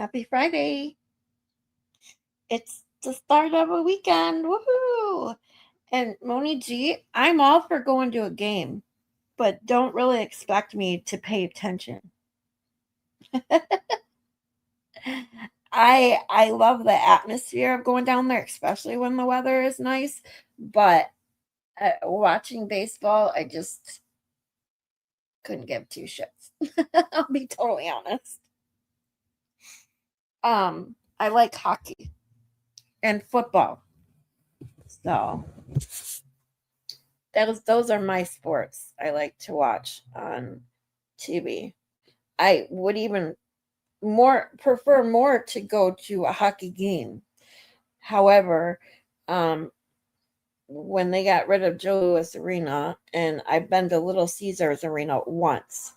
Happy Friday. It's the start of a weekend. Woohoo! And Moni G, I'm all for going to a game, but don't really expect me to pay attention. I love the atmosphere of going down there, especially when the weather is nice, but watching baseball, I just couldn't give two shits. I'll be totally honest. I like hockey and football. So those are my sports I like to watch on TV. I would even more prefer more to go to a hockey game. However, um, when they got rid of Joe Louis Arena, and I've been to Little Caesars Arena once,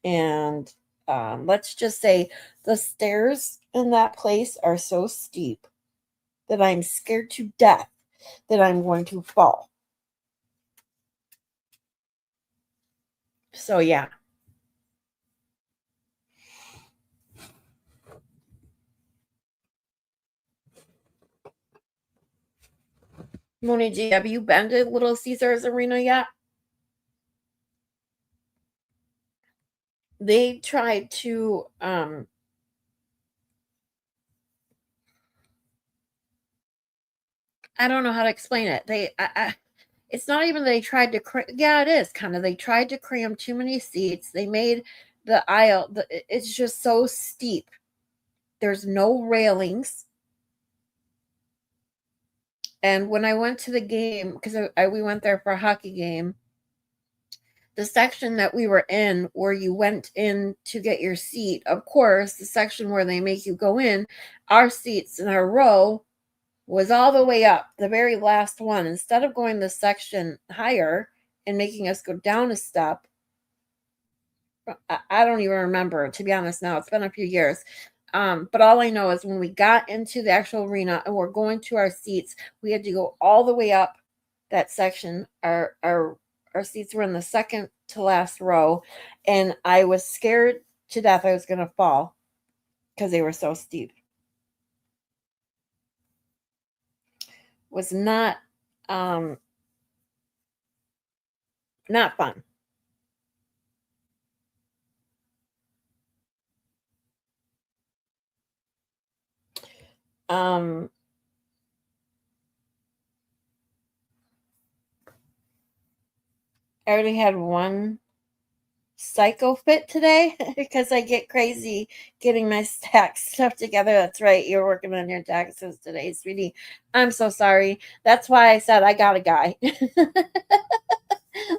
and let's just say the stairs in that place are so steep that I'm scared to death that I'm going to fall. So yeah. Moni G, have you been to Little Caesars Arena yet? They tried to I don't know how to explain it. It's not even they tried to yeah, it is kind of they tried to cram too many seats. They made the aisle it's just so steep. There's no railings. And when I went to the game, because we went there for a hockey game, the section that we were in where you went in to get your seat, of course, the section where they make you go in, our seats in our row was all the way up, the very last one. Instead of going the section higher and making us go down a step, I don't even remember, to be honest now. It's been a few years. But all I know is when we got into the actual arena and we're going to our seats, we had to go all the way up that section. Our seats were in the second to last row, and I was scared to death I was going to fall because they were so steep. Was um not fun. Um I already had one psycho fit today because I get crazy getting my tax stuff together. That's right. You're working on your taxes today, sweetie. I'm so sorry. That's why I said I got a guy.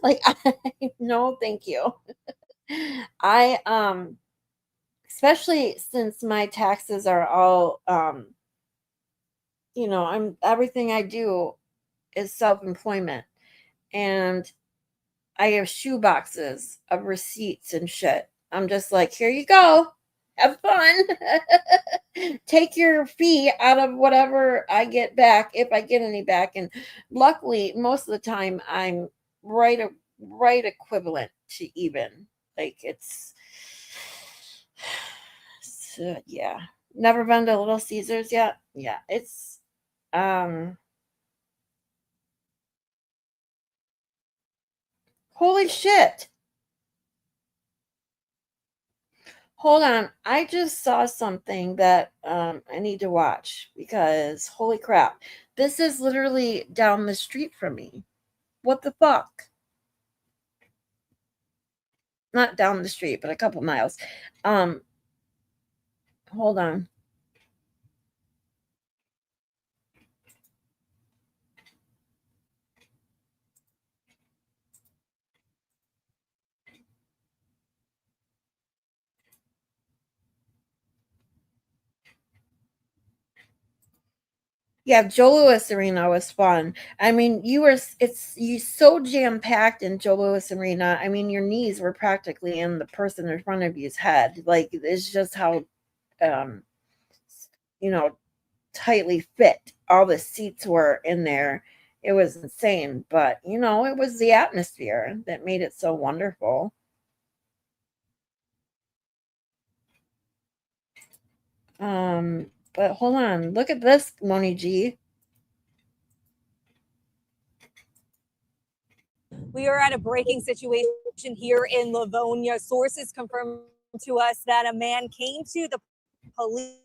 Like, no, thank you. I especially since my taxes are all I'm everything I do is self-employment, and I have shoe boxes of receipts and shit. I'm just like, here you go. Have fun. Take your fee out of whatever I get back, if I get any back. And luckily, most of the time, I'm right, right equivalent to even. Like so, yeah. Never been to Little Caesars yet. Yeah, it's um. Holy shit. Hold on. I just saw something that I need to watch because holy crap. This is literally down the street from me. What the fuck? Not down the street, but a couple miles. Um Hold on. Yeah, Joe Louis Arena was fun. I mean, it's you so jam packed in Joe Louis Arena. I mean, your knees were practically in the person in front of you's head. Like it's just how um you know tightly fit all the seats were in there. It was insane, but it was the atmosphere that made it so wonderful. But hold on. Look at this, Moni G. We are at a breaking situation here in Livonia. Sources confirmed to us that a man came to the police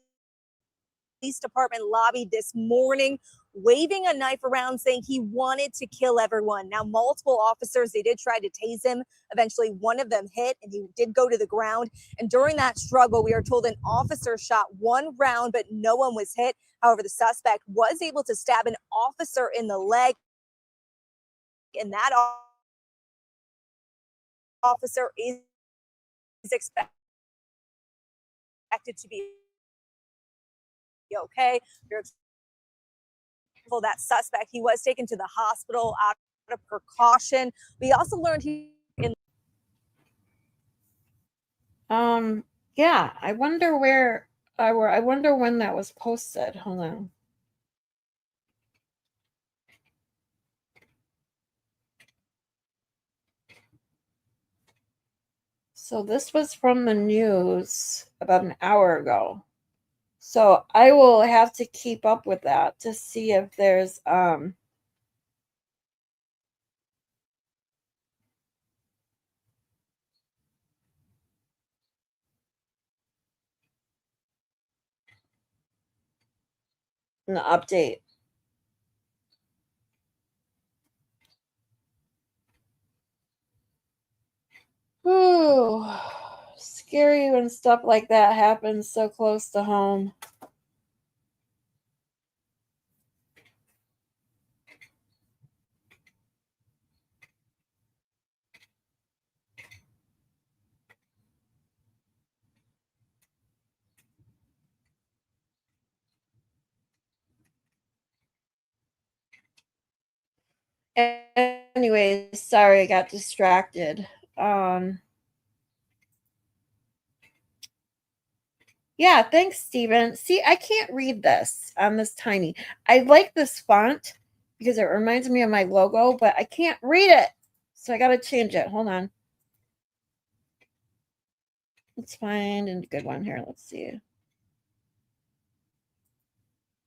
department lobby this morning waving a knife around saying he wanted to kill everyone. Now, multiple officers, they did try to tase him. Eventually, one of them hit and he did go to the ground. And during that struggle, we are told an officer shot one round, but no one was hit. However, the suspect was able to stab an officer in the leg. And that officer is expected to be okay. That suspect, he was taken to the hospital out of precaution. We also learned he in Yeah, I wonder where I wonder when that was posted. Hold on. So this was from the news about an hour ago. So I will have to keep up with that to see if there's an update. Ooh, scary when stuff like that happens so close to home. Anyways, sorry I got distracted. Yeah, thanks, Steven. See, I can't read this on this tiny. I like this font because it reminds me of my logo, but I can't read it. So I got to change it. Hold on. Let's find a good one here. Let's see.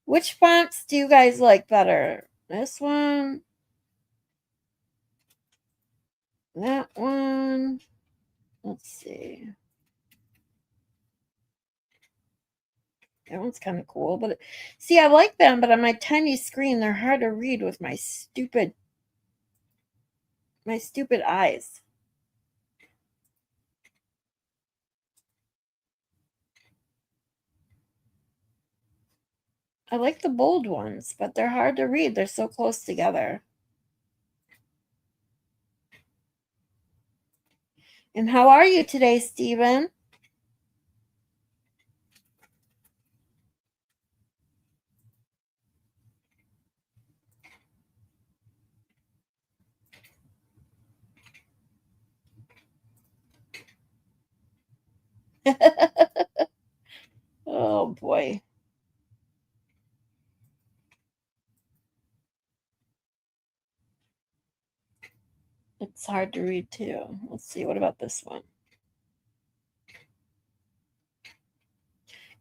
Which fonts do you guys like better? This one? That one? Let's see. That one's kind of cool, but see, I like them, but on my tiny screen, they're hard to read with my stupid eyes. I like the bold ones, but they're hard to read. They're so close together. And how are you today, Stephen? Oh boy. It's hard to read too. Let's see. What about this one?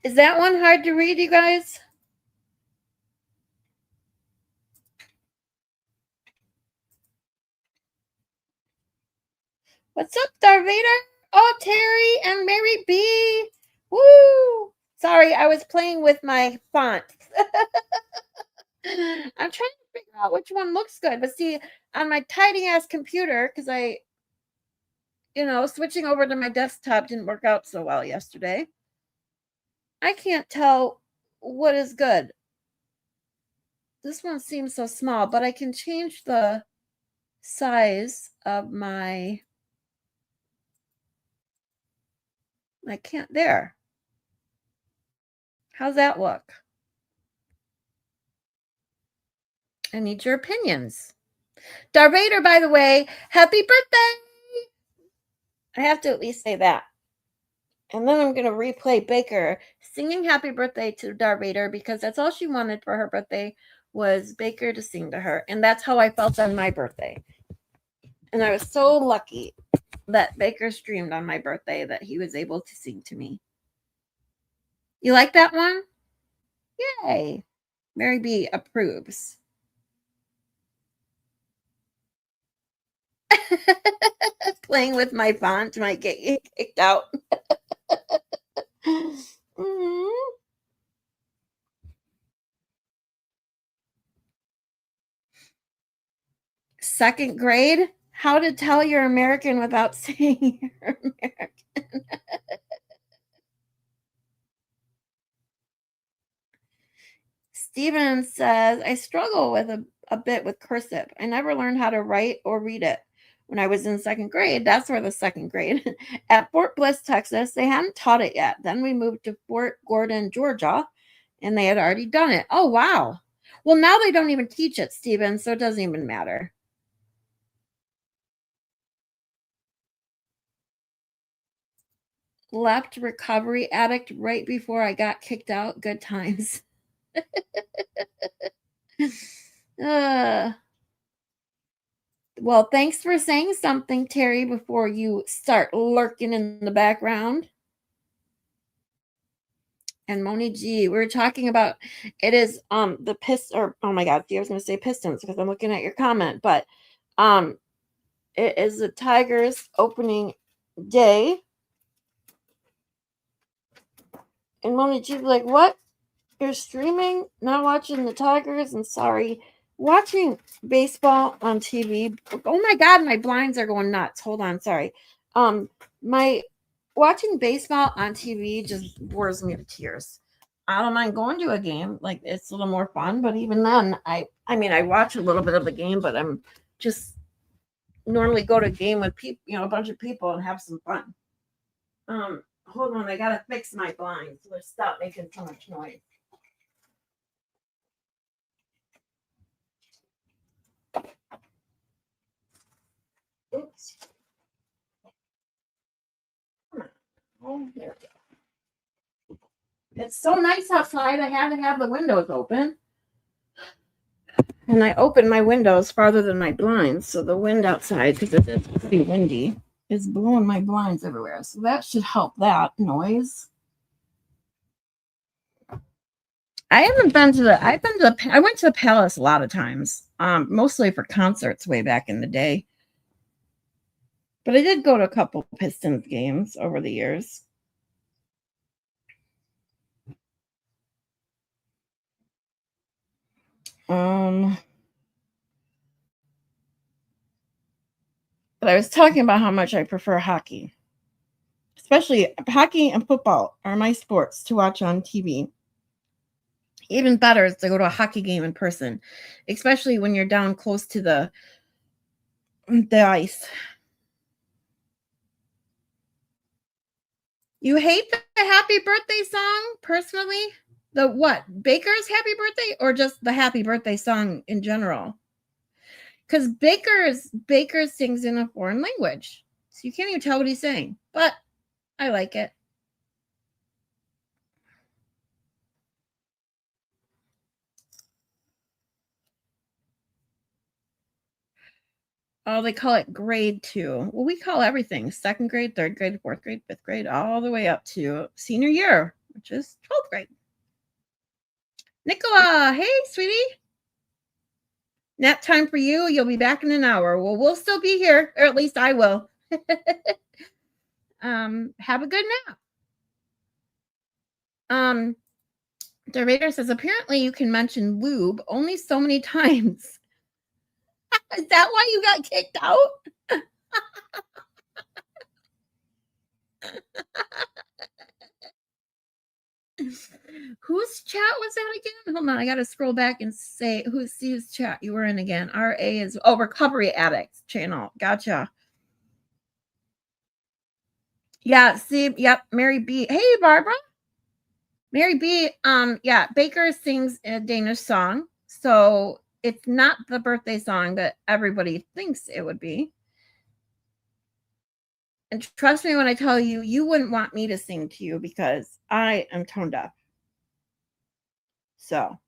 Is that one hard to read, you guys? What's up, Darth Vader? Oh, Terry and Mary B. Woo! Sorry, I was playing with my font. I'm trying to figure out which one looks good. But see, on my tiny ass computer, because switching over to my desktop didn't work out so well yesterday. I can't tell what is good. This one seems so small, but I can change the size of my. I can't. There. How's that look? I need your opinions. Darth Vader, by the way, happy birthday! I have to at least say that. And then I'm going to replay Baker singing happy birthday to Darth Vader because that's all she wanted for her birthday was Baker to sing to her. And that's how I felt on my birthday. And I was so lucky that Baker streamed on my birthday that he was able to sing to me. You like that one? Yay. Mary B approves. Playing with my font might get you kicked out. Mm. Second grade? How to tell you're American without saying you're American. Steven says, I struggle with a bit with cursive. I never learned how to write or read it. When I was in second grade, that's where the second grade, at Fort Bliss, Texas, they hadn't taught it yet. Then we moved to Fort Gordon, Georgia, and they had already done it. Oh, wow. Well, now they don't even teach it, Steven, so it doesn't even matter. Left recovery addict right before I got kicked out. Good times. uh, well, thanks for saying something, Terry, before you start lurking in the background. And Moni G, we were talking about it is the or oh my god, I was gonna say Pistons because I'm looking at your comment, but um it is the Tigers opening day. And Moni G like, what? You're streaming, not watching the Tigers, and sorry, watching baseball on TV. Oh my god, my blinds are going nuts. Hold on, sorry. My watching baseball on TV just bores me to tears. I don't mind going to a game, like it's a little more fun, but even then, I mean, I watch a little bit of the game, but I'm just normally go to a game with people, a bunch of people and have some fun. Hold on, I gotta fix my blinds. Let's stop making so much noise. Oops. Oh, there we go. It's so nice outside. I had to have the windows open. And I opened my windows farther than my blinds. So the wind outside, because it is pretty windy, is blowing my blinds everywhere. So that should help that noise. I haven't been to the, I've been to the, I went to the Palace a lot of times, mostly for concerts way back in the day. But I did go to a couple Pistons games over the years. But I was talking about how much I prefer hockey. Especially hockey and football are my sports to watch on TV. Even better is to go to a hockey game in person, especially when you're down close to the ice. You hate the happy birthday song personally? The what? Baker's happy birthday or just the happy birthday song in general? Because Baker sings in a foreign language. So you can't even tell what he's saying. But I like it. Oh, they call it grade 2. Well, we call everything second grade, third grade, fourth grade, fifth grade, all the way up to senior year, which is 12th grade. Nicola, hey, sweetie. Nap time for you. You'll be back in an hour. Well, we'll still be here, or at least I will. Have a good nap. Darvader says apparently you can mention lube only so many times. Is that why you got kicked out? Whose chat was that again? Hold on, I gotta scroll back and say whose chat you were in again. RA is Recovery Addicts channel. Gotcha. Yeah, see, yep, Mary B. Hey, Barbara. Mary B. Yeah, Baker sings a Danish song, so it's not the birthday song that everybody thinks it would be. And trust me when I tell you, you wouldn't want me to sing to you because I am tone deaf. So.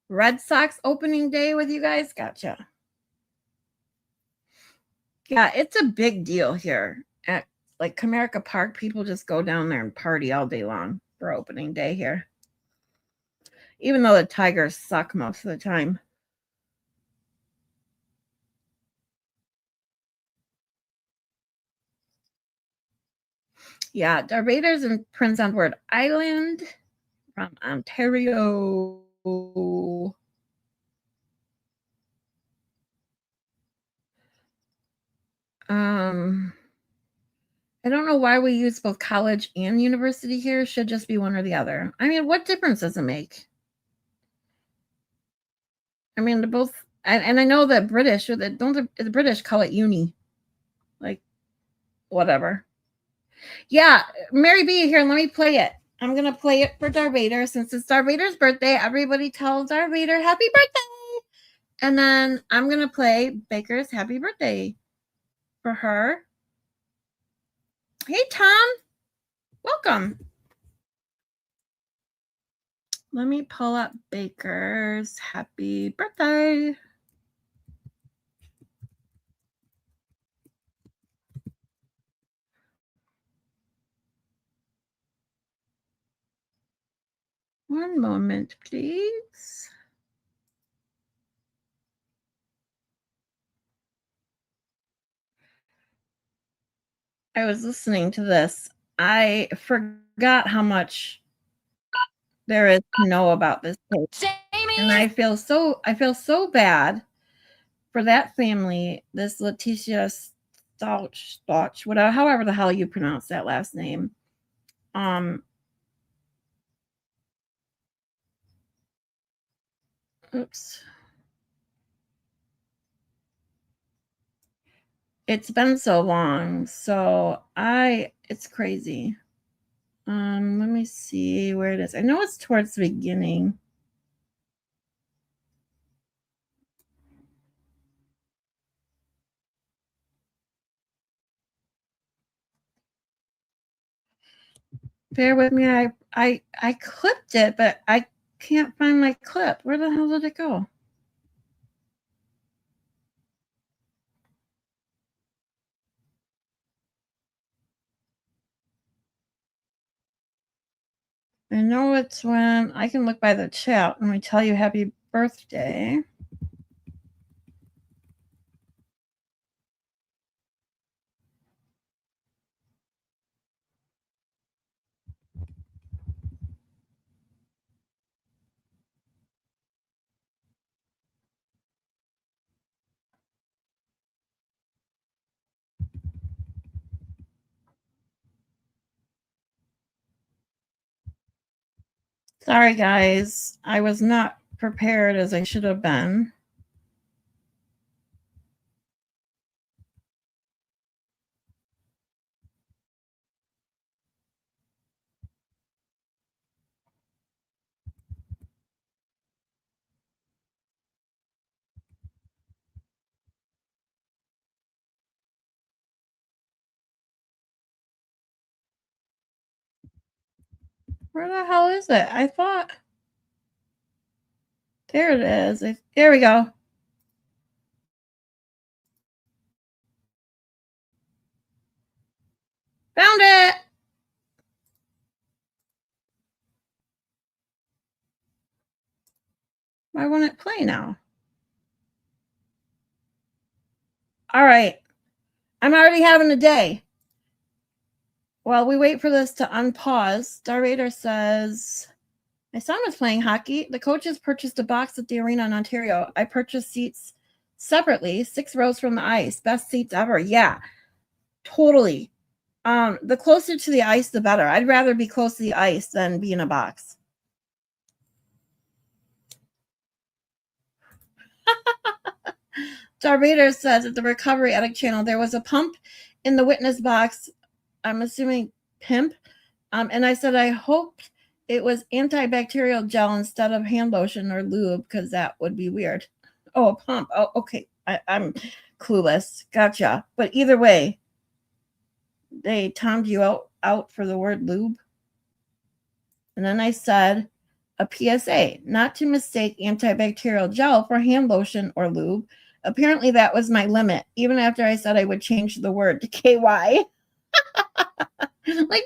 Red Sox opening day with you guys? Gotcha. Yeah, it's a big deal here at like Comerica Park. People just go down there and party all day long for opening day here. Even though the Tigers suck most of the time. Yeah, Darbados and Prince Edward Island from Ontario. I don't know why we use both college and university here. It should just be one or the other. I mean, what difference does it make? I mean, they're both, and I know that British, or the British call it uni, like whatever. Yeah, Mary B, here, let me play it. I'm gonna play it for Darth Vader since it's Darth Vader's birthday. Everybody tell Darth Vader happy birthday, and then I'm gonna play Baker's happy birthday for her. Hey, Tom, welcome. Let me pull up Baker's happy birthday. One moment, please. I was listening to this. I forgot how much there is to know about this case. And I feel so bad for that family, this Letitia Stauch, whatever, however the hell you pronounce that last name. Oops. It's been so long, so it's crazy. Let me see where it is. I know it's towards the beginning. Bear with me. I clipped it, but I can't find my clip. Where the hell did it go? I know it's when I can look by the chat when we tell you happy birthday. Sorry, guys. I was not prepared as I should have been. Where the hell is it? I thought. There it is. There we go. Found it. Why won't it play now? All right. I'm already having a day. While we wait for this to unpause, Darth says, my son was playing hockey. The coaches purchased a box at the arena in Ontario. I purchased seats separately, 6 rows from the ice. Best seats ever. Yeah, totally. The closer to the ice, the better. I'd rather be close to the ice than be in a box. Darth says at the Recovery Addict channel, there was a pump in the witness box. I'm assuming pimp. And I said, I hoped it was antibacterial gel instead of hand lotion or lube because that would be weird. Oh, a pump. Oh, okay. I'm clueless. Gotcha. But either way, they timed you out for the word lube. And then I said, a PSA, not to mistake antibacterial gel for hand lotion or lube. Apparently that was my limit, even after I said I would change the word to KY. Like,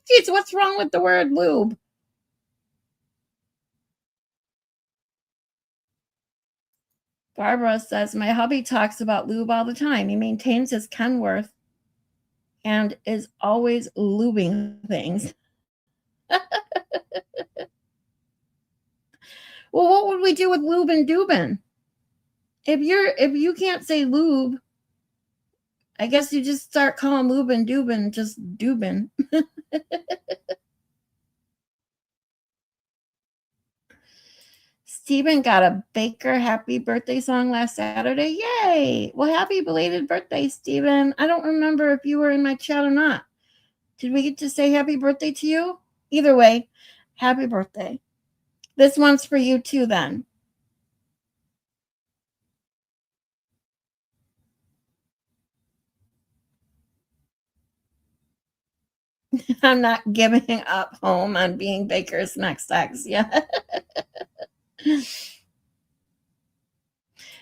geez, what's wrong with the word lube? Barbara says, my hubby talks about lube all the time. He maintains his Kenworth and is always lubing things. Well, what would we do with lube and dubin? If you can't say lube, I guess you just start calling lube and dubin just dubin. Stephen got a Baker happy birthday song last Saturday. Yay! Well, happy belated birthday, Stephen. I don't remember if you were in my chat or not. Did we get to say happy birthday to you? Either way, happy birthday. This one's for you too, then. I'm not giving up home on being Baker's next ex. Yeah.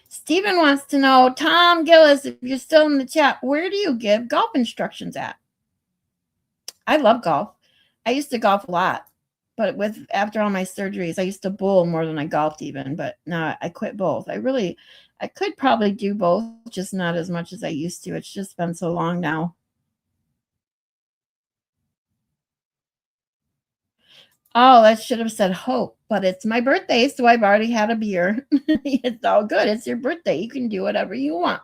Stephen wants to know, Tom Gillis, if you're still in the chat, where do you give golf instructions at? I love golf. I used to golf a lot, but after all my surgeries, I used to bowl more than I golfed even, but now I quit both. I could probably do both, just not as much as I used to. It's just been so long now. Oh, that should have said hope, but it's my birthday, so I've already had a beer. It's all good. It's your birthday. You can do whatever you want.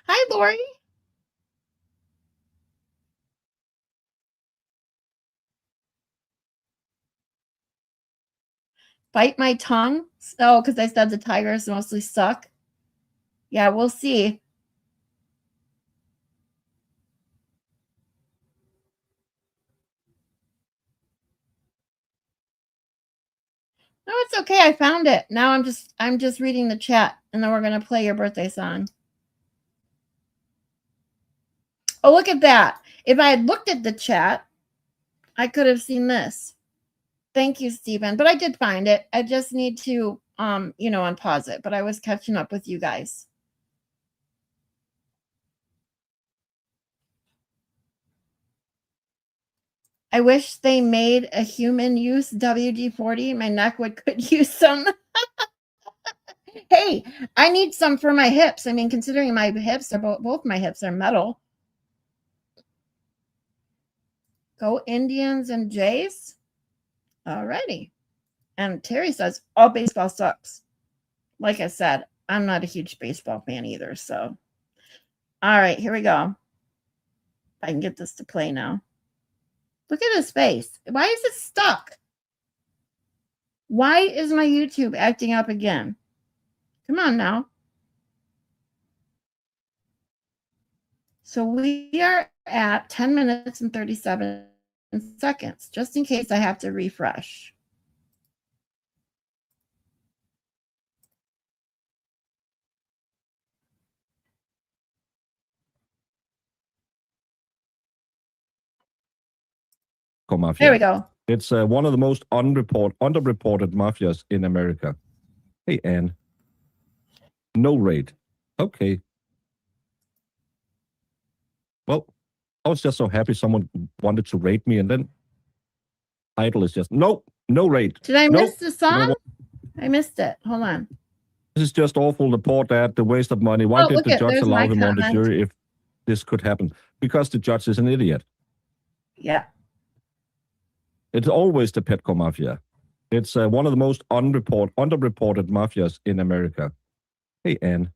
Hi, Lori. Bite my tongue? Oh, because I said the Tigers mostly suck. Yeah, we'll see. No, it's okay. I found it. Now I'm just reading the chat, and then we're gonna play your birthday song. Oh, look at that. If I had looked at the chat, I could have seen this. Thank you, Stephen. But I did find it. I just need to unpause it. But I was catching up with you guys. I wish they made a human use WD-40. My neck could use some. Hey, I need some for my hips. I mean, considering my hips are both my hips are metal. Go Indians and Jays. Alrighty. And Terry says, all baseball sucks. Like I said, I'm not a huge baseball fan either. So, all right, here we go. I can get this to play now. Look at his face. Why is it stuck? Why is my YouTube acting up again? Come on now. So we are at 10 minutes and 37 seconds, just in case I have to refresh. Mafia. There we go. It's one of the most underreported mafias in America. Hey, Anne. No raid. Okay. Well, I was just so happy someone wanted to raid me, and then Idol is just, no raid. Did I miss the song? I missed it. Hold on. This is just awful. The poor dad, the waste of money. Why did the judge allow him on the jury if this could happen? Because the judge is an idiot. Yeah. It's always the Petco Mafia. It's one of the most underreported mafias in America. Hey, Anne.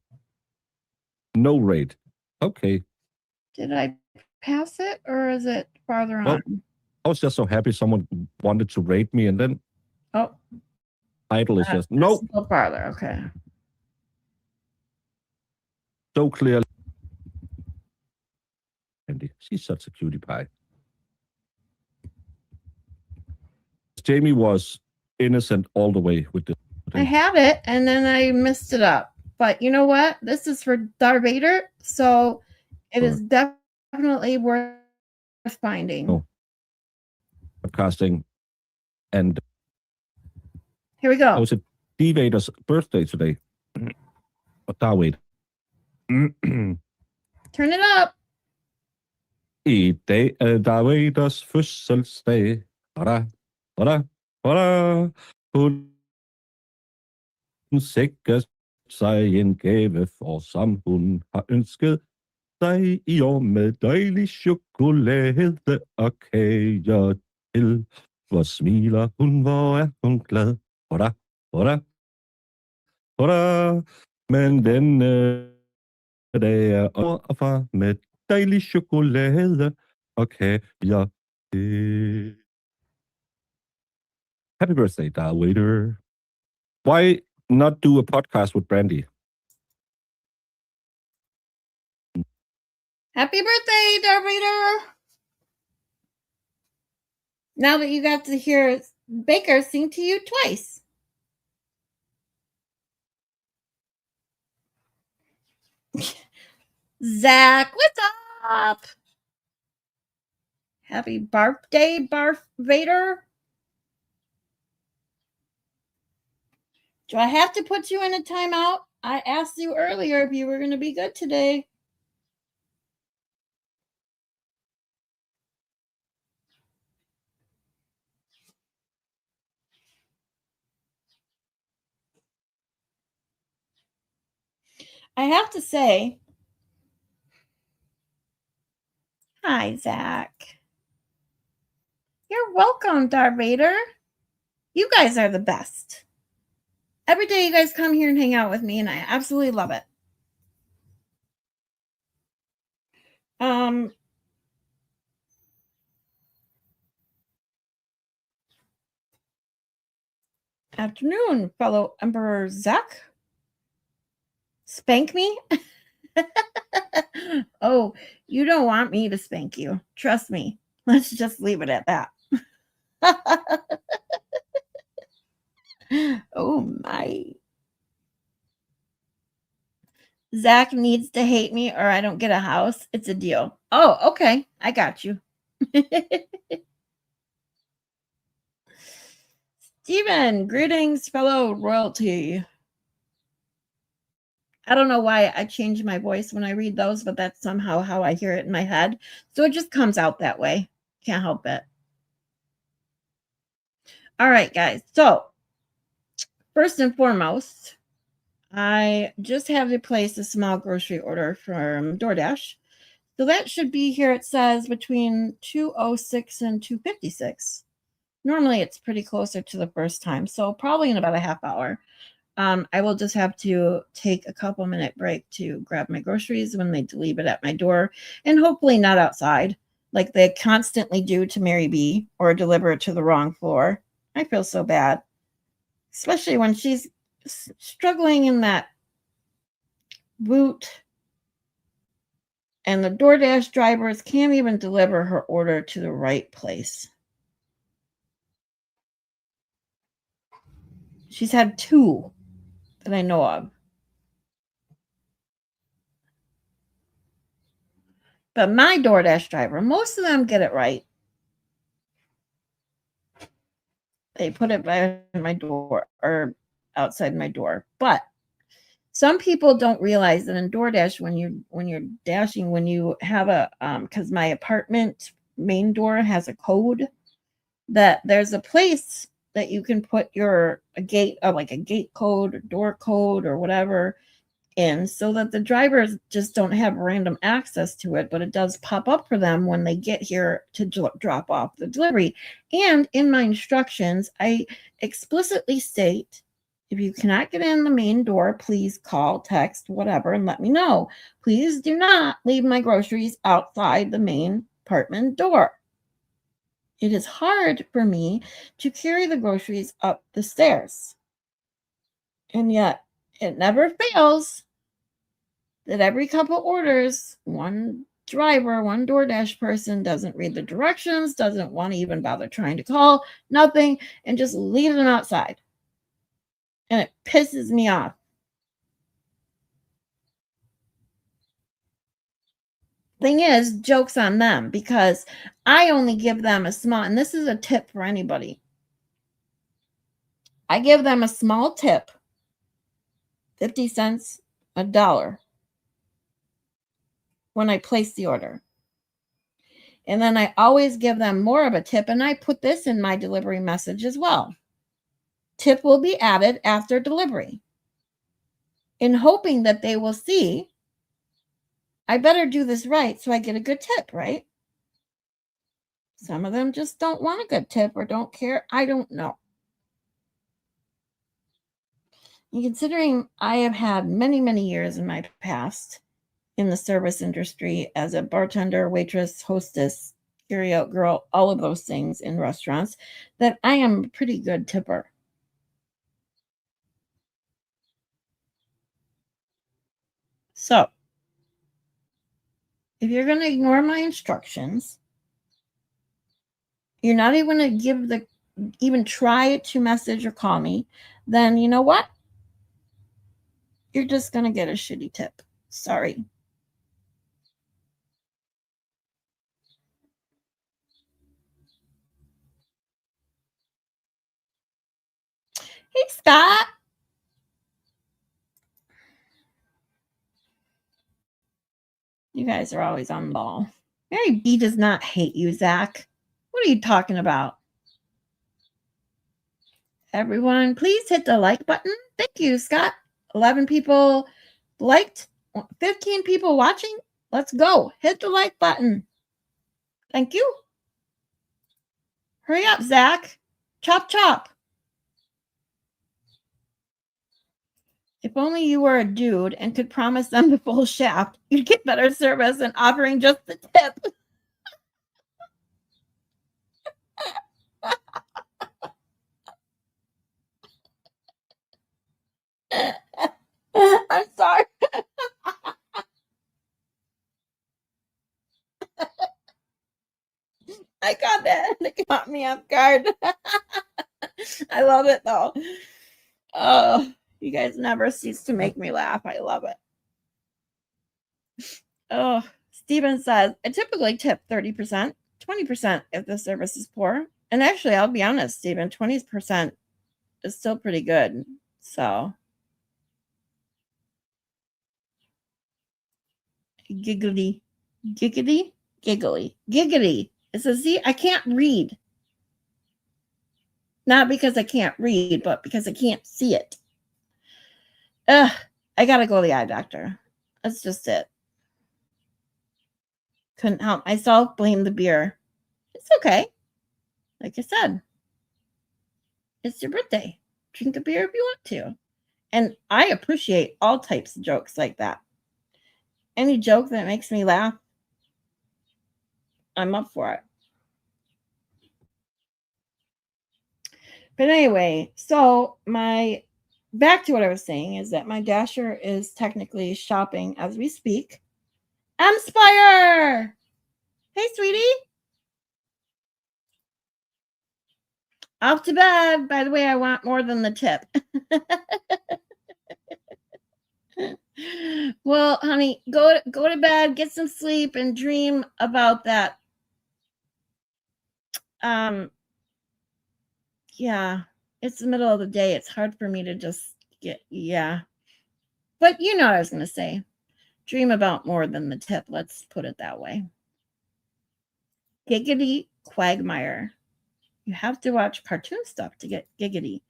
No raid. Okay. Did I pass it, or is it farther on? I was just so happy someone wanted to raid me, and then Idol is just, no. Still farther. Okay. So clearly. Andy, she's such a cutie pie. Jamie was innocent all the way with this. I had it, and then I messed it up. But you know what? This is for Darth Vader, so it is definitely worth finding. Broadcasting And Here we go. was it D. Vader's birthday today? Or Darth Vader? Turn it up. I dag er Darth Vaders fødselsdag. Hurra, hurra, hurra. Hun sikrer sig en gave for, som hun har ønsket sig i år med dejlig chokolade og kager til. Hvor smiler hun, hvor er hun glad. Hurra, hurra, hurra. Men den dag er over og far med dejlig chokolade og kager til. Happy birthday, Darth Vader. Why not do a podcast with Brandy? Happy birthday, Darth Vader. Now that you got to hear Baker sing to you twice. Zach, what's up? Happy birthday, Darth Vader. Do I have to put you in a timeout? I asked you earlier if you were going to be good today. I have to say, hi, Zach. You're welcome, Darth Vader. You guys are the best. Every day you guys come here and hang out with me, and I absolutely love it. Afternoon, fellow Emperor Zach. Spank me? Oh, you don't want me to spank you. Trust me. Let's just leave it at that. Oh, my. Zach needs to hate me or I don't get a house. It's a deal. Oh, okay. I got you. Steven, greetings, fellow royalty. I don't know why I change my voice when I read those, but that's somehow how I hear it in my head. So it just comes out that way. Can't help it. All right, guys. So first and foremost, I just have to place a small grocery order from DoorDash. So that should be here. It says between 2:06 and 2:56. Normally it's pretty closer to the first time. So probably in about a half hour. I will just have to take a couple minute break to grab my groceries when they leave it at my door, and hopefully not outside like they constantly do to Mary B, or deliver it to the wrong floor. I feel so bad, especially when she's struggling in that boot, and the DoorDash drivers can't even deliver her order to the right place. She's had 2 that I know of. But my DoorDash driver, most of them get it right. They put it by my door or outside my door. But some people don't realize that in DoorDash, when you're dashing, when you have a because my apartment main door has a code, that there's a place that you can put a gate code or door code or whatever in, so that the drivers just don't have random access to it, but it does pop up for them when they get here to drop off the delivery. And in my instructions, I explicitly state, if you cannot get in the main door, please call, text, whatever, and let me know. Please do not leave my groceries outside the main apartment door. It is hard for me to carry the groceries up the stairs. And yet, it never fails that every couple orders, one driver, one DoorDash person doesn't read the directions, doesn't want to even bother trying to call, nothing, and just leaves them outside. And it pisses me off. Thing is, joke's on them, because I only give them a small, and this is a tip for anybody. I give them a small tip, 50 cents, $1, when I place the order. And then I always give them more of a tip, and I put this in my delivery message as well. Tip will be added after delivery, in hoping that they will see, I better do this right so I get a good tip, right? Some of them just don't want a good tip or don't care. I don't know. And considering I have had many, many years in my past in the service industry as a bartender, waitress, hostess, carry-out girl, all of those things in restaurants, that I am a pretty good tipper. So, if you're going to ignore my instructions, you're not even going to even try to message or call me, then you know what? You're just going to get a shitty tip. Sorry. Hey, Scott. You guys are always on ball. Mary B does not hate you, Zach. What are you talking about? Everyone, please hit the like button. Thank you, Scott. 11 people liked, 15 people watching. Let's go. Hit the like button. Thank you. Hurry up, Zach. Chop, chop. If only you were a dude and could promise them the full shaft, you'd get better service than offering just the tip. I'm sorry. I got that. It caught me off guard. I love it though. Oh, you guys never cease to make me laugh. I love it. Oh, Steven says, I typically tip 30%, 20% if the service is poor. And actually, I'll be honest, Steven, 20% is still pretty good. So, giggly, giggity, giggly, giggity. It says, see, I can't read. Not because I can't read, but because I can't see it. Ugh, I gotta go to the eye doctor. That's just it. Couldn't help myself, blame the beer. It's okay. Like I said, it's your birthday. Drink a beer if you want to. And I appreciate all types of jokes like that. Any joke that makes me laugh, I'm up for it. But anyway, so back to what I was saying is that my Dasher is technically shopping as we speak. Spire! Hey, sweetie. Off to bed. By the way, I want more than the tip. Well, honey, go to bed, get some sleep, and dream about that. Yeah, it's the middle of the day. It's hard for me to just yeah. But you know what I was going to say. Dream about more than the tip. Let's put it that way. Giggity Quagmire. You have to watch cartoon stuff to get giggity.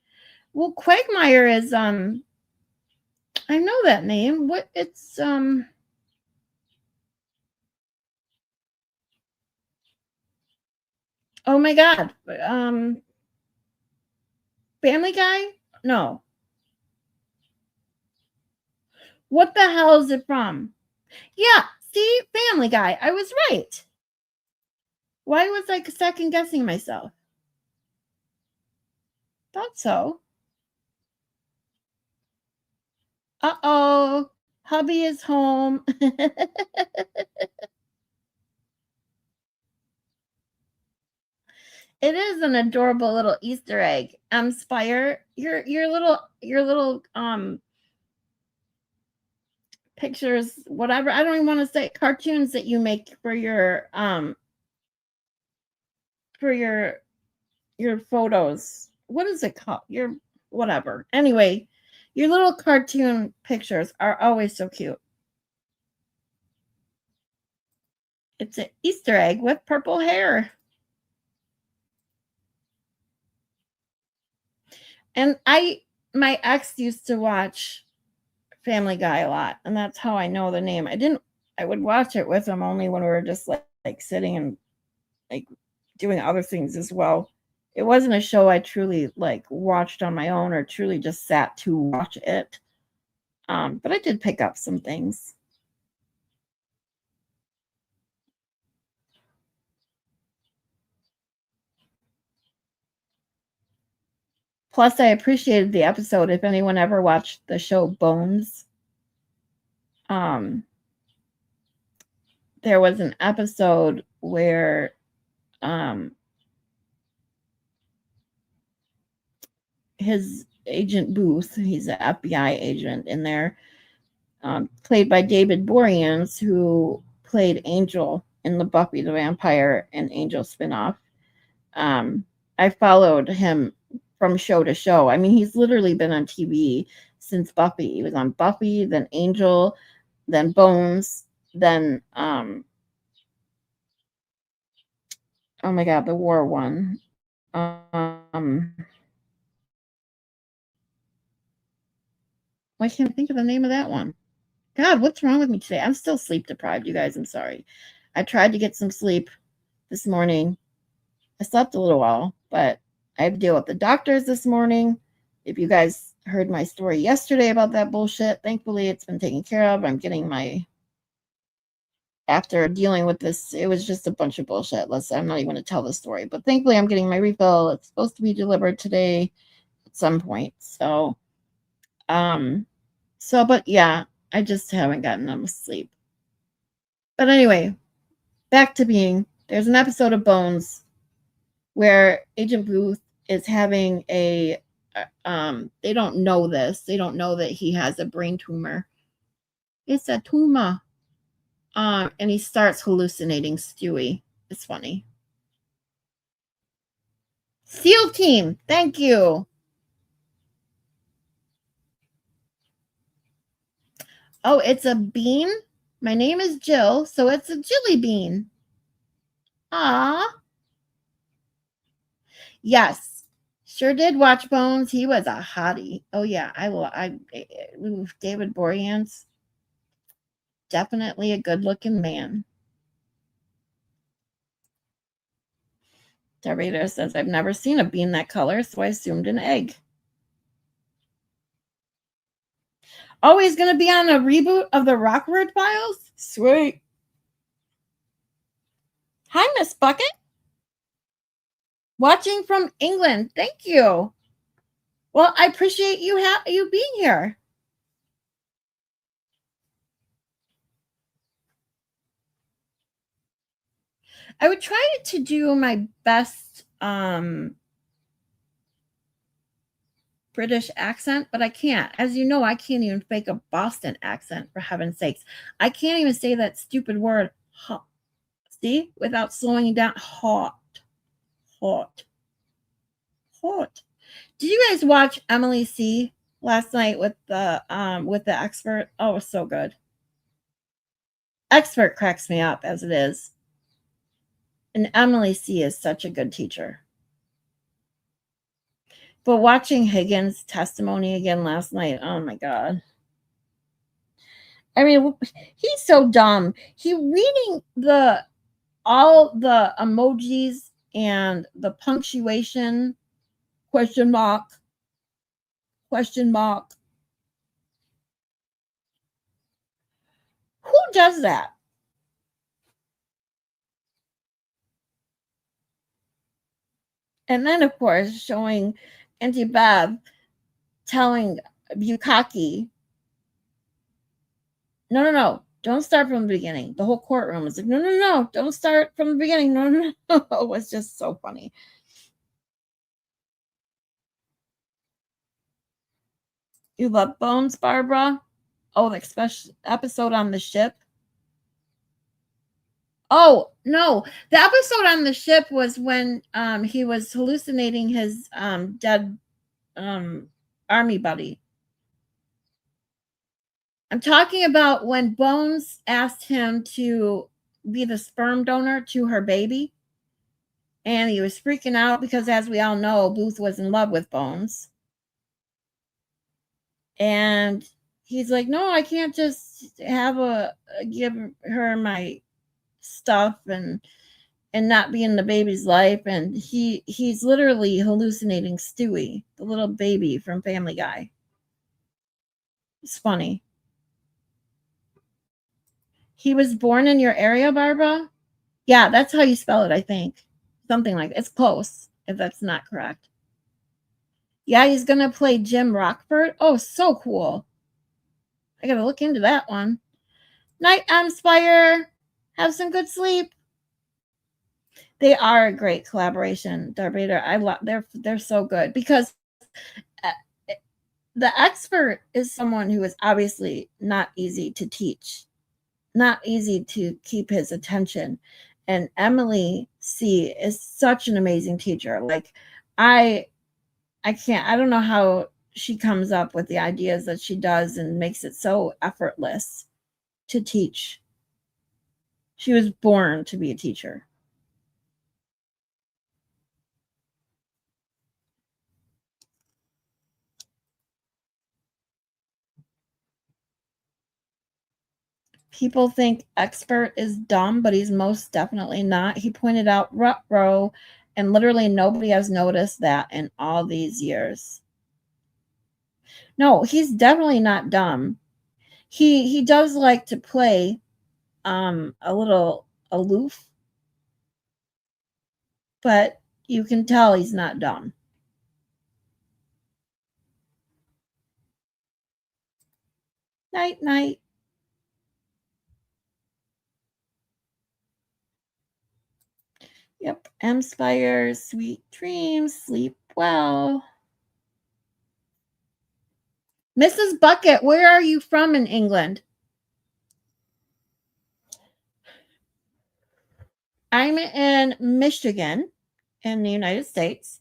Well, Quagmire is I know that name. What it's oh my god. Family Guy? No. What the hell is it from? Yeah, see, Family Guy. I was right. Why was I second guessing myself? Thought so. Uh-oh. Hubby is home. It is an adorable little Easter egg. Spire, your little pictures, whatever. I don't even want to say cartoons that you make for your photos. What is it called? whatever. Anyway, your little cartoon pictures are always so cute. It's an Easter egg with purple hair. And my ex used to watch Family Guy a lot, and that's how I know the name. I would watch it with him only when we were just like sitting and like doing other things as well. It wasn't a show I truly like watched on my own or truly just sat to watch it. But I did pick up some things. Plus, I appreciated the episode. If anyone ever watched the show Bones, there was an episode where his agent Booth, he's an FBI agent in there, played by David Boreanaz, who played Angel in the Buffy the Vampire and Angel spinoff. I followed him from show to show. I mean, he's literally been on TV since Buffy. He was on Buffy, then Angel, then Bones, then oh my god, the war one. Why can't I think of the name of that one? God, what's wrong with me today? I'm still sleep deprived, you guys. I'm sorry. I tried to get some sleep this morning. I slept a little while, but I had to deal with the doctors this morning. If you guys heard my story yesterday about that bullshit, thankfully it's been taken care of. I'm getting my, after dealing with this, it was just a bunch of bullshit. I'm not even going to tell the story, but thankfully I'm getting my refill. It's supposed to be delivered today at some point. But yeah, I just haven't gotten enough sleep. But anyway, back to being, there's an episode of Bones where Agent Booth is having a, they don't know this. They don't know that he has a brain tumor. It's a tumor. And he starts hallucinating Stewie. It's funny. SEAL team, thank you. Oh, it's a bean? My name is Jill, so it's a Jilly bean. Ah. Yes. Sure did watch Bones. He was a hottie. Oh yeah, David Boreanaz. Definitely a good-looking man. Darvader says, I've never seen a bean that color, so I assumed an egg. Oh, he's going to be on a reboot of the Rockford Files? Sweet. Hi, Miss Bucket. Watching from England. Thank you. Well, I appreciate you being here. I would try to do my best British accent, but I can't. As you know, I can't even fake a Boston accent, for heaven's sakes. I can't even say that stupid word, hot. See? Without slowing it down. Hot. Hot. Hot. Did you guys watch Emily C last night with the expert? Oh, it was so good. Expert cracks me up as it is. And Emily C is such a good teacher. But watching Higgins' testimony again last night, oh my God. I mean, he's so dumb. He reading all the emojis and the punctuation, question mark. Who does that? And then, of course, showing Auntie Bev telling Bukaki, no, don't start from the beginning. The whole courtroom was like, no, don't start from the beginning. No. It was just so funny. You love Bones, Barbara? Oh, the special episode on the ship. Oh, no. The episode on the ship was when he was hallucinating his dead army buddy. I'm talking about when Bones asked him to be the sperm donor to her baby. And he was freaking out because, as we all know, Booth was in love with Bones. And he's like, no, I can't just give her my stuff and not be in the baby's life. And he's literally hallucinating Stewie, the little baby from Family Guy. It's funny. He was born in your area, Barbara? Yeah, that's how you spell it, I think. Something like that. It's close, if that's not correct. Yeah, he's going to play Jim Rockford. Oh, so cool. I got to look into that one. Night, Spire. Have some good sleep. They are a great collaboration, Darth Vader. I love they're so good because the expert is someone who is obviously not easy to teach, not easy to keep his attention. And Emily C is such an amazing teacher. Like I don't know how she comes up with the ideas that she does and makes it so effortless to teach. She was born to be a teacher. People think expert is dumb, but he's most definitely not. He pointed out ruh-roh, and literally nobody has noticed that in all these years. No, he's definitely not dumb. He does like to play a little aloof, but you can tell he's not dumb. Night, night. Yep, M-Spire, sweet dreams, sleep well. Mrs. Bucket, where are you from in England? I'm in Michigan in the United States.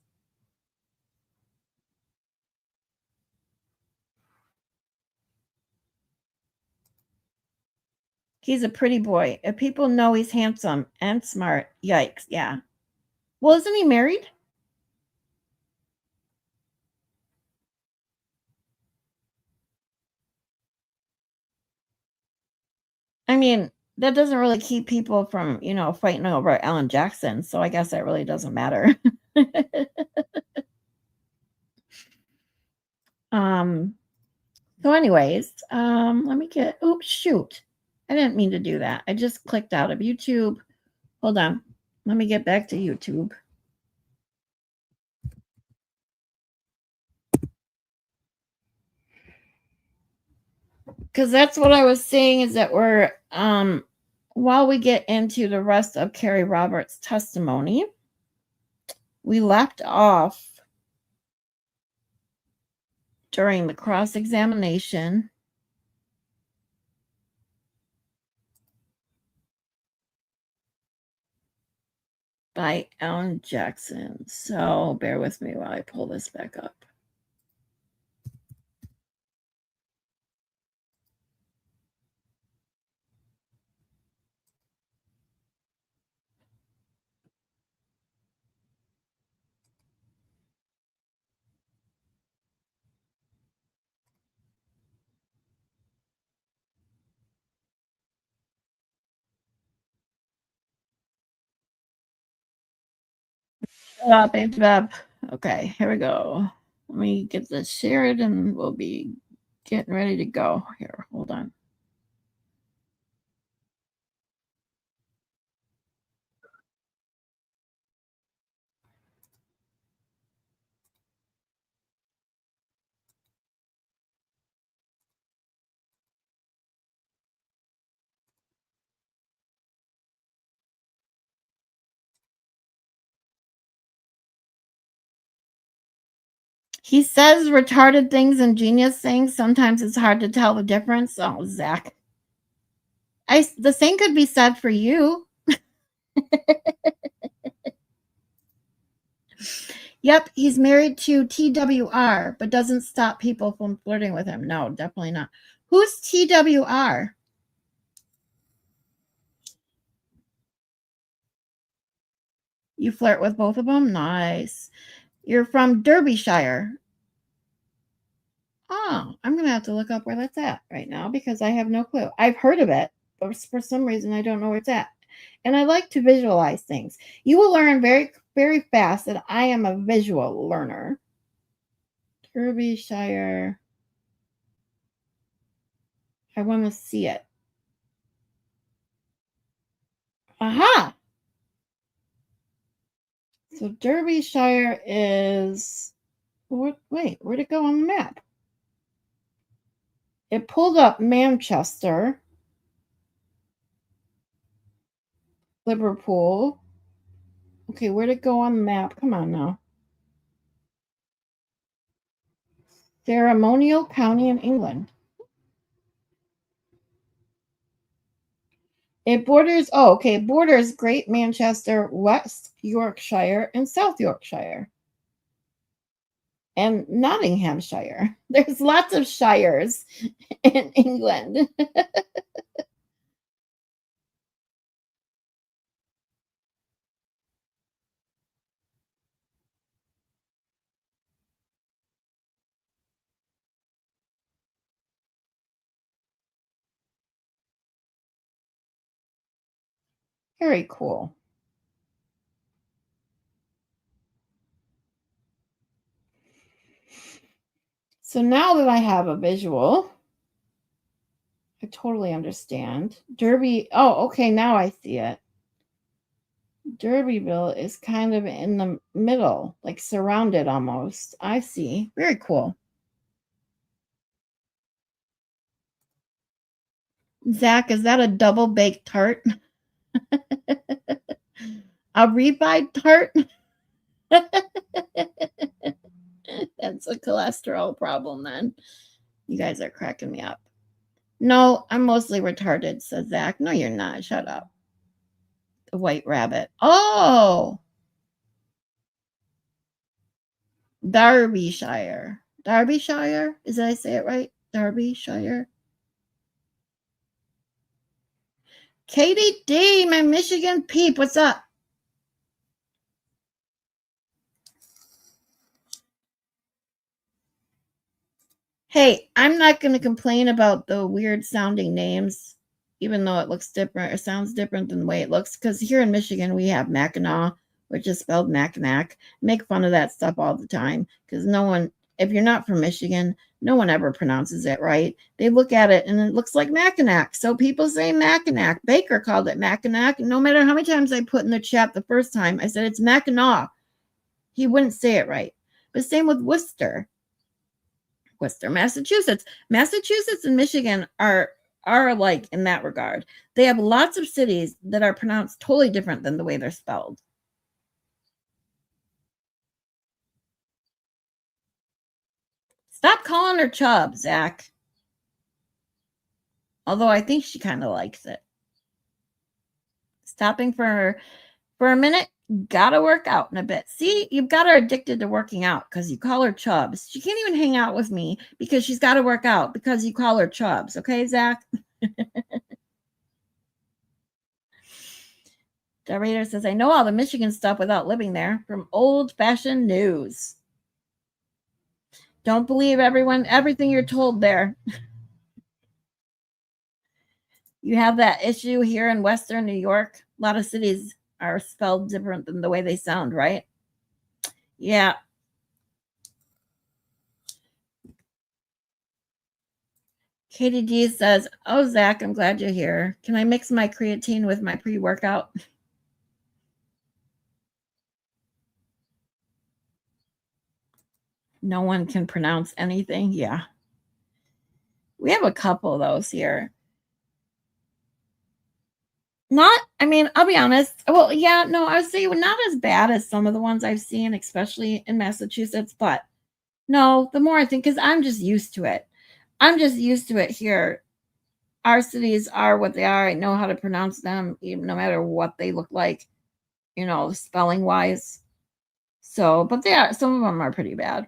He's a pretty boy. If people know he's handsome and smart, yikes, yeah. Well, isn't he married? I mean, that doesn't really keep people from, fighting over Alan Jackson, so I guess that really doesn't matter. So anyways, let me oops, shoot. I didn't mean to do that. I just clicked out of YouTube. Hold on. Let me get back to YouTube. Because that's what I was saying is that we're, while we get into the rest of Kerry Roberts' testimony, we left off during the cross-examination by Alan Jackson. So bear with me while I pull this back up. Okay, here we go. Let me get this shared and we'll be getting ready to go. Here, hold on. He says retarded things and genius things. Sometimes it's hard to tell the difference. Oh, Zach. The same could be said for you. Yep, he's married to TWR, but doesn't stop people from flirting with him. No, definitely not. Who's TWR? You flirt with both of them? Nice. You're from Derbyshire. Oh, I'm going to have to look up where that's at right now because I have no clue. I've heard of it, but for some reason I don't know where it's at. And I like to visualize things. You will learn very, very fast that I am a visual learner. Derbyshire. I want to see it. Aha! So Derbyshire is. Wait, where'd it go on the map? It pulled up Manchester, Liverpool. Okay, where'd it go on the map? Come on now. Ceremonial County in England. It borders, borders Great Manchester, West Yorkshire, and South Yorkshire. And Nottinghamshire. There's lots of shires in England. Very cool. So now that I have a visual, I totally understand. Derby, oh, okay, now I see it. Derbyville is kind of in the middle, like surrounded almost. I see. Very cool. Zach, is that a double baked tart? A rebuy tart? That's a cholesterol problem then. You guys are cracking me up. No, I'm mostly retarded, says Zach. No, you're not. Shut up. The white rabbit. Oh, Derbyshire. Derbyshire? Did I say it right? Derbyshire. Katie D, my Michigan peep. What's up? Hey, I'm not going to complain about the weird sounding names, even though it looks different. It sounds different than the way it looks. Because here in Michigan, we have Mackinac, which is spelled Mackinac. Make fun of that stuff all the time. Because no one, if you're not from Michigan, no one ever pronounces it right. They look at it and it looks like Mackinac. So people say Mackinac. Baker called it Mackinac. And no matter how many times I put in the chat the first time, I said it's Mackinac. He wouldn't say it right. But same with Worcester. Worcester, Massachusetts. Massachusetts and Michigan are alike in that regard. They have lots of cities that are pronounced totally different than the way they're spelled. Stop calling her Chubb, Zach. Although I think she kind of likes it. Stopping for a minute, gotta work out in a bit. See, you've got her addicted to working out because you call her Chubbs. She can't even hang out with me because she's got to work out because you call her Chubbs. Okay, Zach? Narrator says, I know all the Michigan stuff without living there from old-fashioned news. Don't believe everything you're told there. You have that issue here in Western New York. A lot of cities are spelled different than the way they sound, right? Yeah. Katie D says, oh, Zach, I'm glad you're here. Can I mix my creatine with my pre-workout? No one can pronounce anything. Yeah. We have a couple of those here. I'll be honest. Well, yeah, no, I would say not as bad as some of the ones I've seen, especially in Massachusetts. But no, the more I think, because I'm just used to it. I'm just used to it here. Our cities are what they are. I know how to pronounce them, even no matter what they look like, spelling wise. So, but some of them are pretty bad.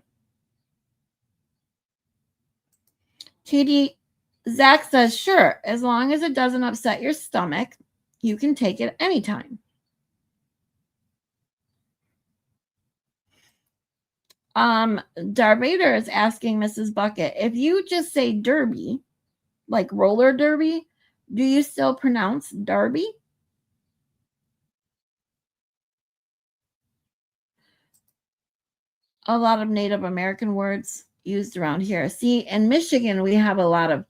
Katie, Zach says, sure, as long as it doesn't upset your stomach, you can take it anytime. Darvader is asking Mrs. Bucket, if you just say derby, like roller derby, do you still pronounce derby? A lot of Native American words used around here. See, in Michigan, we have a lot of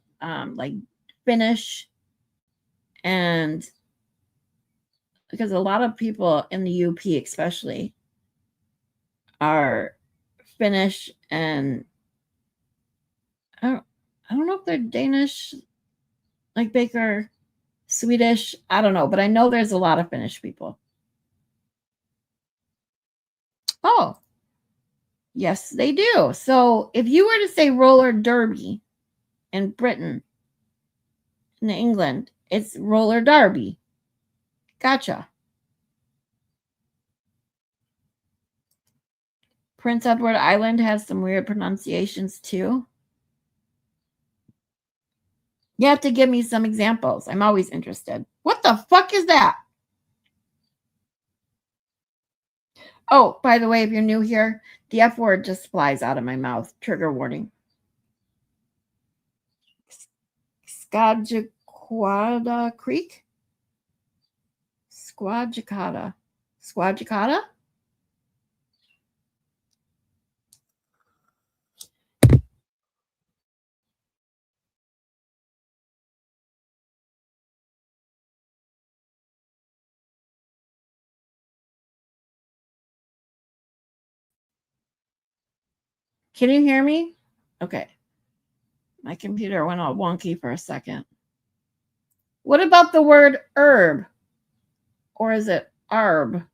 like Finnish, and because a lot of people in the UP especially are Finnish, and I don't know if they're Danish, like Baker, Swedish. I don't know, but I know there's a lot of Finnish people. Oh, yes, they do. So if you were to say roller derby in Britain, in England, it's roller derby. Gotcha. Prince Edward Island has some weird pronunciations too. You have to give me some examples. I'm always interested. What the fuck is that? Oh, by the way, if you're new here, the F word just flies out of my mouth. Trigger warning. Squajaquada Creek? Squajacata. Squajacata? Can you hear me? Okay. My computer went all wonky for a second. What about the word herb? Or is it arb?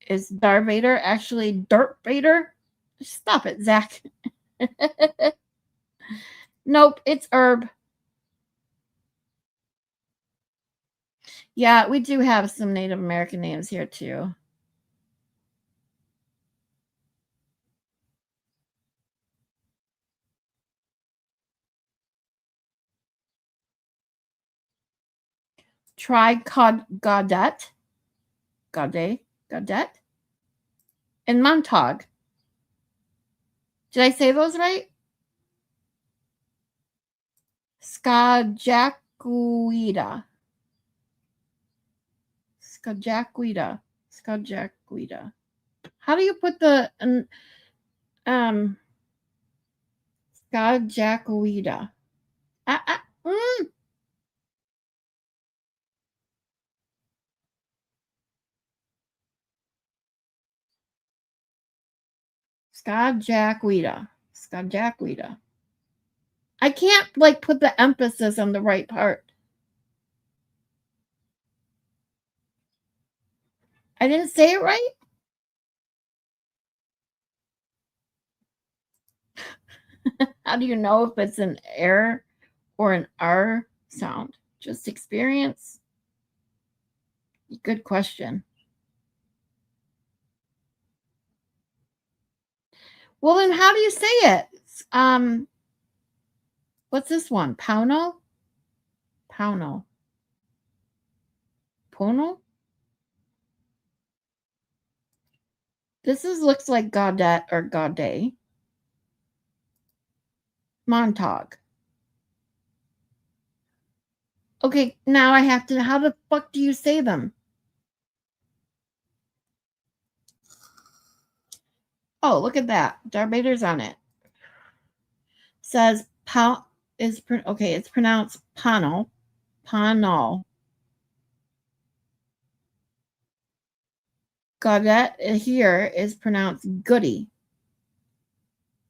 Is Darth Vader actually Dirt Vader? Stop it, Zach. Nope, it's herb. Yeah, we do have some Native American names here too. Try Gaudet, Gaudet, and Montauk. Did I say those right? Skajaquida. Skajaquida. How do you put the Skajaquida? Skajaquida. I can't like put the emphasis on the right part. I didn't say it right? How do you know if it's an R or an R sound? Just experience? Good question. Well, then how do you say it? What's this one? Pauno? Pono? This looks like Gaudet or Gaudet. Montauk. Okay, now I have to, how the fuck do you say them? Oh, look at that. Darth Vader's on it. Says it's pronounced Pano. Gaudet here is pronounced goody.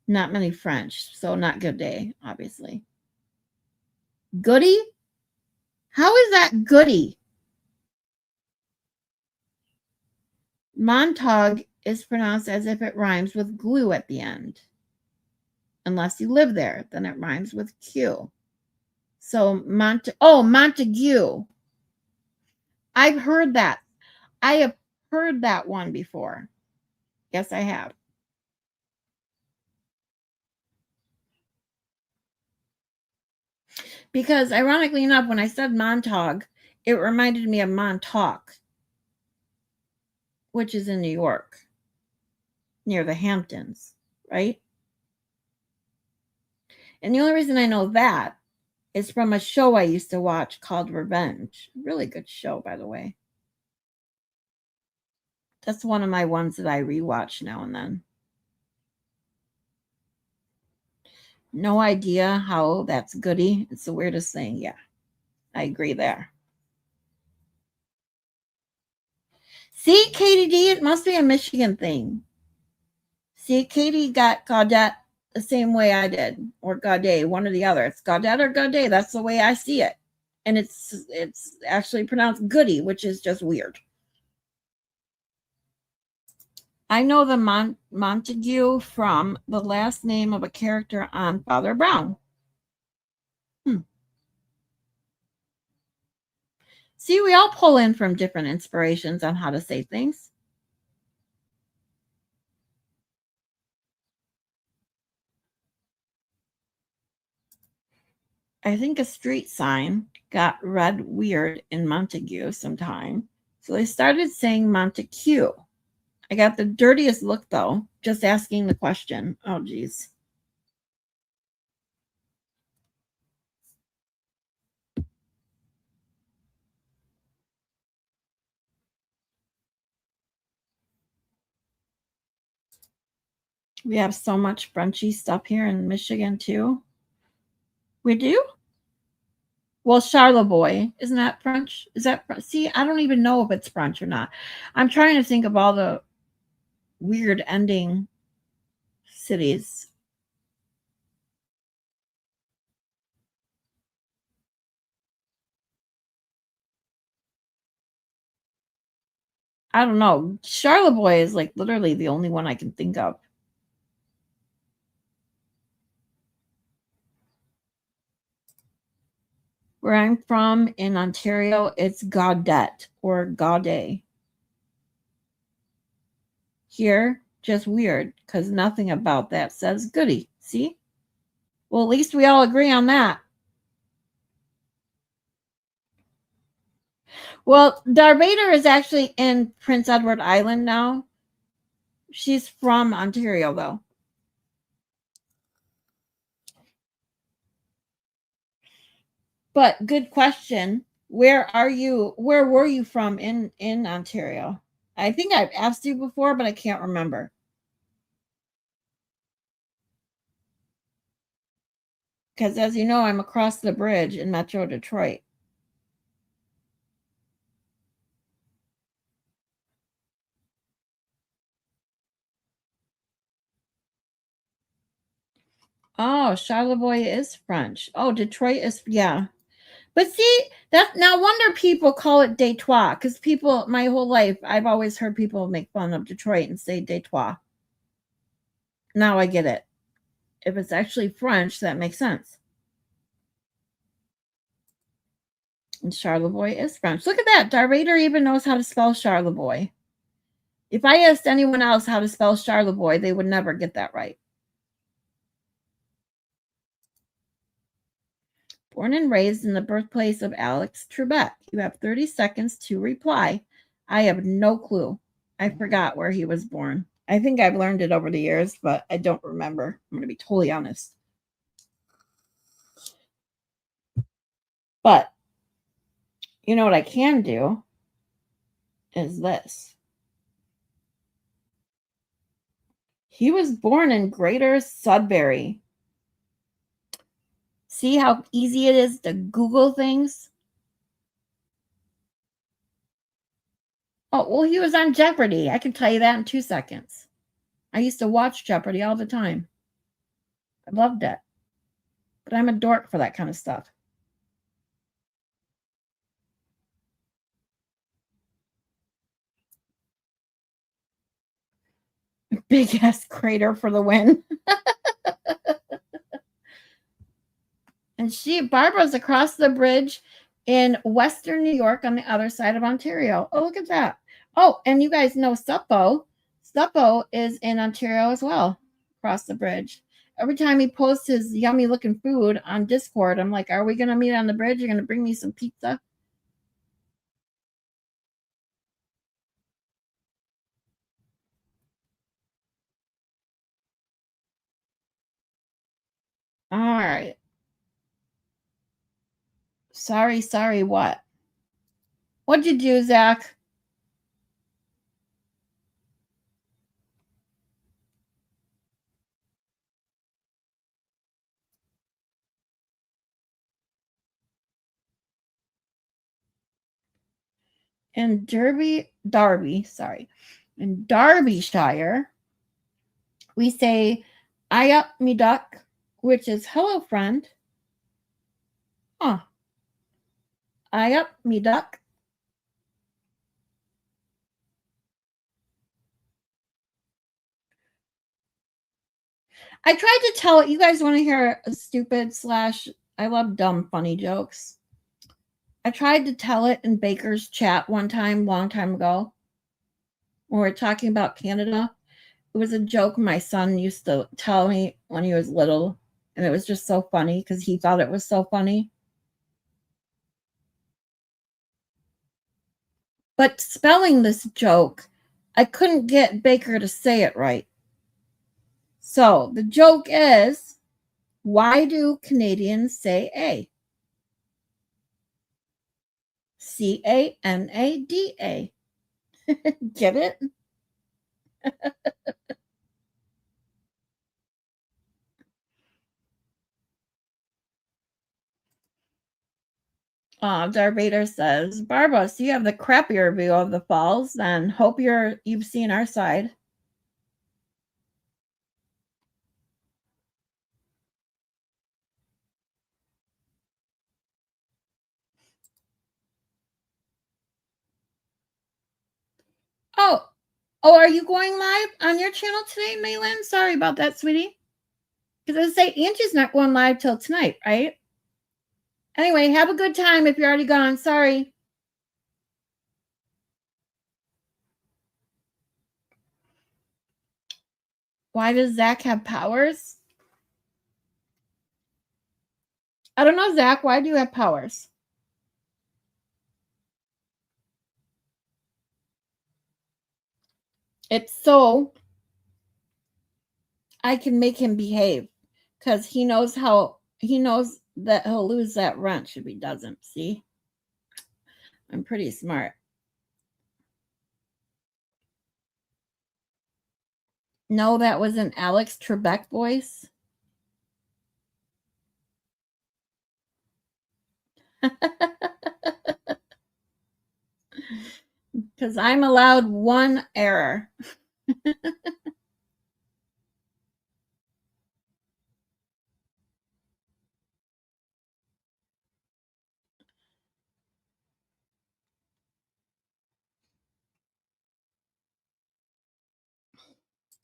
Not many French, so not good day, obviously. Goody? How is that goody? Montauk is pronounced as if it rhymes with glue at the end. Unless you live there, then it rhymes with Q. So Montague. I've heard that. heard that one before. Yes, I have. Because ironically enough, when I said Montauk, it reminded me of Montauk, which is in New York, near the Hamptons, right? And the only reason I know that is from a show I used to watch called Revenge. Really good show, by the way. That's one of my ones that I rewatch now and then. No idea how that's goody. It's the weirdest thing. Yeah, I agree there. See, Katie D, it must be a Michigan thing. See, Katie got Gaudette the same way I did, or Gaudet, one or the other. It's Gaudette or Gaudet. That's the way I see it. And it's actually pronounced Goody, which is just weird. I know the Montague from the last name of a character on Father Brown. See, we all pull in from different inspirations on how to say things. I think a street sign got read weird in Montague sometime. So they started saying Montague. I got the dirtiest look, though, just asking the question. Oh, geez. We have so much Frenchy stuff here in Michigan, too. We do? Well, Charlevoix, isn't that French? Is that see? I don't even know if it's French or not. I'm trying to think of all the weird ending cities. I don't know. Charlevoix is like literally the only one I can think of. Where I'm from in Ontario, it's Gaudette or Gaudet. Here, just weird, because nothing about that says goody. See? Well, at least we all agree on that. Well, Darvader is actually in Prince Edward Island now. She's from Ontario, though. But good question. Where are you? Where were you from in Ontario? I think I've asked you before, but I can't remember. Because as you know, I'm across the bridge in Metro Detroit. Oh, Charlevoix is French. Oh, Detroit is, yeah. But see, that now wonder people call it Detroit because people, my whole life, I've always heard people make fun of Detroit and say Detroit. Now I get it. If it's actually French, that makes sense. And Charlevoix is French. Look at that. Darvader even knows how to spell Charlevoix. If I asked anyone else how to spell Charlevoix, they would never get that right. Born and raised in the birthplace of Alex Trebek. You have 30 seconds to reply. I have no clue. I forgot where he was born. I think I've learned it over the years, but I don't remember. I'm going to be totally honest. But you know what I can do is this. He was born in Greater Sudbury. See how easy it is to Google things? Oh, well, he was on Jeopardy. I can tell you that in 2 seconds. I used to watch Jeopardy all the time. I loved it. But I'm a dork for that kind of stuff. Big ass crater for the win. And Barbara's across the bridge in Western New York on the other side of Ontario. Oh, look at that. Oh, and you guys know Suppo. Suppo is in Ontario as well, across the bridge. Every time he posts his yummy looking food on Discord, I'm like, are we going to meet on the bridge? You're going to bring me some pizza? All right. Sorry, what? What'd you do, Zach? In in Derbyshire, we say, I up me duck, which is hello, friend. Huh. I up me duck. I tried to tell it. You guys want to hear a stupid slash, I love dumb, funny jokes. I tried to tell it in Baker's chat one time, long time ago, when we were talking about Canada. It was a joke my son used to tell me when he was little, and it was just so funny because he thought it was so funny. But spelling this joke, I couldn't get Baker to say it right. So the joke is, why do Canadians say A? Canada. Get it? Darth Vader says, Barbos, you have the crappier view of the falls, then hope you've seen our side. Oh, are you going live on your channel today, Maylin? Sorry about that, sweetie. Because I say Angie's not going live till tonight, right? Anyway, have a good time if you're already gone. Sorry. Why does Zach have powers? I don't know, Zach. Why do you have powers? It's so I can make him behave because he knows that he'll lose that wrench if he doesn't. See, I'm pretty smart. No, that was an Alex Trebek voice. Because I'm allowed one error.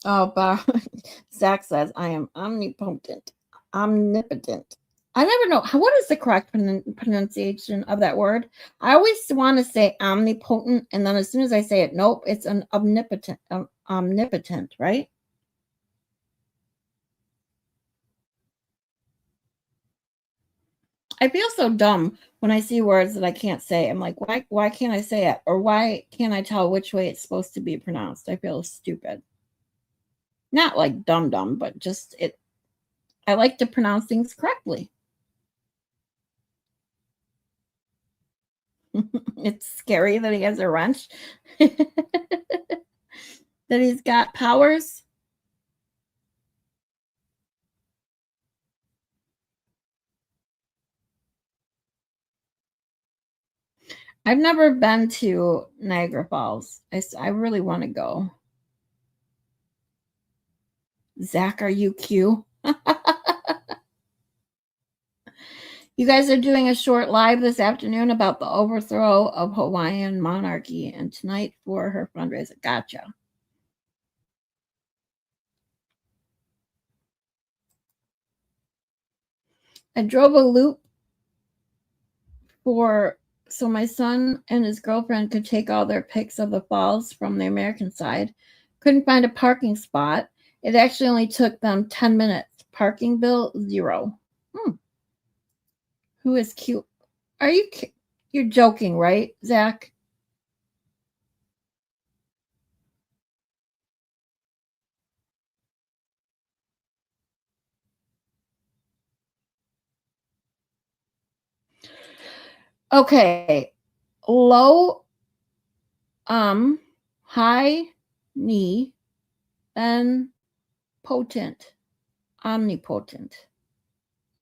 Oh, but Zach says I am omnipotent. Omnipotent. I never know. What is the correct pronunciation of that word? I always want to say omnipotent, and then as soon as I say it, nope, it's an omnipotent. Omnipotent, right? I feel so dumb when I see words that I can't say. I'm like, why can't I say it? Or why can't I tell which way it's supposed to be pronounced? I feel stupid. Not like dumb, but just it. I like to pronounce things correctly. It's scary that he has a wrench. That he's got powers. I've never been to Niagara Falls. I really want to go. Zach, are you cute? You guys are doing a short live this afternoon about the overthrow of Hawaiian monarchy and tonight for her fundraiser. Gotcha. I drove a loop for so my son and his girlfriend could take all their pics of the falls from the American side. Couldn't find a parking spot. It actually only took them 10 minutes. Parking bill, 0. Who is cute? Are you? You're joking, right, Zach? Okay. Low, high, knee, then potent, omnipotent,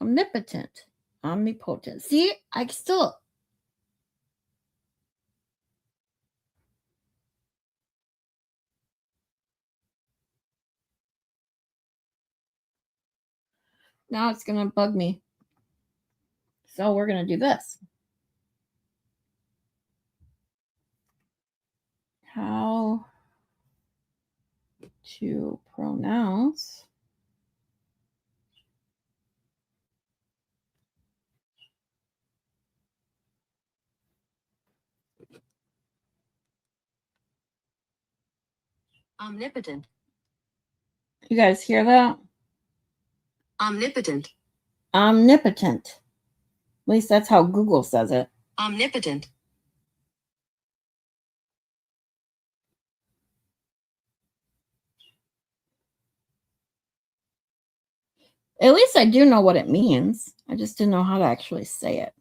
omnipotent, omnipotent. See, I still. Now it's going to bug me. So we're going to do this. How to pronounce omnipotent, You guys hear that? omnipotent, Omnipotent. At least that's how Google says it. omnipotent, At least I do know what it means. I just didn't know how to actually say it.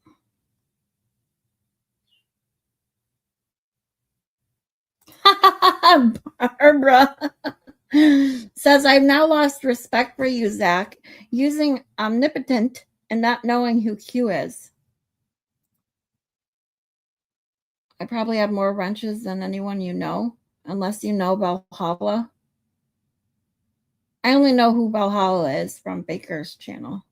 Barbara says, I've now lost respect for you, Zach, using omnipotent and not knowing who Q is. I probably have more wrenches than anyone you know, unless you know Valhalla. I only know who Valhalla is from Baker's channel.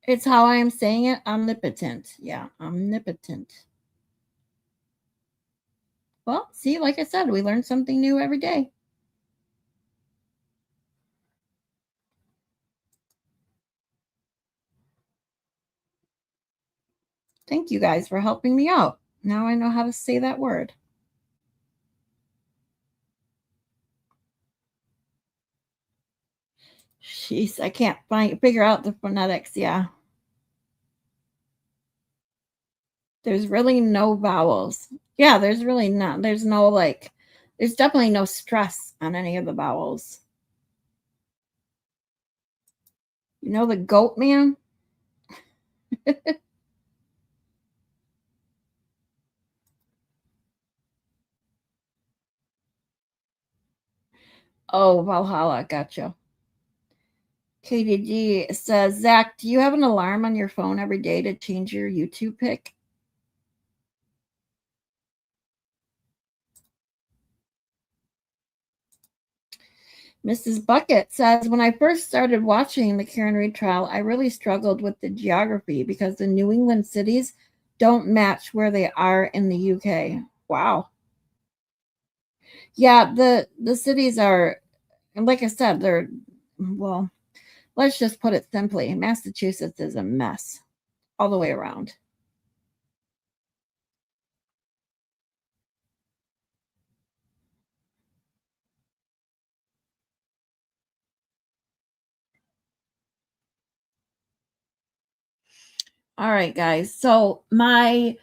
It's how I am saying it, omnipotent. Yeah, omnipotent. Well, see, like I said, we learn something new every day. Thank you guys for helping me out. Now I know how to say that word. Jeez, I can't figure out the phonetics. Yeah. There's really no vowels. Yeah, there's really not. There's no there's definitely no stress on any of the vowels. You know the goat man? Oh, Valhalla, gotcha. KDG says, Zach, do you have an alarm on your phone every day to change your YouTube pic? Mrs. Bucket says, when I first started watching the Karen Reid trial, I really struggled with the geography because the New England cities don't match where they are in the UK. Wow. Yeah, the cities are, and like I said, they're, well, let's just put it simply. Massachusetts is a mess all the way around. All right, guys. So my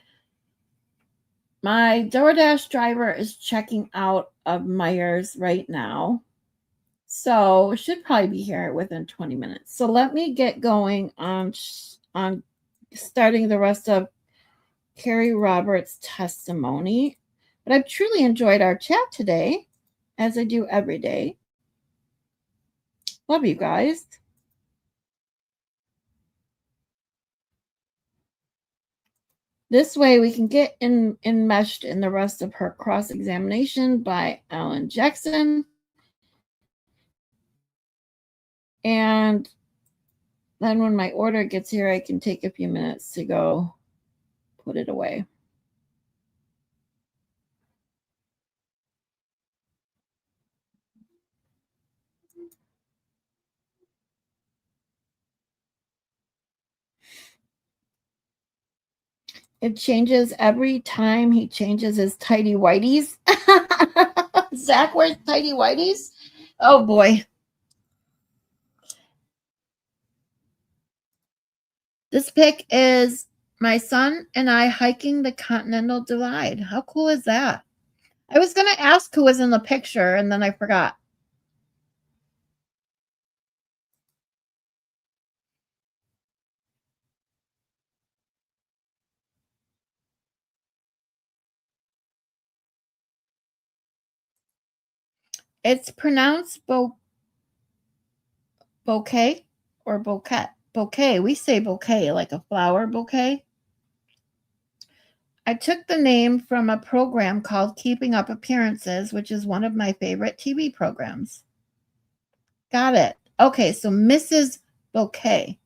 DoorDash driver is checking out of Myers right now. So should probably be here within 20 minutes. So let me get going on starting the rest of Kerry Roberts' testimony. But I've truly enjoyed our chat today, as I do every day. Love you guys. This way we can get enmeshed in the rest of her cross-examination by Alan Jackson. And then when my order gets here, I can take a few minutes to go put it away. It changes every time he changes his tidy whities. Zach wears tidy whities. Oh boy. This pic is my son and I hiking the Continental Divide. How cool is that? I was going to ask who was in the picture and then I forgot. It's pronounced bouquet or bouquet. Bouquet. We say bouquet, like a flower bouquet. I took the name from a program called Keeping Up Appearances, which is one of my favorite TV programs. Got it. Okay, so Mrs. Bouquet,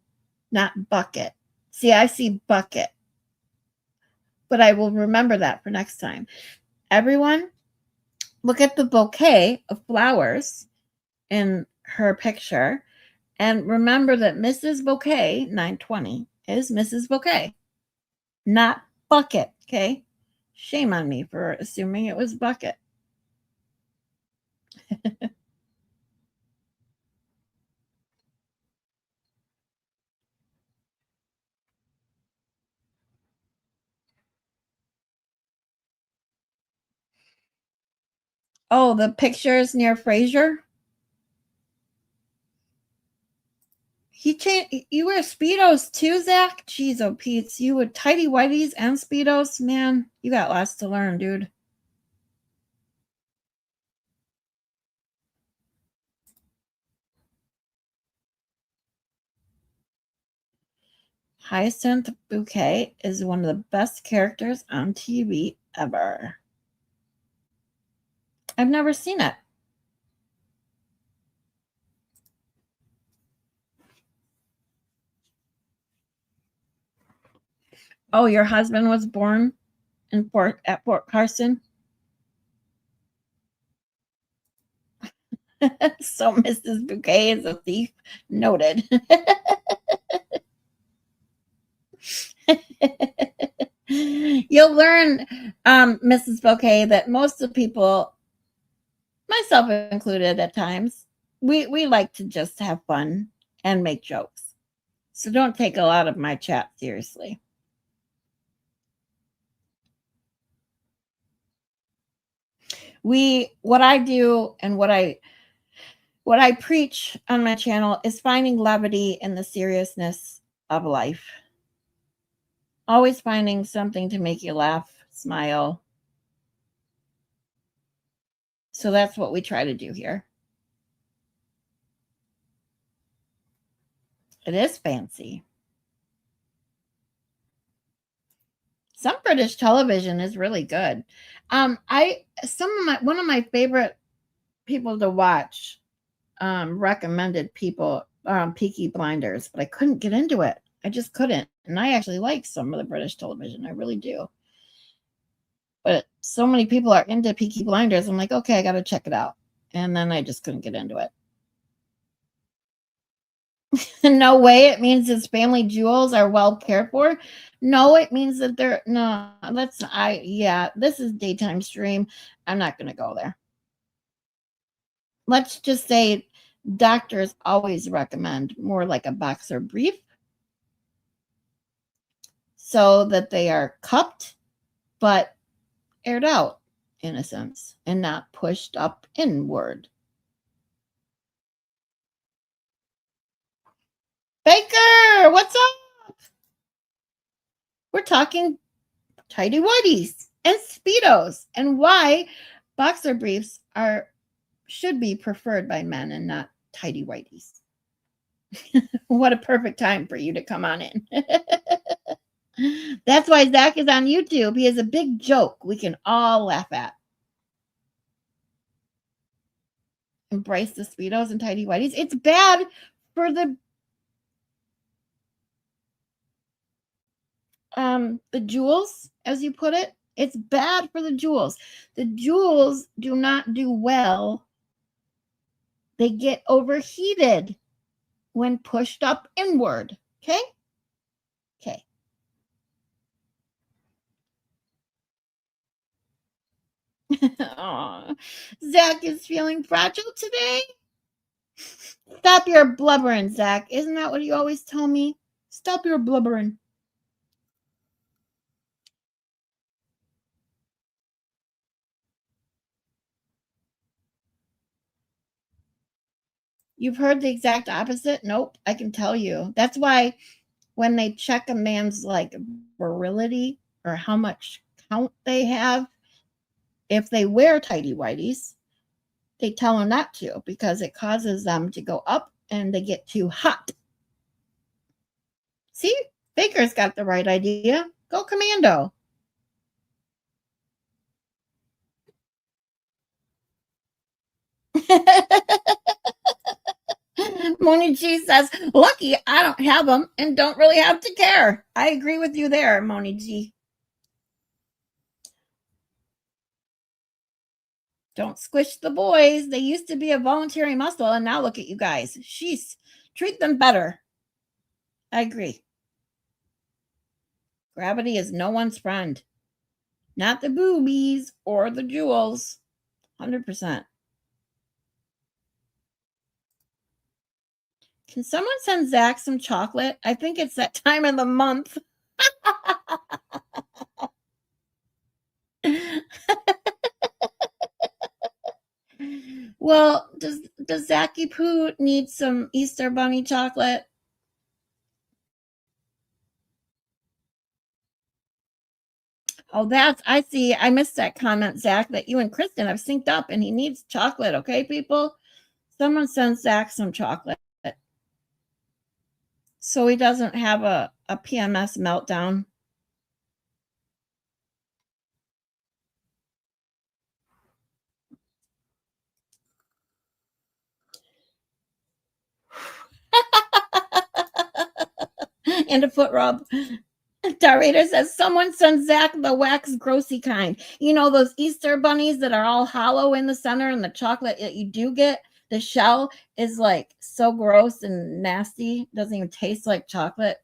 not bucket. See, I see bucket, but I will remember that for next time. Everyone, look at the bouquet of flowers in her picture and remember that Mrs. Bouquet, 920, is Mrs. Bouquet, not bucket, okay? Shame on me for assuming it was bucket. Oh, the pictures near Fraser? He changed. You wear Speedos too, Zach? Jeez, oh, Pete, you with tidy whities and Speedos? Man, you got lots to learn, dude. Hyacinth Bouquet is one of the best characters on TV ever. I've never seen it. Oh, your husband was born in at Fort Carson? So Mrs. Bouquet is a thief. Noted. You'll learn, Mrs. Bouquet, that most of the people, myself included at times, we like to just have fun and make jokes. So don't take a lot of my chat seriously. What I do and what I preach on my channel is finding levity in the seriousness of life. Always finding something to make you laugh, smile. So that's what we try to do here. It is fancy. Some British television is really good. One of my favorite people to watch recommended Peaky Blinders, but I couldn't get into it. I just couldn't. And I actually like some of the British television. I really do. But so many people are into Peaky Blinders. I'm like, okay, I got to check it out. And then I just couldn't get into it. No way. It means his family jewels are well cared for. No, it means that this is daytime stream. I'm not going to go there. Let's just say doctors always recommend more like a boxer brief so that they are cupped, but aired out in a sense and not pushed up inward. Baker, what's up? We're talking tidy whities and Speedos and why boxer briefs should be preferred by men and not tidy whities. What a perfect time for you to come on in. That's why Zach is on YouTube. He has a big joke we can all laugh at. Embrace the Speedos and tidy whities. It's bad for the jewels, as you put it. It's bad for the jewels. The jewels do not do well. They get overheated when pushed up inward. Okay? Okay. Zach is feeling fragile today. Stop your blubbering, Zach. Isn't that what you always tell me? Stop your blubbering. You've heard the exact opposite? Nope, I can tell you. That's why when they check a man's like virility or how much count they have, if they wear tighty whities, they tell them not to because it causes them to go up and they get too hot. See, Baker's got the right idea. Go commando. Moni G says, lucky I don't have them and don't really have to care. I agree with you there, Moni G. Don't squish the boys. They used to be a voluntary muscle, and now look at you guys. Sheesh. Treat them better. I agree. Gravity is no one's friend. Not the boobies or the jewels. 100%. Can someone send Zach some chocolate? I think it's that time of the month. Well, does Zachy Poo need some Easter Bunny chocolate? Oh, I see. I missed that comment, Zach, that you and Kristen have synced up and he needs chocolate. Okay, people? Someone send Zach some chocolate so he doesn't have a PMS meltdown. And a foot rub. Darrator says, someone send Zach the wax grossy kind. You know, those Easter bunnies that are all hollow in the center and the chocolate that you do get, the shell is like so gross and nasty. Doesn't even taste like chocolate.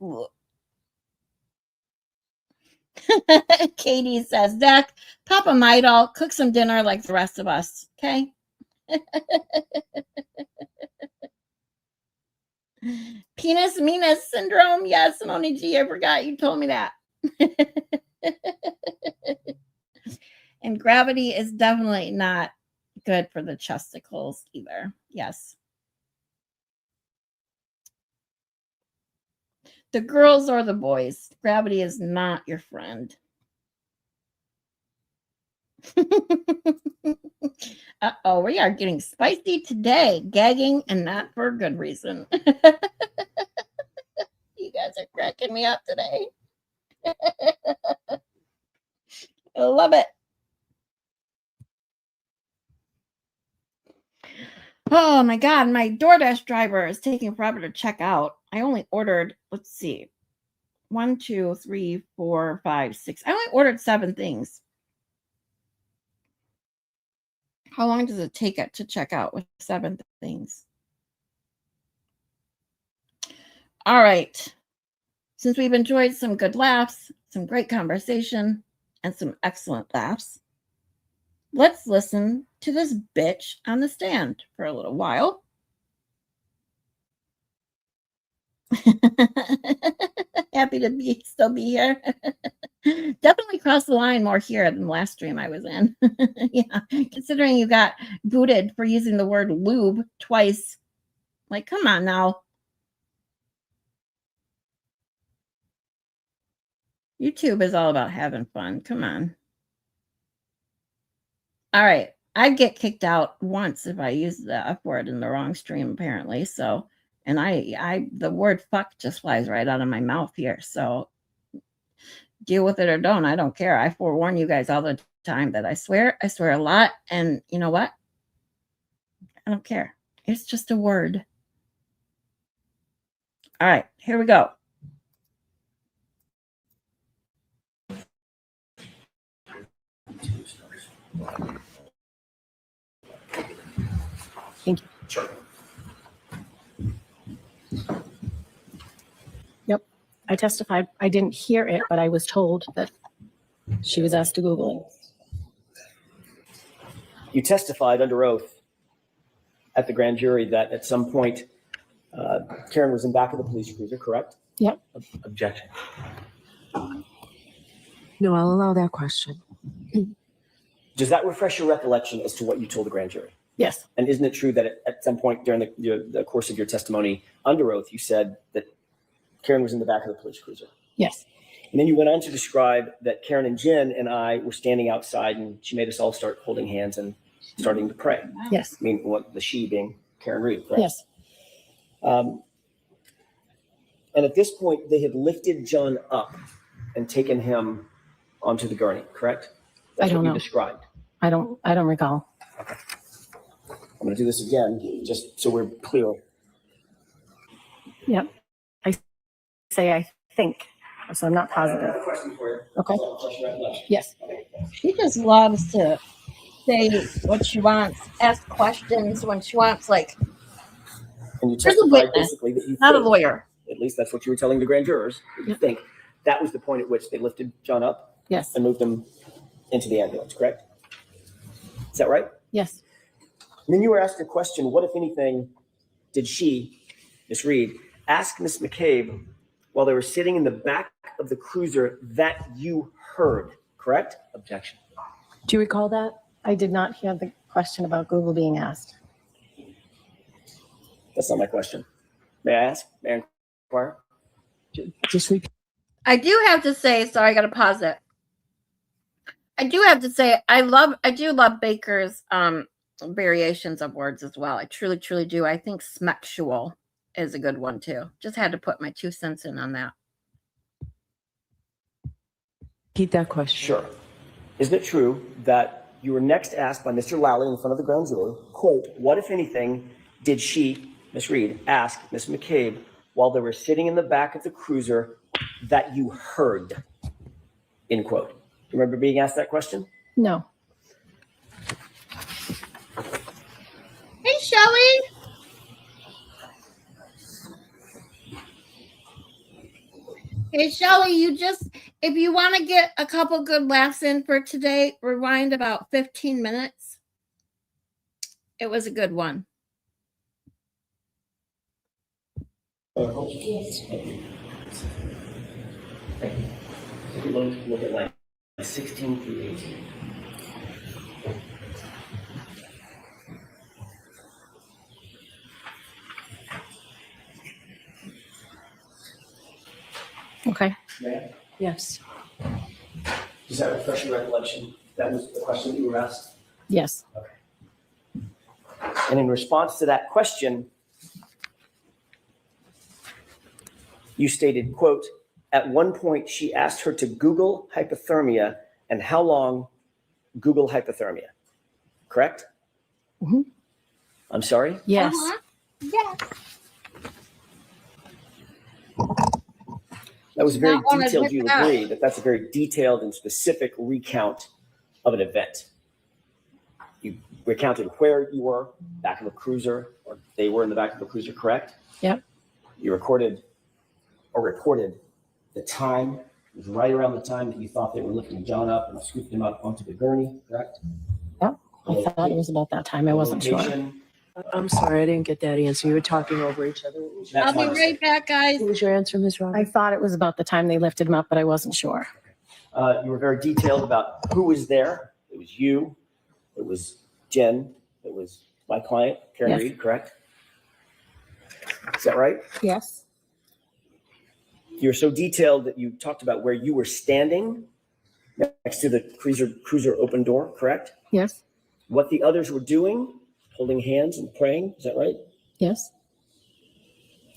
Katie says, Zach, Papa Midol, cook some dinner like the rest of us. Okay. Penis meanus syndrome. Yes, Moni G, I forgot you told me that. And gravity is definitely not good for the chesticles either. Yes. The girls or the boys. Gravity is not your friend. Uh-oh, we are getting spicy today. Gagging and not for a good reason. You guys are cracking me up today. I love it. Oh my God, my DoorDash driver is taking forever to check out. I only ordered, let's see, 1, 2, 3, 4, 5, 6. I only ordered 7 things. How long does it take it to check out with 7 things? All right. Since we've enjoyed some good laughs, some great conversation, and some excellent laughs, let's listen to this bitch on the stand for a little while. Happy to still be here. Definitely crossed the line more here than the last stream I was in. Yeah, considering you got booted for using the word lube twice. Like, come on now. YouTube is all about having fun. Come on. All right. I'd get kicked out once if I used the F word in the wrong stream, apparently. So, and the word fuck just flies right out of my mouth here. So deal with it or don't. I don't care. I forewarn you guys all the time that I swear a lot. And you know what? I don't care. It's just a word. All right, here we go. Thank you. Sure. Yep. I testified. I didn't hear it, but I was told that she was asked to Google it. You testified under oath at the grand jury that at some point Karen was in back of the police cruiser, correct? Yep. Objection. No, I'll allow that question. Does that refresh your recollection as to what you told the grand jury? Yes. And isn't it true that at some point during the course of your testimony under oath, you said that Karen was in the back of the police cruiser? Yes. And then you went on to describe that Karen and Jen and I were standing outside and she made us all start holding hands and starting to pray. Yes. I mean, what the she being Karen Reed, right? Yes. And at this point, they had lifted John up and taken him onto the gurney, correct? That's I don't what know. you described. I don't recall. Okay. I'm going to do this again, just so we're clear. Yep. I say I think, so I'm not I have positive. a question for you. Okay. Question right left. Yes. She just loves to say what she wants, ask questions when she wants, like, And you There's a testified witness, basically that you not a think, lawyer. at least that's what you were telling the grand jurors, that you think that was the point at which they lifted John up Yes. and moved him into the ambulance, correct? Is that right? Yes. And then you were asked a question, what, if anything, did she, Miss Reed, ask Miss McCabe while they were sitting in the back of the cruiser that you heard, correct? Objection. Do you recall that? I did not hear the question about Google being asked. That's not my question. May I ask? May I inquire? Just repeat. I do have to say, sorry, I got to pause it. I do have to say, I do love Baker's variations of words as well. I truly, truly do. I think smexual is a good one too. Just had to put my 2 cents in on that. Repeat that question. Sure. Isn't it true that you were next asked by Mr. Lally in front of the grand jury, quote, what, if anything, did she, Miss Reed, ask Miss McCabe while they were sitting in the back of the cruiser that you heard, end quote. Do you remember being asked that question? No. Hey, Shelly. Hey, Shelly, if you want to get a couple good laughs in for today, rewind about 15 minutes. It was a good one. Look at line 16 through 18. Okay. Ma'am, Yes. does that refresh your recollection? That was the question that you were asked? Yes. And in response to that question, you stated, quote, at one point she asked her to Google hypothermia and how long Google hypothermia, correct? Mhm. I'm sorry? Yes. Yes. That was very Not wanna detailed. look You it up. agree that that's a very detailed and specific recount of an event. You recounted where you were, back of a cruiser, or they were in the back of a cruiser, correct? Yep. You recorded or reported the time. It was right around the time that you thought they were lifting John up and scooping him up onto the gurney, correct? Yep. I thought it was about that time. I wasn't sure. Location, I'm sorry, I didn't get that answer. You were talking over each other. that's I'll my be mistake. right back, guys. What was your answer, Ms. I Roberts? thought it was about the time they lifted him up, but I wasn't sure. You were very detailed about who was there. It was you. It was Jen. It was my client, Karen Yes. Reed, correct? Is that right? Yes. You were so detailed that you talked about where you were standing next to the cruiser open door, correct? Yes. What the others were doing, holding hands and praying. Is that right? Yes.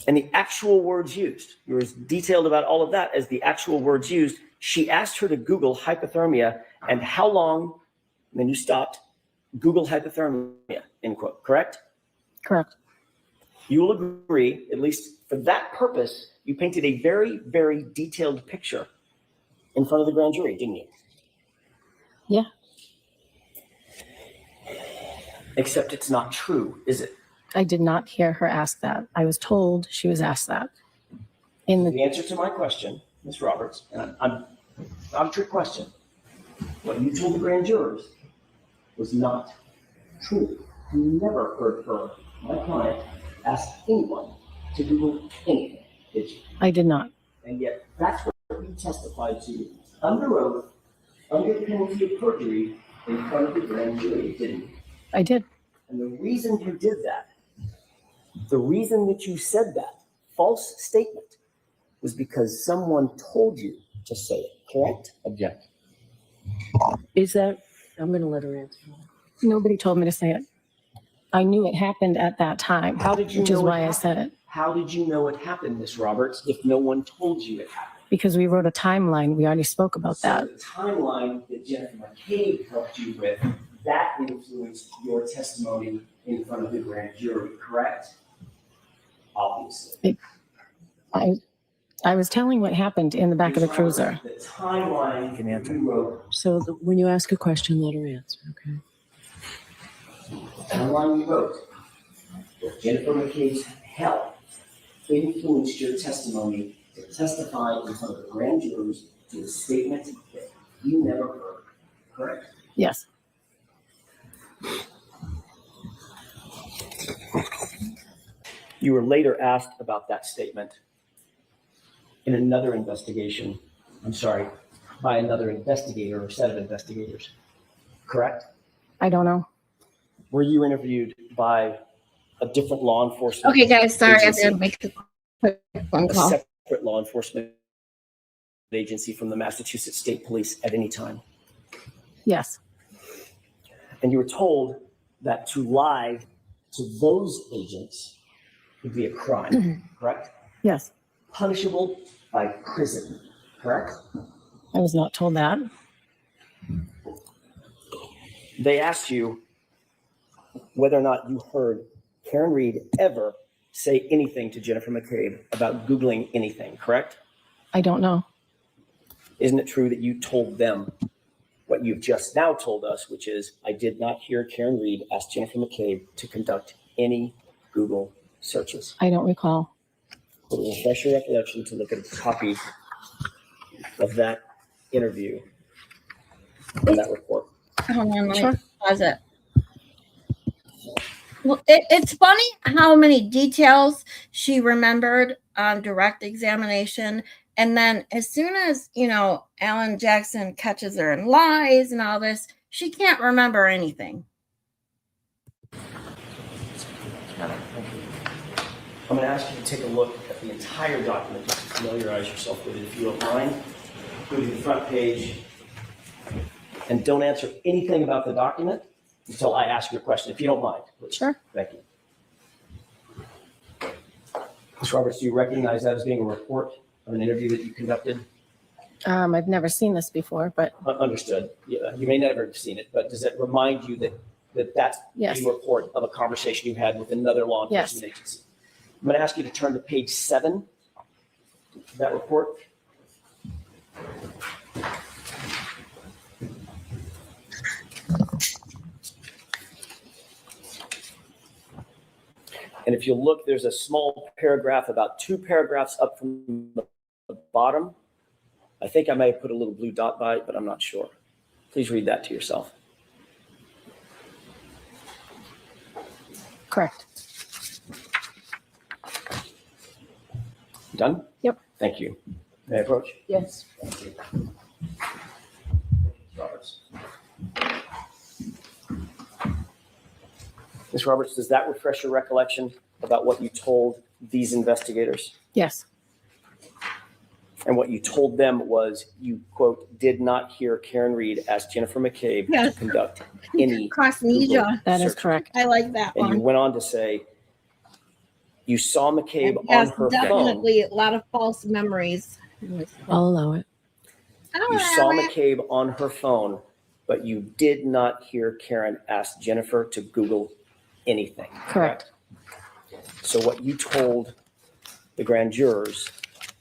And the actual words used. You were as detailed about all of that as the actual words used. She asked her to Google hypothermia and how long, and then you stopped, Google hypothermia, end quote, correct? Correct. You will agree, at least for that purpose, you painted a very, very detailed picture in front of the grand jury, didn't you? Yeah. Except it's not true, is it? I did not hear her ask that. I was told she was asked that. In the The answer to my question, Ms. Roberts, and I'm not a trick question. What you told the grand jurors was not Truly, you never heard her, my client, ask anyone to Google anything, did you? I did not. And yet, that's what you testified to under oath, under the penalty of perjury, in front of the grand jury, didn't you? I did. And the reason you did that, the reason that you said that false statement was because someone told you to say it, correct? Object. Is that, I'm going to let her answer. Nobody told me to say it. I knew it happened at that time, How did you which know is it why I happened? said it. How did you know it happened, Ms. Roberts, if no one told you it happened? Because we wrote a timeline. We already spoke about So that. the timeline that Jennifer McCabe helped you with, that influenced your testimony in front of the grand jury, correct? Obviously. I was telling what happened in the back of the cruiser. The timeline you wrote, So when you ask a question, let her answer, okay? the timeline you wrote, with Jennifer McCabe's help, influenced your testimony to testify in front of the grand jurors to a statement that you never heard, correct? Yes. You were later asked about that statement in another investigation, by another investigator or set of investigators, correct? I don't know. Were you interviewed by a different law enforcement? Okay, guys, sorry, I have agency, to make a quick phone a call. separate law enforcement agency from the Massachusetts State Police at any time? Yes. And you were told that to lie to those agents would be a crime, correct? Yes. Punishable by prison, correct? I was not told that. They asked you whether or not you heard Karen Reed ever say anything to Jennifer McCabe about Googling anything, correct? I don't know. Isn't it true that you told them what you've just now told us, which is, I did not hear Karen Reed ask Jennifer McCabe to conduct any Google searches? I don't recall. It will refresh your recollection to look at a copy of that interview and that report. Hold on, let Sure. me pause it. Well, it's funny how many details she remembered on direct examination. And then as soon as, Alan Jackson catches her in lies and all this, she can't remember anything. I'm going to ask you to take a look at the entire document just to familiarize yourself with it, if you don't mind. Go to the front page and don't answer anything about the document until I ask you a question, if you don't mind, please. Sure. Thank you. Ms. Roberts, do you recognize that as being a report of an interview that you conducted? I've never seen this before, but Understood. Yeah, you may never have seen it, but does it remind you that that's Yes. a report of a conversation you had with another law enforcement agency? I'm going to ask you to turn to page 7 of that report. And if you look, there's a small paragraph, about 2 paragraphs up from the bottom. I think I may have put a little blue dot by it, but I'm not sure. Please read that to yourself. correct. Done? Yep. Thank you. May I approach? Yes. Thank you. Roberts. Ms. Roberts, does that refresh your recollection about what you told these investigators? Yes. And what you told them was you, quote, did not hear Karen Reed ask Jennifer McCabe Yes. to conduct any Crossnesia. That is search. correct. I like that And you one. went on to say you saw McCabe Yes, on her phone. definitely a lot of false memories. I'll allow it. You saw McCabe on her phone, but you did not hear Karen ask Jennifer to Google anything. Correct. So what you told the grand jurors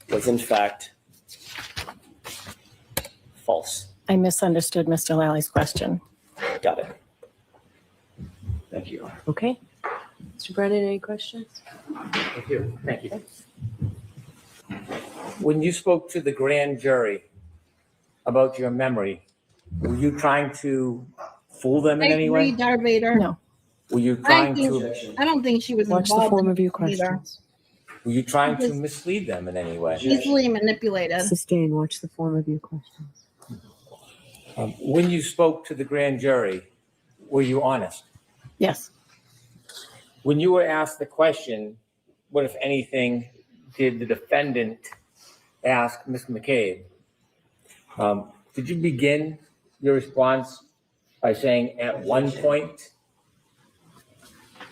was in fact false. I misunderstood Mr. Lally's question. Got it. Thank you. Okay. Mr. Brennan, any questions? Thank you. Thank you. When you spoke to the grand jury about your memory, were you trying to fool them in any way? Darth Vader. No. Were you I trying think to I don't think she was Watch the involved form in of your it either. questions. were you trying to Just- mislead them in any way? Easily manipulated. Sustain. Watch the form of your questions. When you spoke to the grand jury, were you honest? Yes. When you were asked the question, what, if anything, did the defendant ask Ms. McCabe? Did you begin your response by saying at one point?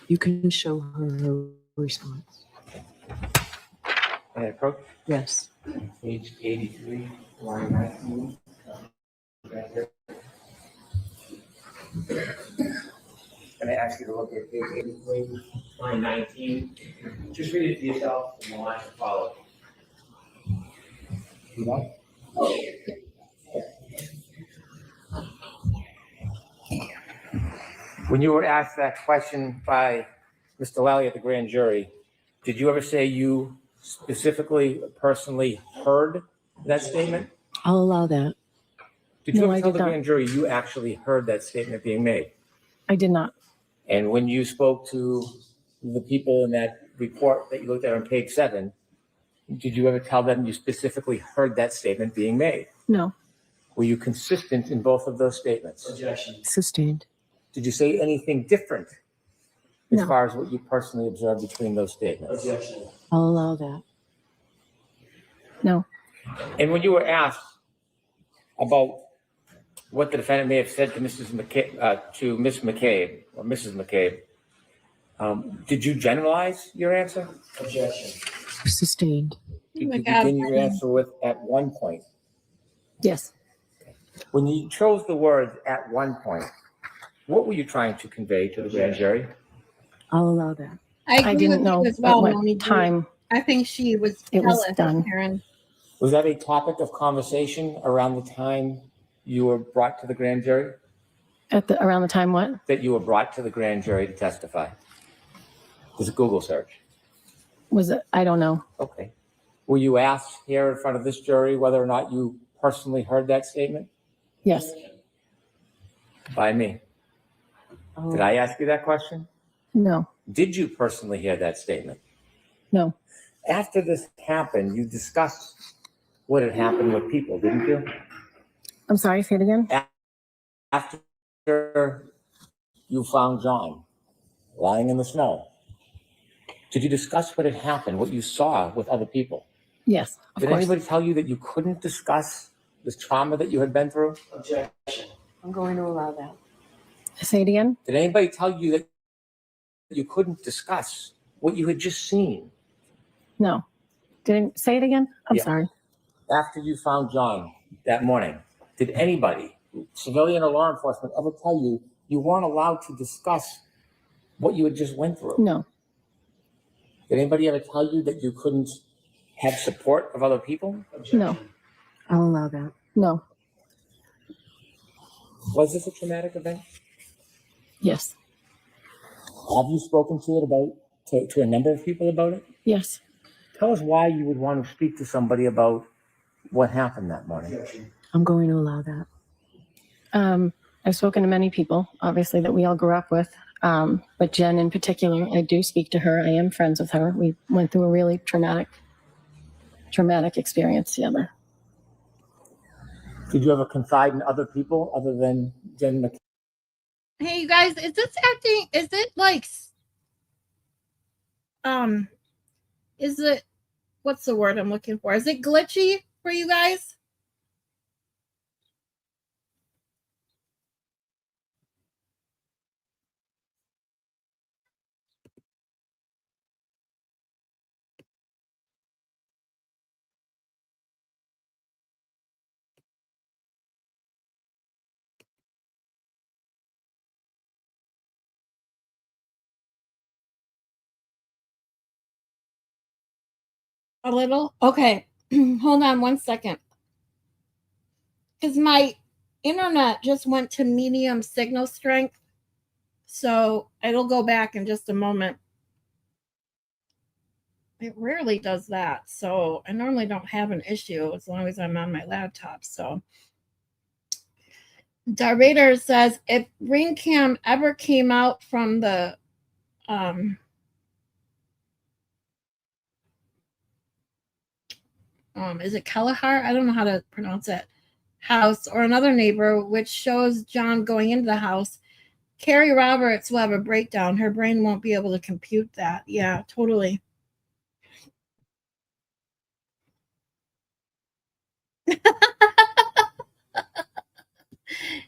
You can show her response. And approach Yes. page 83, line 19. Can I ask you to look at page 83, line 19? Just read it to yourself and we'll have to follow. You know? When you were asked that question by Mr. Lally at the grand jury, did you ever say you specifically, personally heard that statement? I'll allow that. Did you No, ever I tell did the not. grand jury you actually heard that statement being made? I did not. And when you spoke to the people in that report that you looked at on page 7, did you ever tell them you specifically heard that statement being made? No. Were you consistent in both of those statements? Objection. Sustained. Did you say anything different as No. far as what you personally observed between those statements? Objection. I'll allow that. No. And when you were asked about what the defendant may have said to Ms. McCabe or Mrs. McCabe, did you generalize your answer? Objection. Sustained. Did Oh my you God, begin your Brennan. answer with at one point? Yes. When you chose the words at one point, what were you trying to convey to the grand jury? I'll allow that. I agree didn't with know you as well, at Monique. what time I think she was it was jealous of done. Karen. Was that a topic of conversation around the time you were brought to the grand jury? Around the time what? That you were brought to the grand jury to testify? There's a Google search. Was it? I don't know. Okay. Were you asked here in front of this jury whether or not you personally heard that statement? Yes. By me. Did I ask you that question? No. Did you personally hear that statement? No. After this happened, you discussed what had happened with people, didn't you? I'm sorry. Say it again. After you found John lying in the snow, did you discuss what had happened, what you saw with other people? Yes. Of Did course. anybody tell you that you couldn't discuss this trauma that you had been through? Objection. I'm going to allow that. Say it again. Did anybody tell you that you couldn't discuss what you had just seen? No. Didn't say it again. I'm Yeah. sorry. After you found John that morning, did anybody, civilian or law enforcement, ever tell you you weren't allowed to discuss what you had just went through? No. Did anybody ever tell you that you couldn't have support of other people? Objection. No. I'll allow that. No. Was this a traumatic event? Yes. Have you spoken to it to a number of people about it? Yes. Tell us why you would want to speak to somebody about what happened that morning. Objection. I'm going to allow that. I've spoken to many people, obviously, that we all grew up with. But Jen in particular, I do speak to her. I am friends with her. We went through a really traumatic experience together. Did you ever confide in other people other than Jen McCabe? Hey, you guys, is this acting? Is it like, is it, what's the word I'm looking for? Is it glitchy for you guys? A little? Okay. Hold on one second. Because my internet just went to medium signal strength. So it'll go back in just a moment. It rarely does that. So I normally don't have an issue as long as I'm on my laptop. So Darvader says if ring cam ever came out from the is it Kelleher? I don't know how to pronounce it. House or another neighbor, which shows John going into the house, Kerry Roberts will have a breakdown. Her brain won't be able to compute that. Yeah, totally.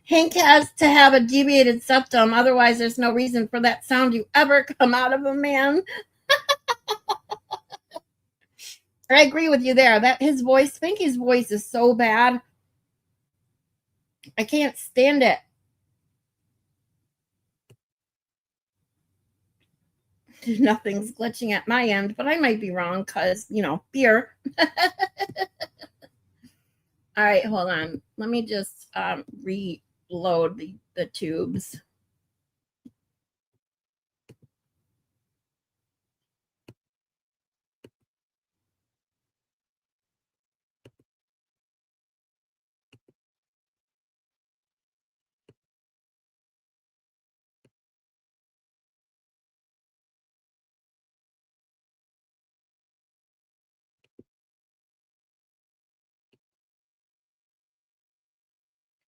Hank has to have a deviated septum, otherwise there's no reason for that sound to ever come out of a man. I agree with you there. That his voice, Spanky's voice is so bad. I can't stand it. Nothing's glitching at my end, but I might be wrong because, beer. All right, hold on. Let me just reload the tubes.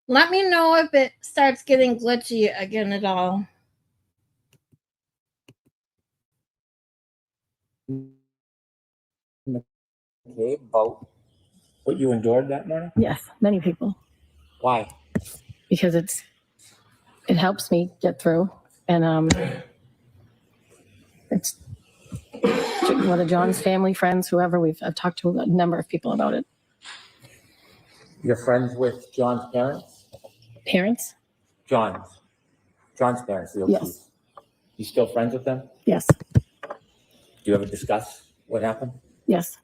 Let me know if it starts getting glitchy again at all. Okay, about what you endured that morning? Yes, many people. Why? Because it helps me get through, and it's one of John's family, friends, whoever. I've talked to a number of people about it. You're friends with John's parents? Parents? John's parents, the O'Keefes. Yes. You still friends with them? Yes. Do you ever discuss what happened? Yes.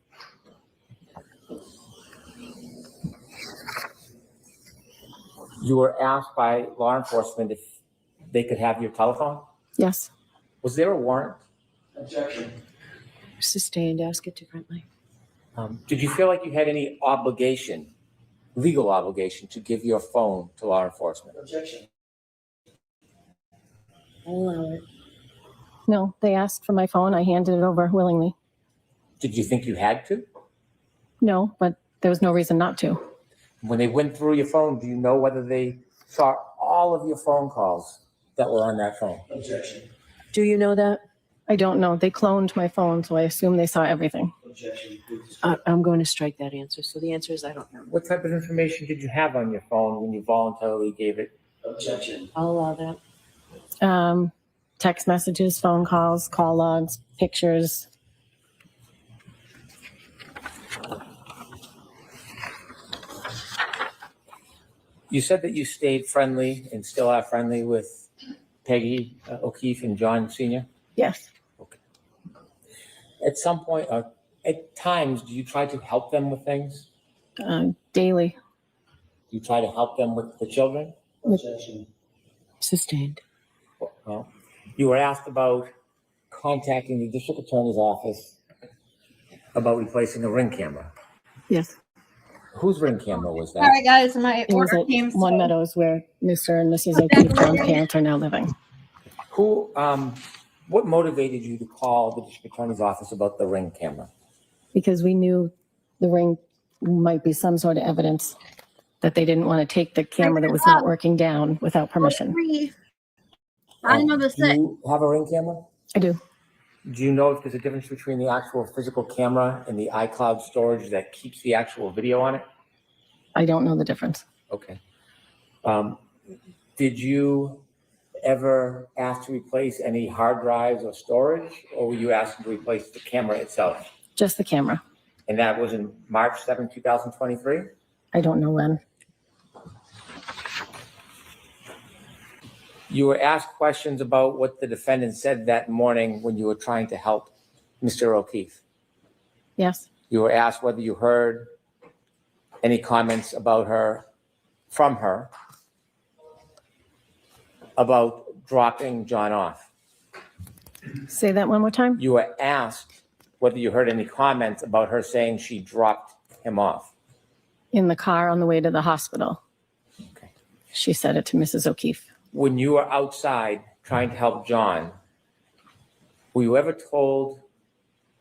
You were asked by law enforcement if they could have your telephone? Yes. Was there a warrant? Objection. Sustained. Ask it differently. Did you feel like you had any obligation, legal obligation, to give your phone to law enforcement? Objection. I'll allow it. No, they asked for my phone. I handed it over willingly. Did you think you had to? No, but there was no reason not to. When they went through your phone, do you know whether they saw all of your phone calls that were on that phone? Objection. Do you know that? I don't know. They cloned my phone, so I assume they saw everything. Objection. I'm going to strike that answer. So the answer is I don't know. What type of information did you have on your phone when you voluntarily gave it? Objection. I'll allow that. Text messages, phone calls, call logs, pictures. You said that you stayed friendly and still are friendly with Peggy O'Keefe and John Sr.? Yes. Okay. At some point, at times, do you try to help them with things? Daily. Do you try to help them with the children? Objection. Sustained. Well, you were asked about contacting the district attorney's office about replacing the ring camera. Yes. Whose ring camera was that? All right, guys, my It was order at came. One Meadows where Mr. and Mrs. O'Keefe, John's parents, are now living. Who, what motivated you to call the district attorney's office about the ring camera? Because we knew the ring might be some sort of evidence that they didn't want to take the camera that was not working down without permission. I know the Do you have a ring camera? I do. Do you know if there's a difference between the actual physical camera and the iCloud storage that keeps the actual video on it? I don't know the difference. Okay. Did you ever ask to replace any hard drives or storage, or were you asked to replace the camera itself? Just the camera. And that was in March 7, 2023? I don't know when. You were asked questions about what the defendant said that morning when you were trying to help Mr. O'Keefe. Yes. You were asked whether you heard any comments about her, from her, about dropping John off. Say that one more time. You were asked whether you heard any comments about her saying she dropped him off. In the car on the way to the hospital. Okay. She said it to Mrs. O'Keefe. When you were outside trying to help John, were you ever told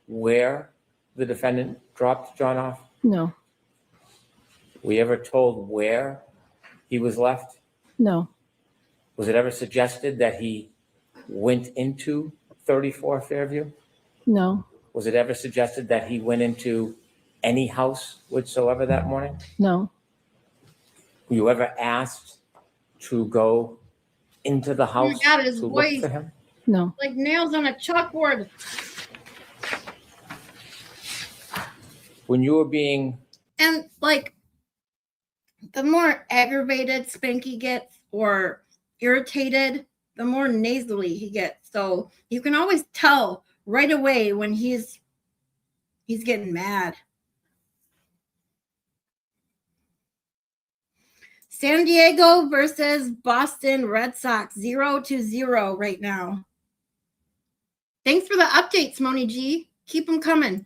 where the defendant dropped John off? No, Were you ever told where he was left? no, Was it ever suggested that he went into 34 Fairview? no, Was it ever suggested that he went into any house whatsoever that morning? no, Were you ever asked to go into the house God, his to look voice. for him? no. Like nails on a chalkboard. When you were being, And like, the more aggravated Spanky gets or irritated, the more nasally he gets. So you can always tell right away when he's getting mad. San Diego versus Boston Red Sox, 0-0 right now. Thanks for the updates, Moni G. Keep them coming.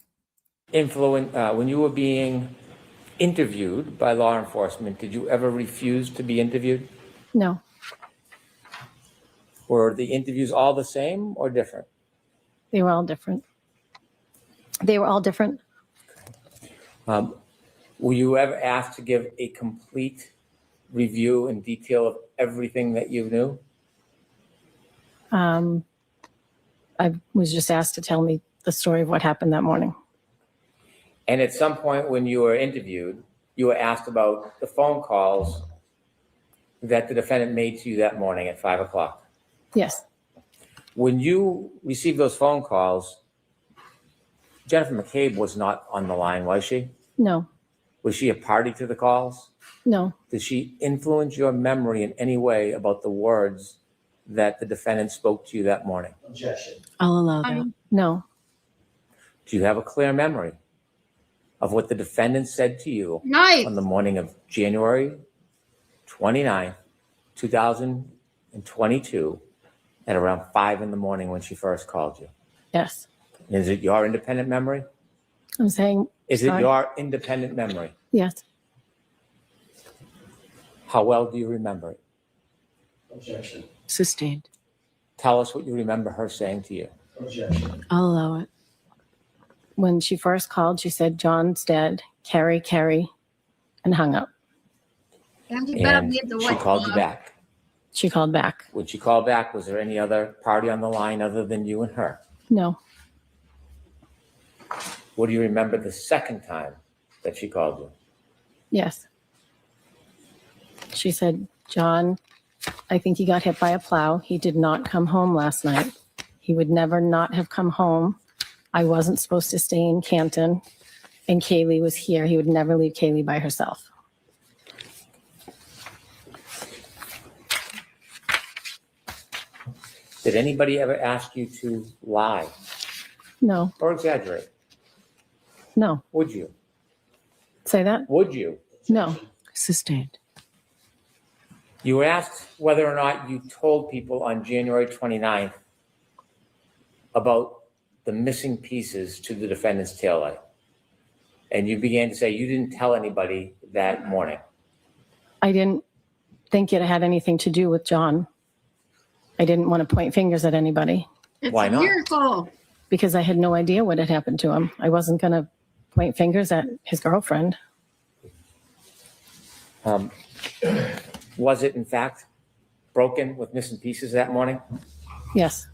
when you were being interviewed by law enforcement, did you ever refuse to be interviewed? No, Were the interviews all the same or different? they were all different. They were all different. Were you ever asked to give a complete review and detail of everything that you knew? I was just asked to tell me the story of what happened that morning. And at some point when you were interviewed, you were asked about the phone calls that the defendant made to you that morning at 5 o'clock. Yes, When you received those phone calls, Jennifer McCabe was not on the line, was she? no, Was she a party to the calls? no, Did she influence your memory in any way about the words that the defendant spoke to you that morning? Objection. I'll allow that. no, Do you have a clear memory of what the defendant said to you Nice. on the morning of January 29th, 2022 at around 5 in the morning when she first called you? yes. Is it your independent memory? I'm saying, Is it sorry. your independent memory? Yes, How well do you remember it? Objection. Sustained. Tell us what you remember her saying to you. Objection. I'll allow it. when she first called, she said, John's dead, Kerry, and hung up. And you better And leave the she white called you glove. back. She called back. When she called back, was there any other party on the line other than you and her? No, What do you remember the second time that she called you? yes. She said, John, I think he got hit by a plow. He did not come home last night. He would never not have come home. I wasn't supposed to stay in Canton, and Kaylee was here. He would never leave Kaylee by herself. Did anybody ever ask you to lie No, or exaggerate? no. Would you? Say that? Would you? No, Sustained. You were asked whether or not you told people on January 29th about the missing pieces to the defendant's taillight. And you began to say you didn't tell anybody that morning. I didn't think it had anything to do with John. I didn't want to point fingers at anybody It's Why a not? miracle. because I had no idea what had happened to him. I wasn't going to point fingers at his girlfriend. Was it in fact broken with missing pieces that morning? Yes,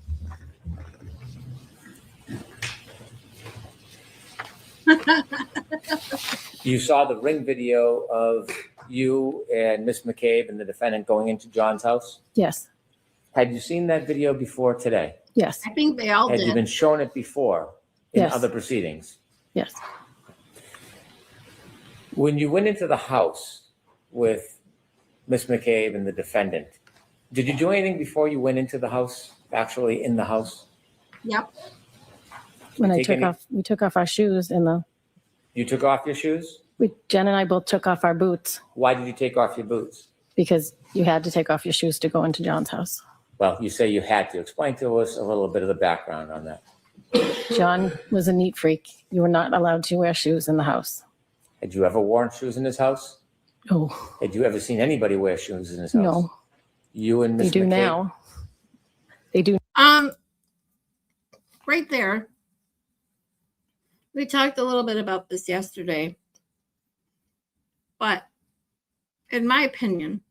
You saw the ring video of you and Miss McCabe and the defendant going into John's house. yes, Had you seen that video before today? yes, I think they all Had you did. been shown it before in Yes. other proceedings? yes. When you went into the house with Miss McCabe and the defendant, did you do anything before you went into the house, actually in the house? Yep. When I Take took any- off, we took off our shoes and You took off your shoes? Jen and I both took off our boots Why did you take off your boots? because you had to take off your shoes to go into John's house. Well, you say you had to. Explain to us a little bit of the background on that. John was a neat freak. You were not allowed to wear shoes in the house. Had you ever worn shoes in his house? No, Had you ever seen anybody wear shoes in his house? no, You and they Miss do McCabe? now. They do. Right there. We talked a little bit about this yesterday. But in my opinion,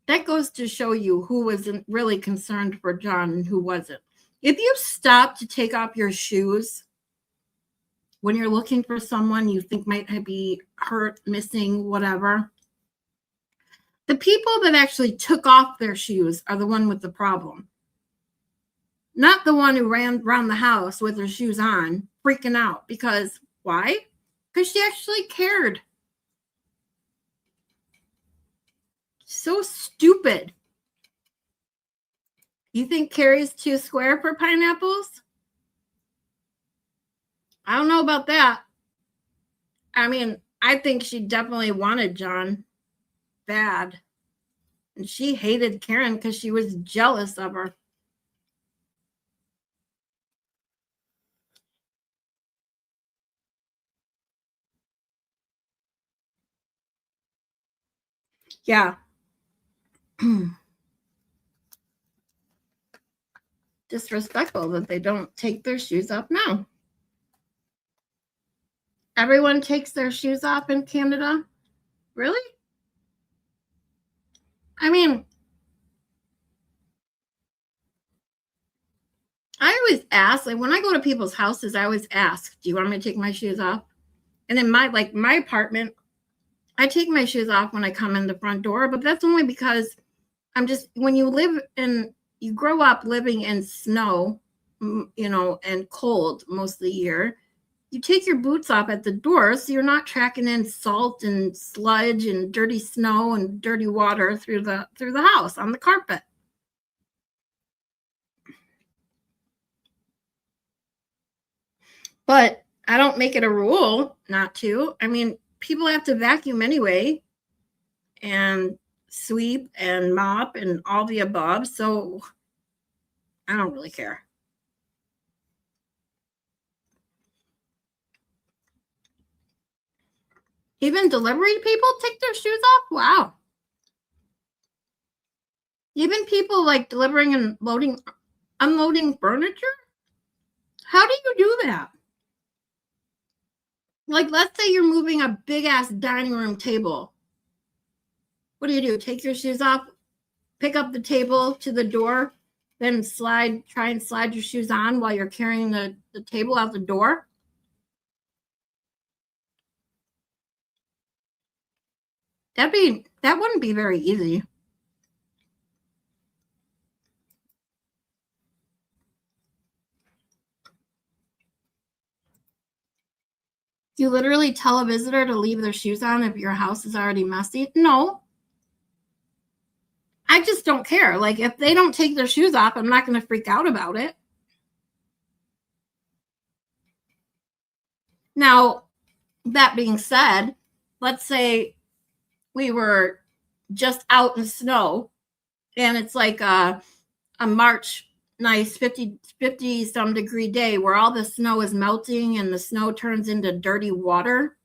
that goes to show you who wasn't really concerned for John and who wasn't. If you stop to take off your shoes when you're looking for someone you think might be hurt, missing, whatever, the people that actually took off their shoes are the one with the problem. Not the one who ran around the house with her shoes on, freaking out. Because why? Because she actually cared. So stupid. You think Kerry's too square for pineapples? I don't know about that. I mean, I think she definitely wanted John bad. And she hated Karen because she was jealous of her. Yeah. Disrespectful that they don't take their shoes off now. Everyone takes their shoes off in Canada? Really? I mean, I always ask, like when I go to people's houses, I always ask, do you want me to take my shoes off? And in my apartment, I take my shoes off when I come in the front door, but that's only because when you grow up living in snow, and cold most of the year, you take your boots off at the door so you're not tracking in salt and sludge and dirty snow and dirty water through the house on the carpet. But I don't make it a rule not to. I mean, people have to vacuum anyway and sweep and mop and all the above, so I don't really care. Even delivery people take their shoes off? Wow. Even people like delivering and unloading furniture? How do you do that? Like, let's say you're moving a big ass dining room table. What do? Take your shoes off, pick up the table to the door, then try and slide your shoes on while you're carrying the table out the door? That wouldn't be very easy. You literally tell a visitor to leave their shoes on if your house is already messy? No. I just don't care. Like, if they don't take their shoes off, I'm not going to freak out about it. Now, that being said, let's say we were just out in the snow and it's like a March nice 50 some degree day where all the snow is melting and the snow turns into dirty water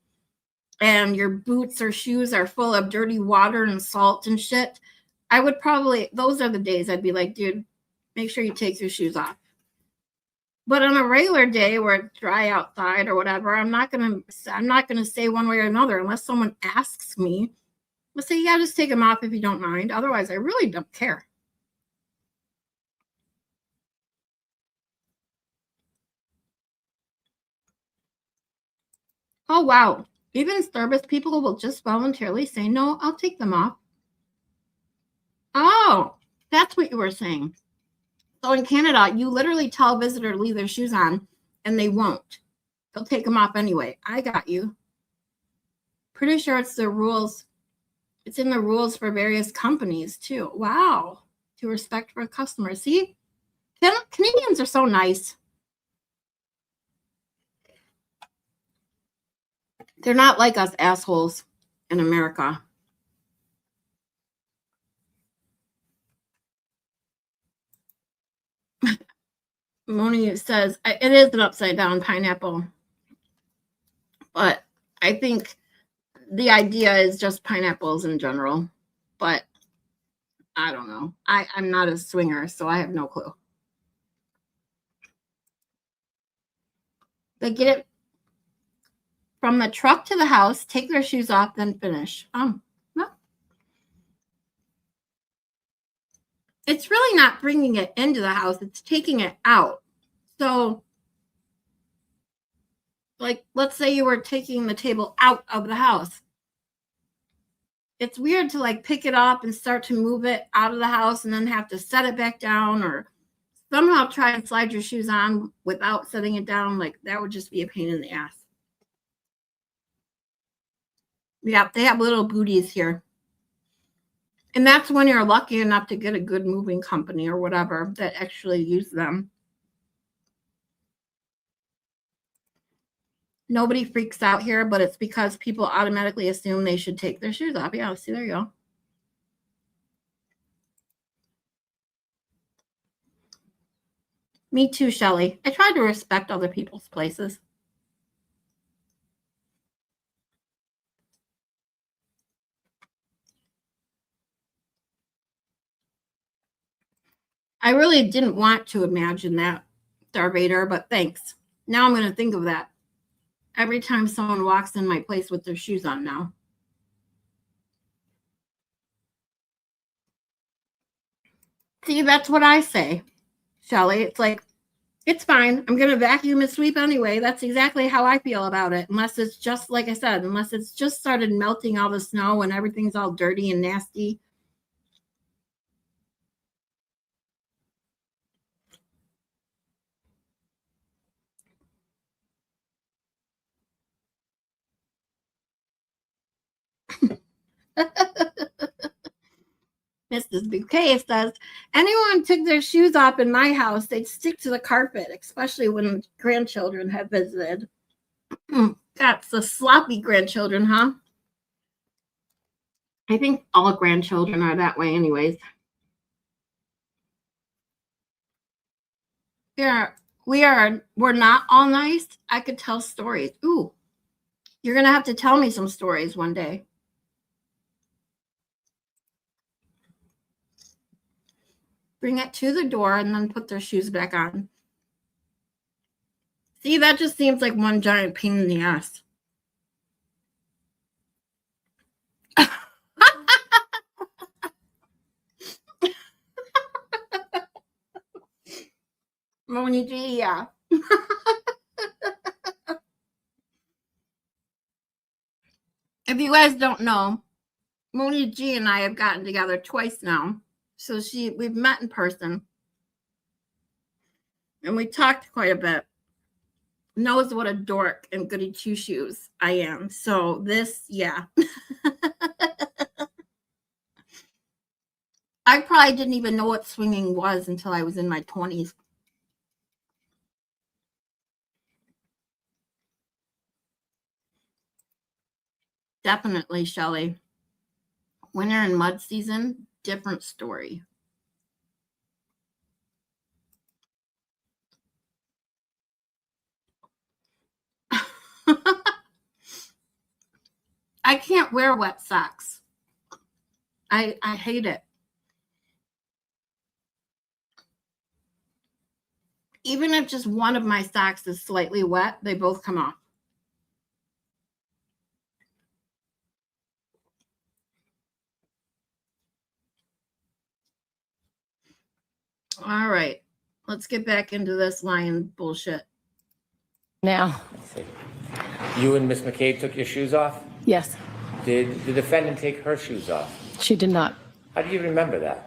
and your boots or shoes are full of dirty water and salt and shit. Those are the days I'd be like, dude, make sure you take your shoes off. But on a regular day where it's dry outside or whatever, I'm not gonna say one way or another unless someone asks me. I'll say, yeah, just take them off if you don't mind. Otherwise, I really don't care. Oh, wow. Even service people will just voluntarily say, no, I'll take them off. Oh, that's what you were saying. So in Canada, you literally tell a visitor to leave their shoes on and they won't. They'll take them off anyway. I got you. Pretty sure it's the rules. It's in the rules for various companies too. Wow. To respect for customers. See, Canadians are so nice. They're not like us assholes in America. Moni says, it is an upside down pineapple. But I think the idea is just pineapples in general, but I don't know. I'm not a swinger, so I have no clue. They get it from the truck to the house, take their shoes off, then finish. No. It's really not bringing it into the house. It's taking it out. So, like, let's say you were taking the table out of the house. It's weird to like pick it up and start to move it out of the house and then have to set it back down or somehow try and slide your shoes on without setting it down. Like that would just be a pain in the ass. Yeah, they have little booties here. And that's when you're lucky enough to get a good moving company or whatever that actually use them. Nobody freaks out here, but it's because people automatically assume they should take their shoes off. Yeah, see, there you go. Me too, Shelly. I try to respect other people's places. I really didn't want to imagine that, Darth Vader, but thanks. Now I'm going to think of that every time someone walks in my place with their shoes on now. See, that's what I say, Shelly. It's like, it's fine. I'm going to vacuum and sweep anyway. That's exactly how I feel about it. Unless it's just, like I said, unless it's just started melting all the snow and everything's all dirty and nasty. Mrs. Bouquet says, anyone took their shoes off in my house, they'd stick to the carpet, especially when grandchildren have visited. That's the sloppy grandchildren, huh? I think all grandchildren are that way anyways. We're not all nice. I could tell stories. Ooh, you're going to have to tell me some stories one day. Bring it to the door and then put their shoes back on. See, that just seems like one giant pain in the ass. Moni G, yeah. If you guys don't know, Moni G and I have gotten together twice now. So we've met in person. And we talked quite a bit. Knows what a dork and goody two shoes I am. So this, yeah. I probably didn't even know what swinging was until I was in my 20s. Definitely, Shelly. Winter and mud season, different story. I can't wear wet socks. I hate it. Even if just one of my socks is slightly wet, they both come off. All right. Let's get back into this lion bullshit. Now, You and Miss McCabe took your shoes off? yes, Did the defendant take her shoes off? she did not, How do you remember that?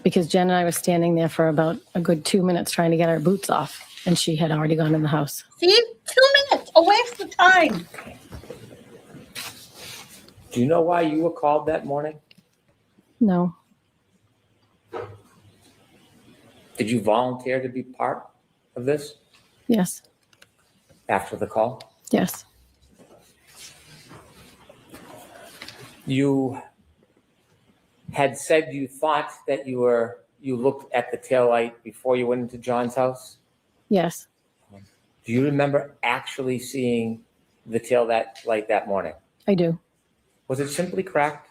because Jen and I were standing there for about a good 2 minutes trying to get our boots off, and she had already gone in the house. See? 2 minutes. A waste of time. Do you know why you were called that morning? No, Did you volunteer to be part of this yes, after the call? yes, You had said you thought that you looked at the taillight before you went into John's house. yes, Do you remember actually seeing the tail light that morning? I do. Was it simply cracked?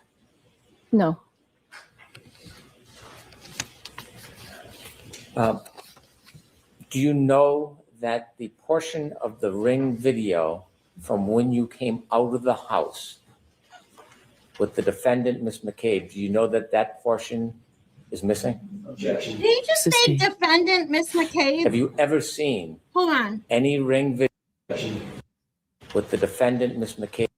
No. Do you know that the portion of the ring video from when you came out of the house with the defendant, Ms. McCabe, do you know that that portion is missing? Objection. Did you just say Sustained. defendant, Miss McCabe? Have you ever seen Hold on. any ring video Objection. with the defendant, Ms. McCabe,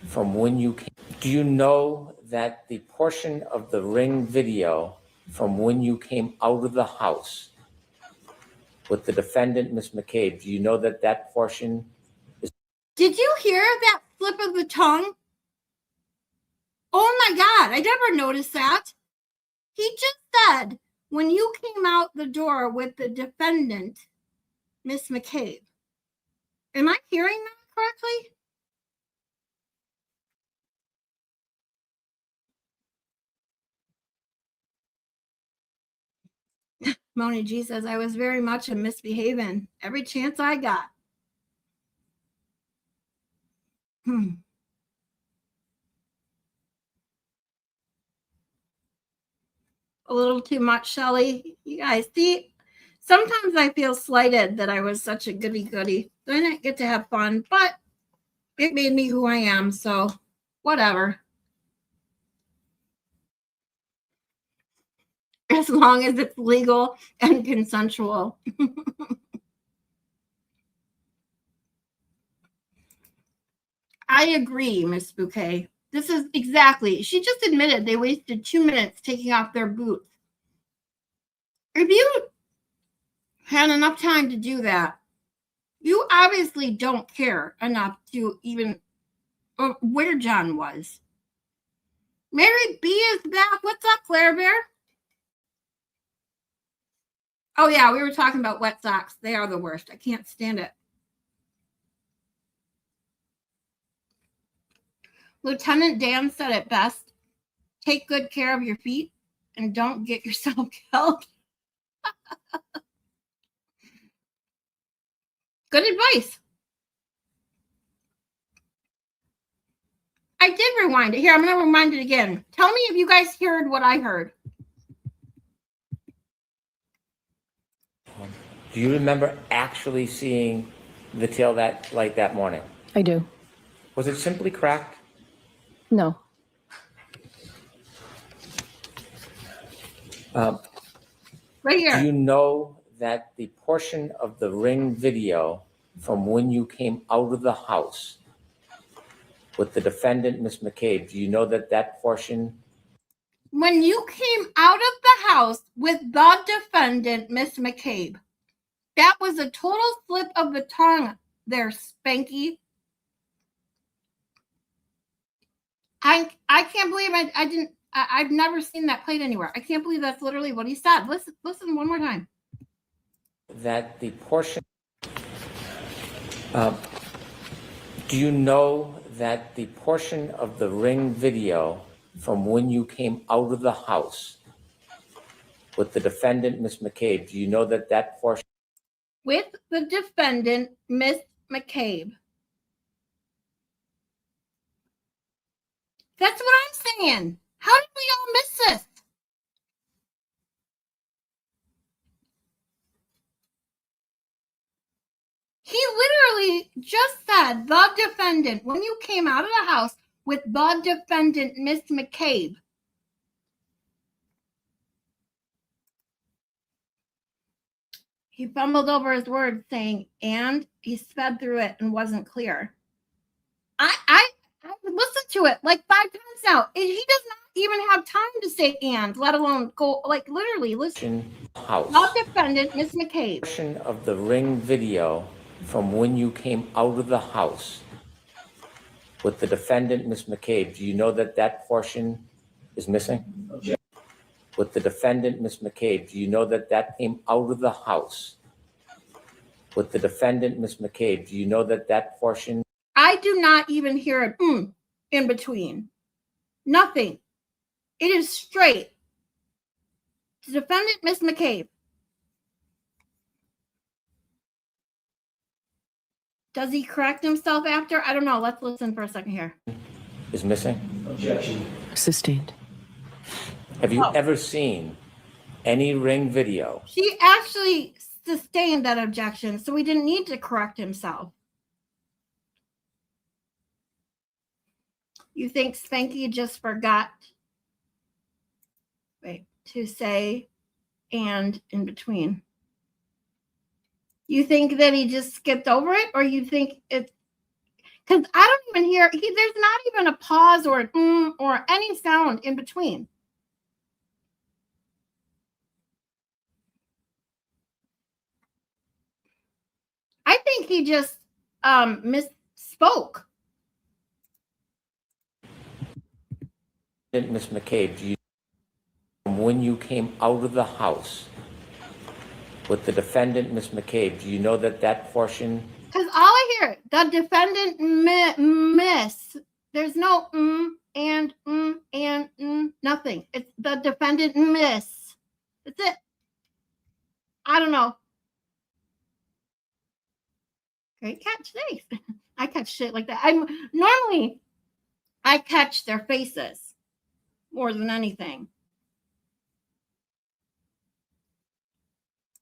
from when you came? Do you know that the portion of the ring video from when you came out of the house with the defendant, Ms. McCabe, do you know that that portion? Did you hear that flip of the tongue? Oh my God, I never noticed that. He just said, when you came out the door with the defendant, Miss McCabe. Am I hearing that correctly? Moni G says, I was very much a misbehaving every chance I got. A little too much, Shelly. You guys see, sometimes I feel slighted that I was such a goody-goody. I didn't get to have fun, but it made me who I am, so whatever. As long as it's legal and consensual. I agree, Miss Bouquet. This is exactly, she just admitted they wasted 2 minutes taking off their boots. If you had enough time to do that, you obviously don't care enough to even where John was. Mary B is back. What's up, Claire Bear? Oh, yeah, we were talking about wet socks. They are the worst. I can't stand it. Lieutenant Dan said it best. Take good care of your feet and don't get yourself killed. Good advice. I did rewind it. Here, I'm going to rewind it again. Tell me if you guys heard what I heard. Do you remember actually seeing the tail light that morning? I do. Was it simply cracked? No. Right here. Do you know that the portion of the ring video from when you came out of the house with the defendant, Ms. McCabe, do you know that that portion? When you came out of the house with the defendant, Miss McCabe, that was a total flip of the tongue there, Spanky. I can't believe I didn't. I've never seen that played anywhere. I can't believe that's literally what he said. Listen one more time. That the portion. Do you know that the portion of the ring video from when you came out of the house with the defendant, Ms. McCabe, do you know that that portion? With the defendant, Miss McCabe. That's what I'm saying. How did we all miss this? He literally just said the defendant when you came out of the house with the defendant, Miss McCabe. He fumbled over his words saying, and he sped through it and wasn't clear. I listened to it like 5 times now. He does not even have time to say and, let alone go, like literally listen. House. The defendant, Miss McCabe. Portion of the ring video from when you came out of the house with the defendant, Ms. McCabe, do you know that that portion is missing? Okay. With the defendant, Ms. McCabe, do you know that that came out of the house? With the defendant, Ms. McCabe, do you know that that portion? I do not even hear an in between. Nothing. It is straight. The defendant, Miss McCabe. Does he correct himself after? I don't know. Let's listen for a second here. Is missing? Objection. Sustained. Have you ever seen any ring video? She actually sustained that objection, so we didn't need to correct himself. You think Spanky just forgot, to say and in between? You think that he just skipped over it, or you think it's because I don't even hear, there's not even a pause or an or any sound in between. I think he just misspoke. Ms. McCabe, do you, when you came out of the house with the defendant, Ms. McCabe, do you know that that portion? Because all I hear, the defendant miss. There's no and nothing. It's the defendant miss. That's it. I don't know. Great catch, thanks. I catch shit like that. I catch their faces more than anything.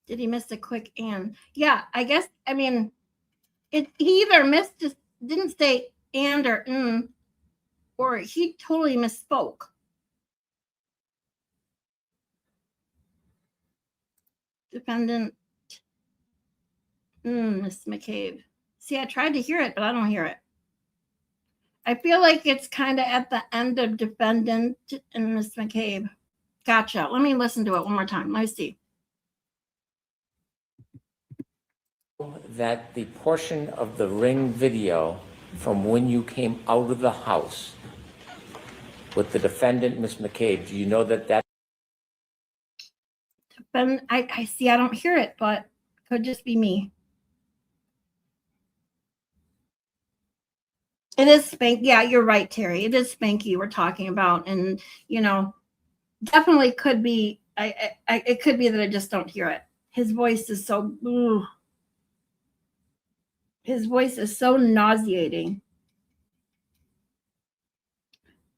Did he miss a quick and? Yeah, I guess. I mean, he either missed, just didn't say and or he totally misspoke. Defendant, Miss McCabe. See, I tried to hear it, but I don't hear it. I feel like it's kind of at the end of defendant and Miss McCabe. Gotcha. Let me listen to it one more time. Let me see. That the portion of the ring video from when you came out of the house with the defendant, Ms. McCabe, do you know that that? I see, I don't hear it, but it could just be me. It is Spanky. Yeah, you're right, Terry. It is Spanky we're talking about. And, definitely could be, it could be that I just don't hear it. His voice is so, his voice is so nauseating.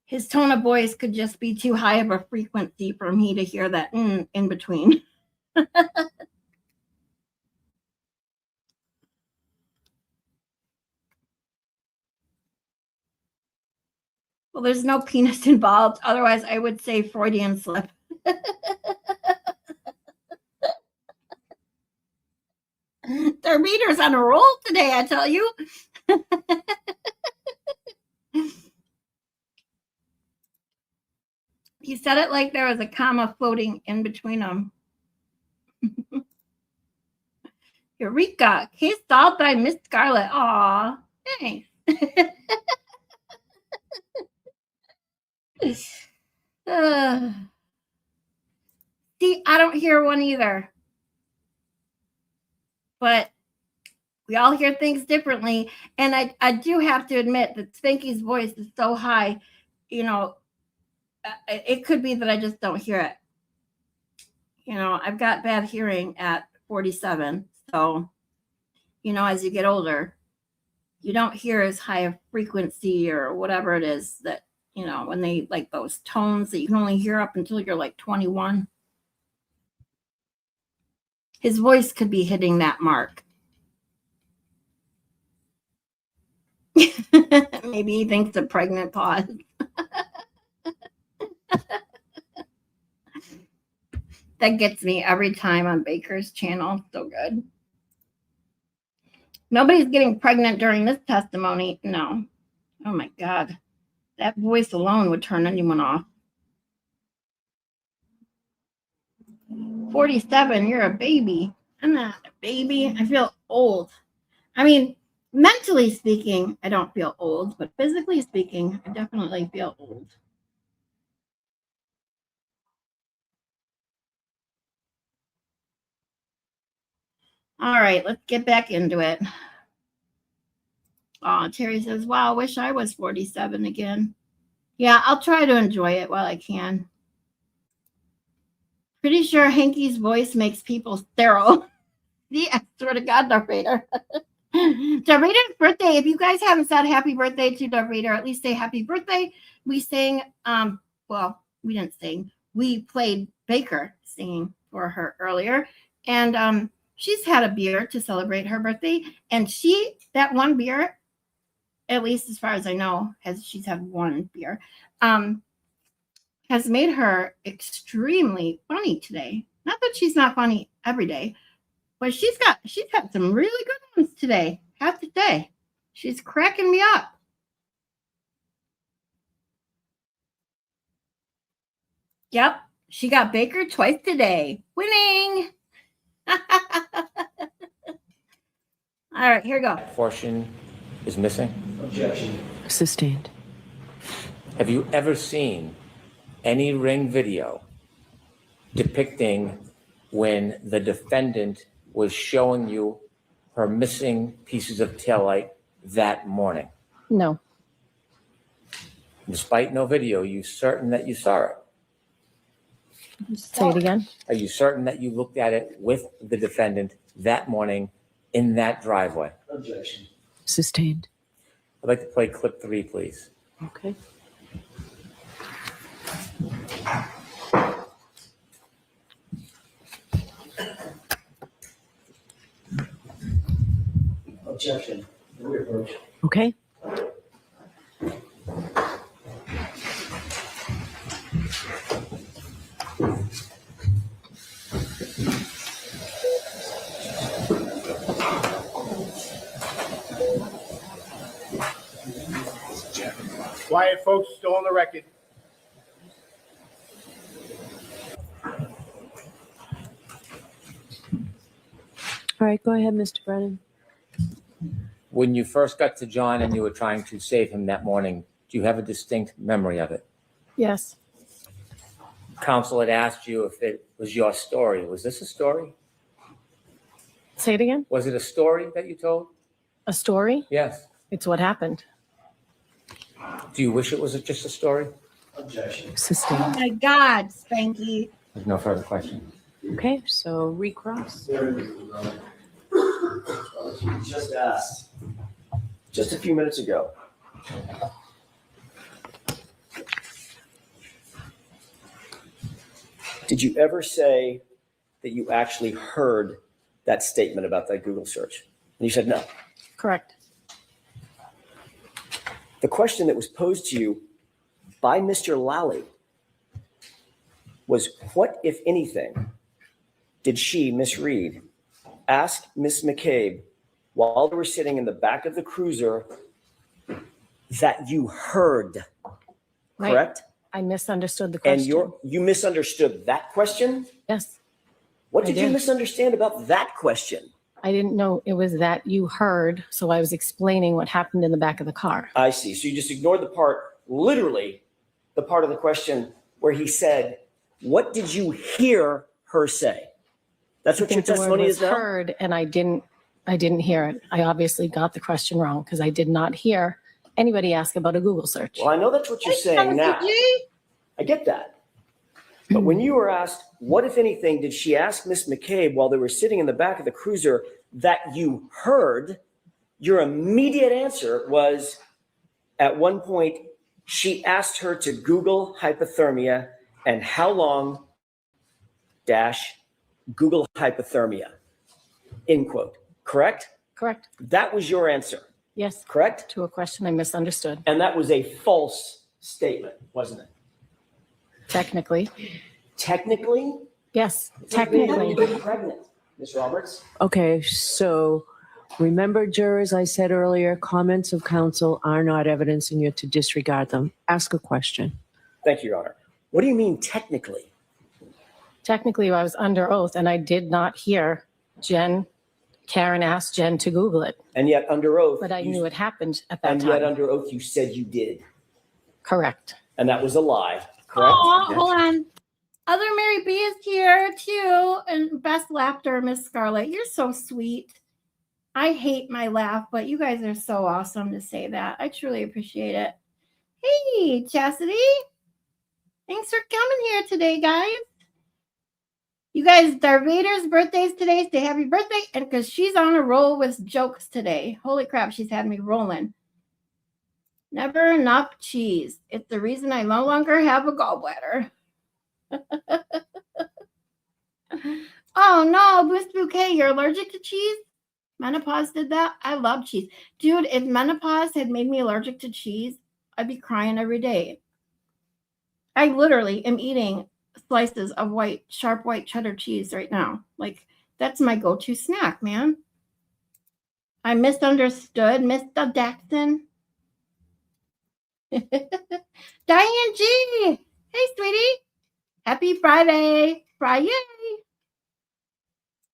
His tone of voice could just be too high of a frequency for me to hear that in between. Well, there's no penis involved. Otherwise, I would say Freudian slip. Their meter's on a roll today, I tell you. He said it like there was a comma floating in between them. Eureka, case solved by Miss Scarlett. Aw, thanks. See, I don't hear one either. But we all hear things differently. And I do have to admit that Spanky's voice is so high, it could be that I just don't hear it. I've got bad hearing at 47. So, as you get older, you don't hear as high a frequency or whatever it is that, when they like those tones that you can only hear up until you're like 21. His voice could be hitting that mark. Maybe he thinks a pregnant pause. That gets me every time on Baker's channel. So good. Nobody's getting pregnant during this testimony. No. Oh my God. That voice alone would turn anyone off. 47, you're a baby. I'm not a baby. I feel old. I mean, mentally speaking, I don't feel old, but physically speaking, I definitely feel old. All right, let's get back into it. Oh, Terry says, wow, I wish I was 47 again. Yeah, I'll try to enjoy it while I can. Pretty sure Hanky's voice makes people sterile. See, I swear to God, narrator. Dorita's birthday. If you guys haven't said happy birthday to Dorita, or at least say happy birthday, we sang, well, we didn't sing. We played Baker singing for her earlier. And she's had a beer to celebrate her birthday. And that one beer, at least as far as I know, she's had one beer, has made her extremely funny today. Not that she's not funny every day, but she's had some really good ones today. Have to say, she's cracking me up. Yep, she got Baker twice today. Winning. All right, here we go. Portion is missing. Objection. Sustained. Have you ever seen any ring video depicting when the defendant was showing you her missing pieces of taillight that morning? No, Despite no video, you certain that you saw it? say it again. Are you certain that you looked at it with the defendant that morning in that driveway? Objection. Sustained. I'd like to play clip 3, please. Okay. Objection. Reapproach. Okay. Quiet, folks, still on the record. All right, go ahead, Mr. Brennan. When you first got to John and you were trying to save him that morning, do you have a distinct memory of it? Yes, Counsel had asked you if it was your story. Was this a story? say it again. Was it a story that you told? A story? Yes. It's what happened. Do you wish it was just a story? Objection. Oh Sustained. my God, Spanky. There's no further questions. Okay, so recross. Just asked, just a few minutes ago. Did you ever say that you actually heard that statement about that Google search? And you said no. Correct. The question that was posed to you by Mr. Lally was, what, if anything, did she, Miss Reed, ask Miss McCabe while they were sitting in the back of the cruiser that you heard? Right. Correct? I misunderstood the question. And you misunderstood that question? Yes, What I did you did. misunderstand about that question? I didn't know it was that you heard, so I was explaining what happened in the back of the car. I see. So you just ignored the part, literally, the part of the question where he said, what did you hear her say? That's I what your think the word testimony was is now? heard, and I didn't hear it. I obviously got the question wrong because I did not hear anybody ask about a Google search. Well, I know that's what you're saying now. I get that. But when you were asked, what, if anything, did she ask Miss McCabe while they were sitting in the back of the cruiser that you heard, your immediate answer was, at one point, she asked her to Google hypothermia and how long dash Google hypothermia, end quote. Correct? Correct. That was your answer, Yes, correct? to a question I misunderstood. And that was a false statement, wasn't it? Technically, Technically? yes, When technically. you get pregnant, Ms. Roberts? Okay, so remember, jurors, I said earlier, comments of counsel are not evidence and you're to disregard them. Ask a question. Thank you, Your Honor. What do you mean technically? Technically, I was under oath and I did not hear Karen asked Jen to Google it, And yet under oath. but I you- knew it happened at that And yet time. under oath, you said you did. Correct. And that was a lie, correct? Oh, hold on. Other Mary B is here too. And best laughter, Miss Scarlett. You're so sweet. I hate my laugh, but you guys are so awesome to say that. I truly appreciate it. Hey, Chastity. Thanks for coming here today, guys. You guys, Darth Vader's birthday's today. Say happy birthday. And because she's on a roll with jokes today. Holy crap, she's had me rolling. Never enough cheese. It's the reason I no longer have a gallbladder. Oh no, Boost Bouquet, you're allergic to cheese? Menopause did that? I love cheese. Dude, if menopause had made me allergic to cheese, I'd be crying every day. I literally am eating slices of sharp white cheddar cheese right now. Like, that's my go-to snack, man. I misunderstood Mr. Jackson. Diane G. Hey, sweetie. Happy Friday. Friday.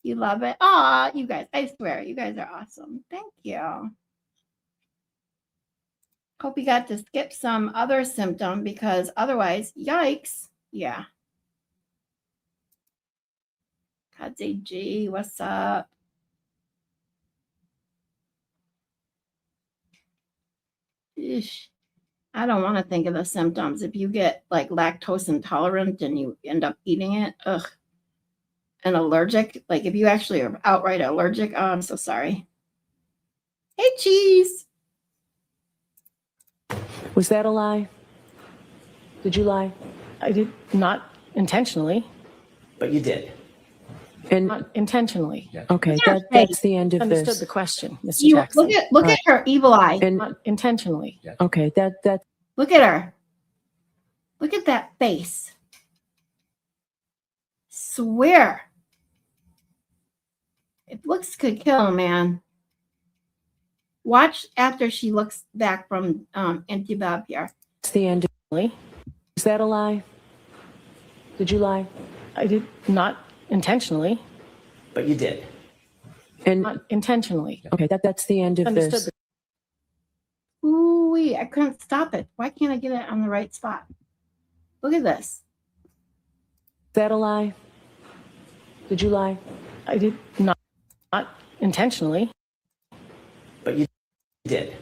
You love it. Aw, you guys, I swear, you guys are awesome. Thank you. Hope you got to skip some other symptom because otherwise, yikes. Yeah. Kadze G, what's up? Eesh. I don't want to think of the symptoms. If you get like lactose intolerant and you end up eating it, ugh. And allergic, like if you actually are outright allergic, oh, I'm so sorry. Hey, cheese. Was that a lie? Did you lie? I did not intentionally. But you did. And Not intentionally. okay, Yeah, that's the end of Understood this. the question, Mr. You Jackson. look at her evil eye. And Not intentionally. okay, that Look at her. Look at that face. Swear. If looks could kill, man. Watch after she looks back from Empty Bob here. that's the end. Was that a lie? Did you lie? I did not intentionally. But you did. And Not intentionally. okay, that's the end of Understood this. Ooh, I couldn't stop it. Why can't I get it on the right spot? Look at this. Is that a lie? Did you lie? I did not intentionally. But you did.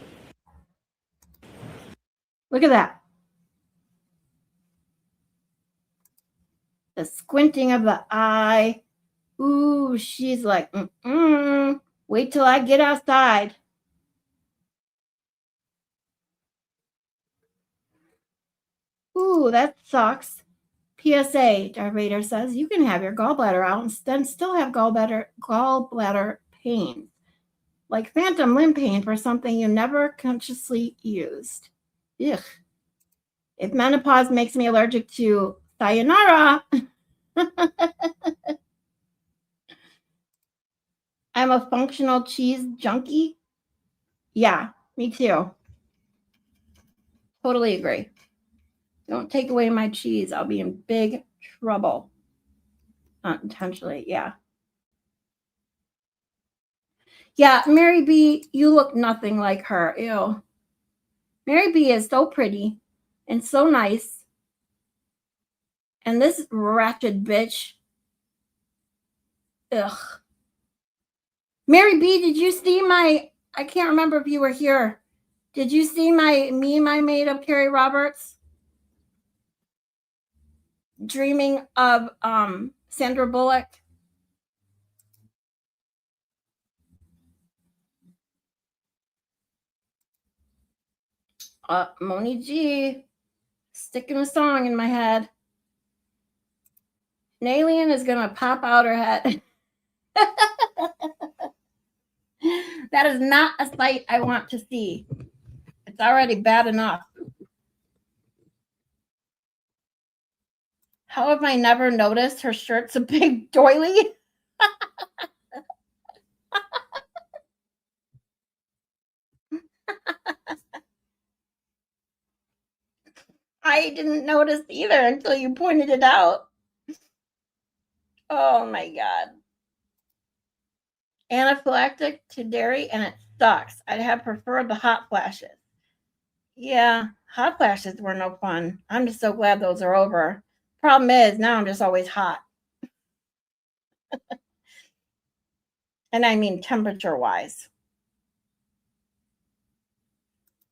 Look at that. The squinting of the eye. Ooh, she's like, wait till I get outside. Ooh, that sucks. PSA, Darth Vader says, you can have your gallbladder out and then still have gallbladder pain, like phantom limb pain for something you never consciously used. Ugh. If menopause makes me allergic to sayonara, I'm a functional cheese junkie. Yeah, me too. Totally agree. Don't take away my cheese. I'll be in big trouble. Not intentionally, yeah. Yeah, Mary B, you look nothing like her. Ew. Mary B is so pretty and so nice. And this ratchet bitch. Ugh. Mary B, did you see I can't remember if you were here. Did you see my meme I made of Kerry Roberts? Dreaming of Sandra Bullock. Moni G, sticking a song in my head. An alien is gonna pop out her head. That is not a sight I want to see. It's already bad enough. How have I never noticed her shirt's a big doily? I didn't notice either until you pointed it out. Oh my God. Anaphylactic to dairy and it sucks. I'd have preferred the hot flashes. Yeah, hot flashes were no fun. I'm just so glad those are over. Problem is, now I'm just always hot. And I mean temperature wise.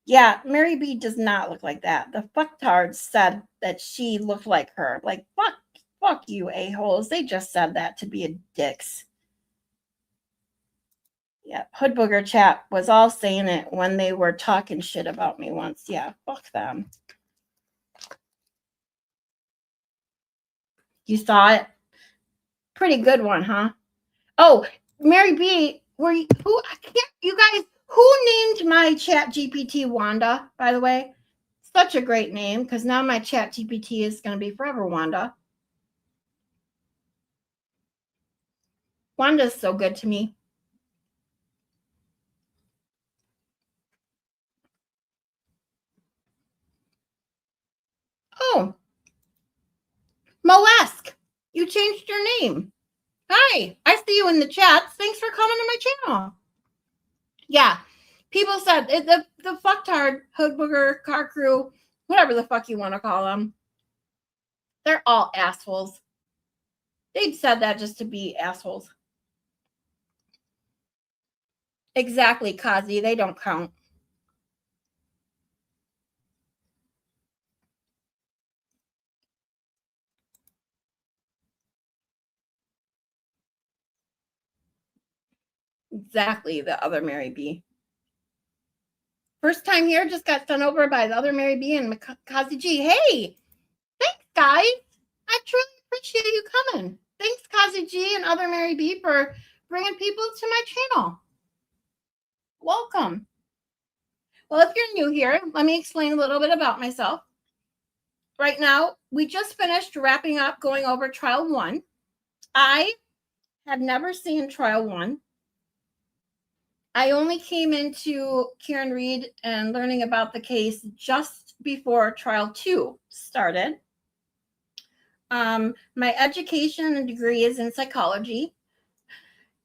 Yeah, Mary B does not look like that. The fucktards said that she looked like her. Like, fuck Fuck you, a-holes. They just said that to be a dicks. Yeah, Hood Booger chat was all saying it when they were talking shit about me once. Yeah, fuck them. You saw it? Pretty good one, huh? Oh, Mary B, were you you guys, who named my chat GPT Wanda, by the way? Such a great name, because now my chat GPT is going to be forever Wanda. Wanda's so good to me. Oh, Molesque, you changed your name. Hi, I see you in the chat. Thanks for coming to my channel. Yeah, people said the fucktard, hood booger, car crew, whatever the fuck you want to call them, they're all assholes. They said that just to be assholes. Exactly, Kazi. They don't count. Exactly, the other Mary B. First time here, just got sent over by the other Mary B and Kazi G. Hey, thanks, guys. I truly appreciate you coming. Thanks, Kazi G and other Mary B for bringing people to my channel. Welcome. Well, if you're new here, let me explain a little bit about myself. Right now, we just finished wrapping up going over trial 1. I had never seen trial 1. I only came into Karen Reed and learning about the case just before trial 2 started. My education and degree is in psychology,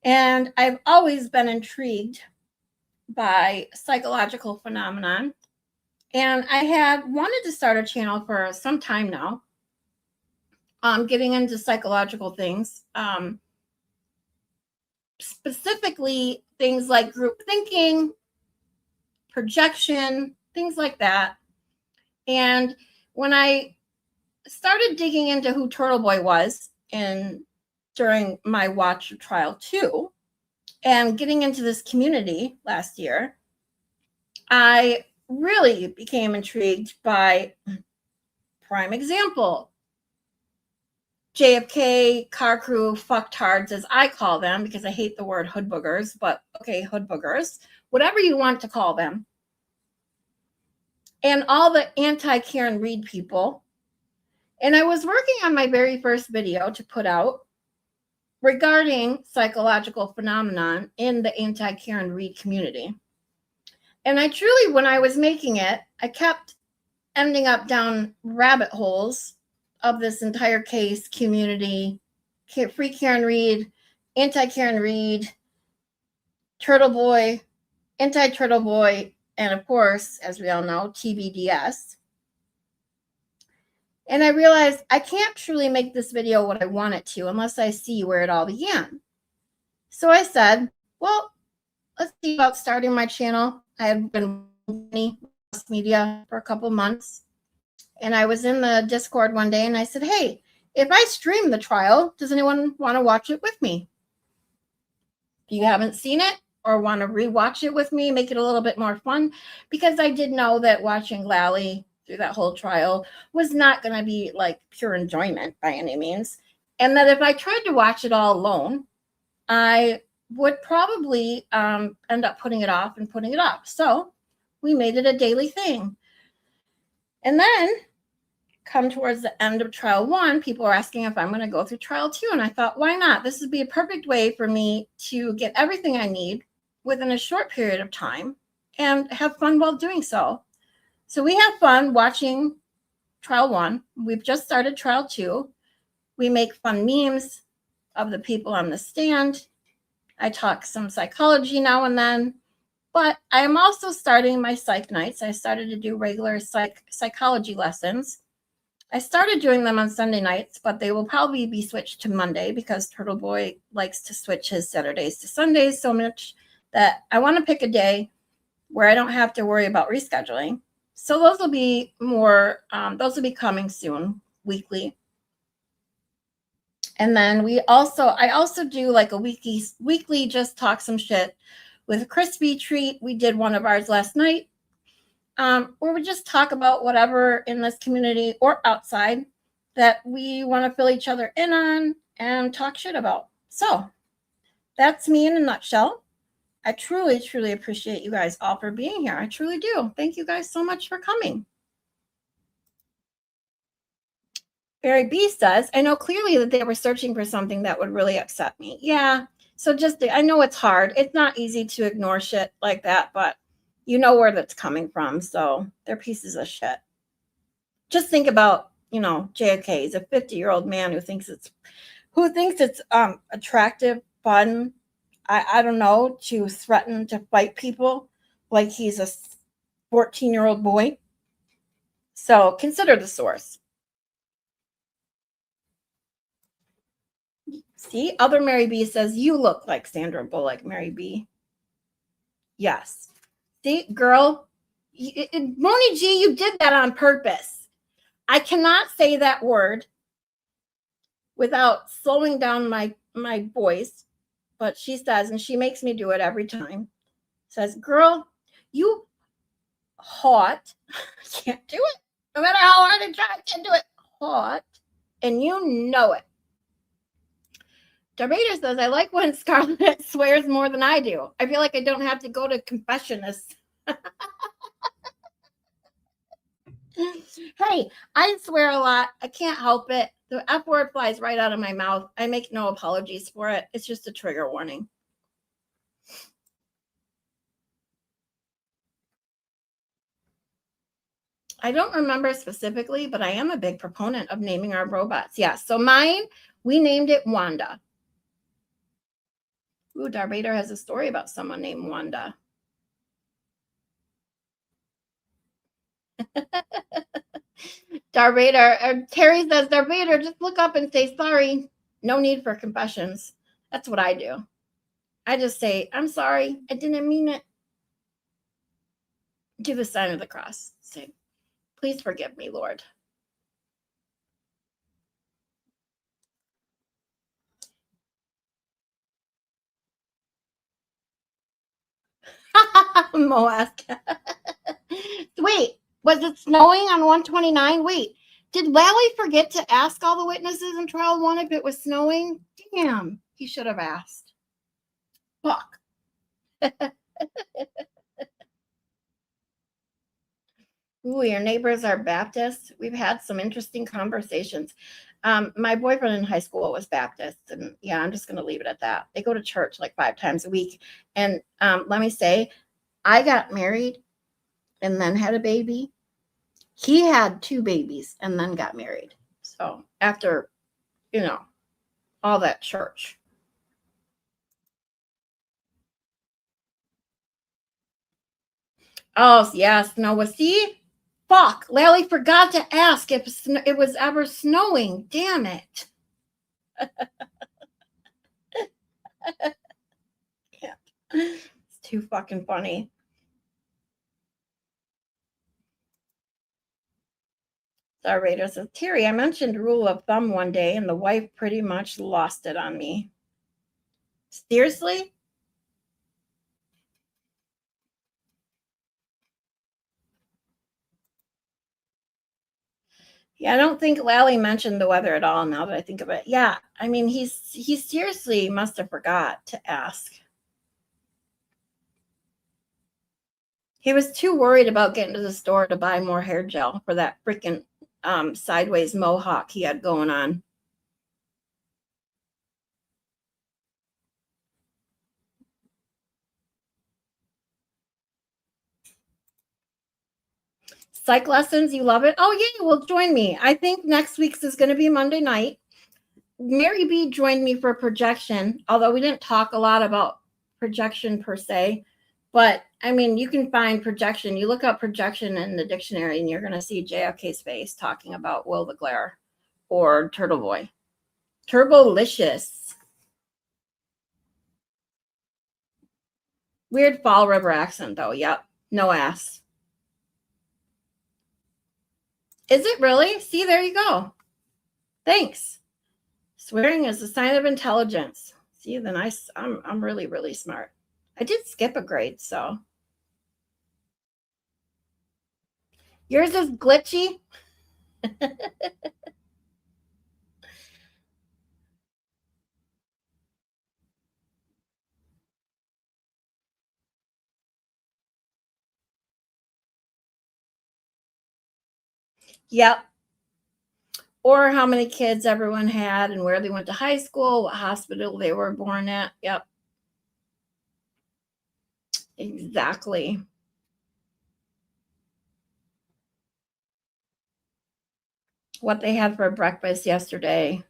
and I've always been intrigued by psychological phenomenon. And I had wanted to start a channel for some time now, getting into psychological things, specifically things like group thinking, projection, things like that. And when I started digging into who Turtle Boy was during my watch of trial 2 and getting into this community last year, I really became intrigued by, prime example, JFK, car crew, fucktards, as I call them, because I hate the word hood boogers, but okay, hood boogers, whatever you want to call them. And all the anti-Karen Reed people. And I was working on my very first video to put out regarding psychological phenomenon in the anti-Karen Reed community. And I truly, when I was making it, I kept ending up down rabbit holes of this entire case, community, free Karen Reed, anti-Karen Reed, Turtle Boy, anti-Turtle Boy, and of course, as we all know, TVDS. And I realized I can't truly make this video what I want it to unless I see where it all began. So I said, well, let's see about starting my channel. I had been in media for a couple months. And I was in the Discord one day and I said, hey, if I stream the trial, does anyone want to watch it with me? If you haven't seen it or want to rewatch it with me, make it a little bit more fun, because I did know that watching Lally through that whole trial was not going to be like pure enjoyment by any means. And that if I tried to watch it all alone, I would probably end up putting it off. So we made it a daily thing. And then come towards the end of trial 1, people are asking if I'm going to go through trial 2. And I thought, why not? This would be a perfect way for me to get everything I need within a short period of time and have fun while doing so. So we have fun watching trial 1. We've just started trial 2. We make fun memes of the people on the stand. I talk some psychology now and then, but I am also starting my psych nights. I started to do regular psychology lessons. I started doing them on Sunday nights, but they will probably be switched to Monday because Turtle Boy likes to switch his Saturdays to Sundays so much that I want to pick a day where I don't have to worry about rescheduling. So those will be coming soon, weekly. And then I also do like a weekly just talk some shit with a crispy treat. We did one of ours last night, where we just talk about whatever in this community or outside that we want to fill each other in on and talk shit about. So that's me in a nutshell. I truly, truly appreciate you guys all for being here. I truly do. Thank you guys so much for coming. Barry B says, I know clearly that they were searching for something that would really upset me. Yeah. So I know it's hard. It's not easy to ignore shit like that, but you know where that's coming from. So they're pieces of shit. Just think about, JFK is a 50-year-old man who thinks it's attractive, fun, I don't know, to threaten to fight people like he's a 14-year-old boy. So consider the source. See, other Mary B says, you look like Sandra Bullock, Mary B. Yes. See, girl, Moni G, you did that on purpose. I cannot say that word without slowing down my voice, but she says, and she makes me do it every time, says, girl, you hot. Can't do it. No matter how hard I try, I can't do it. Hot. And you know it. Darbader says, I like when Scarlett swears more than I do. I feel like I don't have to go to confessionist. Hey, I swear a lot. I can't help it. The F word flies right out of my mouth. I make no apologies for it. It's just a trigger warning. I don't remember specifically, but I am a big proponent of naming our robots. Yeah, so mine, we named it Wanda. Ooh, Darbader has a story about someone named Wanda. Darbader, Terry says, Darbader, just look up and say sorry. No need for confessions. That's what I do. I just say, I'm sorry. I didn't mean it. Do the sign of the cross. Say, please forgive me, Lord. Moask. Wait, was it snowing on 129? Wait, did Lally forget to ask all the witnesses in trial 1 if it was snowing? Damn, he should have asked. Fuck. Ooh, your neighbors are Baptists. We've had some interesting conversations. My boyfriend in high school was Baptist, and yeah, I'm just going to leave it at that. They go to church like 5 times a week. And let me say, I got married and then had a baby. He had 2 babies and then got married. So after, all that church. Oh, yes. No, see? Fuck. Lally forgot to ask if it was ever snowing. Damn it. It's too fucking funny. Darbader says, Terry, I mentioned rule of thumb one day and the wife pretty much lost it on me. Seriously? Yeah, I don't think Lally mentioned the weather at all now that I think of it. Yeah, I mean, he seriously must have forgot to ask. He was too worried about getting to the store to buy more hair gel for that freaking sideways mohawk he had going on. Psych lessons, you love it? Oh, yeah, well, join me. I think next week's is going to be Monday night. Mary B joined me for projection, although we didn't talk a lot about projection per se. But, I mean, you can find projection. You look up projection in the dictionary, and you're going to see JFK's face talking about Will the Glare or Turtle Boy. Turbolicious. Weird Fall River accent, though. Yep. No ass. Is it really? See, there you go. Thanks. Swearing is a sign of intelligence. See, then I'm really, really smart. I did skip a grade, so. Yours is glitchy? Yep. Or how many kids everyone had and where they went to high school, what hospital they were born at. Yep. Exactly. What they had for breakfast yesterday.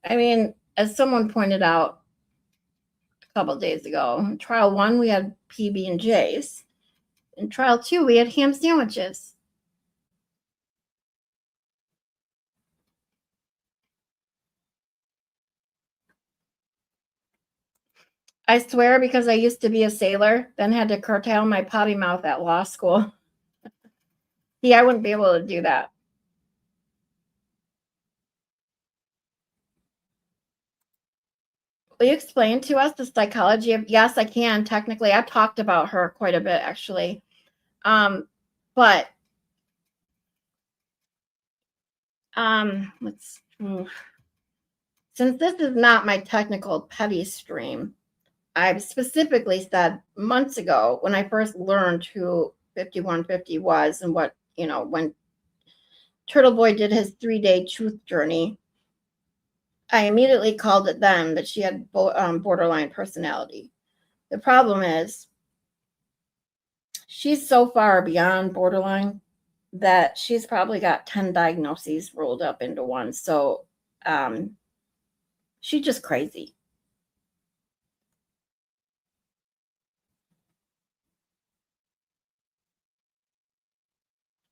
I mean, as someone pointed out a couple of days ago, in trial 1 we had PB and J's. In trial 2 we had ham sandwiches. I swear, because I used to be a sailor, then had to curtail my potty mouth at law school. See, I wouldn't be able to do that. Will you explain to us the psychology of? Yes, I can. Technically, I've talked about her quite a bit, actually. But let's. Since this is not my technical petty stream, I've specifically said months ago when I first learned who 5150 was and what, when Turtle Boy did his 3-day truth journey, I immediately called it then that she had borderline personality. The problem is she's so far beyond borderline that she's probably got 10 diagnoses rolled up into one. So she's just crazy.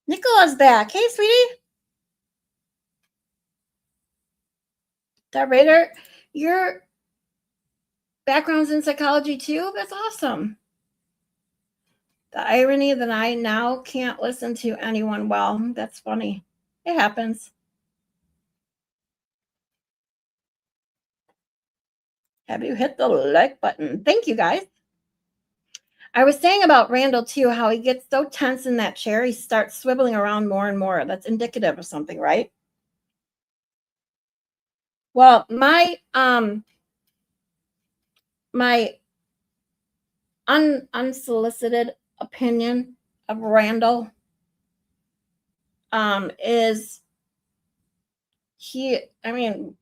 Nicola's back. Hey, sweetie. Raider, your background's in psychology too? That's awesome. The irony that I now can't listen to anyone well. That's funny. It happens. Have you hit the like button? Thank you, guys. I was saying about Randall too, how he gets so tense in that chair, he starts swiveling around more and more. That's indicative of something, right? Well, my unsolicited opinion of Randall is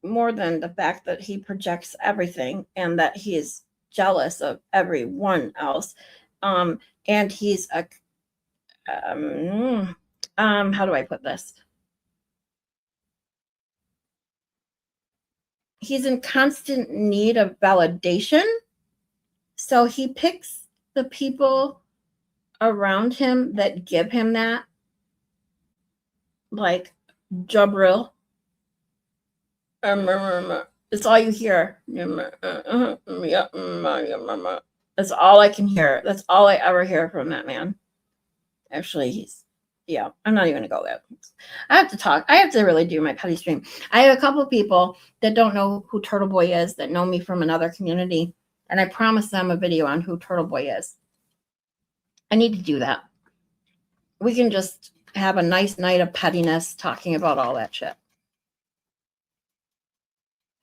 more than the fact that he projects everything and that he is jealous of everyone else. And he's a how do I put this? He's in constant need of validation. So he picks the people around him that give him that, like Jabril. It's all you hear. That's all I can hear. That's all I ever hear from that man. Actually, I'm not even going to go there. I have to talk. I have to really do my petty stream. I have a couple people that don't know who Turtle Boy is, that know me from another community, and I promised them a video on who Turtle Boy is. I need to do that. We can just have a nice night of pettiness talking about all that shit.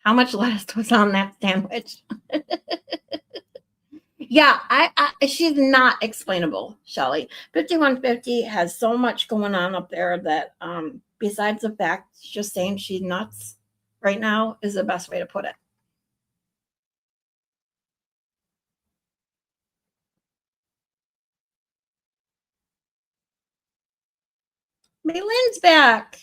How much lettuce was on that sandwich? Yeah, she's not explainable, Shelly. 5150 has so much going on up there that besides the fact just saying she's nuts right now is the best way to put it. Maylynn's back.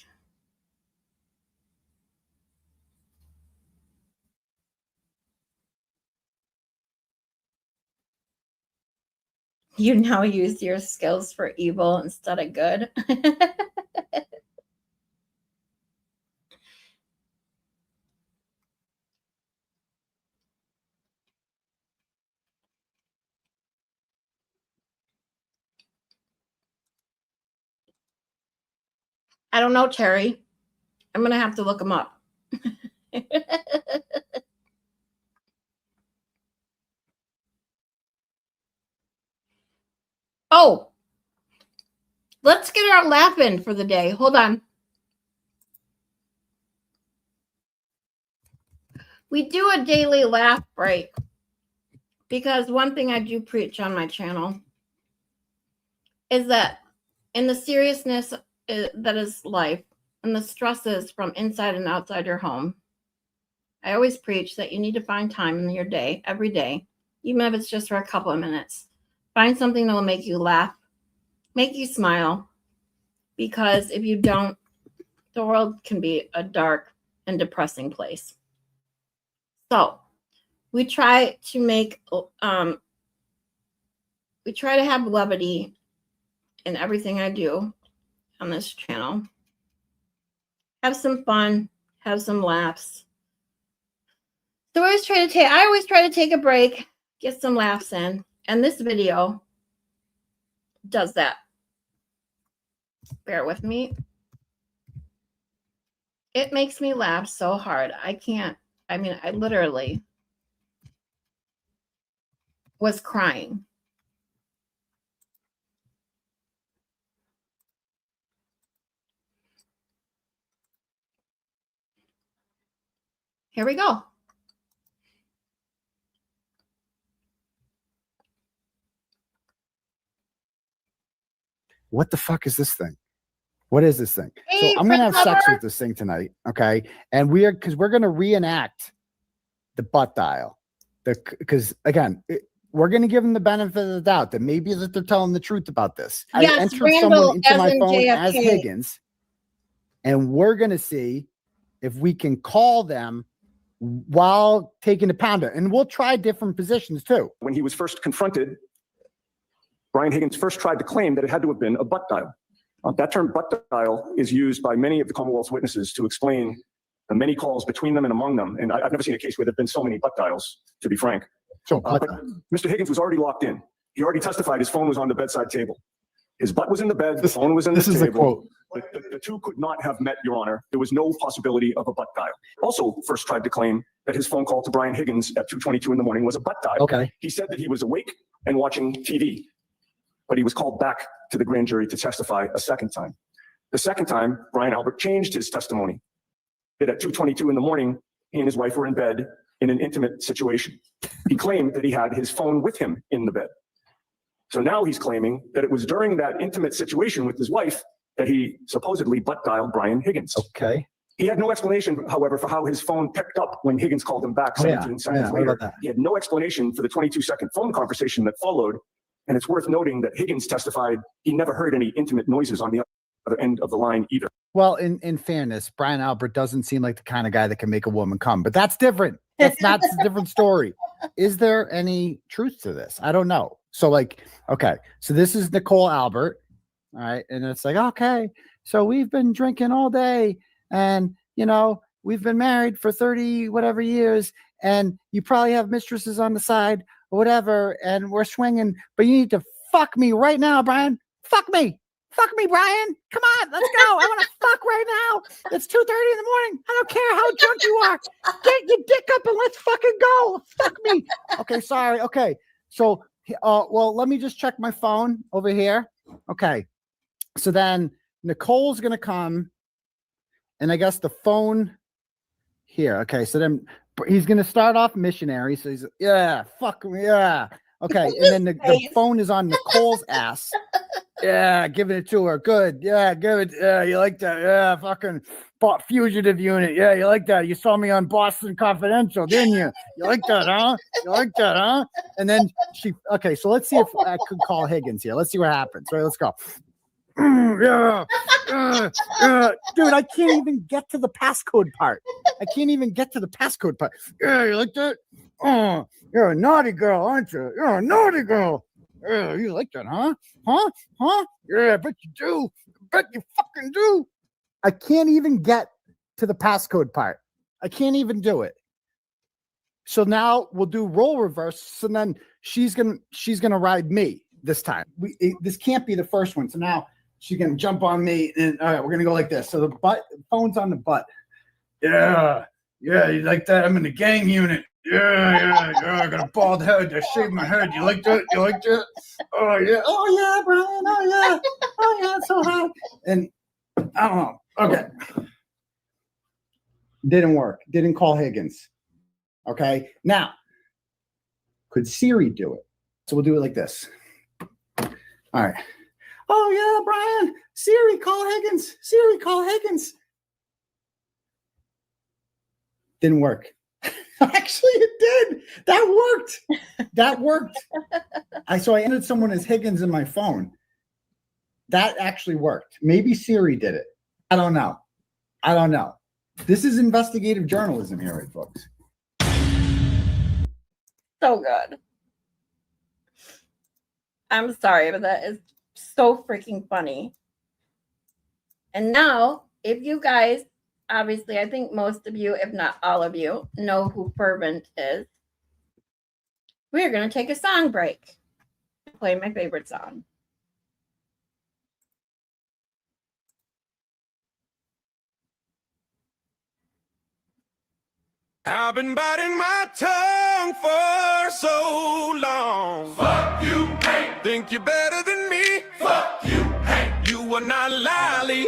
You now use your skills for evil instead of good. I don't know, Terry. I'm going to have to look them up. Oh, let's get our laugh in for the day. Hold on. We do a daily laugh break because one thing I do preach on my channel is that in the seriousness that is life and the stresses from inside and outside your home, I always preach that you need to find time in your day, every day, even if it's just for a couple of minutes. Find something that will make you laugh, make you smile, because if you don't, the world can be a dark and depressing place. So we try to make, we try to have levity in everything I do on this channel. Have some fun, have some laughs. So I always try to take a break, get some laughs in, and this video does that. Bear with me. It makes me laugh so hard. I literally was crying. Here we go. What the fuck is this thing? What is this thing? Hey, so I'm gonna have sex lover. with this thing tonight, okay? And we're gonna reenact the butt dial. Because again, we're gonna give them the benefit of the doubt that maybe that they're telling the truth about this. Yes, I entered Randall, someone into as my in phone JFK. as Higgins, and we're gonna see if we can call them while taking the pounder, and we'll try different positions too. When he was first confronted, Brian Higgins first tried to claim that it had to have been a butt dial. That term butt dial is used by many of the Commonwealth's witnesses to explain the many calls between them and among them. And I've never seen a case where there have been so many butt dials, to be frank. So, But Mr. Higgins was already locked in. He already testified his phone was on the bedside table. His butt was in the bed, the phone was in the table. This is a quote. The two could not have met, Your Honor. There was no possibility of a butt dial. Also first tried to claim that his phone call to Brian Higgins at 2:22 in the morning was a butt dial. Okay. He said that he was awake and watching TV, but he was called back to the grand jury to testify a second time. The second time, Brian Albert changed his testimony. That at 2:22 in the morning, he and his wife were in bed in an intimate situation. He claimed that he had his phone with him in the bed. So now he's claiming that it was during that intimate situation with his wife that he supposedly butt dialed Brian Higgins. Okay. He had no explanation, however, for how his phone picked up when Higgins called him back 17 seconds What later. about that? He had no explanation for the 22-second phone conversation that followed. And it's worth noting that Higgins testified he never heard any intimate noises on the other end of the line either. Well, in fairness, Brian Albert doesn't seem like the kind of guy that can make a woman come, but that's different. That's a different story. Is there any truth to this? I don't know. So okay, so this is Nicole Albert. All right. And it's like, okay, so we've been drinking all day and, we've been married for 30 whatever years and you probably have mistresses on the side or whatever. And we're swinging, but you need to fuck me right now, Brian. Fuck me. Fuck me, Brian. Come on, let's go. I want to fuck right now. It's 2:30 in the morning. I don't care how drunk you are. Get your dick up and let's fucking go. Fuck me. Okay, sorry. Okay. So, well, let me just check my phone over here. Okay. So then Nicole's going to come and I guess the phone here. Okay. So then he's going to start off missionary. So he's, yeah, fuck me. Yeah. Okay. And then the phone is on Nicole's ass. Yeah, giving it to her. Good. Yeah, give it. Yeah, you like that. Yeah, fucking fugitive unit. Yeah, you like that. You saw me on Boston Confidential, didn't you? You like that, huh? You like that, huh? And then okay, so let's see if I could call Higgins here. Let's see what happens. Right, let's go. Yeah. Dude, I can't even get to the passcode part. Yeah, you like that? Oh, you're a naughty girl, aren't you? You're a naughty girl. Yeah, you like that, huh? Huh? Yeah, I bet you do. I bet you fucking do. I can't even get to the passcode part. I can't even do it. So now we'll do role reverse. And then she's gonna ride me this time. This can't be the first one. So now she's gonna jump on me, and all right, we're gonna go like this. So the phone's on the butt. Yeah, you like that? I'm in the gang unit. Yeah, I got a bald head. I shaved my head. You like that? Oh yeah, Brian. Oh yeah, it's so hot. And I don't know. Okay, didn't work. Didn't call Higgins. Okay, now could Siri do it? So we'll do it like this. All right. Oh yeah, Brian. Siri, call Higgins. Siri, call Higgins. Didn't work. Actually, it did. That worked. So I entered someone as Higgins in my phone. That actually worked. Maybe Siri did it. I don't know. This is investigative journalism here, right, folks? So good. I'm sorry, but that is so freaking funny. And now, if you guys, obviously, I think most of you, if not all of you, know who Fervent is, we're going to take a song break. Play my favorite song. I've been biting my tongue for so long. Fuck you, Hank. Think you're better than me. Fuck you, Hank. You are not Lally.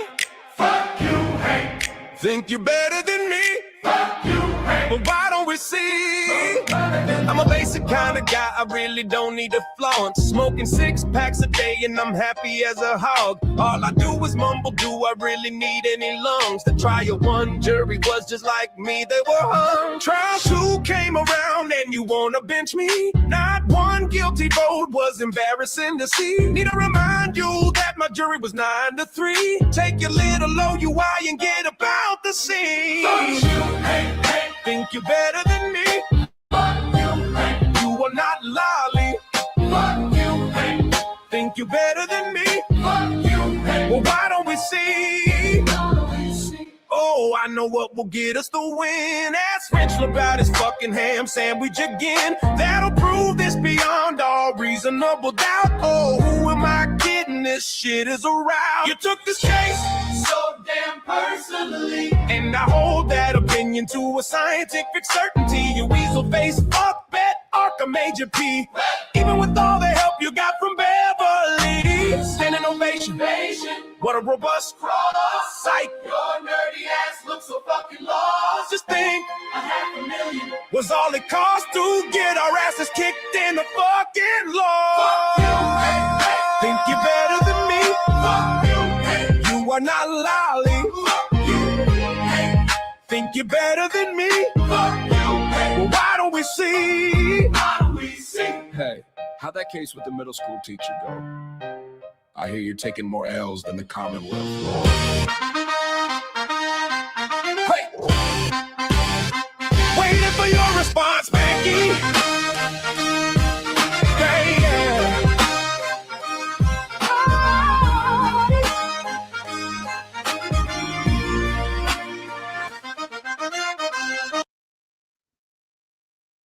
Fuck you, Hank. Think you're better than me. Fuck you, Hank. But why don't we see? I'm a basic kind of guy. I really don't need a flaunt. Smoking 6 packs a day and I'm happy as a hog. All I do is mumble. Do I really need any lungs? The trial one jury was just like me. They were hung. Trial 2 came around and you wanna bench me? Not one guilty vote was embarrassing to see. Need to remind you that my jury was 9-3. Take your little OUI and get about the scene. Don't you hate, think you're better than me? Fuck you, hate. You are not Lolly. Fuck you, hate. Think you're better than me? Fuck you, hate. Well, why don't we see? Oh, I know what will get us the win. Ask French about his fucking ham sandwich again. That'll prove this beyond all reasonable doubt. Oh, who am I kidding? This shit is a rout. You took this case so damn personally, and I hold that opinion to a scientific certainty. You weasel face, fuck bet, Arkham Major P. Even with all the help you got from Beverly, standing ovation. What a robust cross sight. Your nerdy ass looks so fucking lost. Just think, $500,000 was all it cost to get our asses kicked in the fucking law. Fuck you, hey. Think you're better than me? Fuck you, hey. You are not Lolly. Fuck you, hey. Think you're better than me? Fuck you, hey. Well, why don't we see? Hey, how'd that case with the middle school teacher go? I hear you're taking more L's than the Commonwealth. Hey! Waiting for your response, Becky. Yeah.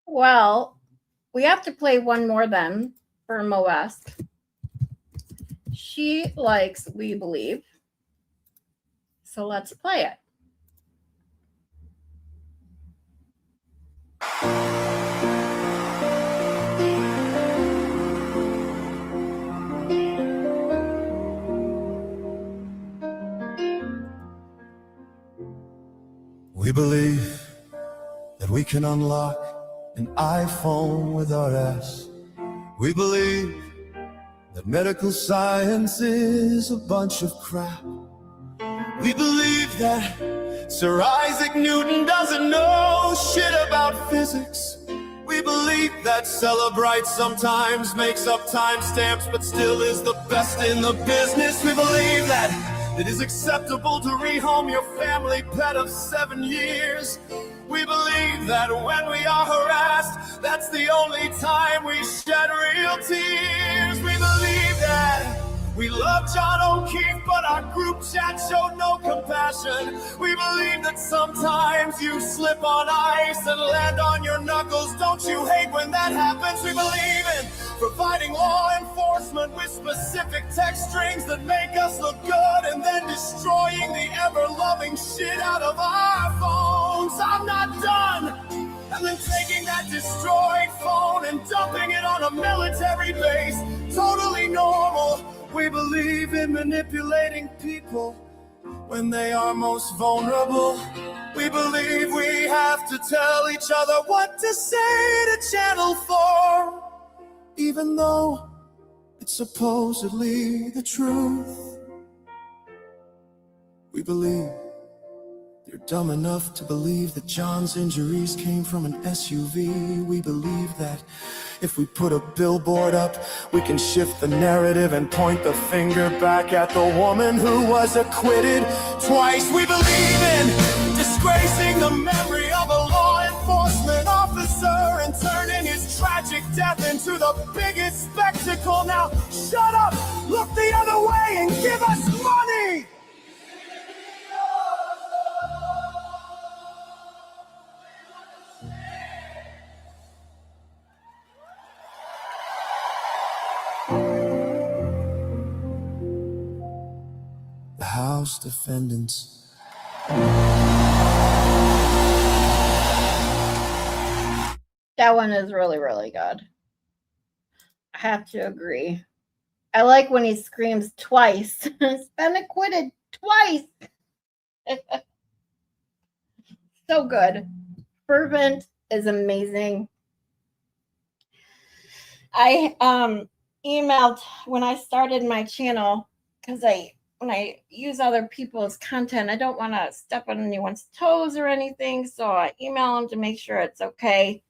Well, we have to play one more then for Mo West. She likes We Believe. So let's play it. We believe that we can unlock an iPhone with our ass. We believe that medical science is a bunch of crap. We believe that Sir Isaac Newton doesn't know shit about physics. We believe that Celebrite sometimes makes up timestamps but still is the best in the business. We believe that it is acceptable to rehome your family pet of 7 years. We believe that when we are harassed, that's the only time we shed real tears. We believe that we love John O'Keefe, but our group chat showed no compassion. and we believe that sometimes you slip on ice and land on your knuckles. Don't you hate when that happens? We believe in providing law enforcement with specific text strings that make us look good and then destroying the ever-loving shit out of our phones. I'm not done. And then taking that destroyed phone and dumping it on a military base. Totally normal. We believe in manipulating people when they are most vulnerable. We believe we have to tell each other what to say to Channel 4, even though it's supposedly the truth. We believe you're dumb enough to believe that John's injuries came from an SUV. We believe that if we put a billboard up, we can shift the narrative and point the finger back at the woman who was acquitted twice. We believe in disgracing the memory of a law enforcement officer and turning his tragic death into the biggest spectacle. Now, shut up, look the other way, and give us money! The House defendants. That one is really, really good. I have to agree. I like when he screams twice. He's been acquitted twice. So good. Fervent is amazing. I emailed when I started my channel, because when I use other people's content, I don't want to step on anyone's toes or anything, so I email them to make sure it's okay.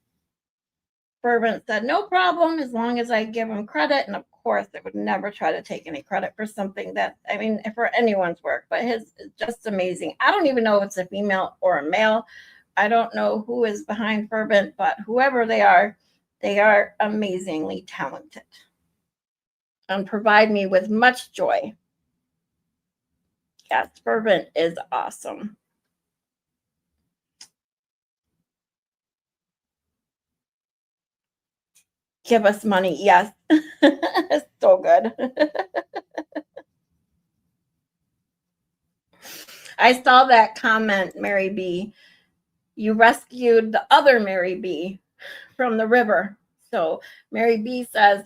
Fervent said no problem as long as I give him credit, and of course I would never try to take any credit for something that, I mean, for anyone's work, but his is just amazing. I don't even know if it's a female or a male. I don't know who is behind Fervent, but whoever they are amazingly talented and provide me with much joy. Yes, Fervent is awesome. Give us money. Yes. So good. I saw that comment, Mary B. You rescued the other Mary B from the river. So Mary B says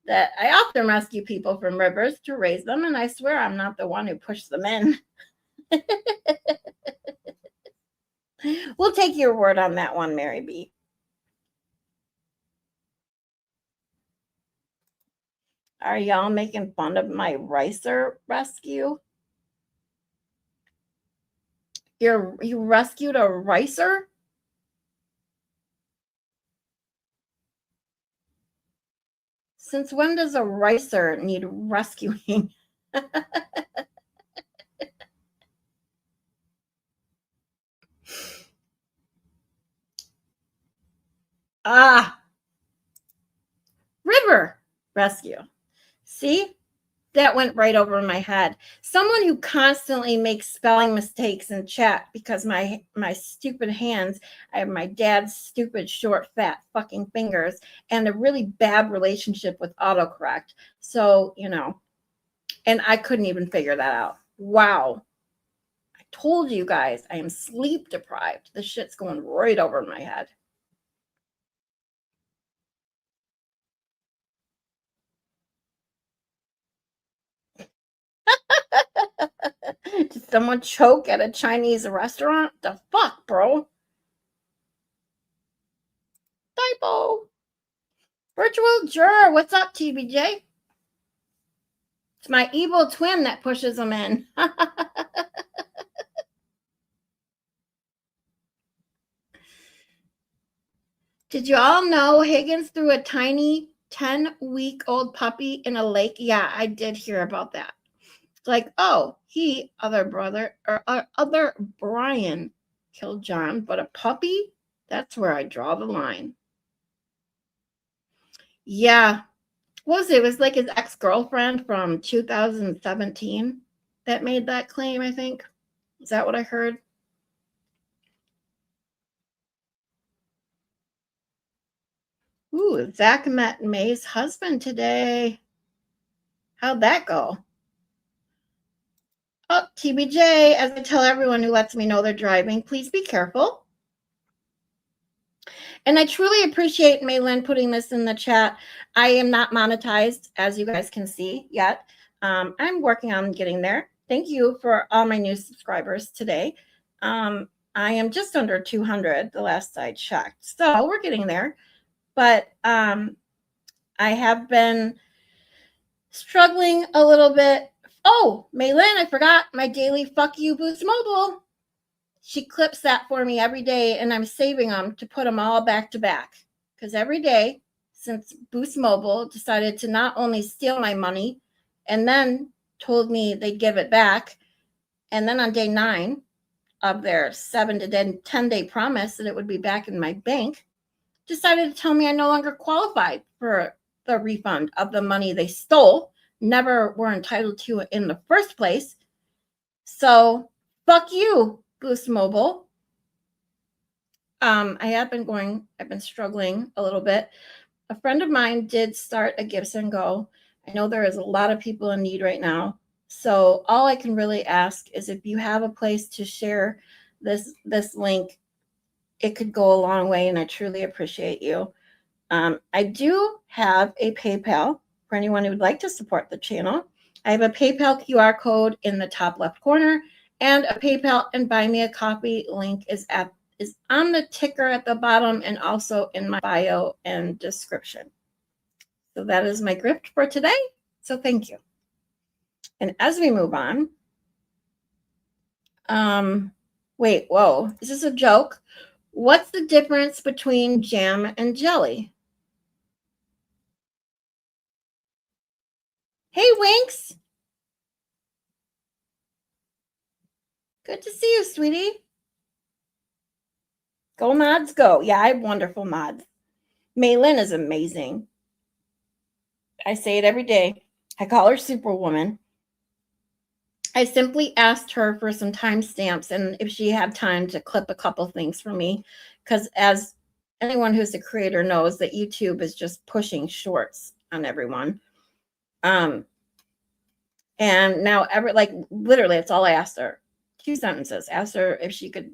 that I often rescue people from rivers to raise them, and I swear I'm not the one who pushed them in. We'll take your word on that one, Mary B. Are y'all making fun of my ricer rescue? You rescued a ricer? Since when does a ricer need rescuing? River rescue. See? That went right over my head. Someone who constantly makes spelling mistakes in chat because my stupid hands, I have my dad's stupid, short, fat fucking fingers and a really bad relationship with autocorrect. So, and I couldn't even figure that out. Wow. I told you guys I am sleep deprived. This shit's going right over my head. Did someone choke at a Chinese restaurant? The fuck, bro? Typo. Virtual juror. What's up, TBJ? It's my evil twin that pushes them in. Did you all know Higgins threw a tiny 10-week-old puppy in a lake? Yeah, I did hear about that. Like, oh, other Brian killed John, but a puppy? That's where I draw the line. Yeah. What was it? It was like his ex-girlfriend from 2017 that made that claim, I think. Is that what I heard? Ooh, Zach met May's husband today. How'd that go? Oh, TBJ, as I tell everyone who lets me know they're driving, please be careful. And I truly appreciate Maylin putting this in the chat. I am not monetized, as you guys can see yet. I'm working on getting there. Thank you for all my new subscribers today. I am just under 200 the last I checked. So we're getting there. But I have been struggling a little bit. Oh, Maylin, I forgot my daily fuck you Boost Mobile. She clips that for me every day, and I'm saving them to put them all back to back. Because every day since Boost Mobile decided to not only steal my money and then told me they'd give it back, and then on day 9 of their 7 to 10 day promise that it would be back in my bank, decided to tell me I no longer qualified for the refund of the money they stole, never were entitled to in the first place. So fuck you, Boost Mobile. I've been struggling a little bit. A friend of mine did start a Gives and Go. I know there is a lot of people in need right now. So all I can really ask is if you have a place to share this link, it could go a long way, and I truly appreciate you. I do have a PayPal for anyone who would like to support the channel. I have a PayPal QR code in the top left corner, and a PayPal and Buy Me a Coffee link is on the ticker at the bottom and also in my bio and description. So that is my gift for today. So thank you. And as we move on, wait, whoa, is this a joke? What's the difference between jam and jelly? Hey, Winks. Good to see you, sweetie. Go mods, go. Yeah, I have wonderful mods. Maylin is amazing. I say it every day. I call her Superwoman. I simply asked her for some timestamps and if she had time to clip a couple things for me, because as anyone who's a creator knows that YouTube is just pushing shorts on everyone. And now literally it's all I asked her. 2 sentences. Asked her if she could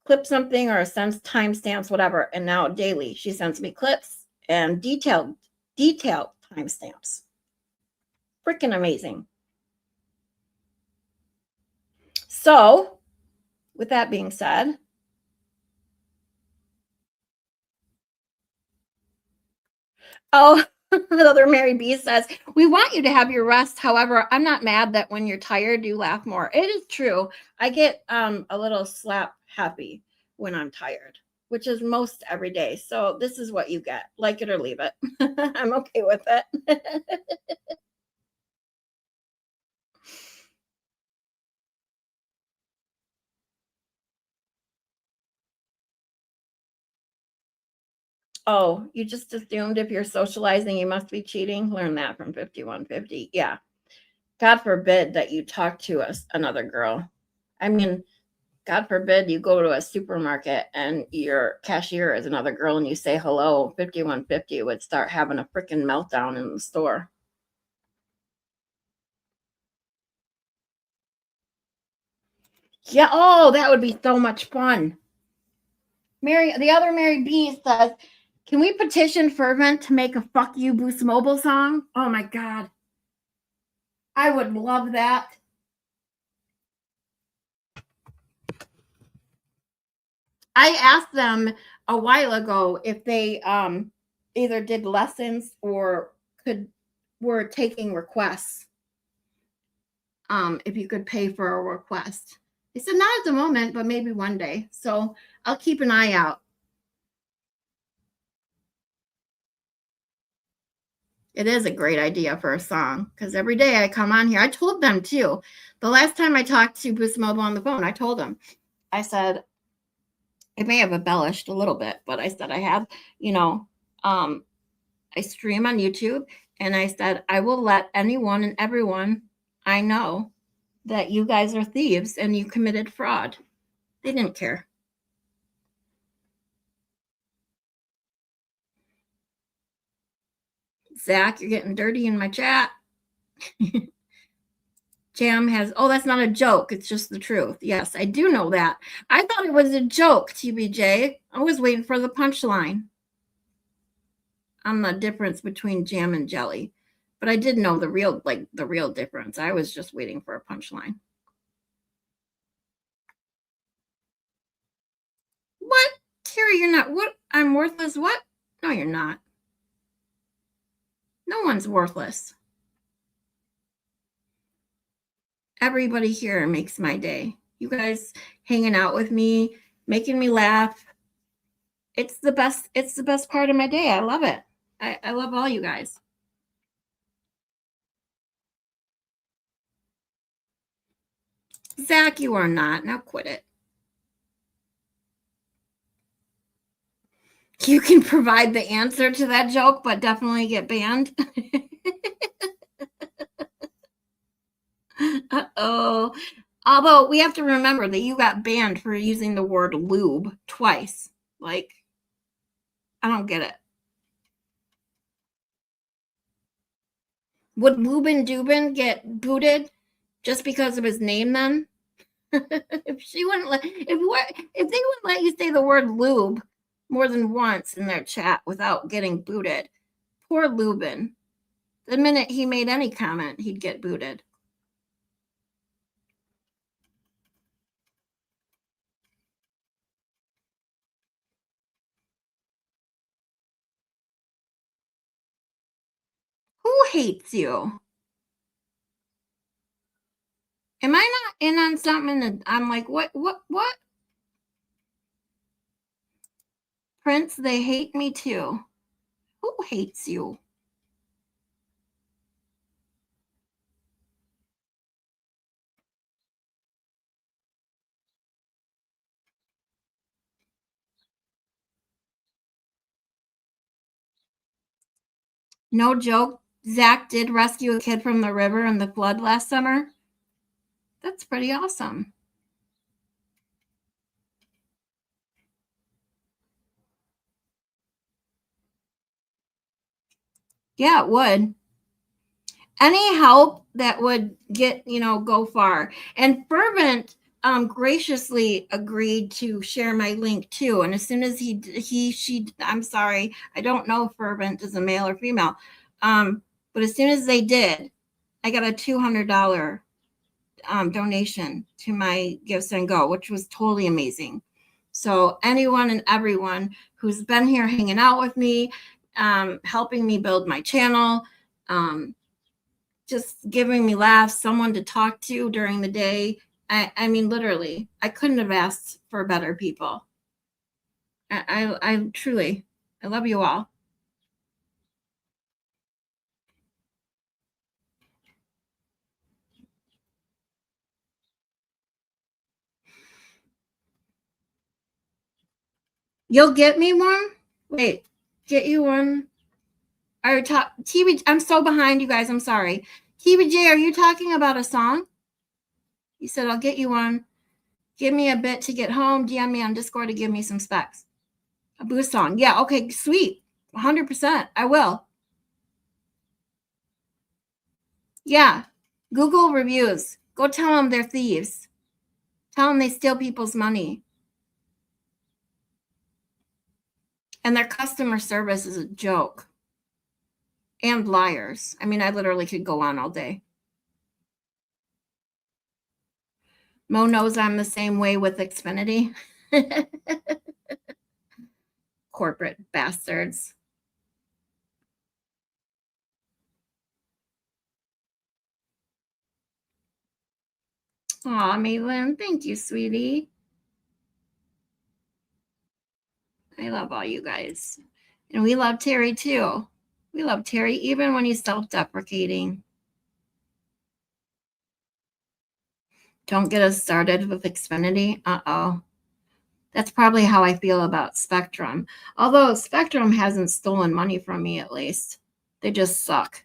clip something or send timestamps, whatever. And now daily she sends me clips and detailed timestamps. Freaking amazing. So with that being said, oh, another Mary B says, we want you to have your rest. However, I'm not mad that when you're tired, you laugh more. It is true. I get a little slap happy when I'm tired, which is most every day. So this is what you get. Like it or leave it. I'm okay with it. Oh, you just assumed if you're socializing, you must be cheating. Learn that from 5150. Yeah. God forbid that you talk to another girl. I mean, God forbid you go to a supermarket and your cashier is another girl and you say hello. 5150 would start having a freaking meltdown in the store. Yeah. Oh, that would be so much fun. The other Mary B says, can we petition Fervent to make a fuck you Boost Mobile song? Oh my God. I would love that. I asked them a while ago if they either did lessons or were taking requests. If you could pay for a request. They said not at the moment, but maybe one day. So I'll keep an eye out. It is a great idea for a song because every day I come on here. I told them too. The last time I talked to Boost Mobile on the phone, I told them, I said, it may have embellished a little bit, but I said I have, I stream on YouTube, and I said I will let anyone and everyone I know that you guys are thieves and you committed fraud. They didn't care. Zach, you're getting dirty in my chat. Jam has, oh, that's not a joke. It's just the truth. Yes, I do know that. I thought it was a joke, TBJ. I was waiting for the punchline on the difference between jam and jelly. But I did know the real difference. I was just waiting for a punchline. What? Terry, you're not, what? I'm worthless? What? No, you're not. No one's worthless. Everybody here makes my day. You guys hanging out with me, making me laugh. It's the best part of my day. I love it. I love all you guys. Zach, you are not. Now quit it. You can provide the answer to that joke, but definitely get banned. Uh-oh. Although we have to remember that you got banned for using the word lube twice. Like, I don't get it. Would Lubin Dubin get booted just because of his name then? If she wouldn't let, if they wouldn't let you say the word lube more than once in their chat without getting booted, poor Lubin. The minute he made any comment, he'd get booted. Who hates you? Am I not in on something? And I'm like, what? Prince, they hate me too. Who hates you? No joke, Zach did rescue a kid from the river in the flood last summer. That's pretty awesome. Yeah, it would. Any help that would get, go far. And Fervent graciously agreed to share my link too. And as soon as she, I'm sorry, I don't know if Fervent is a male or female. But as soon as they did, I got a $200 donation to my Give Send Go, which was totally amazing. So anyone and everyone who's been here hanging out with me, helping me build my channel, just giving me laughs, someone to talk to during the day. I mean, literally, I couldn't have asked for better people. I truly, I love you all. You'll get me one? Wait, get you one? Are you TV? I'm so behind, you guys. I'm sorry. TBJ, are you talking about a song? You said, I'll get you one. Give me a bit to get home. DM me on Discord to give me some specs. A boost song. Yeah, okay, sweet. 100%. I will. Yeah. Google reviews. Go tell them they're thieves. Tell them they steal people's money. And their customer service is a joke. And liars. I mean, I literally could go on all day. Mo knows I'm the same way with Xfinity. Corporate bastards. Aw, Maylin, thank you, sweetie. I love all you guys. And we love Terry too. We love Terry even when he's self-deprecating. Don't get us started with Xfinity. Uh-oh. That's probably how I feel about Spectrum. Although Spectrum hasn't stolen money from me, at least. They just suck.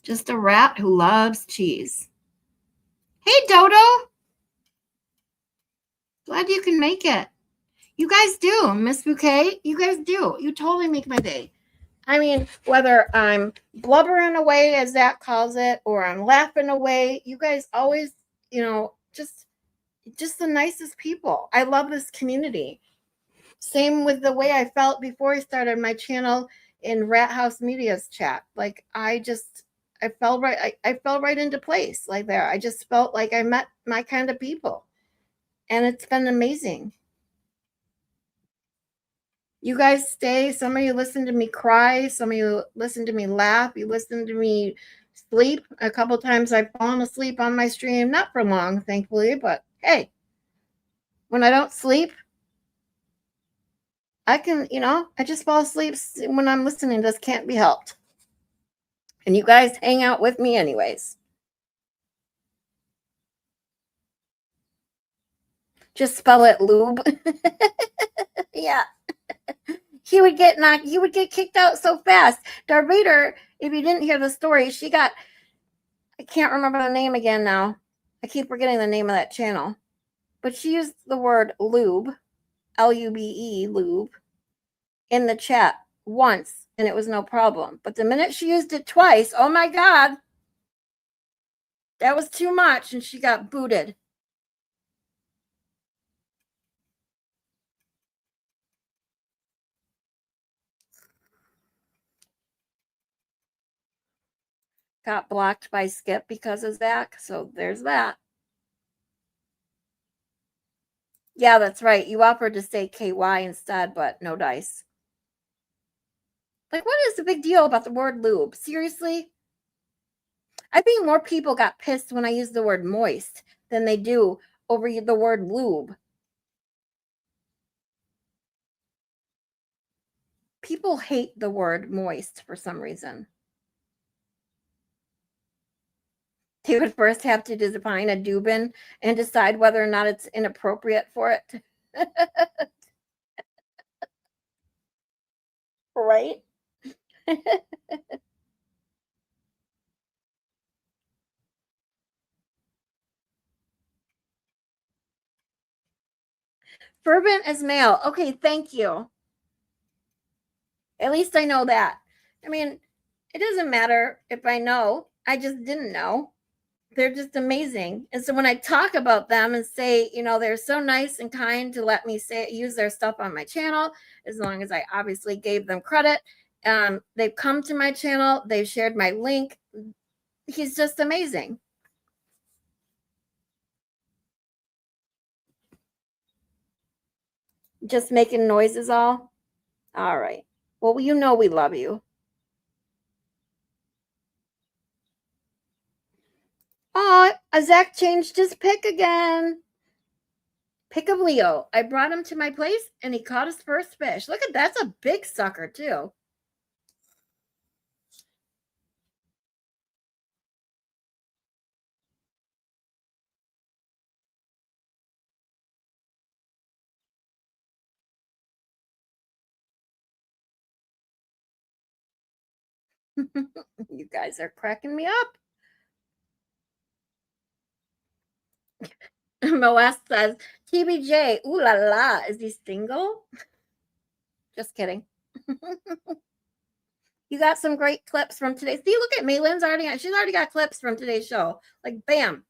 Just a rat who loves cheese. Hey, Dodo. Glad you can make it. You guys do, Miss Bouquet. You guys do. You totally make my day. I mean, whether I'm blubbering away, as Zach calls it, or I'm laughing away, you guys always, just the nicest people. I love this community. Same with the way I felt before I started my channel in Rat House Media's chat. Like I fell right into place like there. I just felt like I met my kind of people. And it's been amazing. You guys stay. Some of you listen to me cry. Some of you listen to me laugh. You listen to me sleep. A couple times I've fallen asleep on my stream. Not for long, thankfully, but hey, when I don't sleep, I can, I just fall asleep when I'm listening. This can't be helped. And you guys hang out with me anyways. Just spell it lube. Yeah. He would get kicked out so fast. Darth Vader, if you didn't hear the story, I can't remember the name again now. I keep forgetting the name of that channel. But she used the word lube, L-U-B-E, lube, in the chat once, and it was no problem. But the minute she used it twice, oh my God, that was too much, and she got booted. Got blocked by Skip because of Zach, so there's that. Yeah, that's right. You offered to say KY instead, but no dice. Like, what is the big deal about the word lube? Seriously? I think more people got pissed when I used the word moist than they do over the word lube. People hate the word moist for some reason. They would first have to define a Dubin and decide whether or not it's inappropriate for it. Right? Fervent as male. Okay, thank you. At least I know that. I mean, it doesn't matter if I know. I just didn't know. They're just amazing. And so when I talk about them and say, they're so nice and kind to let me use their stuff on my channel, as long as I obviously gave them credit. They've come to my channel. They've shared my link. He's just amazing. Just making noises all right. Well, we love you. Oh, Zach changed his pick again. Pick of Leo. I brought him to my place and he caught his first fish. Look at that's a big sucker too. You guys are cracking me up. Moas says, TBJ, ooh la la, is he single? Just kidding. You got some great clips from today. See, look at me. She's already got clips from today's show. Like, bam.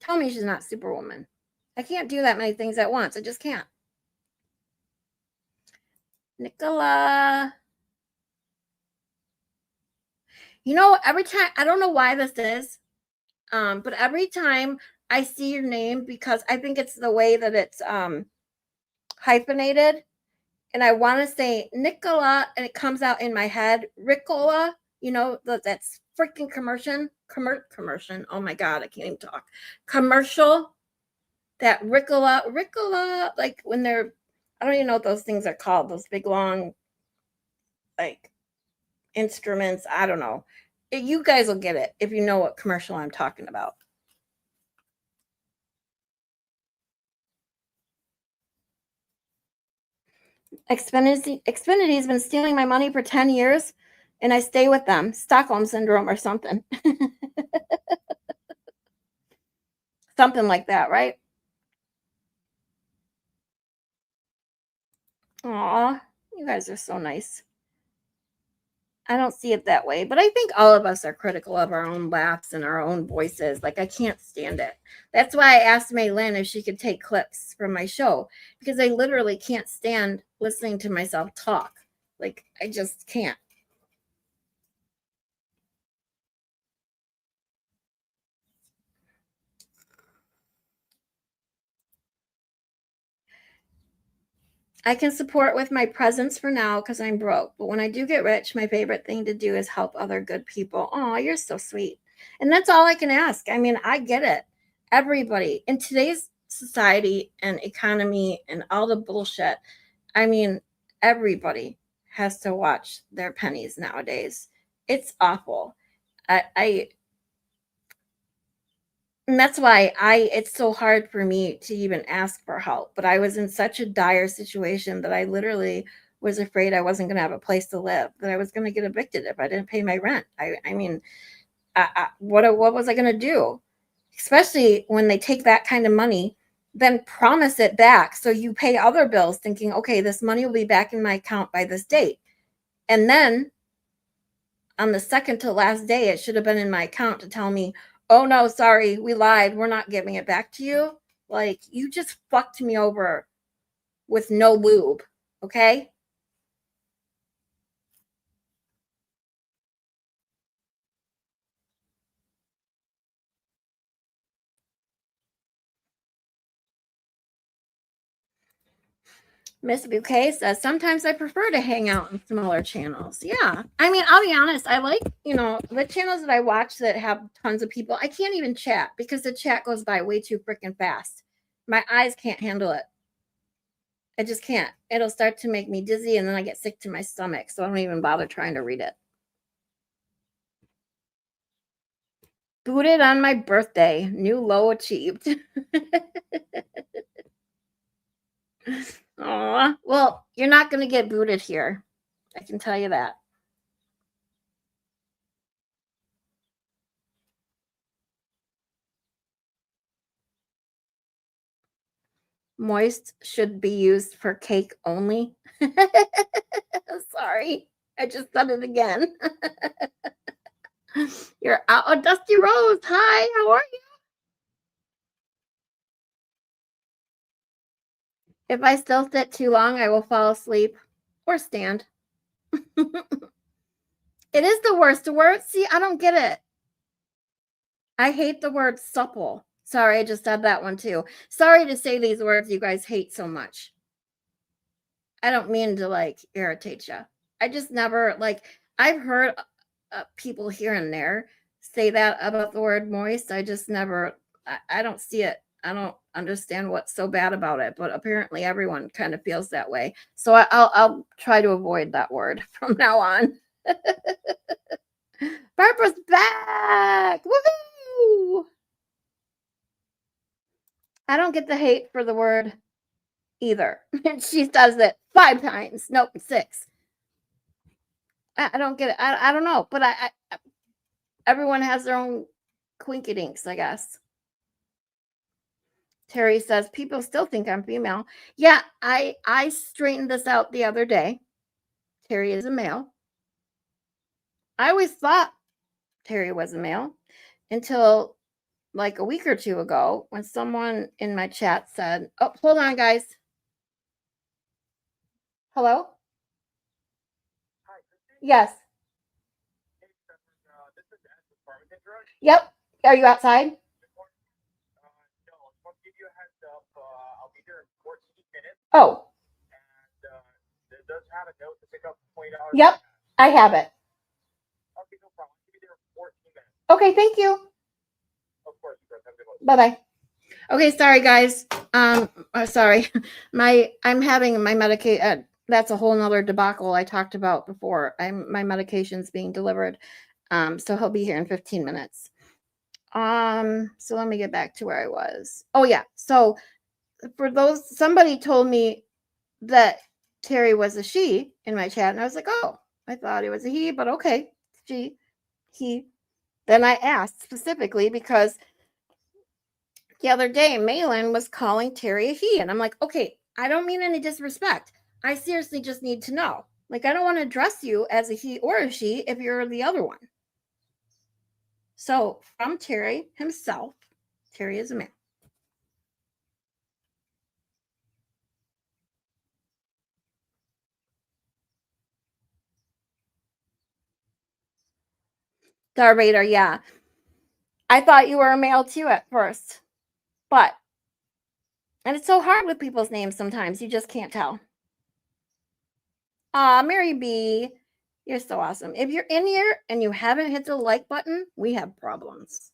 Tell me she's not Superwoman. I can't do that many things at once. I just can't. Nicola. Every time, I don't know why this is, but every time I see your name, because I think it's the way that it's hyphenated, and I want to say Nicola, and it comes out in my head, Ricola, that's freaking commercial. Oh my God, I can't even talk. Commercial, that Ricola, like when they're, I don't even know what those things are called, those big long, like, instruments. I don't know. You guys will get it if you know what commercial I'm talking about. Xfinity's been stealing my money for 10 years. and I stay with them. Stockholm syndrome or something. Something like that, right? Aw, you guys are so nice. I don't see it that way, but I think all of us are critical of our own laughs and our own voices. Like, I can't stand it. That's why I asked May Lynn if she could take clips from my show, because I literally can't stand listening to myself talk. Like, I just can't. I can support with my presence for now because I'm broke. But when I do get rich, my favorite thing to do is help other good people. Oh, you're so sweet. And that's all I can ask. I mean, I get it. Everybody in today's society and economy and all the bullshit, I mean, everybody has to watch their pennies nowadays. It's awful. And that's why it's so hard for me to even ask for help. But I was in such a dire situation that I literally was afraid I wasn't going to have a place to live, that I was going to get evicted if I didn't pay my rent. I mean, what was I going to do? Especially when they take that kind of money, then promise it back. So you pay other bills thinking, okay, this money will be back in my account by this date. And then on the second to last day, it should have been in my account to tell me, oh no, sorry, we lied. We're not giving it back to you. Like, you just fucked me over with no lube. Okay. Miss Bouquet says, sometimes I prefer to hang out in smaller channels. Yeah. I mean, I'll be honest. I like, the channels that I watch that have tons of people. I can't even chat because the chat goes by way too freaking fast. My eyes can't handle it. I just can't. It'll start to make me dizzy and then I get sick to my stomach. So I don't even bother trying to read it. Booted on my birthday. New low achieved. Aw. Well, you're not going to get booted here. I can tell you that. Moist should be used for cake only. Sorry. I just said it again. You're out. Oh, Dusty Rose. Hi, how are you? If I still sit too long, I will fall asleep or stand. It is the worst word. See, I don't get it. I hate the word supple. Sorry, I just said that one too. Sorry to say these words you guys hate so much. I don't mean to irritate you. I just never I've heard people here and there say that about the word moist. I just never, I don't see it. I don't understand what's so bad about it, but apparently everyone kind of feels that way. So I'll try to avoid that word from now on. Barbara's back. Woohoo! I don't get the hate for the word either. She does it 5 times. Nope, 6. I don't get it. I don't know, but I everyone has their own quinkydinks, I guess. Terry says people still think I'm female. Yeah, I straightened this out the other day. Terry is a male. I always thought Terry was a male until like a week or 2 ago when someone in my chat said, "Oh, hold on, guys. Hello? Yes. Yep. Are you outside? Oh. Yep. I have it. Okay, thank you. Bye-bye. Okay, sorry guys. Sorry. I'm having my medication. That's a whole nother debacle I talked about before. My medication's being delivered. So he'll be here in 15 minutes. So let me get back to where I was. Oh yeah. So for those, somebody told me that Terry was a she in my chat, and I was like, oh, I thought it was a he, but okay. She, he. Then I asked specifically because the other day Malin was calling Terry a he. And I'm like, okay, I don't mean any disrespect. I seriously just need to know. Like, I don't want to address you as a he or a she if you're the other one. So from Terry himself, Terry is a man. Darth Vader, yeah. I thought you were a male too at first. But, and it's so hard with people's names sometimes. You just can't tell. Mary B, you're so awesome. If you're in here and you haven't hit the like button, we have problems.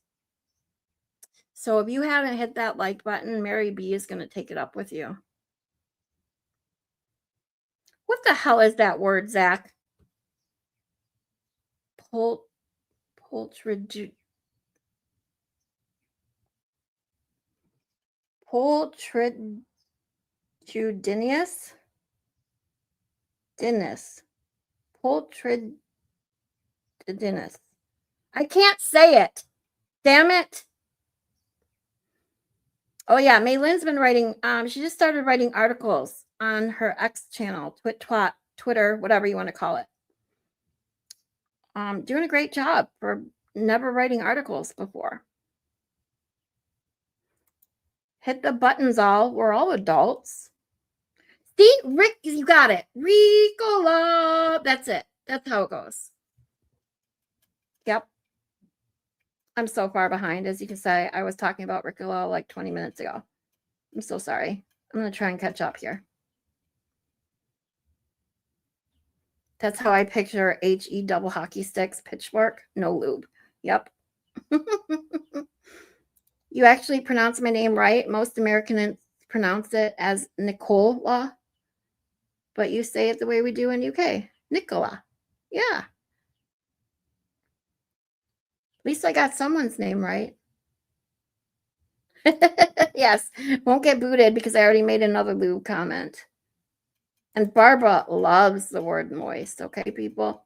So if you haven't hit that like button, Mary B is going to take it up with you. What the hell is that word, Zach? Poltridinius? Dinus. Poltridinius. I can't say it. Damn it. Oh yeah, Maylin's been writing, she just started writing articles on her X channel, Twitter, whatever you want to call it. Doing a great job for never writing articles before. Hit the buttons all. We're all adults. See, Rick, you got it. Ricola. That's it. That's how it goes. Yep. I'm so far behind, as you can say. I was talking about Ricola like 20 minutes ago. I'm so sorry. I'm going to try and catch up here. That's how I picture HE double hockey sticks, pitchfork, no lube. Yep. You actually pronounce my name right. Most Americans pronounce it as Nicola, but you say it the way we do in UK. Nicola. Yeah. At least I got someone's name right. Yes. Won't get booted because I already made another lube comment. And Barbara loves the word moist. Okay, people?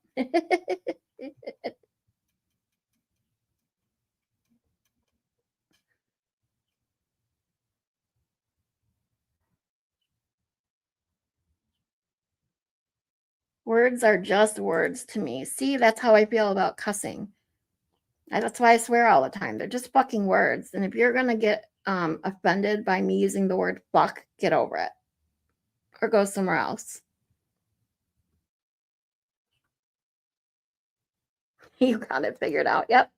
Words are just words to me. See, that's how I feel about cussing. That's why I swear all the time. They're just fucking words. And if you're going to get offended by me using the word fuck, get over it. Or go somewhere else. You got it figured out. Yep.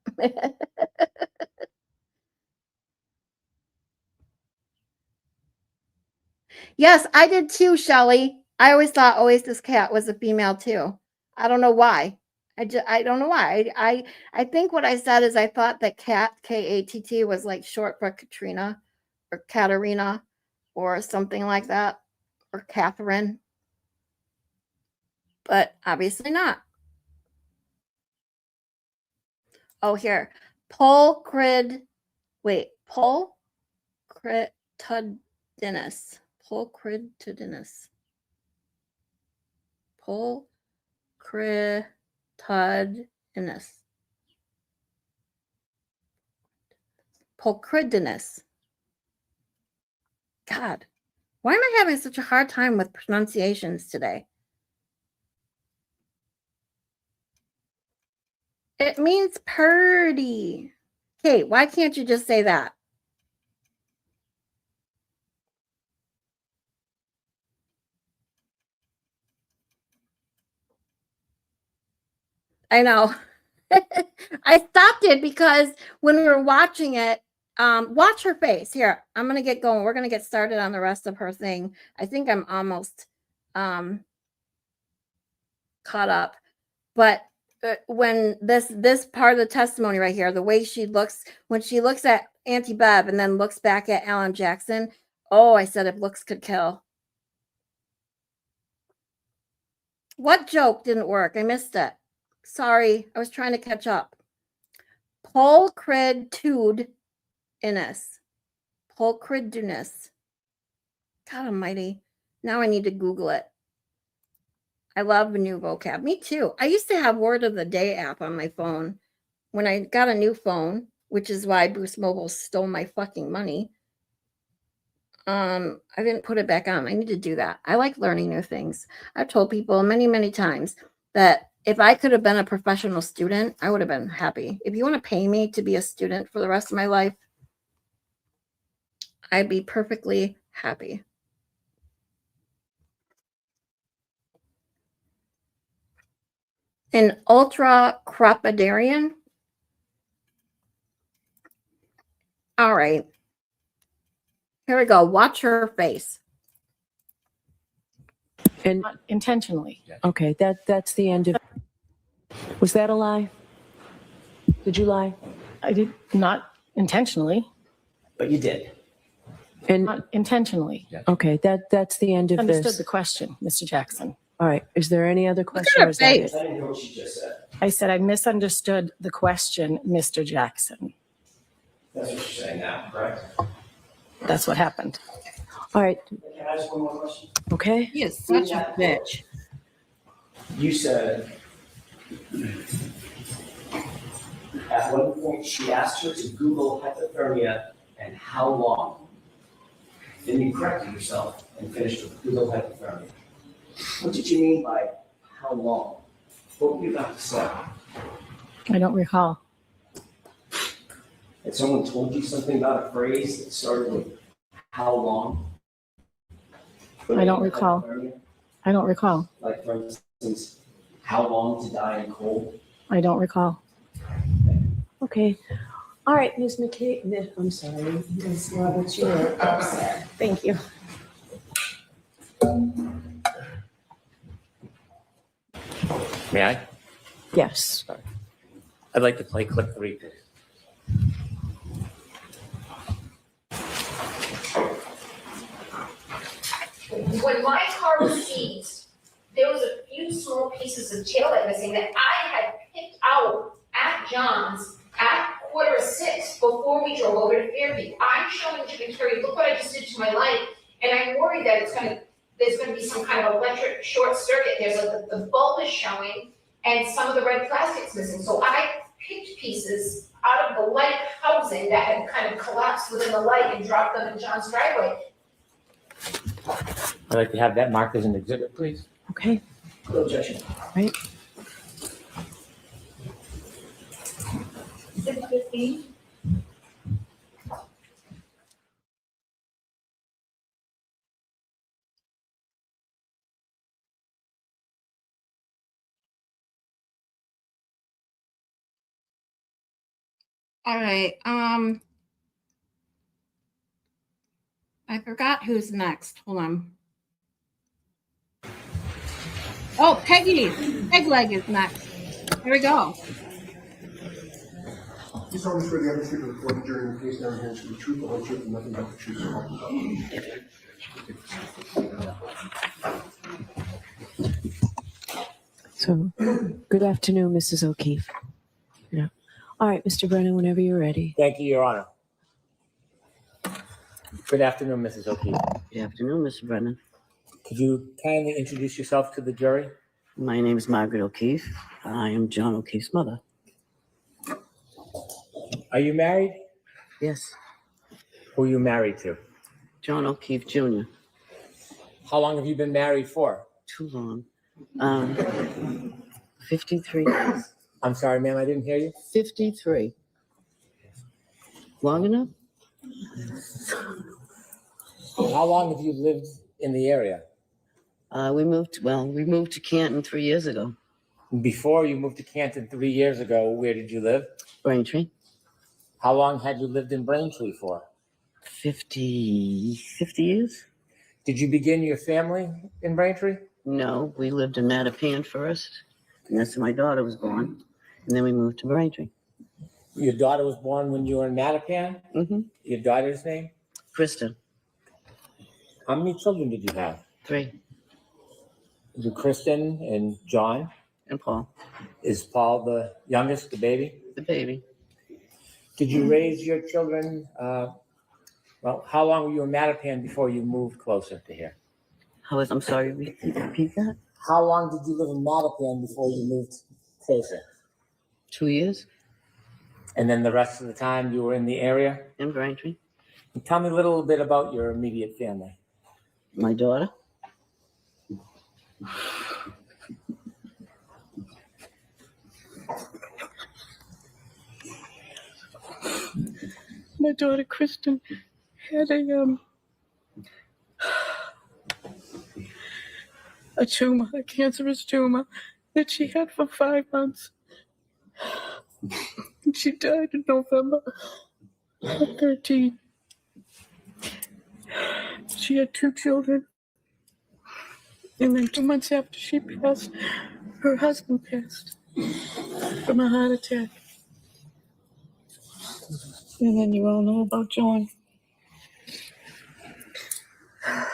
Yes, I did too, Shelly. I always thought Oasis Cat was a female too. I don't know why. I don't know why. I think what I said is I thought that Cat, K-A-T-T, was like short for Katrina or Katarina or something like that, or Catherine. But obviously not. Oh, here. Pulchritudinous. Pulchritudinous. Pulchritudinous. Pulchritudinous. God, why am I having such a hard time with pronunciations today? It means purdy. Okay, why can't you just say that? I know. I stopped it because when we were watching it, watch her face. Here, I'm going to get going. We're going to get started on the rest of her thing. I think I'm almost caught up. But when this part of the testimony right here, the way she looks, when she looks at Auntie Bev and then looks back at Alan Jackson, oh, I said if looks could kill. What joke didn't work? I missed it. Sorry, I was trying to catch up. Pulchritudinous. Pulchritudinous. God almighty. Now I need to Google it. I love new vocab. Me too. I used to have Word of the Day app on my phone when I got a new phone, which is why Boost Mobile stole my fucking money. I didn't put it back on. I need to do that. I like learning new things. I've told people many, many times that if I could have been a professional student, I would have been happy. If you want to pay me to be a student for the rest of my life, I'd be perfectly happy. An ultra crepidarian. All right. Here we go. Watch her face. And Not intentionally. okay, that's the end of. Was that a lie? Did you lie? I did not intentionally. But you did. And Not intentionally. okay, that's the end of Understood this. the question, Mr. Jackson. All right. Is there any other Look question? at Or her is that face. it? I didn't hear what she just said. I said I misunderstood the question, Mr. Jackson. That's what you're saying now, correct? That's what happened. All right. Can I ask one more question? Okay. He is such a bitch. You said at one point she asked her to Google hypothermia and how long. Then you corrected yourself and finished with Google hypothermia. What did you mean by how long? What were you about to say? I don't recall. Had someone told you something about a phrase that started with how long? I don't recall. Hypothermia? I don't recall. Like, for instance, how long to die in cold? I don't recall. Okay. All right, Ms. McKay. I'm sorry, Ms. Roberts, you're upset. Thank you. May I? Yes. I'd like to play clip 3, please. When my car was seized, there was a few small pieces of taillight missing that I had picked out at John's at 5:45 before we drove over to Fairview. I'm showing Jim and Kerry, look what I just did to my light, and I'm worried that there's gonna be some kind of electric short circuit. The bulb is showing, and some of the red plastic's missing. So I picked pieces out of the light housing that had kind of collapsed within the light and dropped them in John's driveway. I'd like to have that marked as an exhibit, please. Okay. No objection. Right. Exhibit 15. All right. I forgot who's next. Hold on. Oh, Peggy. Pegleg is next. Here we go. Please tell me for the other people before the jury in the case now against the truth, the whole truth, and nothing but the truth. So help you God. So, good afternoon, Mrs. O'Keefe. Yeah. All right, Mr. Brennan, whenever you're ready. Thank you, Your Honor. Good afternoon, Mrs. O'Keefe. Good afternoon, Mr. Brennan. Could you kindly introduce yourself to the jury? My name is Margaret O'Keefe. I am John O'Keefe's mother. Are you married? Yes, Who are you married to? John O'Keefe Jr. How long have you been married for? Too long. 53 years. I'm sorry, ma'am, I didn't hear you. 53. Long enough? How long have you lived in the area? We moved to Canton 3 years ago. Before you moved to Canton 3 years ago, where did you live? Braintree. How long had you lived in Braintree for? 50 years? Did you begin your family in Braintree? No, we lived in Mattapan first. And that's where my daughter was born. And then we moved to Braintree. Your daughter was born when you were in Mattapan? Mm-hmm. Your daughter's name? Kristen. How many children did you have? 3. You, Kristen and John? And Paul. Is Paul the youngest, the baby? The baby. Did you raise your children? How long were you in Mattapan before you moved closer to here? I'm sorry, repeat that? How long did you live in Mattapan before you moved closer? 2 years And then the rest of the time you were in the area? in Braintree. And tell me a little bit about your immediate family. My daughter. My daughter Kristen had a tumor, a cancerous tumor that she had for 5 months. She died in November 13. She had 2 children. And then 2 months after she passed, her husband passed from a heart attack. And then you all know about John.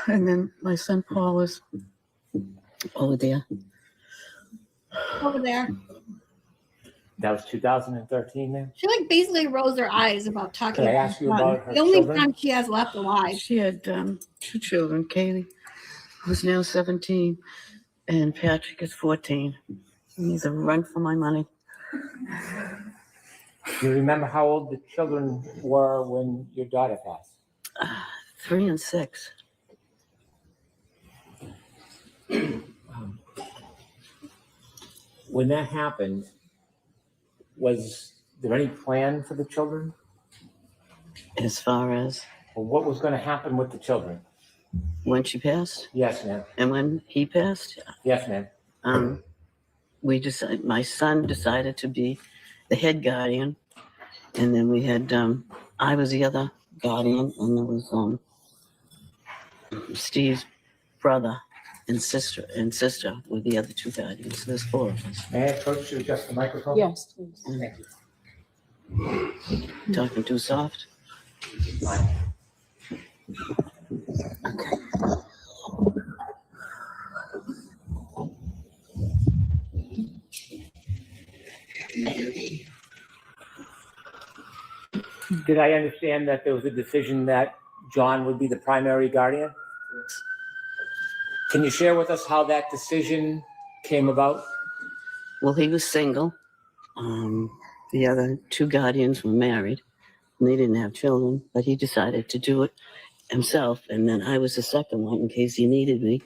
And then my son Paul was over there. Over there. That was 2013 then? She like basically rolls her eyes about talking. Can I ask you about her the only children? time she has left alive. She had 2 children, Kaylee, who's now 17, and Patrick is 14. And he's a run for my money. Do you remember how old the children were when your daughter passed? 3 and 6. When that happened, was there any plan for the children? As far as? Well, what was going to happen with the children? When she passed? Yes, ma'am. And when he passed? Yes, ma'am. My son decided to be the head guardian, and then we had I was the other guardian, and there was Steve's brother and sister were the other 2 guardians. So there's 4 of us. May I approach you just the microphone? Yes, please. Thank you. Talking too soft? Did I understand that there was a decision that John would be the primary guardian? Can you share with us how that decision came about? Well, he was single. The other 2 guardians were married, and they didn't have children, but he decided to do it himself. And then I was the second one in case he needed me.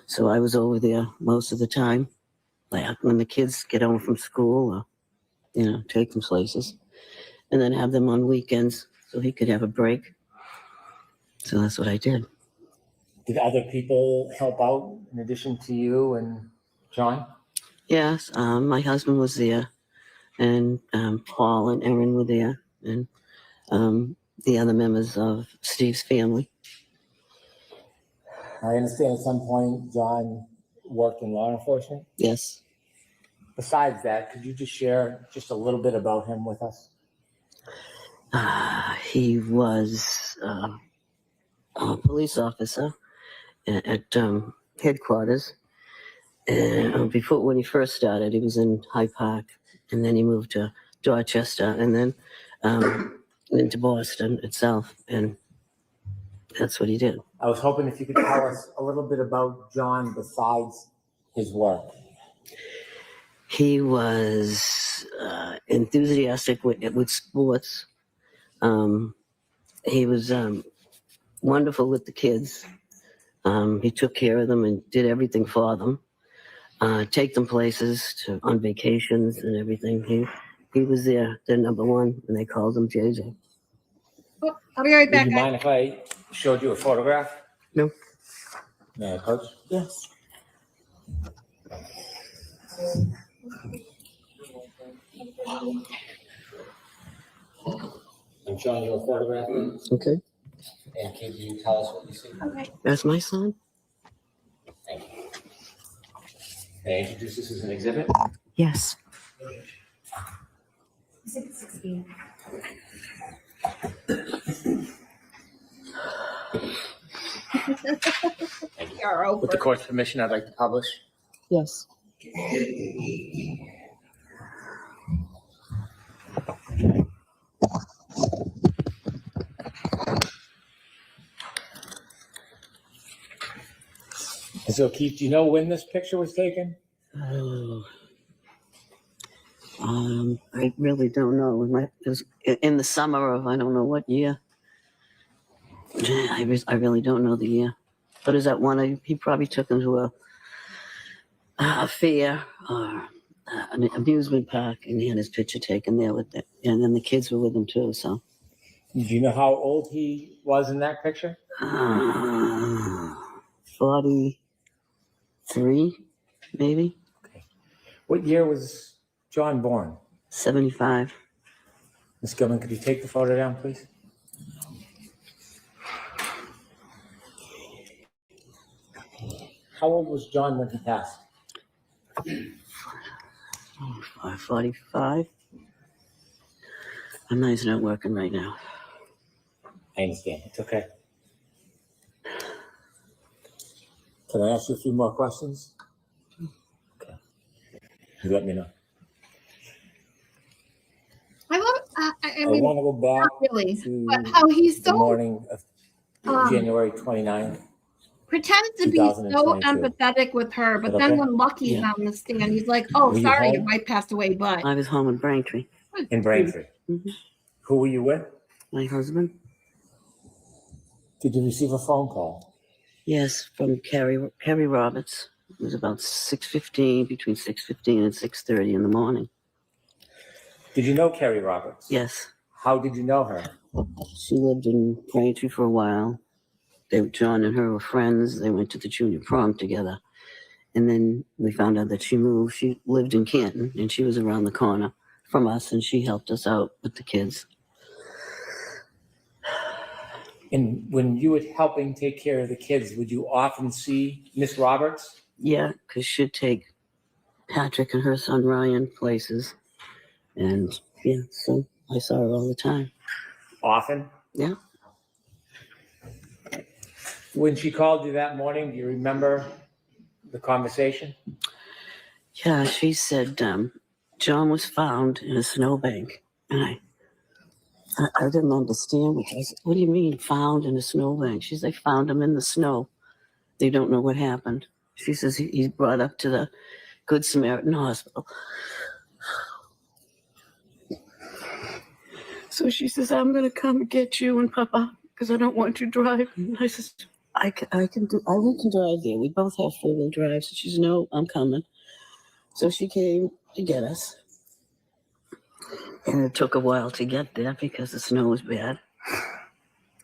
So I was over there most of the time, like when the kids get home from school, or, take them places, and then have them on weekends so he could have a break. So that's what I did. Did other people help out in addition to you and John? Yes, my husband was there, and Paul and Erin were there, and the other members of Steve's family. I understand at some point John worked in law enforcement. Yes. Besides that, could you just share just a little bit about him with us? He was a police officer at headquarters. And when he first started, he was in Hyde Park, and then he moved to Dorchester, and then into Boston itself, and that's what he did. I was hoping if you could tell us a little bit about John besides his work. He was enthusiastic with sports. He was wonderful with the kids. He took care of them and did everything for them. Take them places on vacations and everything. He was their number one, and they called him JJ. Oh, I'll be right back. Would you mind if I showed you a photograph? No. May I approach? Yes. I'm showing you a photograph. Okay. And can you tell us what you see? Okay. That's my son. Thank you. May I introduce this as an exhibit? Yes. Exhibit 16. You're over. With the court's permission, I'd like to publish. Yes. Is So, Keith, do you know when this picture was taken? Oh, I really don't know. It was in the summer of I don't know what year. I really don't know the year. But is that one? He probably took him to a fair or an amusement park, and he had his picture taken there with it. And then the kids were with him too. So, Do you know how old he was in that picture? 43, maybe. Okay. What year was John born? 75. Ms. Gilman, could you take the photo down, please? How old was John when he passed? 45. My mind's not working right now. I understand. It's okay. Can I ask you a few more questions? Okay. You let me know. I love. I mean, want to go back not really, to but how he's the so morning of January 29th. pretends to be so 2022. empathetic with her, but Is that then okay? when Lucky's Yeah. on the stand, he's like, "Oh, Were you sorry, your home? wife passed away, but." I was home in Braintree. In Braintree. Mhm. Who were you with? My husband. Did you receive a phone call? Yes, from Kerry Roberts. It was about 6:15, between 6:15 and 6:30 in the morning. Did you know Kerry Roberts? Yes. How did you know her? She lived in Braintree for a while. John and her were friends. They went to the junior prom together. And then we found out that she moved. She lived in Canton, and she was around the corner from us, and she helped us out with the kids. And when you were helping take care of the kids, would you often see Miss Roberts? Yeah, because she'd take Patrick and her son Ryan places. And yeah, so I saw her all the time. Often? Yeah. When she called you that morning, do you remember the conversation? Yeah, she said John was found in a snowbank. And I didn't understand. I said, what do you mean found in a snowbank? She said, they found him in the snow. They don't know what happened. She says he's brought up to the Good Samaritan Hospital. So she says, I'm going to come get you and Papa because I don't want you to drive. And I says, we can drive there. We both have four-wheel drive. So she says, no, I'm coming. So she came to get us. And it took a while to get there because the snow was bad.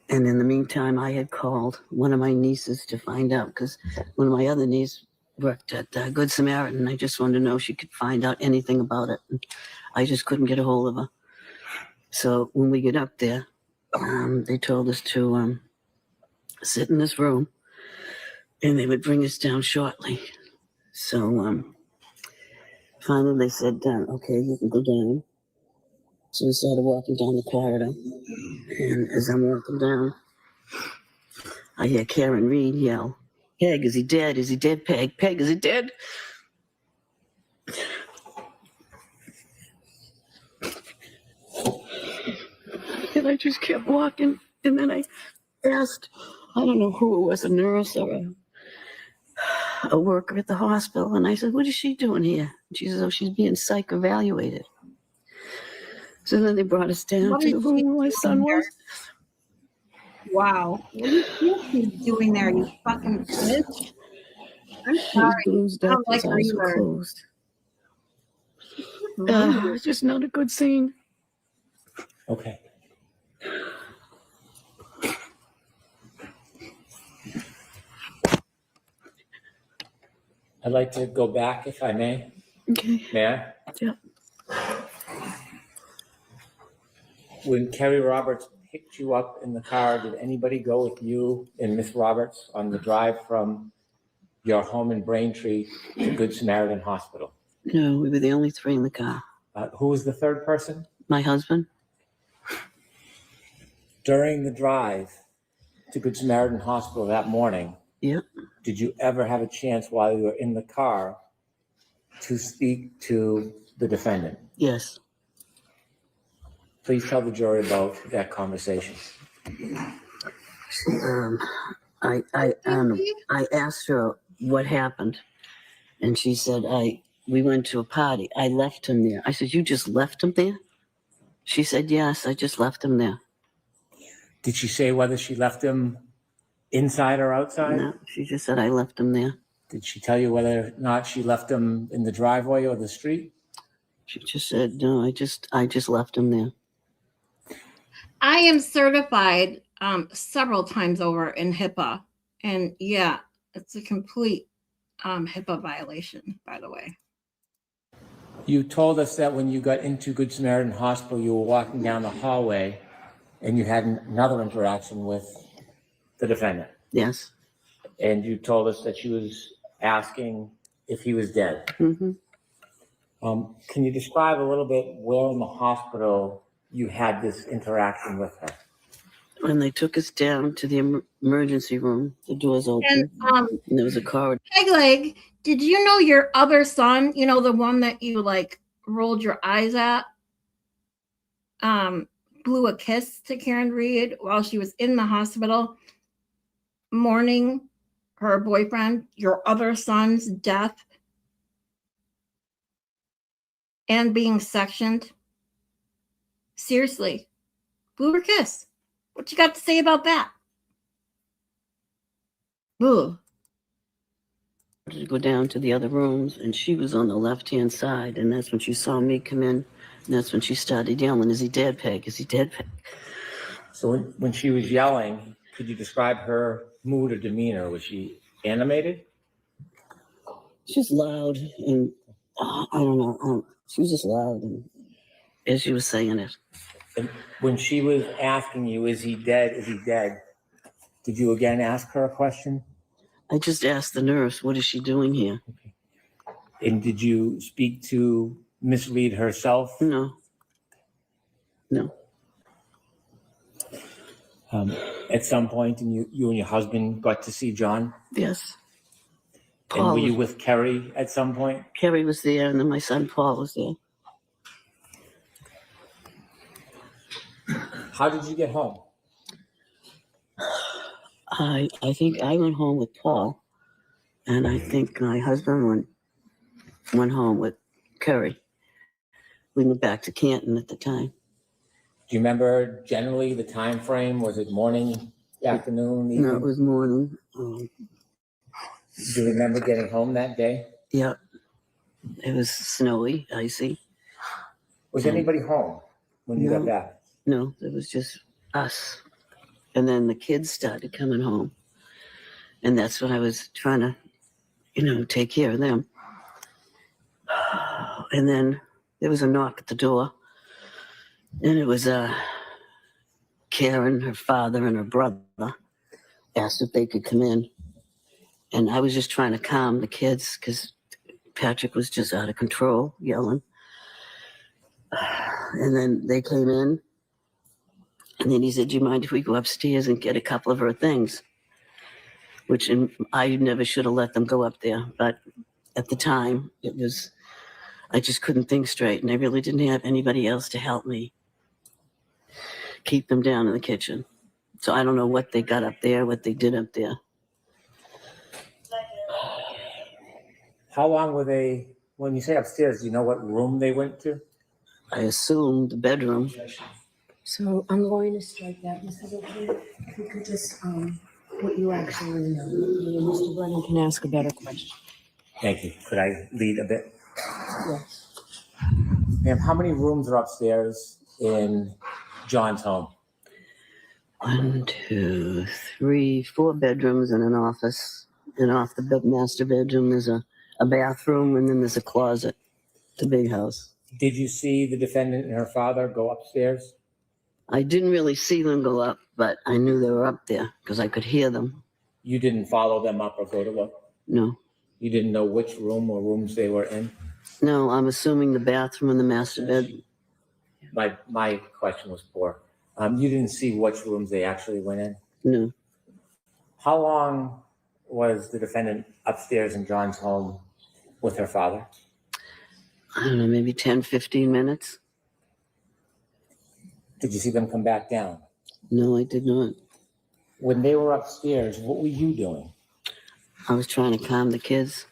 And in the meantime, I had called one of my nieces to find out because one of my other nieces worked at Good Samaritan. And I just wanted to know if she could find out anything about it. And I just couldn't get a hold of her. So when we get up there, they told us to sit in this room and they would bring us down shortly. So finally they said, okay, you can go down. So we started walking down the corridor. And as I'm walking down, I hear Karen Reed yell, Peg, is he dead? Is he dead, Peg? Peg, is he dead? And I just kept walking. And then I asked, I don't know who it was, a nurse or a worker at the hospital. And I said, what is she doing here? And she says, oh, she's being psych evaluated. So then they brought us down What to is the room she where my son doing was. Wow. What do you think she's doing there, you fucking bitch? I'm He was sorry. bruised I up, don't like his her eyes were either. closed. It's just not a good scene. Okay. I'd like to go back, if I may. Okay. May I? Yeah. When Kerry Roberts picked you up in the car, did anybody go with you and Miss Roberts on the drive from your home in Braintree to Good Samaritan Hospital? No, we were the only three in the car. Who was the third person? My husband. During the drive to Good Samaritan Hospital that morning, Yep. did you ever have a chance while you were in the car to speak to the defendant? Yes. Please tell the jury about that conversation. I asked her what happened. And she said, we went to a party. I left him there. I said, you just left him there? She said, yes, I just left him there. Did she say whether she left him inside or outside? No, she just said, I left him there. Did she tell you whether or not she left him in the driveway or the street? She just said, no, I just left him there. I am certified several times over in HIPAA. And yeah, it's a complete HIPAA violation, by the way. You told us that when you got into Good Samaritan Hospital, you were walking down the hallway and you had another interaction with the defendant. Yes. And you told us that she was asking if he was dead. Mm-hmm. Can you describe a little bit where in the hospital you had this interaction with her? When they took us down to the emergency room, the doors open, and there was a corridor. Peg leg, did you know your other son, you know, the one that you like rolled your eyes at, blew a kiss to Karen Reed while she was in the hospital mourning her boyfriend, your other son's death, and being sectioned? Seriously, blew her kiss. What you got to say about that? Ugh. To go down to the other rooms, and she was on the left-hand side, and that's when she saw me come in, and that's when she started yelling, is he dead, Peg? Is he dead, Peg? So when she was yelling, could you describe her mood or demeanor? Was she animated? She was loud, and I don't know, she was just loud, and as she was saying it. And when she was asking you, is he dead, is he dead, did you again ask her a question? I just asked the nurse, what is she doing here? And did you speak to Miss Reed herself? No. No. At some point, and you and your husband got to see John? Yes. And were you with Kerry at some point? Kerry was there, and then my son Paul was there. How did you get home? I think I went home with Paul, and I think my husband went home with Kerry. We went back to Canton at the time. Do you remember generally the time frame? Was it morning, afternoon, evening? No, it was morning. Do you remember getting home that day? Yeah. It was snowy, icy. Was anybody home when you got back? No, it was just us. And then the kids started coming home. And that's when I was trying to, take care of them. And then there was a knock at the door. And it was Karen, her father, and her brother asked if they could come in. And I was just trying to calm the kids because Patrick was just out of control, yelling. And then they came in. And then he said, do you mind if we go upstairs and get a couple of her things? Which I never should have let them go up there. But at the time, I just couldn't think straight. And I really didn't have anybody else to help me keep them down in the kitchen. So I don't know what they got up there, what they did up there. How long were they, when you say upstairs, do you know what room they went to? I assumed the bedroom. So I'm going to strike that, Mrs. O'Keefe. If we could just, what you actually know. You and Mr. Brennan can ask a better question. Thank you. Could I lead a bit? Yes. Ma'am, how many rooms are upstairs in John's home? 1, 2, 3, 4 bedrooms and an office. And off the master bedroom, there's a bathroom, and then there's a closet. It's a big house. Did you see the defendant and her father go upstairs? I didn't really see them go up, but I knew they were up there because I could hear them. You didn't follow them up or go to look? No. You didn't know which room or rooms they were in? No, I'm assuming the bathroom and the master bed. My question was poor. You didn't see which rooms they actually went in? No. How long was the defendant upstairs in John's home with her father? I don't know, maybe 10, 15 minutes. Did you see them come back down? No, I did not. When they were upstairs, what were you doing? I was trying to calm the kids.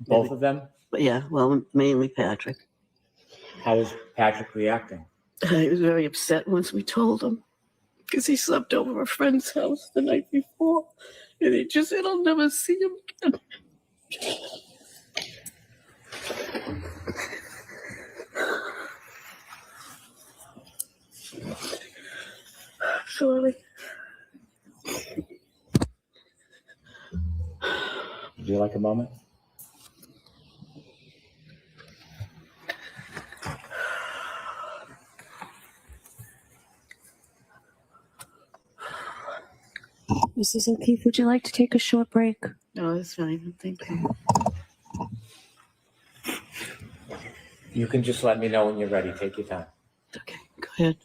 Both of them? But yeah, well, mainly Patrick. How was Patrick reacting? He was very upset once we told him because he slept over a friend's house the night before. And he just said, I'll never see him again. Sorry. Would you like a moment? Mrs. O'Keefe, would you like to take a short break? No, that's fine. Thank you. You can just let me know when you're ready. Take your time. Okay, go ahead.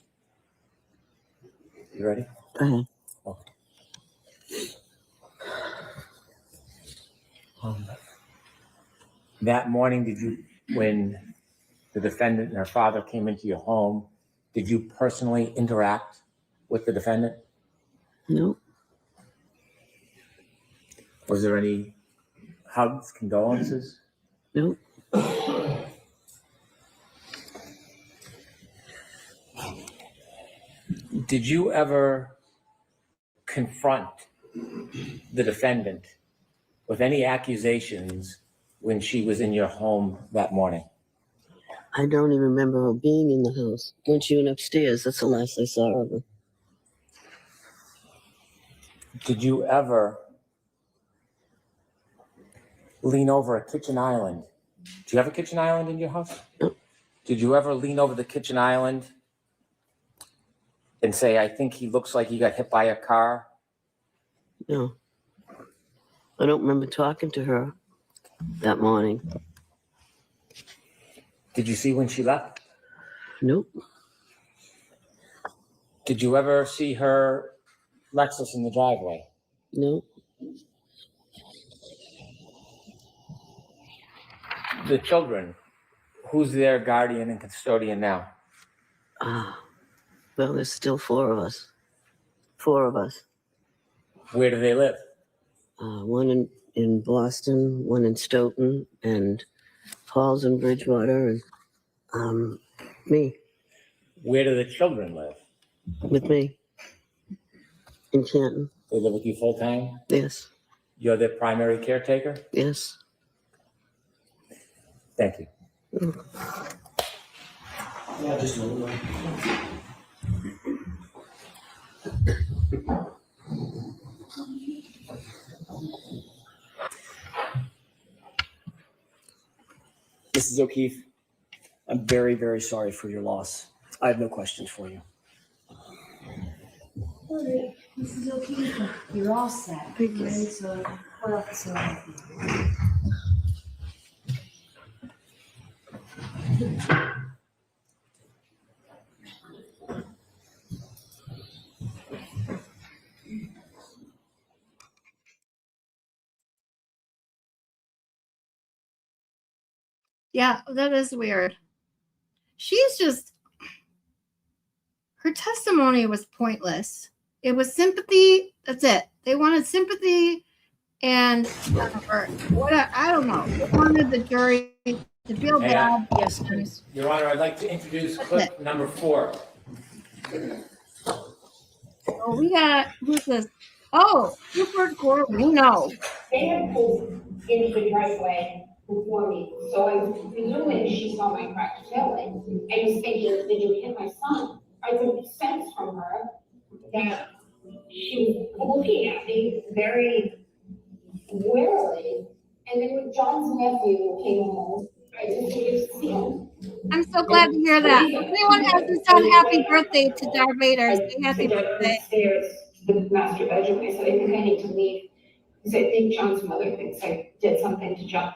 You ready? Go ahead. Okay. That morning, when the defendant and her father came into your home, did you personally interact with the defendant? No. Was there any hugs, condolences? Nope. Did you ever confront the defendant with any accusations when she was in your home that morning? I don't even remember her being in the house. When she went upstairs, that's the last I saw of her. Did you ever lean over a kitchen island? Do you have a kitchen island in your house? No. Did you ever lean over the kitchen island and say, I think he looks like he got hit by a car? No. I don't remember talking to her that morning. Did you see when she left? Nope. Did you ever see her Lexus in the driveway? Nope. The children, who's their guardian and custodian now? Well, there's still four of us. Four of us. Where do they live? One in Boston, one in Stoughton, and Paul's in Bridgewater, and me. Where do the children live? With me. In Canton. They live with you full time? Yes. You're their primary caretaker? Yes. Thank you. Yeah, just a little. Mrs. O'Keefe, I'm very, very sorry for your loss. I have no questions for you. All right, Mrs. O'Keefe, you're all set. Thank you. Right, so we're up to Yeah, that is weird. She's just, her testimony was pointless. It was sympathy. That's it. They wanted sympathy and I don't know. They wanted the jury to feel bad. Yes, please. Your Honor, I'd like to introduce clip number 4. Oh, we got, who's this? Oh, Rupert Guarino. They had pulled into the driveway before me, so I was presuming she saw my cracked taillight. I was thinking, did you hit my son? I could sense from her that she was looking at me very warily. And then when John's nephew came home, I just needed to see him. I'm so glad to hear that. If anyone hasn't sung happy birthday to Darth Vader, say happy birthday. Upstairs to the master bedroom. I said, I think I need to leave. Because I think John's mother thinks I did something to John.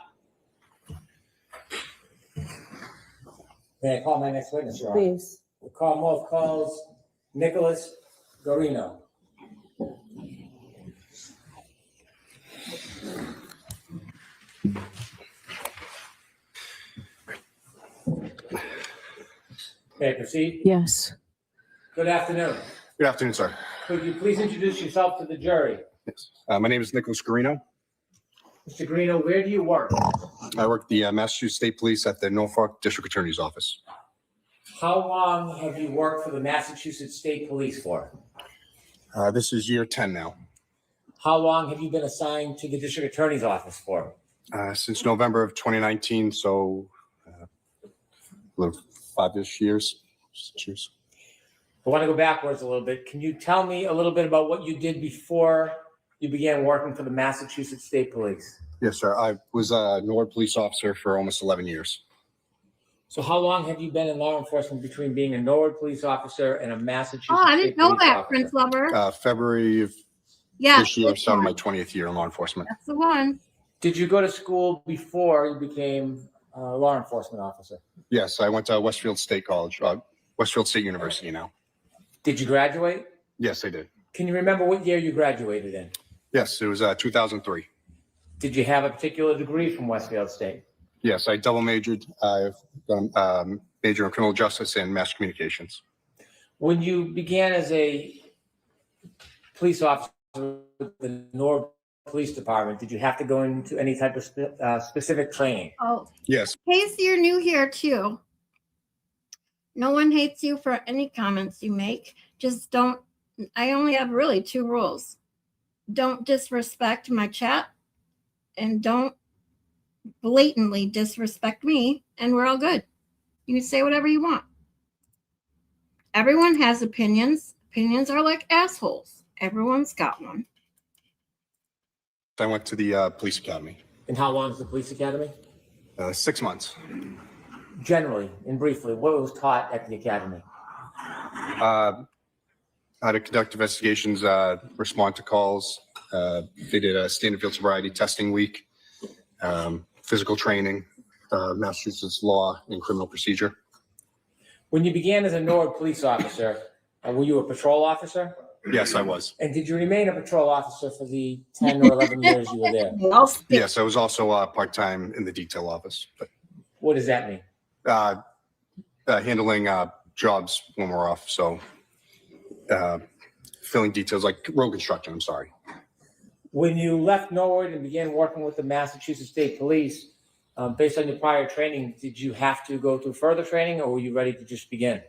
May I call my next witness, Your Honor? Please. The Commonwealth calls Nicholas Guarino. May I proceed? Yes. Good afternoon. Good afternoon, sir. Could you please introduce yourself to the jury? Yes. My name is Nicholas Guarino. Mr. Greeno, where do you work? I work at the Massachusetts State Police at the Norfolk District Attorney's Office. How long have you worked for the Massachusetts State Police for? This is year 10 now. How long have you been assigned to the District Attorney's Office for? Since November of 2019, so 5-ish years, 6 years. I want to go backwards a little bit. Can you tell me a little bit about what you did before you began working for the Massachusetts State Police? Yes, sir. I was a Norwood police officer for almost 11 years. So how long have you been in law enforcement between being a Norwood police officer and a Massachusetts Oh, I State didn't know Police that, officer? Prince Lover. February of Yeah, this year, I this started my one. 20th year in law enforcement. That's the one. Did you go to school before you became a law enforcement officer? Yes, I went to Westfield State College, Westfield State University now. Did you graduate? Yes, I did. Can you remember what year you graduated in? Yes, it was 2003. Did you have a particular degree from Westfield State? Yes, I double majored. I've done major in criminal justice and mass communications. When you began as a police officer with the Norwood Police Department, did you have to go into any type of specific training? Oh, yes. in case you're new here too, no one hates you for any comments you make. Just don't. I only have really 2 rules. Don't disrespect my chat, and don't blatantly disrespect me, and we're all good. You can say whatever you want. Everyone has opinions. Opinions are like assholes. Everyone's got one. I went to the police academy. And how long is the police academy? 6 months. Generally and briefly, what was taught at the academy? How to conduct investigations, respond to calls. They did a standard field sobriety testing week, physical training, Massachusetts law and criminal procedure. When you began as a Norwood police officer, were you a patrol officer? Yes, I was. And did you remain a patrol officer for the 10 or 11 years you were there? Yes, I was also part-time in the detail office. But, What does that mean? handling jobs when we're off. So filling details like road construction, I'm sorry. When you left Norwood and began working with the Massachusetts State Police, based on your prior training, did you have to go through further training or were you ready to just begin?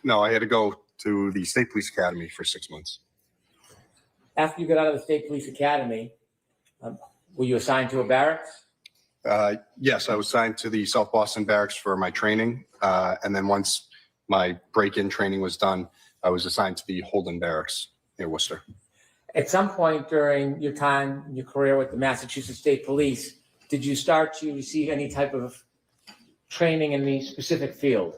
No, I had to go to the State Police Academy for 6 months. After you got out of the State Police Academy, were you assigned to a barracks? Yes, I was assigned to the South Boston Barracks for my training. And then once my break-in training was done, I was assigned to the Holden Barracks near Worcester. At some point during your time, your career with the Massachusetts State Police, did you start to receive any type of training in the specific field?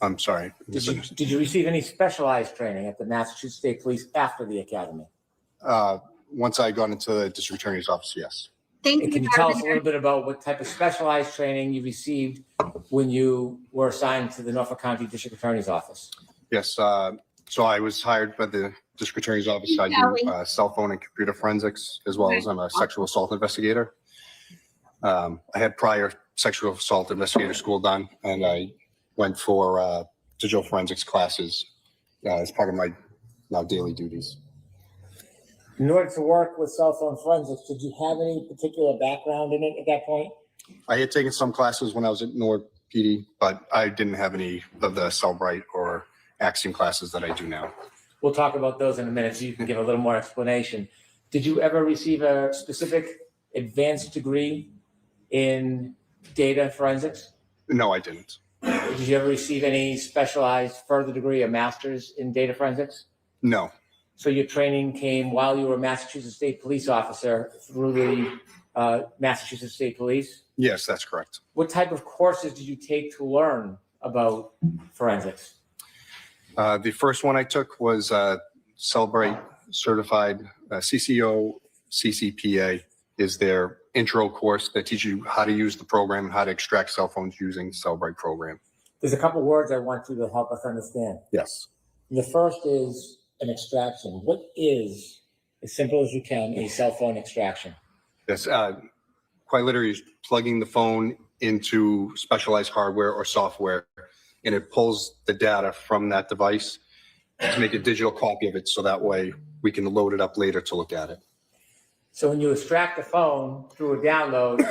I'm sorry. Did you receive any specialized training at the Massachusetts State Police after the academy? Once I got into the district attorney's office, yes. Thank And you. can you tell us a little bit about what type of specialized training you received when you were assigned to the Norfolk County District Attorney's Office? Yes. So I was hired by the district attorney's office. I do cell phone and computer forensics, as well as I'm a sexual assault investigator. I had prior sexual assault investigator school done, and I went for digital forensics classes as part of my now daily duties. In order to work with cell phone forensics, did you have any particular background in it at that point? I had taken some classes when I was at Norwood PD, but I didn't have any of the Cellbrite or Axiom classes that I do now. We'll talk about those in a minute so you can give a little more explanation. Did you ever receive a specific advanced degree in data forensics? No, I didn't. Did you ever receive any specialized further degree, a master's in data forensics? No. So your training came while you were a Massachusetts State Police officer through the Massachusetts State Police? Yes, that's correct. What type of courses did you take to learn about forensics? The first one I took was Cellbrite certified CCO CCPA is their intro course that teaches you how to use the program and how to extract cell phones using Cellbrite program. There's a couple words I want you to help us understand. Yes. The first is an extraction. What is, as simple as you can, a cell phone extraction? Yes. Quite literally is plugging the phone into specialized hardware or software, and it pulls the data from that device to make a digital copy of it so that way we can load it up later to look at it. So when you extract the phone through a download,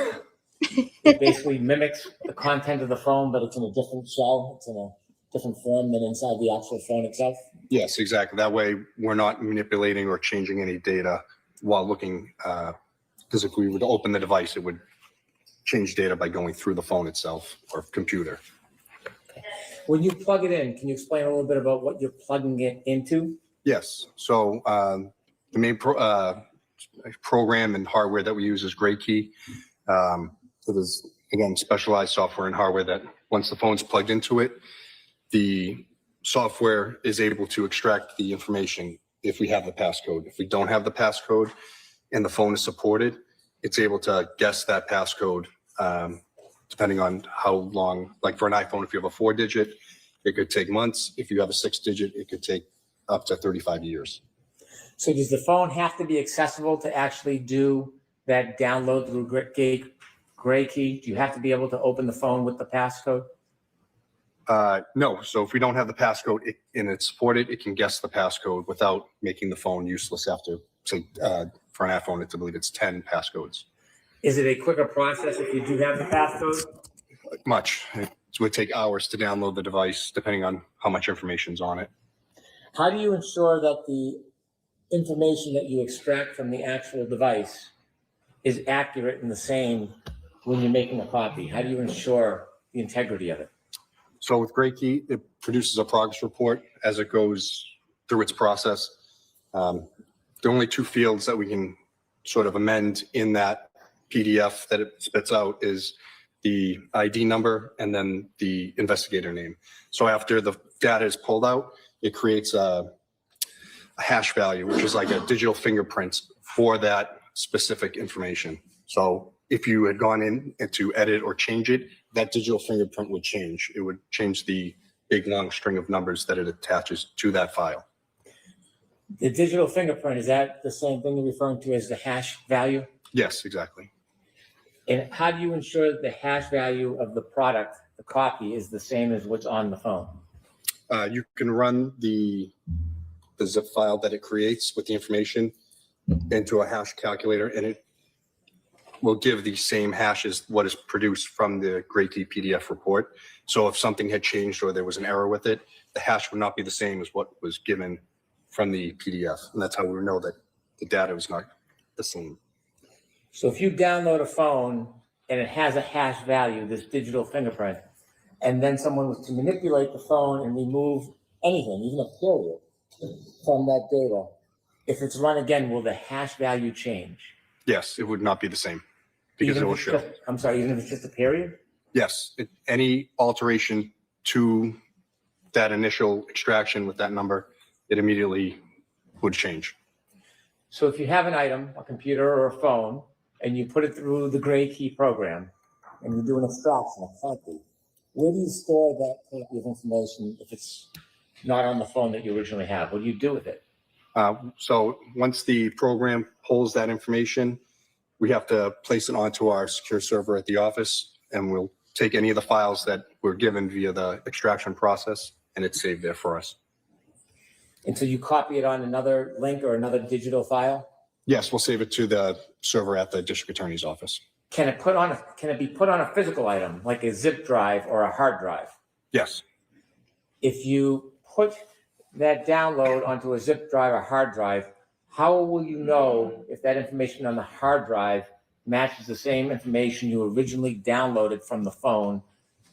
it basically mimics the content of the phone, but it's in a different shell. It's in a different form than inside the actual phone itself. Yes, exactly. That way, we're not manipulating or changing any data while looking. Because if we were to open the device, it would change data by going through the phone itself or computer. When you plug it in, can you explain a little bit about what you're plugging it into? Yes. So the main program and hardware that we use is GrayKey. So there's, again, specialized software and hardware that once the phone's plugged into it, the software is able to extract the information if we have the passcode. If we don't have the passcode and the phone is supported, it's able to guess that passcode depending on how long. Like for an iPhone, if you have a 4-digit, it could take months. If you have a 6-digit, it could take up to 35 years. So does the phone have to be accessible to actually do that download through GrayKey? Do you have to be able to open the phone with the passcode? No. So if we don't have the passcode and it's supported, it can guess the passcode without making the phone useless after, say, for an iPhone, I believe it's 10 passcodes. Is it a quicker process if you do have the passcode? Much. It would take hours to download the device, depending on how much information's on it. How do you ensure that the information that you extract from the actual device is accurate and the same when you're making a copy? How do you ensure the integrity of it? So with GrayKey, it produces a progress report as it goes through its process. The only 2 fields that we can sort of amend in that PDF that it spits out is the ID number and then the investigator name. So after the data is pulled out, it creates a hash value, which is like a digital fingerprint for that specific information. So if you had gone in and to edit or change it, that digital fingerprint would change. It would change the big long string of numbers that it attaches to that file. The digital fingerprint, is that the same thing you're referring to as the hash value? Yes, exactly. And how do you ensure that the hash value of the product, the copy, is the same as what's on the phone? You can run the zip file that it creates with the information into a hash calculator, and it will give the same hash as what is produced from the GrayKey PDF report. So if something had changed or there was an error with it, the hash would not be the same as what was given from the PDF. And that's how we know that the data was not the same. So if you download a phone and it has a hash value, this digital fingerprint, and then someone was to manipulate the phone and remove anything, even a period, from that data, if it's run again, will the hash value change? Yes, it would not be the same because it will show. I'm sorry, even if it's just a period? Yes, any alteration to that initial extraction with that number, it immediately would change. So if you have an item, a computer or a phone, and you put it through the GrayKey program, and you do an extraction, a copy, where do you store that copy of information if it's not on the phone that you originally have? What do you do with it? So once the program pulls that information, we have to place it onto our secure server at the office, and we'll take any of the files that were given via the extraction process, and it's saved there for us. And so you copy it on another link or another digital file? Yes, we'll save it to the server at the district attorney's office. Can it be put on a physical item, like a zip drive or a hard drive? Yes. If you put that download onto a zip drive or hard drive, how will you know if that information on the hard drive matches the same information you originally downloaded from the phone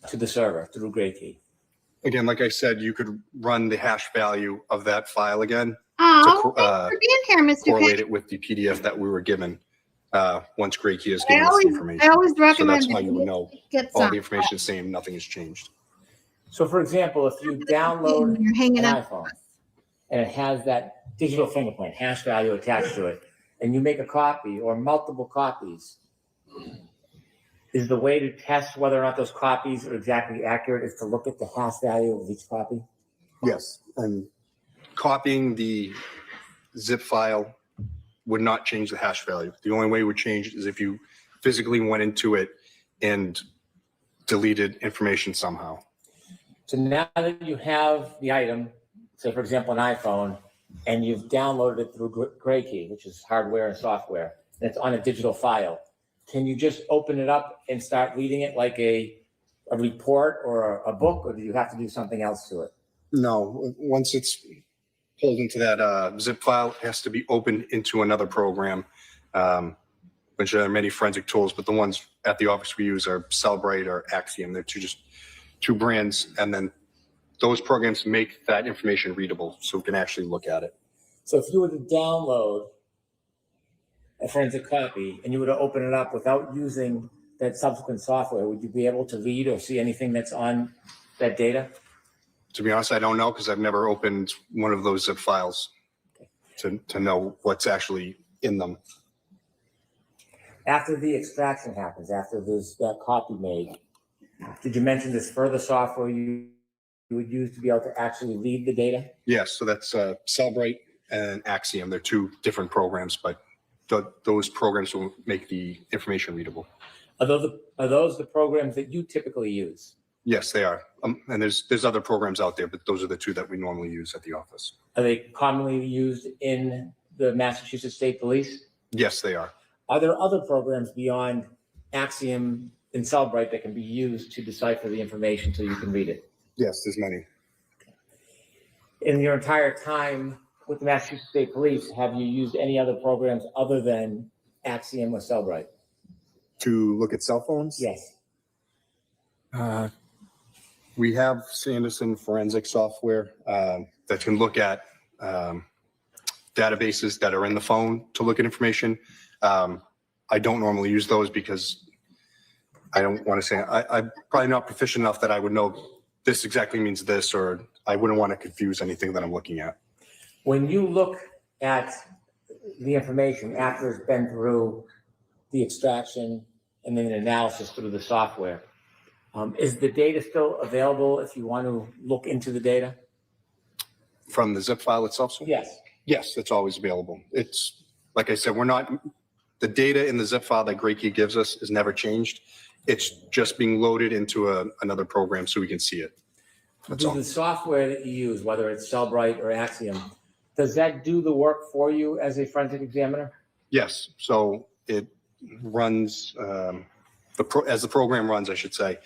to the server through GrayKey? Again, like I said, you could run the hash value of that file again Oh, thanks for being here, Mr. correlate Payne. it with the PDF that we were given once GrayKey has given us the information. I always recommend so that's how you would know get all some. the information is the same, nothing has changed. So for example, if you download You're hanging an out. iPhone and it has that digital fingerprint, hash value attached to it, and you make a copy or multiple copies, is the way to test whether or not those copies are exactly accurate is to look at the hash value of each copy? Yes, and copying the zip file would not change the hash value. The only way it would change is if you physically went into it and deleted information somehow. So now that you have the item, say for example an iPhone, and you've downloaded it through GrayKey, which is hardware and software, and it's on a digital file. Can you just open it up and start reading it like a report or a book, or do you have to do something else to it? No, once it's pulled into that zip file, it has to be opened into another program, which there are many forensic tools, but the ones at the office we use are Cellbrite or Axiom. They're two brands, and then those programs make that information readable so we can actually look at it. So if you were to download a forensic copy and you were to open it up without using that subsequent software, would you be able to read or see anything that's on that data? To be honest, I don't know, because I've never opened one of those zip files to know what's actually in them. After the extraction happens, after there's that copy made, did you mention there's further software you would use to be able to actually read the data? Yes, so that's Cellbrite and Axiom. They're two different programs, but those programs will make the information readable. Are those the programs that you typically use? Yes, they are. And there's other programs out there, but those are the two that we normally use at the office. Are they commonly used in the Massachusetts State Police? Yes, they are. Are there other programs beyond Axiom and Cellbrite that can be used to decipher the information so you can read it? Yes, there's many. In your entire time with the Massachusetts State Police, have you used any other programs other than Axiom or Cellbrite? To look at cell phones? Yes. We have Sanderson forensic software that can look at databases that are in the phone to look at information. I don't normally use those because I don't want to say, I'm probably not proficient enough that I would know this exactly means this, or I wouldn't want to confuse anything that I'm looking at. When you look at the information after it's been through the extraction and then the analysis through the software, is the data still available if you want to look into the data? From the zip file itself? Sir? Yes. Yes, it's always available. It's, like I said, the data in the zip file that Great Key gives us is never changed. It's just being loaded into another program so we can see it. That's all. The software that you use, whether it's Cellbrite or Axiom, does that do the work for you as a forensic examiner? Yes. So it runs, as the program runs, I should say,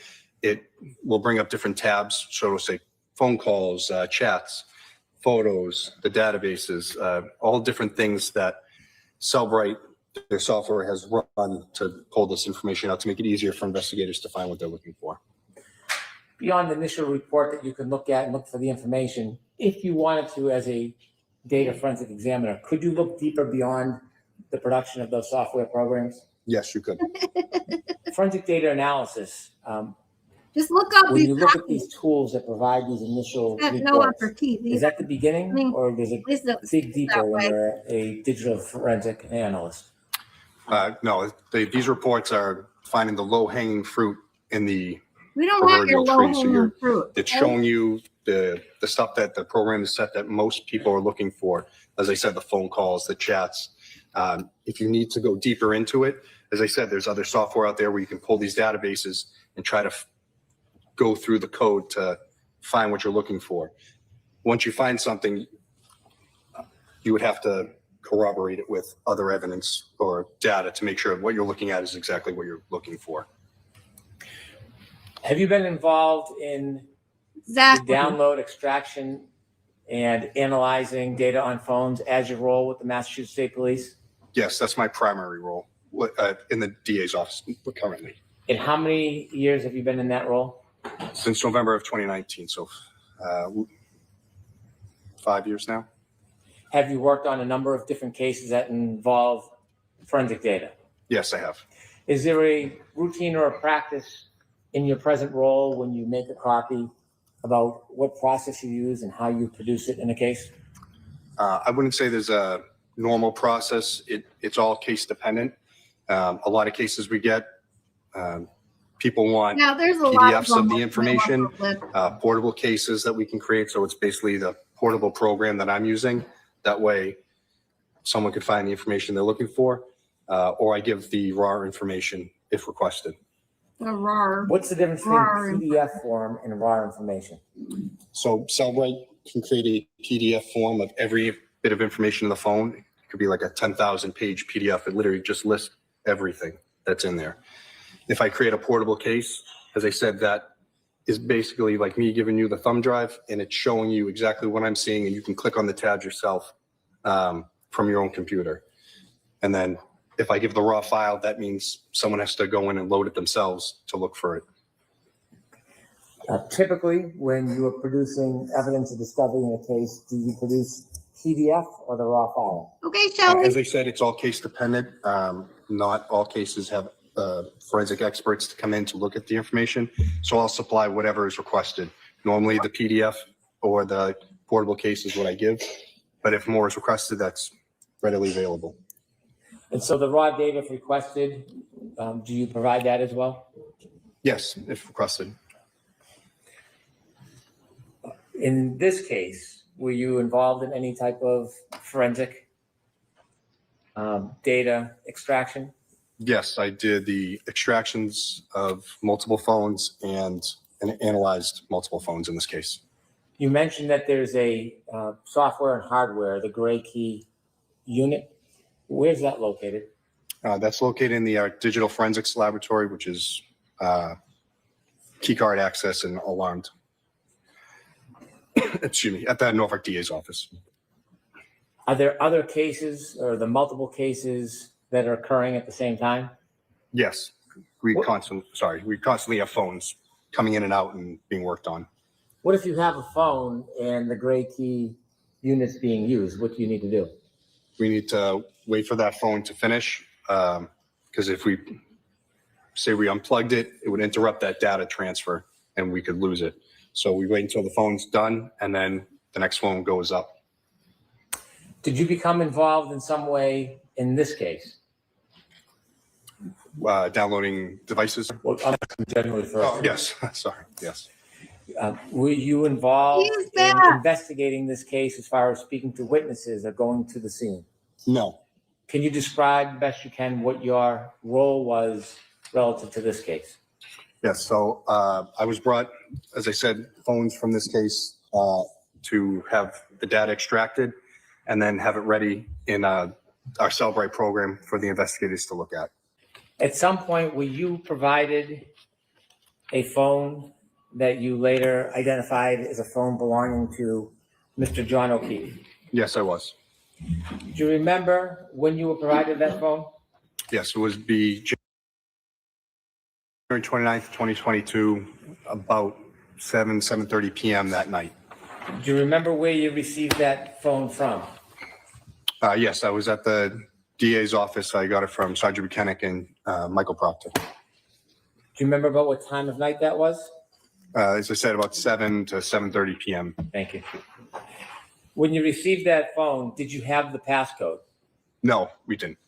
it will bring up different tabs. So it'll say phone calls, chats, photos, the databases, all different things that Cellbrite, their software, has run to pull this information out to make it easier for investigators to find what they're looking for. Beyond the initial report that you can look at and look for the information, if you wanted to as a data forensic examiner, could you look deeper beyond the production of those software programs? Yes, you could. Forensic data analysis. Just look up When these you look at copies. these tools that provide these initial No reports, upper key. is that the beginning, or does it dig deeper when you're a digital forensic analyst? No, these reports are finding the low-hanging fruit in the We don't want your proverbial tree. So low-hanging fruit. it's showing you the stuff that the program is set that most people are looking for. As I said, the phone calls, the chats. If you need to go deeper into it, as I said, there's other software out there where you can pull these databases and try to go through the code to find what you're looking for. Once you find something, you would have to corroborate it with other evidence or data to make sure what you're looking at is exactly what you're looking for. Have you been involved in the download, extraction, and analyzing data on phones as your role with the Massachusetts State Police? Yes, that's my primary role in the DA's office currently. And how many years have you been in that role? Since November of 2019, so 5 years now. Have you worked on a number of different cases that involve forensic data? Yes, I have. Is there a routine or a practice in your present role when you make a copy about what process you use and how you produce it in a case? I wouldn't say there's a normal process. It's all case dependent. A lot of cases we get, people want Now, there's a lot PDFs of the information, portable cases that we can create. So it's basically the portable program that I'm using. That way someone could find the information they're looking for, or I give the raw information if requested. What's the difference between PDF form and raw information? So Cellbrite can create a PDF form of every bit of information in the phone, could be like a 10,000 page PDF. It literally just lists everything that's in there. If I create a portable case, as I said, that is basically like me giving you the thumb drive, and it's showing you exactly what I'm seeing, and you can click on the tabs yourself from your own computer. And then if I give the raw file, that means someone has to go in and load it themselves to look for it. Typically, when you are producing evidence of discovery in a case, do you produce PDF or the raw file? Okay, shall As we? I said, it's all case dependent. Not all cases have forensic experts to come in to look at the information. So I'll supply whatever is requested. Normally the PDF or the portable case is what I give, but if more is requested, that's readily available. And so the raw data, if requested, do you provide that as well? Yes, if requested. In this case, were you involved in any type of forensic data extraction? Yes, I did the extractions of multiple phones and analyzed multiple phones in this case. You mentioned that there's a software and hardware, the gray key unit. Where's that located? That's located in the digital forensics laboratory, which is key card access and alarmed. Excuse me, at the Norfolk DA's office. Are there other cases or the multiple cases that are occurring at the same time? Yes, we constantly have phones coming in and out and being worked on. What if you have a phone and the gray key unit's being used? What do you need to do? We need to wait for that phone to finish, because if we say we unplugged it, it would interrupt that data transfer and we could lose it. So we wait until the phone's done and then the next phone goes up. Did you become involved in some way in this case? Downloading devices? Well, I'm generally first. Oh, yes, sorry, yes. Were you involved in investigating this case as far as speaking to witnesses or going to the scene? No. Can you describe best you can what your role was relative to this case? Yes, so I was brought, as I said, phones from this case to have the data extracted and then have it ready in our Cellbrite program for the investigators to look at. At some point, were you provided a phone that you later identified as a phone belonging to Mr. John O'Keefe? Yes, I was. Do you remember when you were provided that phone? Yes, it was January 29th, 2022, about 7:30 p.m. that night. Do you remember where you received that phone from? Yes, I was at the DA's office. I got it from Sergeant Buchanan and Michael Proctor. Do you remember about what time of night that was? As I said, about 7 to 7:30 p.m. Thank you. When you received that phone, did you have the passcode? No, we didn't.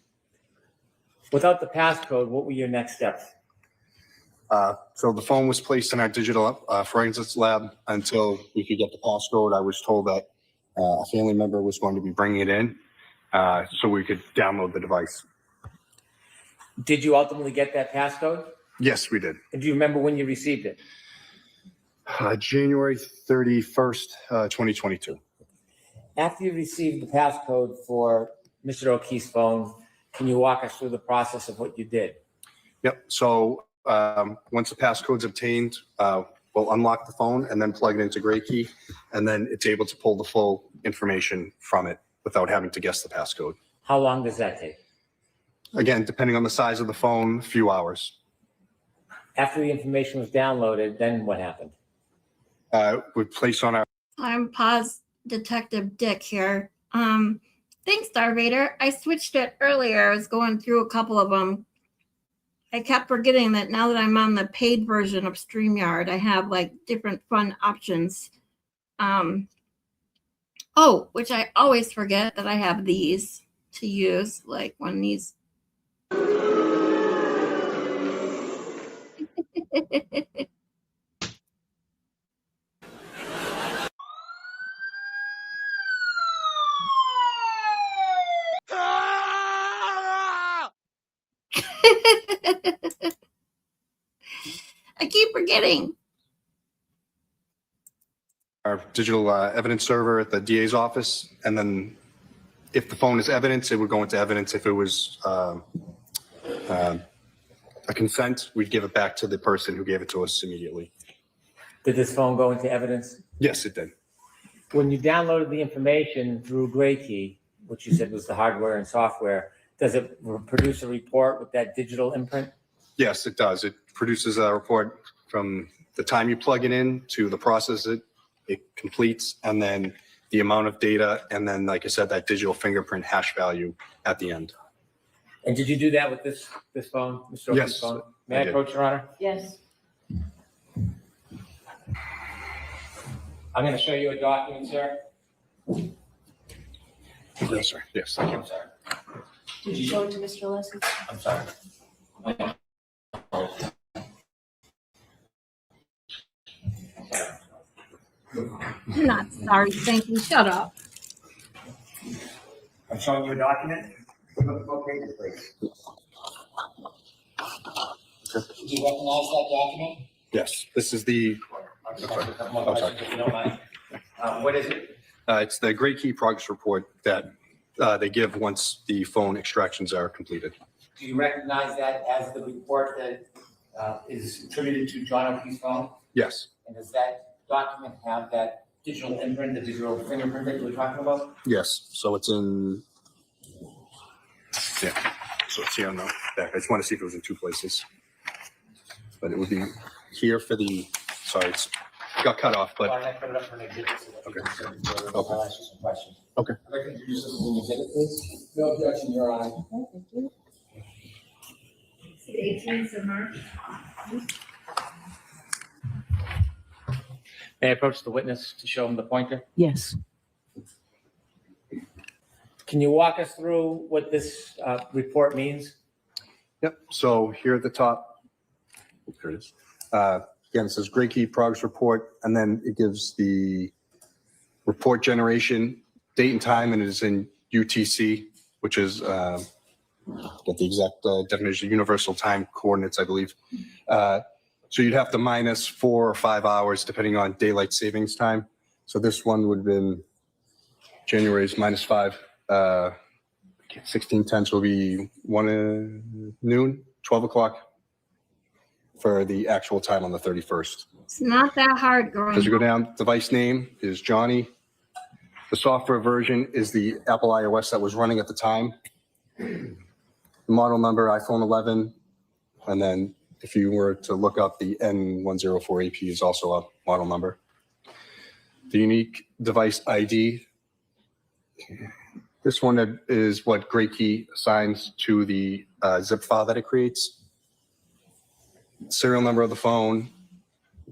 Without the passcode, what were your next steps? So the phone was placed in our digital forensics lab until we could get the passcode. I was told that a family member was going to be bringing it in so we could download the device. Did you ultimately get that passcode? Yes, we did. And do you remember when you received it? January 31st, 2022. After you received the passcode for Mr. O'Keefe's phone, can you walk us through the process of what you did? Yep. So once the passcode's obtained, we'll unlock the phone and then plug it into Gray Key, and then it's able to pull the full information from it without having to guess the passcode. How long does that take? Again, depending on the size of the phone, a few hours. After the information was downloaded, then what happened? We place on our. I'm Pause Detective Dick here. Thanks, Starvader. I switched it earlier. I was going through a couple of them. I kept forgetting that now that I'm on the paid version of StreamYard, I have like different fun options. Oh, which I always forget that I have these to use, like when these. I keep forgetting. Our digital evidence server at the DA's office, and then if the phone is evidence, it would go into evidence. If it was a consent, we'd give it back to the person who gave it to us immediately. Did this phone go into evidence? Yes, it did. When you downloaded the information through GrayKey, which you said was the hardware and software, does it produce a report with that digital imprint? Yes, it does. It produces a report from the time you plug it in to the process it completes, and then the amount of data, and then, like I said, that digital fingerprint hash value at the end. And did you do that with this phone, Mr. O'Keefe's Yes, phone? I May I did. approach, Your Honor? Yes. I'm going to show you a document, sir. Yes, sir. Yes, thank you. I'm sorry. Did you show it to Mr. Alessi? I'm sorry. I'm not sorry, thank you. Shut up. I'm showing you a document. What page, please? Do you recognize that document? Yes, this is the. I'm sorry. A couple more questions, if you don't mind. What is it? It's the GrayKey progress report that they give once the phone extractions are completed. Do you recognize that as the report that is attributed to John O'Keefe's phone? Yes. And does that document have that digital imprint, the digital fingerprint that you were talking about? Yes. So it's in. Yeah. So it's here on the back. I just want to see if it was in two places. But it would be here for the. Sorry, it got cut off, but. Why don't I put it up for an exhibit? Okay. I'll ask you some questions. Okay. I'd like to introduce this as an exhibit, please. No objection, Your Honor. Thank you. 18th of March. May I approach the witness to show him the pointer? Yes. Can you walk us through what this report means? Yep. So here at the top, there it is. Again, it says GrayKey progress report, and then it gives the report generation date and time, and it is in UTC, which is get the exact definition, universal time coordinates, I believe. So you'd have to minus 4 or 5 hours depending on daylight savings time. So this one would have been January's -5. 16/10 will be 1 noon, 12 o'clock for the actual time on the 31st. It's not that hard growing As you go up. down, device name is Johnny. The software version is the Apple iOS that was running at the time. The model number, iPhone 11. And then if you were to look up the N104AP is also a model number. The unique device ID. This one is what GrayKey assigns to the zip file that it creates. Serial number of the phone,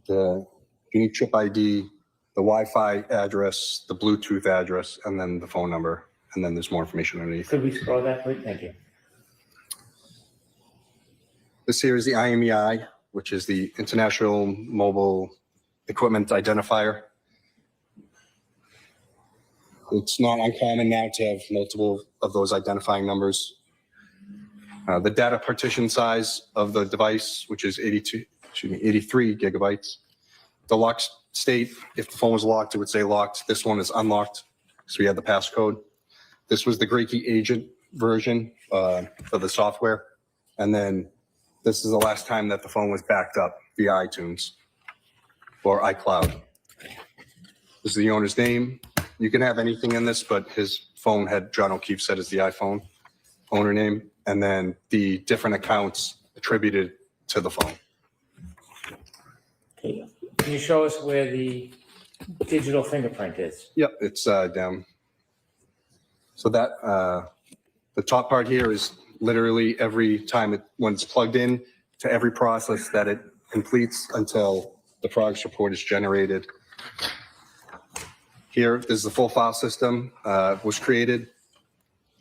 the unique chip ID, the Wi-Fi address, the Bluetooth address, and then the phone number. And then there's more information underneath. Could we scroll that, please? Thank you. This here is the IMEI, which is the International Mobile Equipment Identifier. It's not uncommon now to have multiple of those identifying numbers. The data partition size of the device, which is 83 gigabytes. The lock state, if the phone was locked, it would say locked. This one is unlocked, so we had the passcode. This was the GrayKey agent version for the software. And then this is the last time that the phone was backed up via iTunes or iCloud. This is the owner's name. You can have anything in this, but his phone had John O'Keefe set as the iPhone owner name, and then the different accounts attributed to the phone. Okay. Can you show us where the digital fingerprint is? Yep, it's down. So that the top part here is literally every time when it's plugged in to every process that it completes until the progress report is generated. Here is the full file system was created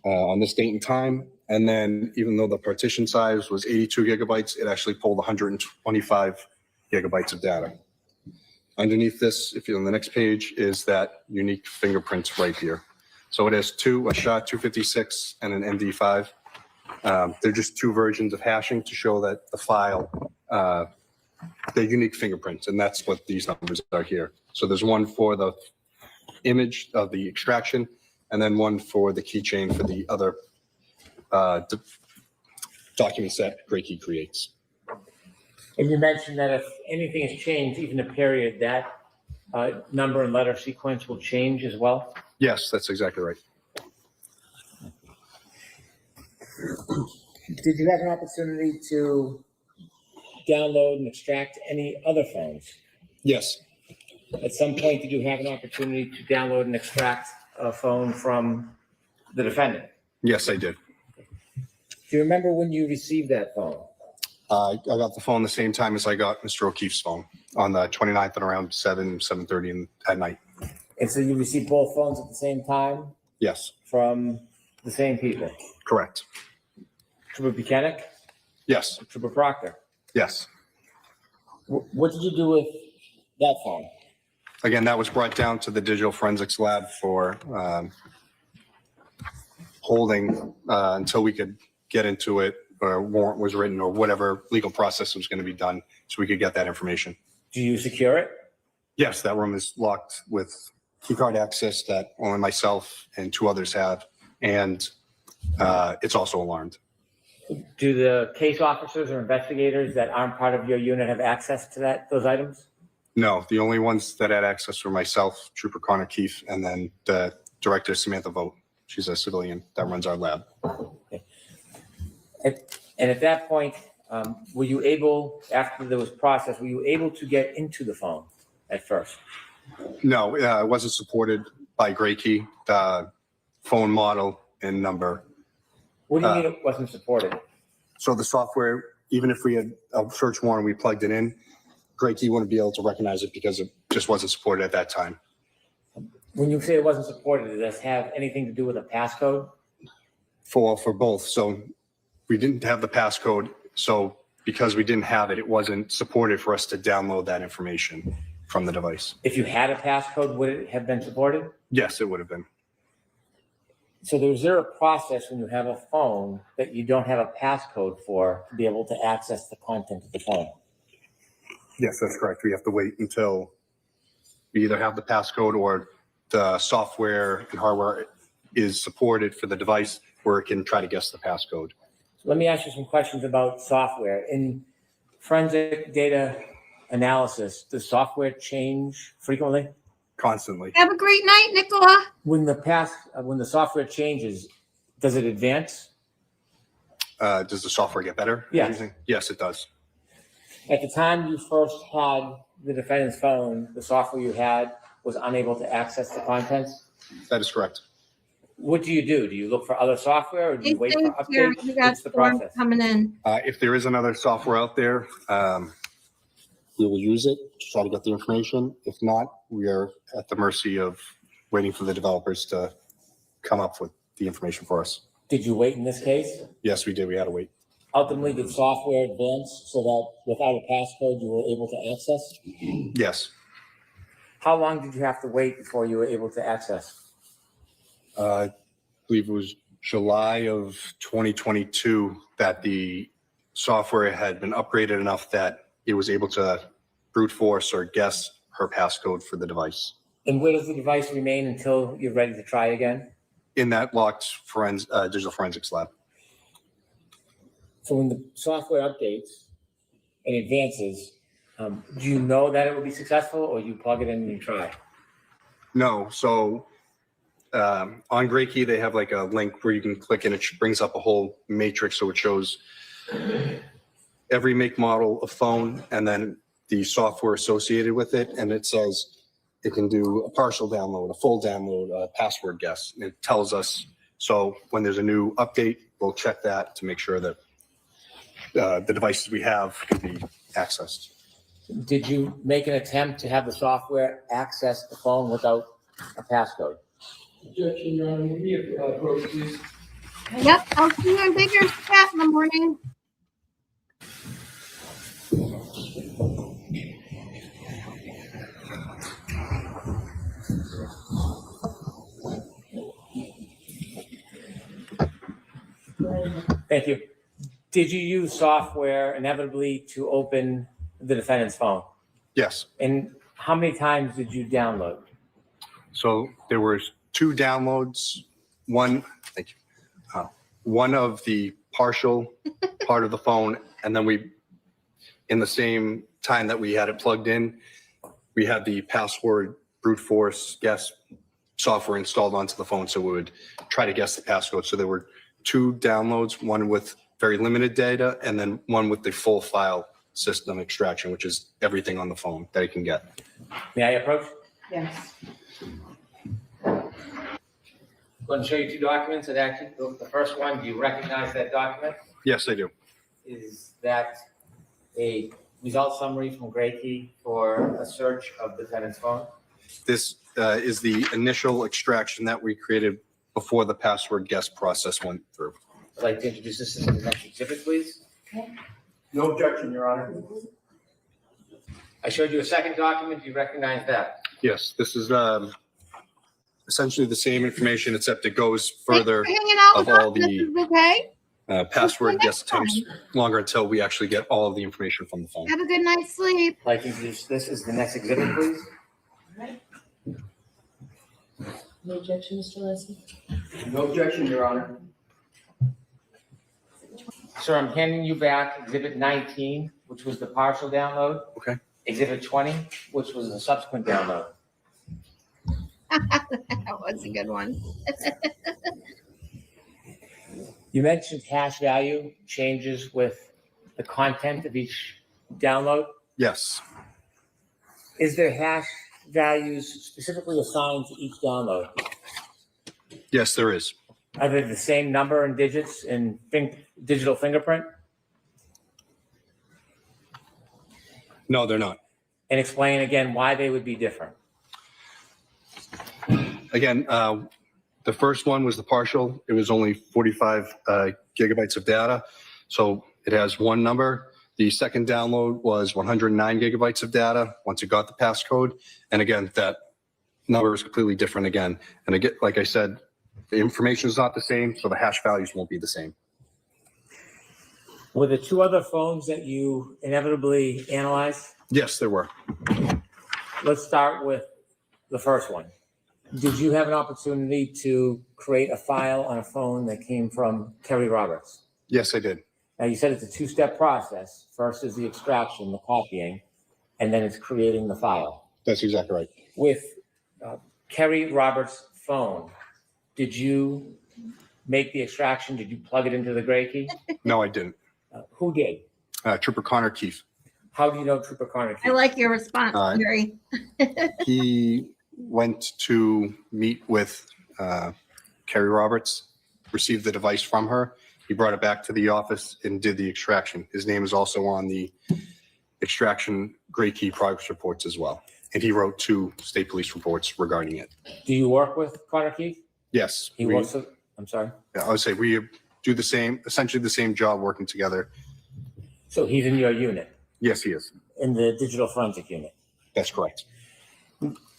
on this date and time. And then even though the partition size was 82 gigabytes, it actually pulled 125 gigabytes of data. Underneath this, if you're on the next page, is that unique fingerprint right here. So it has a SHA-256 and an MD5. They're just two versions of hashing to show that the file, they're unique fingerprints, and that's what these numbers are here. So there's one for the image of the extraction, and then one for the keychain for the other documents that Great Key creates. And you mentioned that if anything has changed, even a period, that number and letter sequence will change as well? Yes, that's exactly right. Did you have an opportunity to download and extract any other phones? Yes. At some point, did you have an opportunity to download and extract a phone from the defendant? Yes, I did. Do you remember when you received that phone? I got the phone the same time as I got Mr. O'Keefe's phone on the 29th at around 7:30 at night. And so you received both phones at the same time Yes, from the same people? correct. Trooper Buchanan? Yes, Trooper Proctor? yes. What did you do with that phone? Again, that was brought down to the digital forensics lab for holding until we could get into it, or a warrant was written, or whatever legal process was going to be done, so we could get that information. Do you secure it? Yes, that room is locked with keycard access that only myself and 2 others have, and it's also alarmed. Do the case officers or investigators that aren't part of your unit have access to those items? No, the only ones that had access were myself, Trooper Connor Keefe, and then the director, Samantha Vogt. She's a civilian that runs our lab. Okay. And at that point, were you able, after there was process, were you able to get into the phone at first? No, it wasn't supported by Great Key, the phone model and number. What do you mean it wasn't supported? So the software, even if we had a search warrant, we plugged it in, Great Key wouldn't be able to recognize it because it just wasn't supported at that time. When you say it wasn't supported, does this have anything to do with a passcode? For both. So we didn't have the passcode. So because we didn't have it, it wasn't supported for us to download that information from the device. If you had a passcode, would it have been supported? Yes, it would have been. So is there a process when you have a phone that you don't have a passcode for to be able to access the content of the phone? Yes, that's correct. We have to wait until we either have the passcode or the software and hardware is supported for the device where it can try to guess the passcode. So let me ask you some questions about software. In forensic data analysis, does software change frequently? Constantly. Have a great night, Nicola. When the software changes, does it advance? Does the software get better? Yes. Yes, it does. At the time you first had the defendant's phone, the software you had was unable to access the contents? That is correct. What do? Do you look for other software or do you wait for updates? We got What's the storm process? coming in. If there is another software out there, we will use it to try to get the information. If not, we are at the mercy of waiting for the developers to come up with the information for us. Did you wait in this case? Yes, we did. We had to wait. Ultimately, did software advance so that without a passcode, you were able to access? Yes. How long did you have to wait before you were able to access? I believe it was July of 2022 that the software had been upgraded enough that it was able to brute force or guess her passcode for the device. And where does the device remain until you're ready to try again? In that locked digital forensics lab. So when the software updates and advances, do you know that it will be successful or you plug it in and you try? No. So on Great Key, they have like a link where you can click and it brings up a whole matrix. So it shows every make, model of phone and then the software associated with it. And it says it can do a partial download, a full download, a password guess. And it tells us. So when there's a new update, we'll check that to make sure that the devices we have can be accessed. Did you make an attempt to have the software access the phone without a passcode? Objection, Your Honor. Give me a approach, please. Yep, I'll see you in bigger chat in the morning. Thank you. Did you use software inevitably to open the defendant's phone? Yes. And how many times did you download? So there were two downloads. One, thank you. One of the partial part of the phone, and then we, in the same time that we had it plugged in, we had the password brute force guess software installed onto the phone, so we would try to guess the passcode. So there were two downloads, one with very limited data, and then one with the full file system extraction, which is everything on the phone that it can get. May I approach? Yes. I'm going to show you two documents that actually, the first one, do you recognize that document? Yes, I do. Is that a result summary from Gray Key for a search of the defendant's phone? This is the initial extraction that we created before the password guess process went through. I'd like to introduce this as the next exhibit, please. No objection, Your Honor. I showed you a second document. Do you recognize that? Yes, this is essentially the same information, except it goes further Thanks for hanging out of with us. all This the is okay. password guess attempts longer until we actually get all of the information from the phone. Have a good night's sleep. I'd like to introduce this as the next exhibit, please. No objection, Mr. Leslie? No objection, Your Honor. Sir, I'm handing you back exhibit 19, which was the partial download. Okay. Exhibit 20, which was the subsequent download. That was a good one. You mentioned hash value changes with the content of each download. Yes. Is there hash values specifically assigned to each download? Yes, there is. Are they the same number and digits in digital fingerprint? No, they're not. And explain again why they would be different. Again, the first one was the partial. It was only 45 gigabytes of data. So it has one number. The second download was 109 gigabytes of data once it got the passcode. And again, that number is completely different again. And again, like I said, the information is not the same, so the hash values won't be the same. Were the two other phones that you inevitably analyzed? Yes, there were. Let's start with the first one. Did you have an opportunity to create a file on a phone that came from Kerry Roberts? Yes, I did. Now, you said it's a two-step process. First is the extraction, the copying, and then it's creating the file. That's exactly right. With Kerry Roberts' phone, did you make the extraction? Did you plug it into the Gray Key? No, I didn't. Who did? Trooper Connor Keefe. How do you know Trooper Connor Keefe? I like your response, Gary. He went to meet with Kerry Roberts, received the device from her. He brought it back to the office and did the extraction. His name is also on the extraction Gray Key progress reports as well. And he wrote 2 state police reports regarding it. Do you work with Connor Keefe? Yes. He works with, I'm sorry? Yeah, I would say we do the same, essentially the same job working together. So he's in your unit? Yes, he is. In the digital forensic unit? That's correct.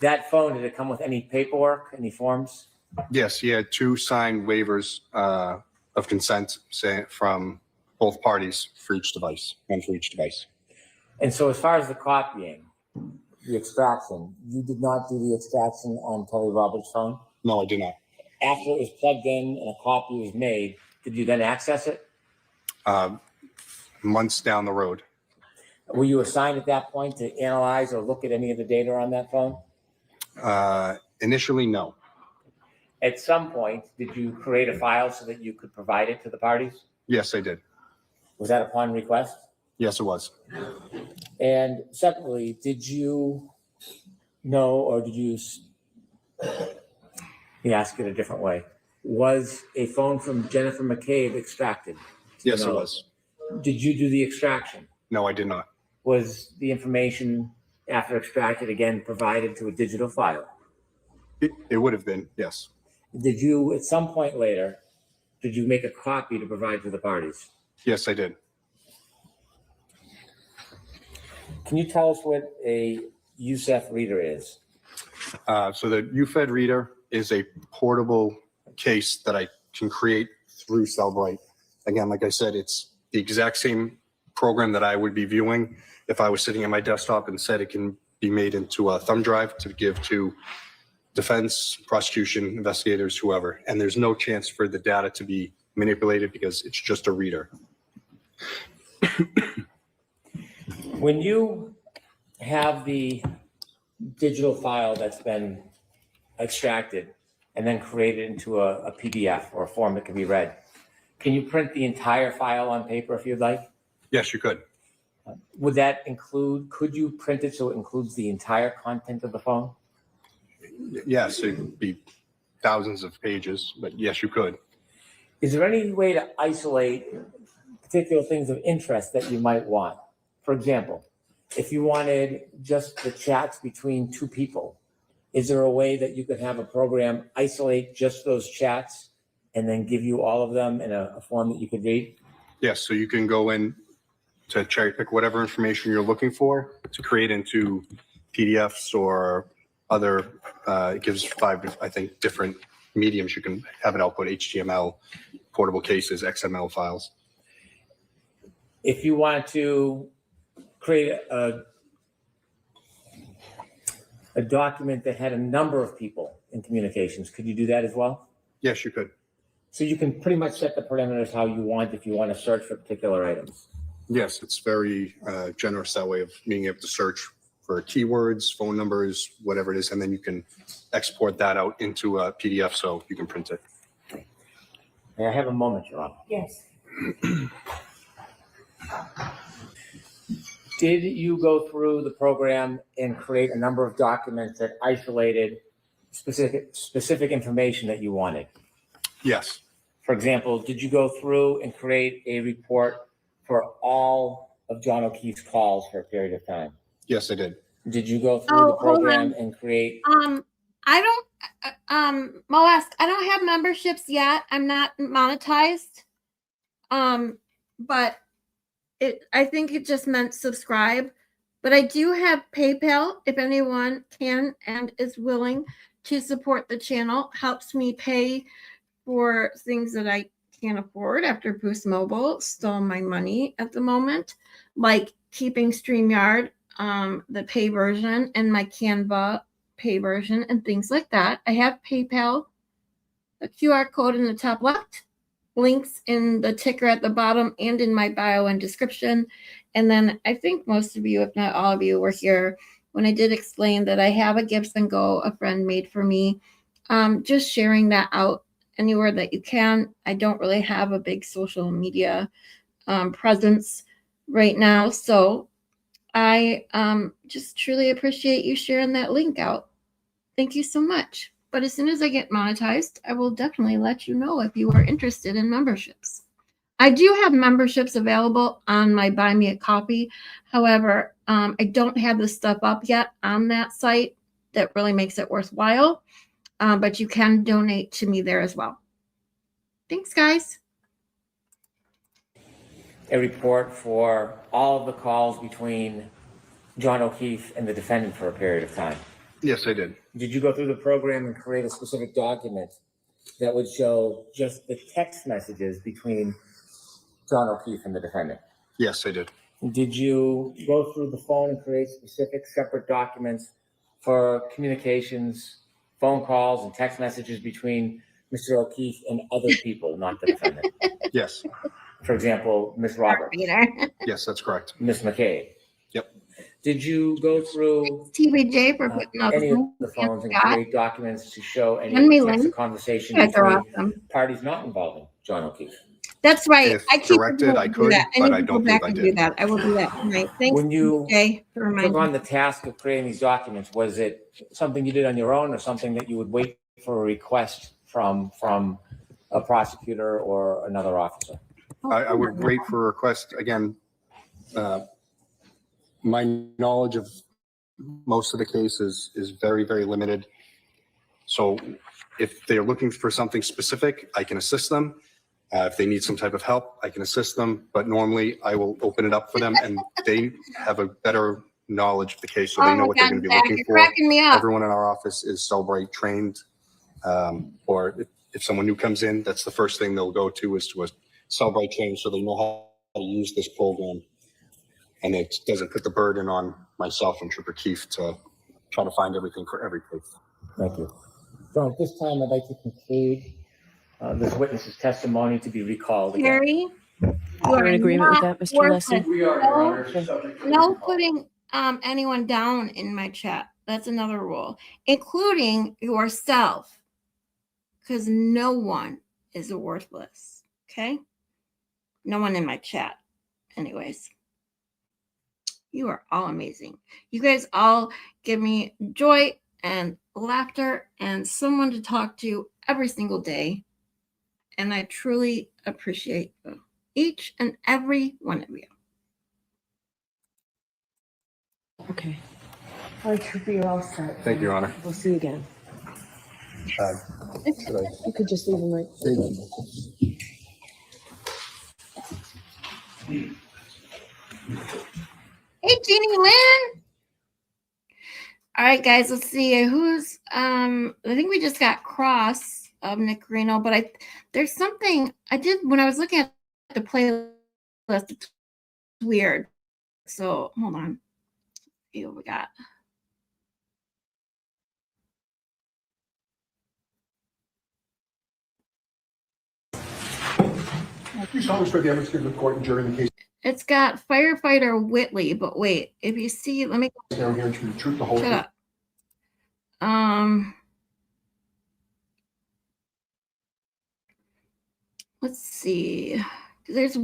That phone, did it come with any paperwork, any forms? Yes, he had 2 signed waivers of consent from both parties for each device, one for each device. And so as far as the copying, the extraction, you did not do the extraction on Kerry Roberts' phone? No, I did not. After it was plugged in and a copy was made, did you then access it? Months down the road. Were you assigned at that point to analyze or look at any of the data on that phone? Initially, no. At some point, did you create a file so that you could provide it to the parties? Yes, I did. Was that upon request? Yes, it was. And separately, did you know, or did you, let me ask it a different way. Was a phone from Jennifer McCabe extracted? Yes, it was. Did you do the extraction? No, I did not. Was the information after extracted again provided to a digital file? It would have been, yes. Did you, at some point later, did you make a copy to provide to the parties? Yes, I did. Can you tell us what a USEF reader is? So the UFED reader is a portable case that I can create through Cellbrite. Again, like I said, it's the exact same program that I would be viewing if I was sitting at my desktop and said it can be made into a thumb drive to give to defense, prosecution, investigators, whoever. And there's no chance for the data to be manipulated because it's just a reader. When you have the digital file that's been extracted and then created into a PDF or a form that can be read, can you print the entire file on paper if you'd like? Yes, you could. Would that include, could you print it so it includes the entire content of the phone? Yes, it would be thousands of pages, but yes, you could. Is there any way to isolate particular things of interest that you might want? For example, if you wanted just the chats between two people, is there a way that you could have a program isolate just those chats and then give you all of them in a form that you could read? Yes, so you can go in to cherry pick whatever information you're looking for to create into PDFs or other, it gives 5, I think, different mediums. You can have it output HTML, portable cases, XML files. If you wanted to create a document that had a number of people in communications, could you do that as well? Yes, you could. So you can pretty much set the parameters how you want if you want to search for particular items. Yes, it's very generous that way of being able to search for keywords, phone numbers, whatever it is, and then you can export that out into a PDF so you can print it. May I have a moment, Your Honor? Yes. Did you go through the program and create a number of documents that isolated specific information that you wanted? Yes. For example, did you go through and create a report for all of John O'Keefe's calls for a period of time? Yes, I did. Did you go through the program and create? I don't, Moask, I don't have memberships yet. I'm not monetized. But I think it just meant subscribe. But I do have PayPal if anyone can and is willing to support the channel. Helps me pay for things that I can't afford after Boost Mobile stole my money at the moment, like keeping StreamYard, the pay version, and my Canva pay version and things like that. I have PayPal, a QR code in the top left, links in the ticker at the bottom and in my bio and description. And then I think most of you, if not all of you, were here when I did explain that I have a Gibson Go a friend made for me. Just sharing that out anywhere that you can. I don't really have a big social media presence right now. So I just truly appreciate you sharing that link out. Thank you so much. But as soon as I get monetized, I will definitely let you know if you are interested in memberships. I do have memberships available on my Buy Me a Coffee. However, I don't have the stuff up yet on that site that really makes it worthwhile. But you can donate to me there as well. Thanks, guys. A report for all of the calls between John O'Keefe and the defendant for a period of time? Yes, I did. Did you go through the program and create a specific document that would show just the text messages between John O'Keefe and the defendant? Yes, I did. Did you go through the phone and create specific separate documents for communications, phone calls, and text messages between Mr. O'Keefe and other people, not the defendant? Yes. For example, Ms. Roberts. Yes, that's correct. Ms. McCabe. Yep. Did you go through TBJ for putting up any of the phones and create documents to show any Send me text or links. conversation You guys are between awesome. parties not involving John O'Keefe? That's right. If I keep directed, I could, that. I but need I to go don't back believe I and do did. that. I will do that tonight. Thanks, When you TBJ, for took reminding on me. the task of creating these documents, was it something you did on your own or something that you would wait for a request from a prosecutor or another officer? I would wait for a request. Again, my knowledge of most of the cases is very, very limited. So if they're looking for something specific, I can assist them. If they need some type of help, I can assist them. But normally I will open it up for them and they have a better knowledge of the case. So they know what they're going to be looking You're for. cracking me up. Everyone in our office is Cellbrite trained. Or if someone new comes in, that's the first thing they'll go to is to a Cellbrite training so they know how to use this program. And it doesn't put the burden on myself and Trooper Keefe to try to find everything for every case. Thank you. So at this time, I'd like to conclude this witness's testimony to be recalled again. Carrie, you You're are in agreement with not that, Mr. Leslie? worthless. We are, Your Honor. No, Subject to no recall. putting anyone down in my chat. That's another rule, including yourself, because no one is worthless. Okay? No one in my chat. Anyways, you are all amazing. You guys all give me joy and laughter and someone to talk to every single day. And I truly appreciate you, each and every one of you. Okay. All right, Trooper, you're all set. Thank you, Your Honor. We'll see you again. You could just leave them right. Hey, Jeannie Lynn. All right, guys, let's see who's I think we just got Cross of Nick Reno, but there's something I did when I was looking at the playlist. It's weird. So hold on. See what we got. Please tell us what the evidence given to the court and jury in the case. It's got firefighter Whitley, but wait, if you see, let me Now here to the truth, the whole shut truth. up. Let's see. There's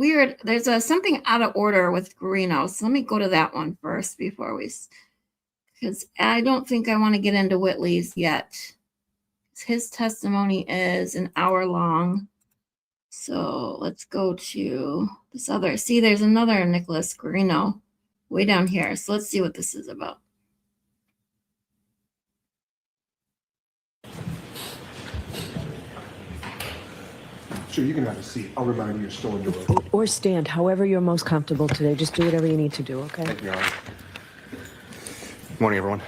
something out of order with Guarino. So let me go to that one first before because I don't think I want to get into Whitley's yet. His testimony is an hour long. So let's go to this other. See, there's another Nicholas Guarino way down here. So let's see what this is about. Sure, you can have a seat. I'll remind you you're still in your room. Or stand, however you're most comfortable today. Just do whatever you need to do, okay? Thank you, Your Honor. Morning, everyone.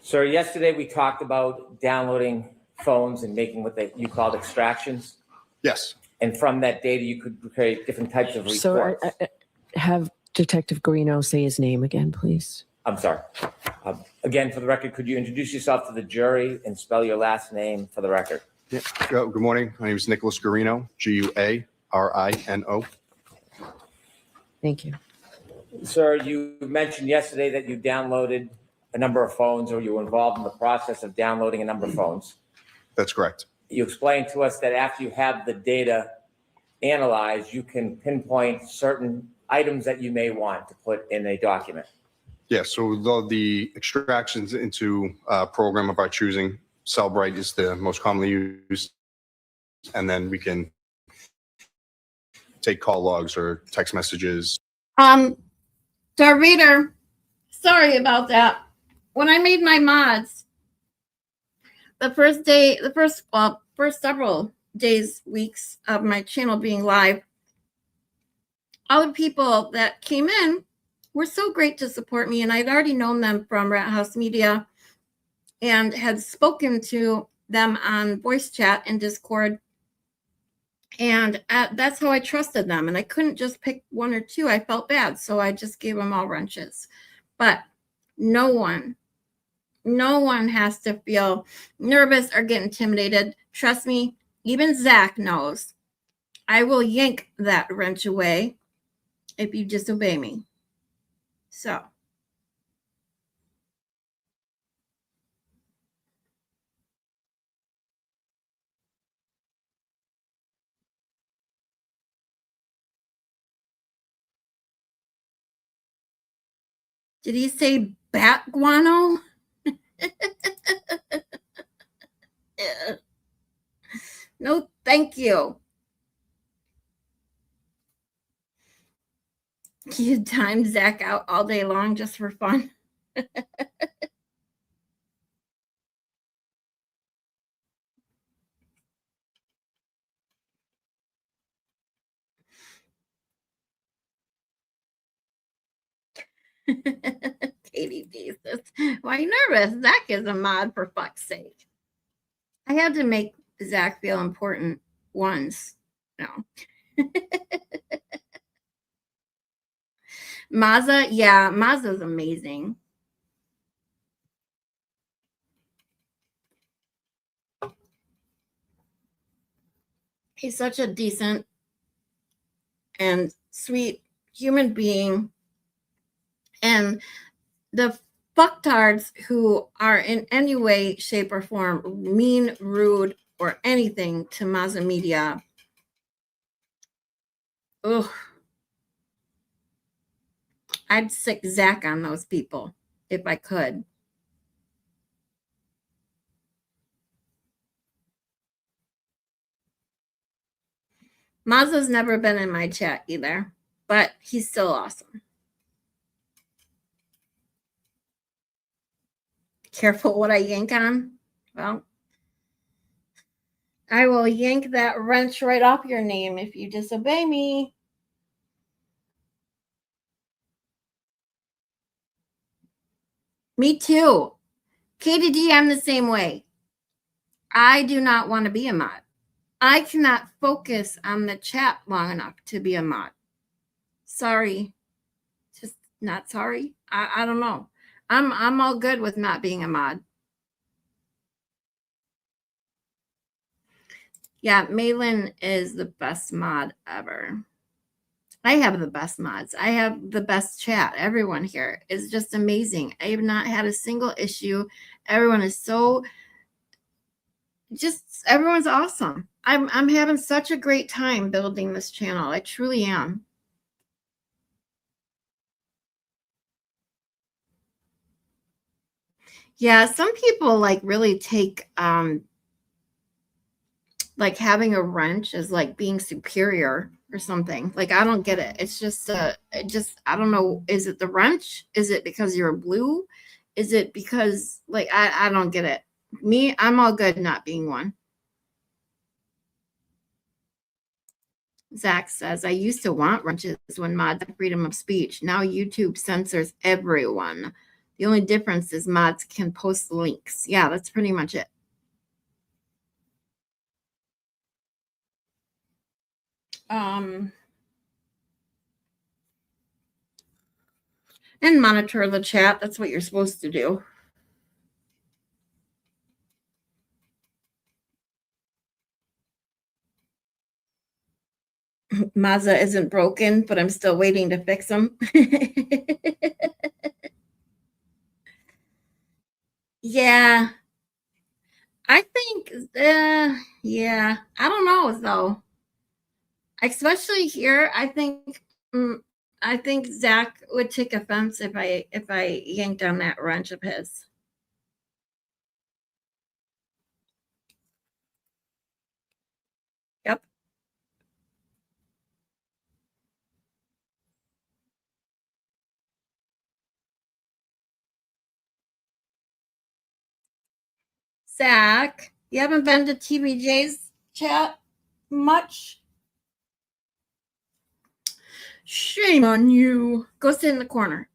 Sir, yesterday we talked about downloading phones and making what you called extractions. Yes. And from that data, you could create different types of reports. So have Detective Guarino say his name again, please. I'm sorry. Again, for the record, could you introduce yourself to the jury and spell your last name for the record? Yeah. Good morning. My name is Nicholas Guarino, Guarino. Thank you. Sir, you mentioned yesterday that you downloaded a number of phones, or you were involved in the process of downloading a number of phones. That's correct. You explained to us that after you have the data analyzed, you can pinpoint certain items that you may want to put in a document. Yeah, so the extractions into a program of our choosing, Cellbrite is the most commonly used, and then we can take call logs or text messages. Reader, sorry about that. When I made my mods, the first several days, weeks of my channel being live, all the people that came in were so great to support me, and I'd already known them from Rat House Media and had spoken to them on voice chat and Discord. And that's how I trusted them. And I couldn't just pick one or two. I felt bad. So I just gave them all wrenches. But no one has to feel nervous or get intimidated. Trust me, even Zach knows. I will yank that wrench away if you disobey me. So. Did he say bat guano? No, thank you. You time Zach out all day long just for fun. Katie D says, why are you nervous? Zach is a mod, for fuck's sake. I had to make Zach feel important once. No. Mazza, yeah, Mazza's amazing. He's such a decent and sweet human being. And the fucktards who are in any way, shape, or form mean, rude, or anything to Mazda Media, ugh, I'd sick Zach on those people if I could. Mazda's never been in my chat either, but he's still awesome. Careful what I yank on. Well, I will yank that wrench right off your name if you disobey me. Me too. KDD, I'm the same way. I do not want to be a mod. I cannot focus on the chat long enough to be a mod. Sorry. Just not sorry. I don't know. I'm all good with not being a mod. Yeah, Malin is the best mod ever. I have the best mods. I have the best chat. Everyone here is just amazing. I have not had a single issue. Everyone is so everyone's awesome. I'm having such a great time building this channel. I truly am. Yeah, some people like really take like having a wrench as like being superior or something. Like I don't get it. It's just I don't know. Is it the wrench? Is it because you're blue? Is it because like I don't get it. Me, I'm all good not being one. Zach says, I used to want wrenches when mods had freedom of speech. Now YouTube censors everyone. The only difference is mods can post links. Yeah, that's pretty much it. And monitor the chat. That's what you're supposed to do. Mazda isn't broken, but I'm still waiting to fix them. Yeah. I think, yeah, I don't know though. Especially here, I think Zach would take offense if I yanked on that wrench of his. Yep. Zach, you haven't been to TBJ's chat much? Shame on you. Go sit in the corner.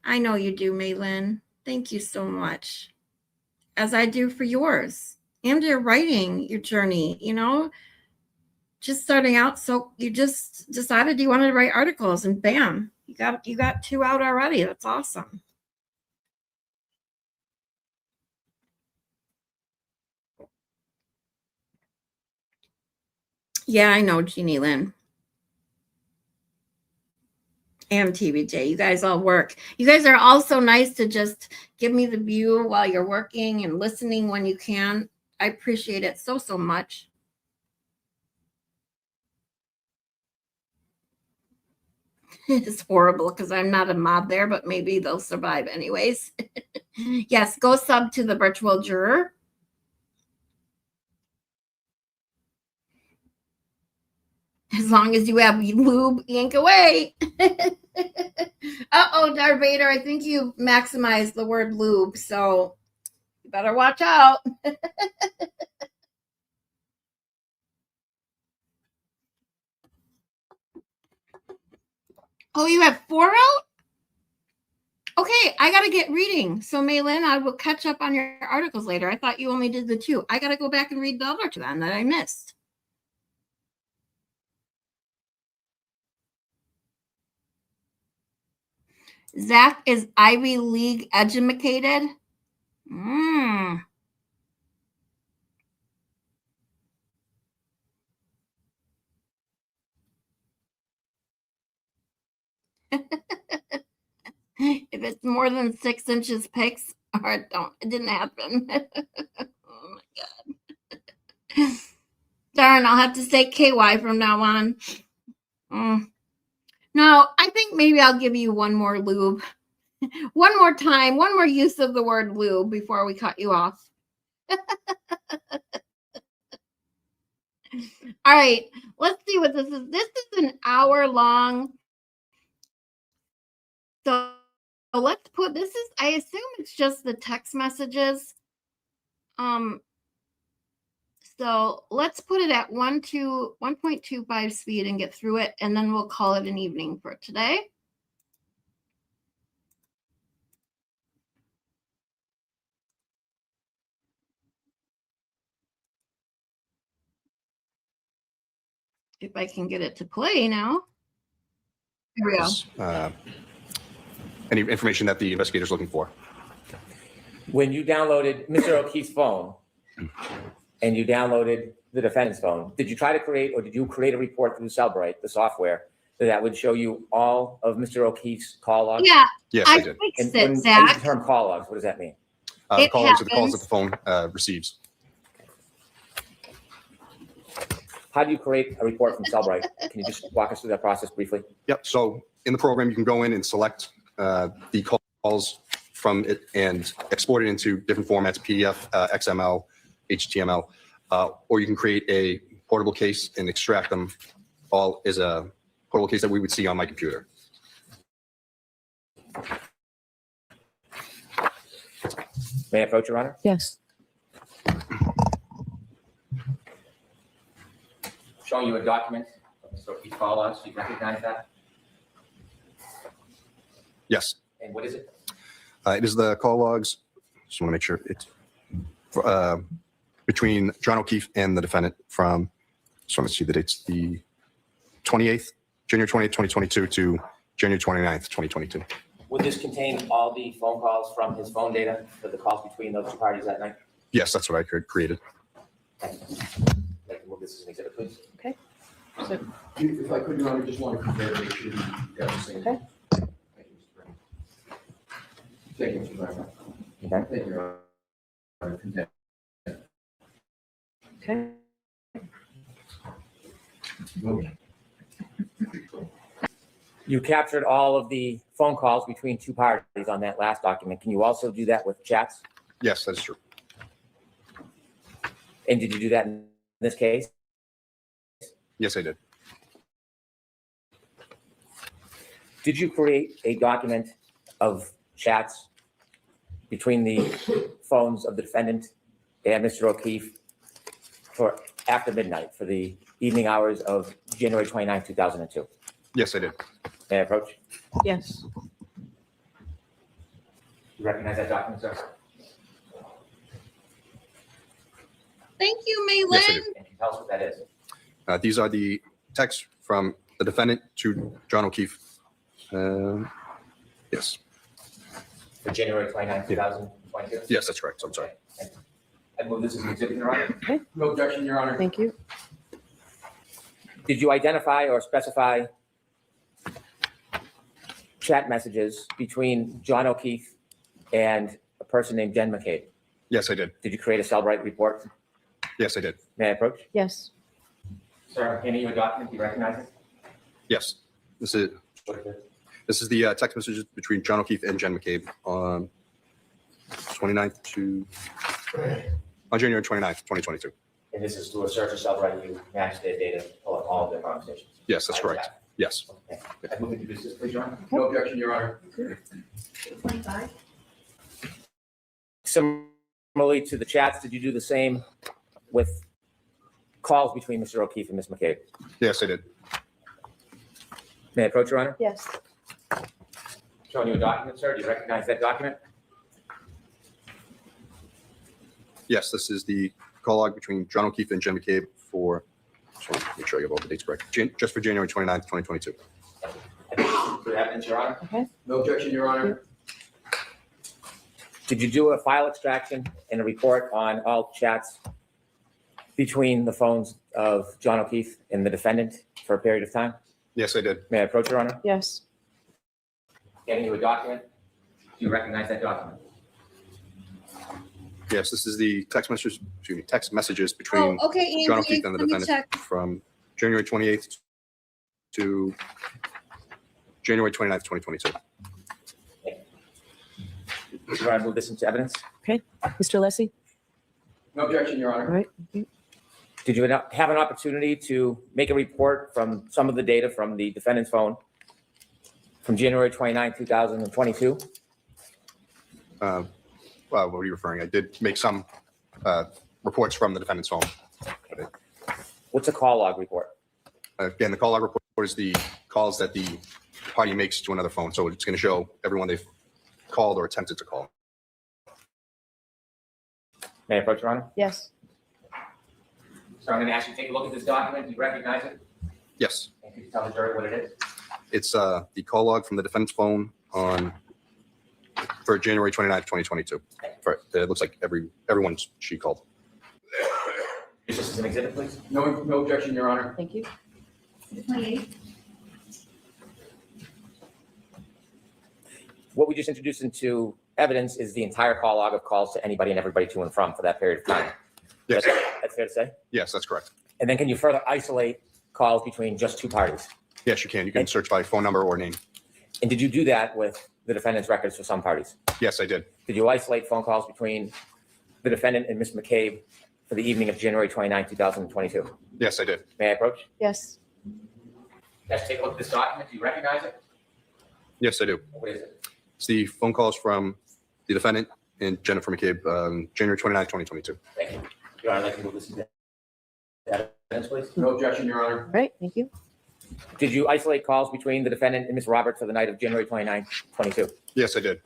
I know you do, Maylin. Thank you so much. As I do for yours and your writing, your journey, you know, just starting out. So you just decided you wanted to write articles and bam, you got 2 out already. That's awesome. Yeah, I know, Jeannie Lynn. And TBJ, you guys all work. You guys are all so nice to just give me the view while you're working and listening when you can. I appreciate it so much. It's horrible because I'm not a mod there, but maybe they'll survive anyways. Yes, go sub to the virtual juror. As long as you have lube, yank away. Uh-oh, Darth Vader, I think you maximized the word lube, so you better watch out. Oh, you have 4 out? Okay, I got to get reading. So, Maylin, I will catch up on your articles later. I thought you only did the 2. I got to go back and read the other 2 then that I missed. Zach is Ivy League educated. If it's more than 6 inches pics, or it didn't happen. Oh my God. Darn, I'll have to say KY from now on. No, I think maybe I'll give you one more lube. One more time, one more use of the word lube before we cut you off. All right, let's see what this is. This is an hour long. So let's put, this is, I assume it's just the text messages. So let's put it at 1.25 speed and get through it, and then we'll call it an evening for today. If I can get it to play now. Here we go. Any information that the investigator's looking for. When you downloaded Mr. O'Keefe's phone and you downloaded the defendant's phone, did you try to create, or did you create a report through Cellbrite, the software, that would show you all of Mr. O'Keefe's call logs? Yeah. Yes, I did. Fixed And it, when Zach. I use the term call logs, what does that mean? The call logs are the calls that the phone receives. How do you create a report from Cellbrite? Can you just walk us through that process briefly? Yep. So in the program, you can go in and select the calls from it and export it into different formats, PDF, XML, HTML, or you can create a portable case and extract them all as a portable case that we would see on my computer. May I approach, Your Honor? Yes. Showing you a document of Mr. O'Keefe's call logs. Do you recognize that? Yes. And what is it? It is the call logs. Just want to make sure it's between John O'Keefe and the defendant from, just want to see the dates, the 28th, January 20th, 2022 to January 29th, 2022. Would this contain all the phone calls from his phone data for the calls between those two parties that night? Yes, that's what I created. I'd like to move this as an exhibit, please. Okay. So, If I could, Your Honor, just want to compare, make sure we got the same. Okay. Thank you, Mr. Brown. Okay. Thank you, Your Honor. Consent. okay. You captured all of the phone calls between two parties on that last document. Can you also do that with chats? Yes, that is true. And did you do that in this case? Yes, I did. Did you create a document of chats between the phones of the defendant and Mr. O'Keefe for after midnight for the evening hours of January 29, 2002? Yes, I did. May I approach? Yes. You recognize that document, sir? Thank you, Yes, I Maylin. do. And can you tell us what that is? These are the texts from the defendant to John O'Keefe. Yes. For January 29, 2022? Yes, that's correct. I'm sorry. I move this as an exhibit, Your Honor. Okay. No objection, Your Honor. Thank you. Did you identify or specify chat messages between John O'Keefe and a person named Jen McCabe? Yes, I did. Did you create a Cellbrite report? Yes, I did. May I approach? Yes. Sir, I'm handing you a document. Do you recognize it? Yes. This is the text messages between John O'Keefe and Jen McCabe on 29th to on January 29th, 2022. And this is through a search of Cellbrite. You match their data, pull up all of their conversations. Yes, that's correct. Yes. Okay. I move into this, please, Your Honor. No objection, Your Honor. 25. Similarly to the chats, did you do the same with calls between Mr. O'Keefe and Ms. McCabe? Yes, I did. May I approach, Your Honor? Yes. Showing you a document, sir. Do you recognize that document? Yes, this is the call log between John O'Keefe and Jen McCabe for, just want to make sure I get all the dates correct, just for January 29th, 2022. for the evidence, Your Honor. Okay. No objection, Your Honor. Did you do a file extraction and a report on all chats between the phones of John O'Keefe and the defendant for a period of time? Yes, I did. May I approach, Your Honor? Yes. Getting you a document? Do you recognize that document? Yes, this is the text messages between Oh, okay, John Angie, O'Keefe and the let me defendant check. from January 28th to January 29th, 2022. Your Honor, move this into evidence. Okay. Mr. Lessie? No objection, Your All Honor. right. Did you have an opportunity to make a report from some of the data from the defendant's phone from January 29, 2022? Well, what are you referring? I did make some reports from the defendant's phone. What's a call log report? Again, the call log report is the calls that the party makes to another phone. So it's going to show everyone they've called or attempted to call. May I approach, Your Honor? Yes. So I'm going to ask you to take a look at this document. Do you recognize it? Yes. And could you tell the jury what it is? It's the call log from the defendant's phone for January 29th, 2022. It looks like everyone she called. Is this an exhibit, please? No objection, Your Honor. Thank you. 28. What we just introduced into evidence is the entire call log of calls to anybody and everybody to and from for that period of time. Yes. That's fair to say? Yes, that's correct. And then can you further isolate calls between just two parties? Yes, you can. You can search by phone number or name. And did you do that with the defendant's records for some parties? Yes, I did. Did you isolate phone calls between the defendant and Ms. McCabe for the evening of January 29, 2022? Yes, I did. May I approach? Yes. Let's take a look at this document. Do you recognize it? Yes, I do. What is it? It's the phone calls from the defendant and Jennifer McCabe, January 29th, 2022. Thank you. Your Honor, I'd like to move this into evidence, please. No objection, Your Honor. All right. Thank you. Did you isolate calls between the defendant and Ms. Roberts for the night of January 29, 22? Yes, I did.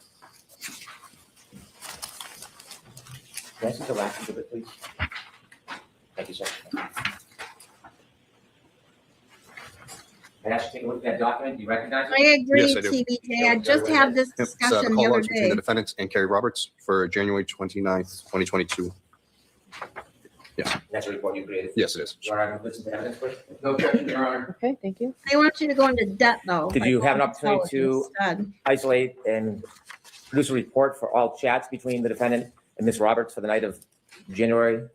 Can I see the last exhibit, please? Thank you, sir. I asked you to take a look at that document. Do you recognize it? I agree, Yes, I do. TBJ. I just had this It's the discussion the call other logs between day. the defendants and Kerry Roberts for January 29th, 2022. That's a report you created. Yes, it is. Your Honor, listen to evidence, please. No objection, Your Honor. Okay. Thank you. I want you to go into debt, though. Did you have an opportunity to isolate and produce a report for all chats between the defendant and Ms. Roberts for the night of January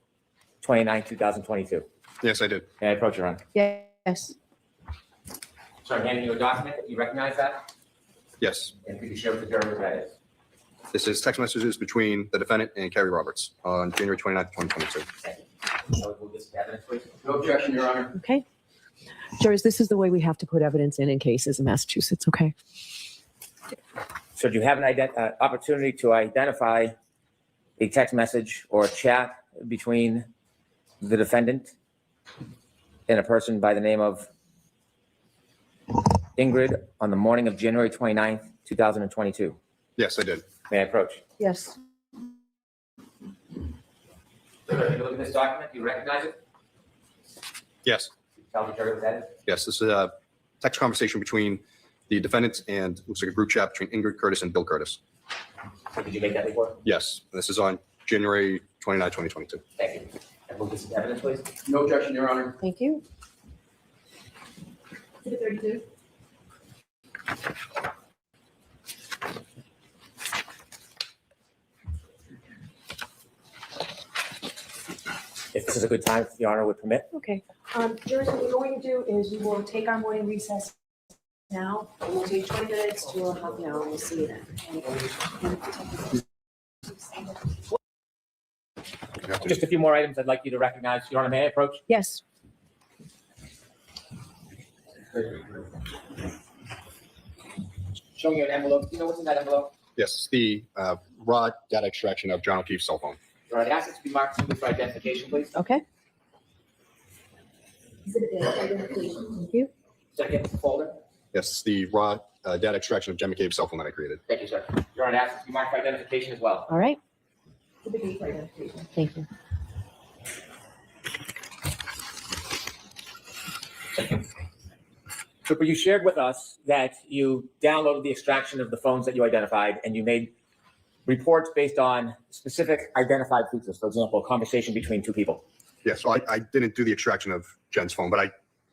29, 2022? Yes, I did. May I approach, Your Honor? Yes. So I'm handing you a document. You recognize that? Yes. And could you share with the jury what that is? This is text messages between the defendant and Kerry Roberts on January 29th, 2022. Thank you. I would move this to evidence, please. No objection, Your Honor. Okay. Jurors, this is the way we have to put evidence in cases in Massachusetts. Okay. So do you have an opportunity to identify a text message or a chat between the defendant and a person by the name of Ingrid on the morning of January 29th, 2022? Yes, I did. May I approach? Yes. Take a look at this document. Do you recognize it? Yes. Tell the jury what that is. Yes, this is a text conversation between the defendant and looks like a group chat between Ingrid Curtis and Bill Curtis. Did you make that report? Yes, this is on January 29, 2022. Thank you. I move this to evidence, please. No objection, Your Honor. Thank you. 32. If this is a good time, if the honor would permit. Okay. Jurors, what we're going to do is we will take our morning recess now. And we'll take 20 minutes to a half an hour. We'll see you then. Just a few more items I'd like you to recognize. Your Honor, may I approach? Yes. Showing you an envelope. Do you know what's in that envelope? Yes, it's the raw data extraction of John O'Keefe's cell phone. Your Honor, ask it to be marked simply for identification, please. Okay. Thank you. Second folder. Yes, it's the raw data extraction of Jen McCabe's cell phone that I created. Thank you, sir. Your Honor, ask it to be marked for identification as well. All right. you. Thank you. Trooper, you shared with us that you downloaded the extraction of the phones that you identified and you made reports based on specific identified features. For example, a conversation between two people. Yeah, so I didn't do the extraction of Jen's phone, but I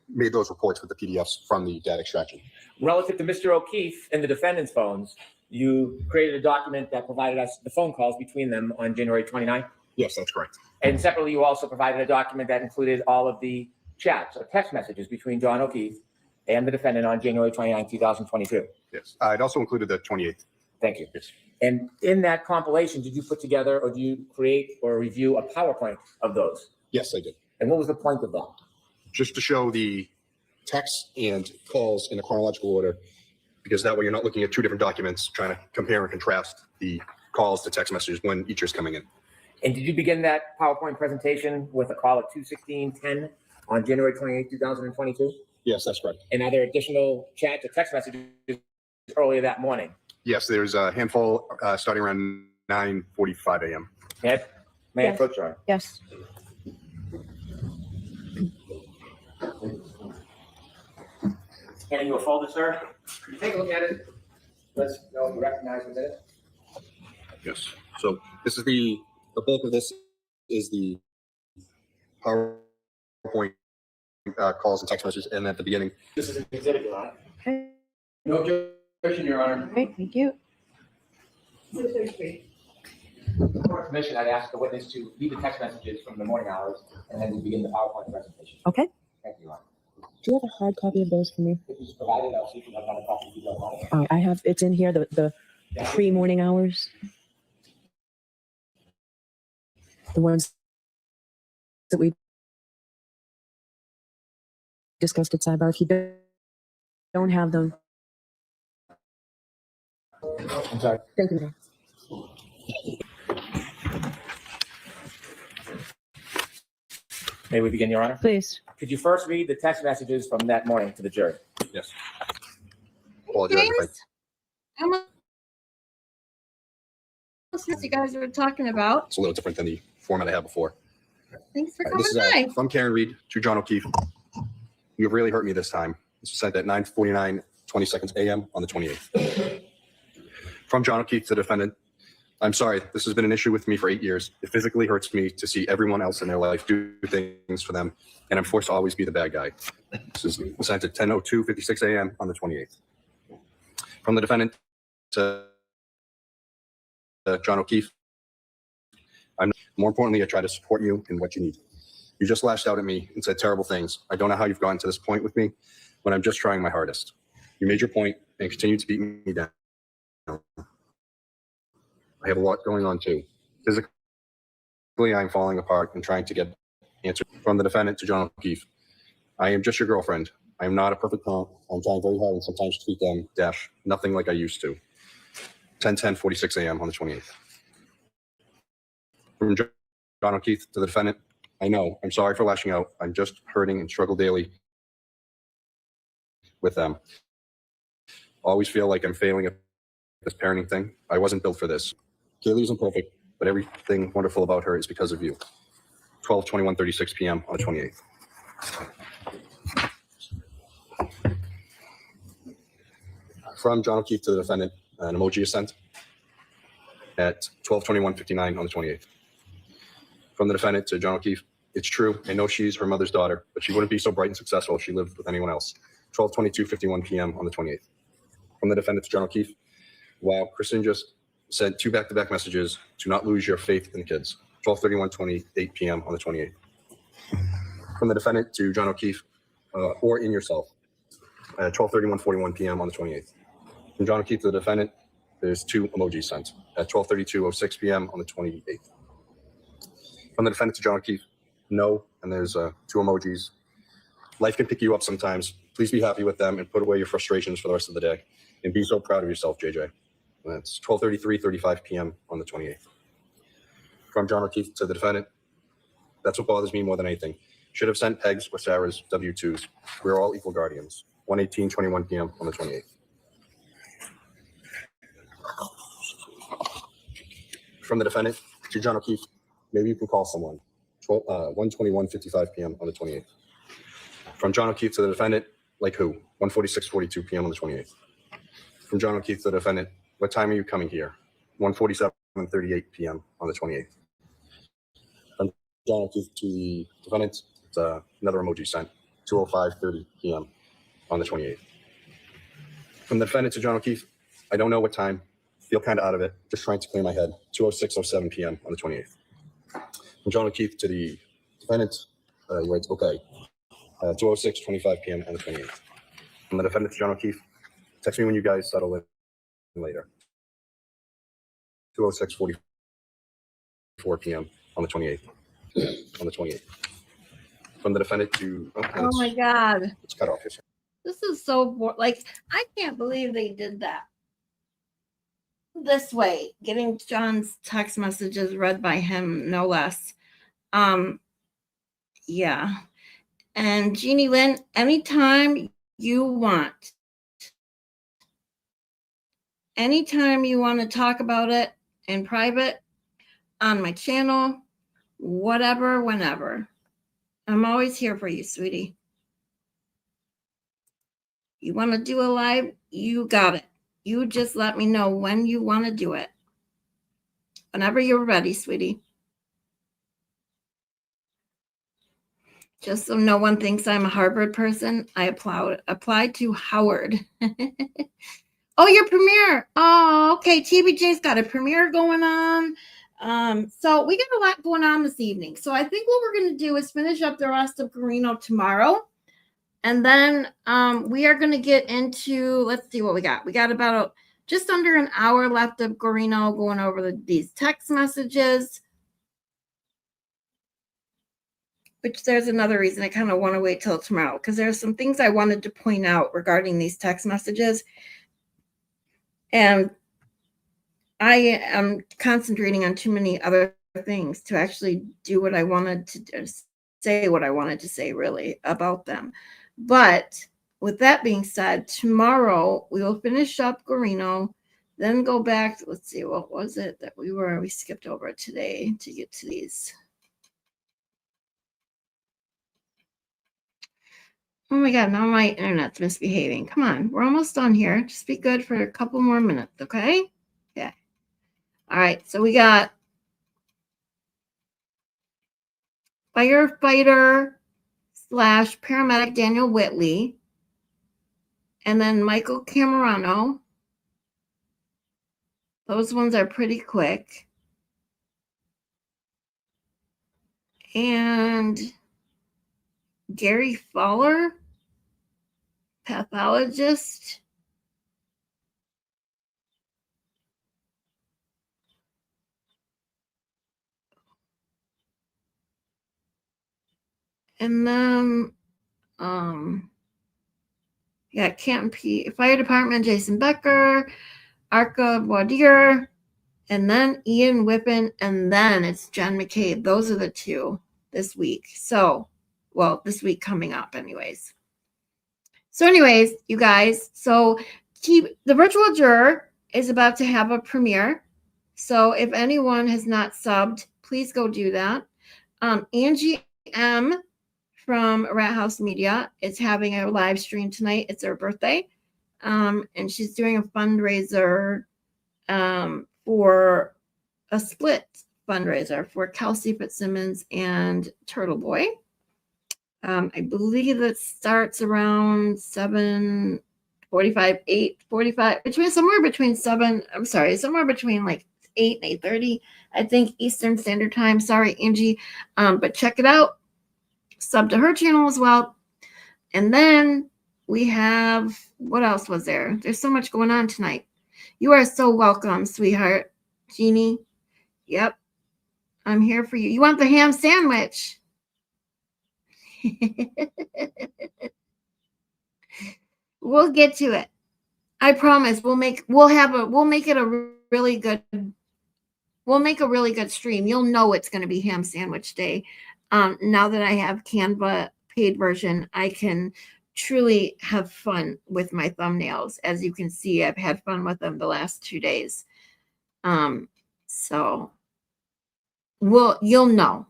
made those reports with the PDFs from the data extraction. Relative to Mr. O'Keefe and the defendant's phones, you created a document that provided us the phone calls between them on January 29th? Yes, that's correct. And separately, you also provided a document that included all of the chats or text messages between John O'Keefe and the defendant on January 29th, 2022. Yes, it also included the 28th. Thank you. Yes. And in that compilation, did you put together or do you create or review a PowerPoint of those? Yes, I did. And what was the point of that? Just to show the texts and calls in a chronological order, because that way you're not looking at two different documents trying to compare and contrast the calls to text messages when each is coming in. And did you begin that PowerPoint presentation with a call at 2:16:10 on January 28th, 2022? Yes, that's correct. And are there additional chats or text messages earlier that morning? Yes, there's a handful starting around 9:45 a.m. Ed, may I approach you? Yes. Handing you a folder, sir. Could you take a look at it? Let's know if you recognize what's in it. Yes. So this is the bulk of this is the PowerPoint calls and text messages, and at the beginning. This is an exhibit, Your Honor. Okay. No objection, Your Honor. Great, thank you. For permission, I'd ask the witness to read the text messages from the morning hours, and then we begin the PowerPoint presentation. Okay. Thank you, Your Honor. Do you have a hard copy of those for me? If you just provide it, I'll see if you have another copy if you don't want it. I have, it's in here, the pre-morning hours. The ones that we discussed at sidebar. If you don't have them. I'm sorry. Thank you. May we begin, Your Honor? Please. Could you first read the text messages from that morning to the jury? Yes. Apologize if How much you guys were talking about? it's a little different than the format I had before. Thanks for All coming right, this is by. from Karen Reed to John O'Keefe. You have really hurt me this time. This was sent at 9:49:20 a.m. on the 28th. From John O'Keefe to the defendant. I'm sorry, this has been an issue with me for 8 years. It physically hurts me to see everyone else in their life do things for them, and I'm forced to always be the bad guy. This is sent at 10:02:56 a.m. on the 28th. From the defendant to John O'Keefe. More importantly, I try to support you in what you need. You just lashed out at me and said terrible things. I don't know how you've gotten to this point with me, but I'm just trying my hardest. You made your point and continue to beat me down. I have a lot going on too. Physically, I'm falling apart and trying to get answers from the defendant to John O'Keefe. I am just your girlfriend. I am not a perfect parent. I'm trying very hard and sometimes treat them nothing like I used to. 10:46 a.m. on the 28th. From John O'Keefe to the defendant. I know. I'm sorry for lashing out. I'm just hurting and struggle daily with them. Always feel like I'm failing at this parenting thing. I wasn't built for this. Kaylee isn't perfect, but everything wonderful about her is because of you. 12:21:36 p.m. on the 28th. From John O'Keefe to the defendant, an emoji is sent at 12:21:59 on the 28th. From the defendant to John O'Keefe, it's true. I know she's her mother's daughter, but she wouldn't be so bright and successful if she lived with anyone else. 12:22:51 p.m. on the 28th. From the defendant to John O'Keefe, wow, Kristen just sent 2 back-to-back messages to not lose your faith in the kids. 12:31:28 p.m. on the 28th. From the defendant to John O'Keefe, or in yourself, at 12:31:41 p.m. on the 28th. From John O'Keefe to the defendant, there's 2 emojis sent at 12:32:06 p.m. on the 28th. From the defendant to John O'Keefe, no, and there's 2 emojis. Life can pick you up sometimes. Please be happy with them and put away your frustrations for the rest of the day. And be so proud of yourself, JJ. That's 12:33:35 p.m. on the 28th. From John O'Keefe to the defendant, that's what bothers me more than anything. Should have sent Peg's or Sarah's W-2s. We're all equal guardians. 1:18:21 p.m. on the 28th. From the defendant to John O'Keefe, maybe you can call someone. 1:21:55 p.m. on the 28th. From John O'Keefe to the defendant, Like who? 1:46:42 p.m. on the 28th. From John O'Keefe to the defendant, what time are you coming here? 1:47:38 p.m. on the 28th. From John O'Keefe to the defendant, it's another emoji sent, 2:05:30 p.m. on the 28th. From the defendant to John O'Keefe, I don't know what time, feel kind of out of it, just trying to clear my head, 2:06:07 p.m. on the 28th. From John O'Keefe to the defendant, he writes, okay, 2:06:25 p.m. on the 28th. From the defendant to John O'Keefe, text me when you guys settle in later. 2:06:44 p.m. on the 28th. On the 28th. From the defendant to Oh my God. It's cut off here. This is so like I can't believe they did that. This way, getting John's text messages read by him, no less. Yeah. And Jeannie Lynn, anytime you want to talk about it in private on my channel, whatever, whenever, I'm always here for you, sweetie. You want to do a live? You got it. You just let me know when you want to do it. Whenever you're ready, sweetie. Just so no one thinks I'm a Harvard person, I applied to Howard. Oh, your premiere. Oh, okay. TBJ's got a premiere going on. So we got a lot going on this evening. So I think what we're going to do is finish up the rest of Garino tomorrow. And then we are going to get into, let's see what we got. We got about just under an hour left of Garino going over these text messages. Which there's another reason I kind of want to wait till tomorrow, because there's some things I wanted to point out regarding these text messages. And I am concentrating on too many other things to actually do what I wanted to do, say what I wanted to say really about them. But with that being said, tomorrow we will finish up Garino, then go back. Let's see, what was it that we skipped over today to get to these? Oh my God, now my internet's misbehaving. Come on, we're almost done here. Just be good for a couple more minutes, okay? Yeah. All right, so we got firefighter / paramedic Daniel Whitley, and then Michael Camerano. Those ones are pretty quick. And Gary Fowler, pathologist. And then Canton Fire Department, Jason Becker, Arca Wadier, and then Ian Whippen, and then it's Jen McCabe. Those are the two this week. So, well, this week coming up anyways. So anyways, you guys, so the virtual juror is about to have a premiere. So if anyone has not subbed, please go do that. Angie M from Rat House Media is having a live stream tonight. It's her birthday. And she's doing a fundraiser for a split fundraiser for Kelsey Fitzsimmons and Turtle Boy. I believe it starts around 7:45, 8:45, somewhere between like 8 and 8:30, I think, Eastern Standard Time. Sorry, Angie. But check it out. Sub to her channel as well. And then we have, what else was there? There's so much going on tonight. You are so welcome, sweetheart. Jeannie. Yep. I'm here for you. You want the ham sandwich? We'll get to it. I promise. We'll make a really good stream. You'll know it's going to be ham sandwich day. Now that I have Canva paid version, I can truly have fun with my thumbnails. As you can see, I've had fun with them the last 2 days. So you'll know.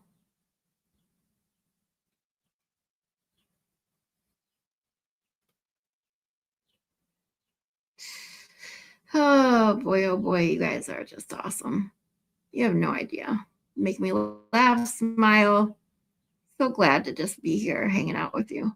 oh boy, you guys are just awesome. You have no idea. Make me laugh, smile. So glad to just be here hanging out with you.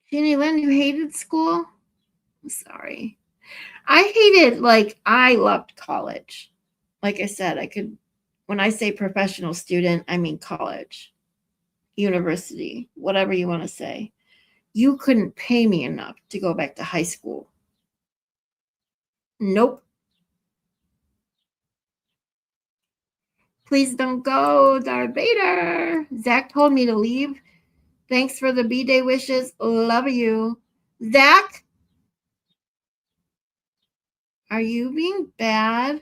Jeannie Lynn, you hated school? I'm sorry. I hated, I loved college. Like I said, when I say professional student, I mean college, university, whatever you want to say. You couldn't pay me enough to go back to high school. Nope. Please don't go, Darth Vader. Zach told me to leave. Thanks for the B-Day wishes. Love you. Zach, are you being bad? Of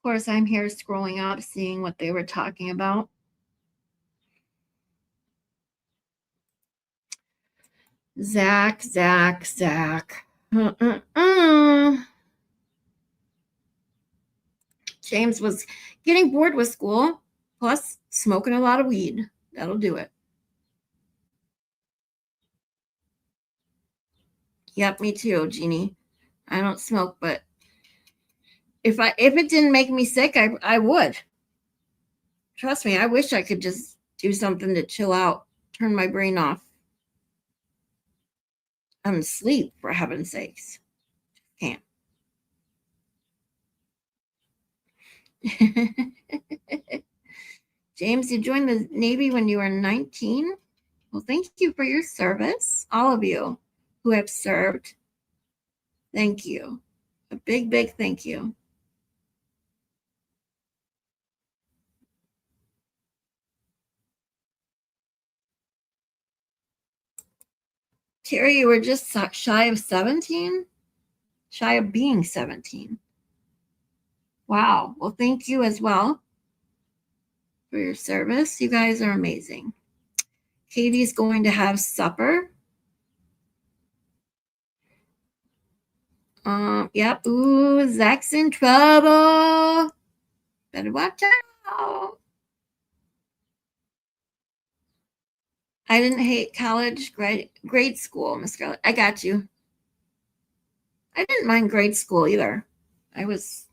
course, I'm here scrolling up, seeing what they were talking about. Zach. James was getting bored with school, plus smoking a lot of weed. That'll do it. Yep, me too, Jeannie. I don't smoke, but if it didn't make me sick, I would. Trust me, I wish I could just do something to chill out, turn my brain off. I'm asleep, for heaven's sakes. Can't. James, you joined the Navy when you were 19? Well, thank you for your service, all of you who have served. Thank you. A big, big thank you. Terry, you were just shy of 17? Shy of being 17. Wow. Well, thank you as well for your service. You guys are amazing. Katie's going to have supper. Yep. Ooh, Zach's in trouble. Better watch out. I didn't hate college, grade school, Miss Scarlett. I got you. I didn't mind grade school either. That's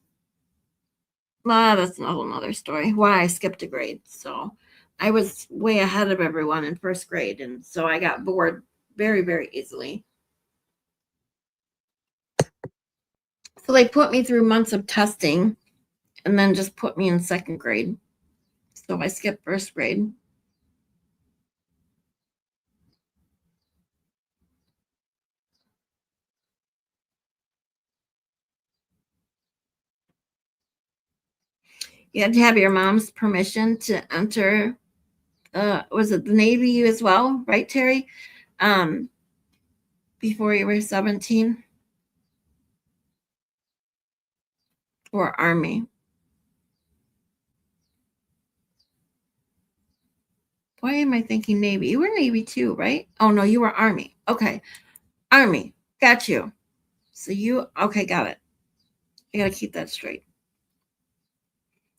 a whole nother story. Why I skipped a grade. So I was way ahead of everyone in first grade. And so I got bored very, very easily. So they put me through months of testing and then just put me in second grade. So I skipped first grade. You had to have your mom's permission to enter, was it the Navy as well, right, Terry? Before you were 17? Or Army? Why am I thinking Navy? You were Navy too, right? Oh, no, you were Army. Okay. Army. Got you. So okay, got it. I got to keep that straight.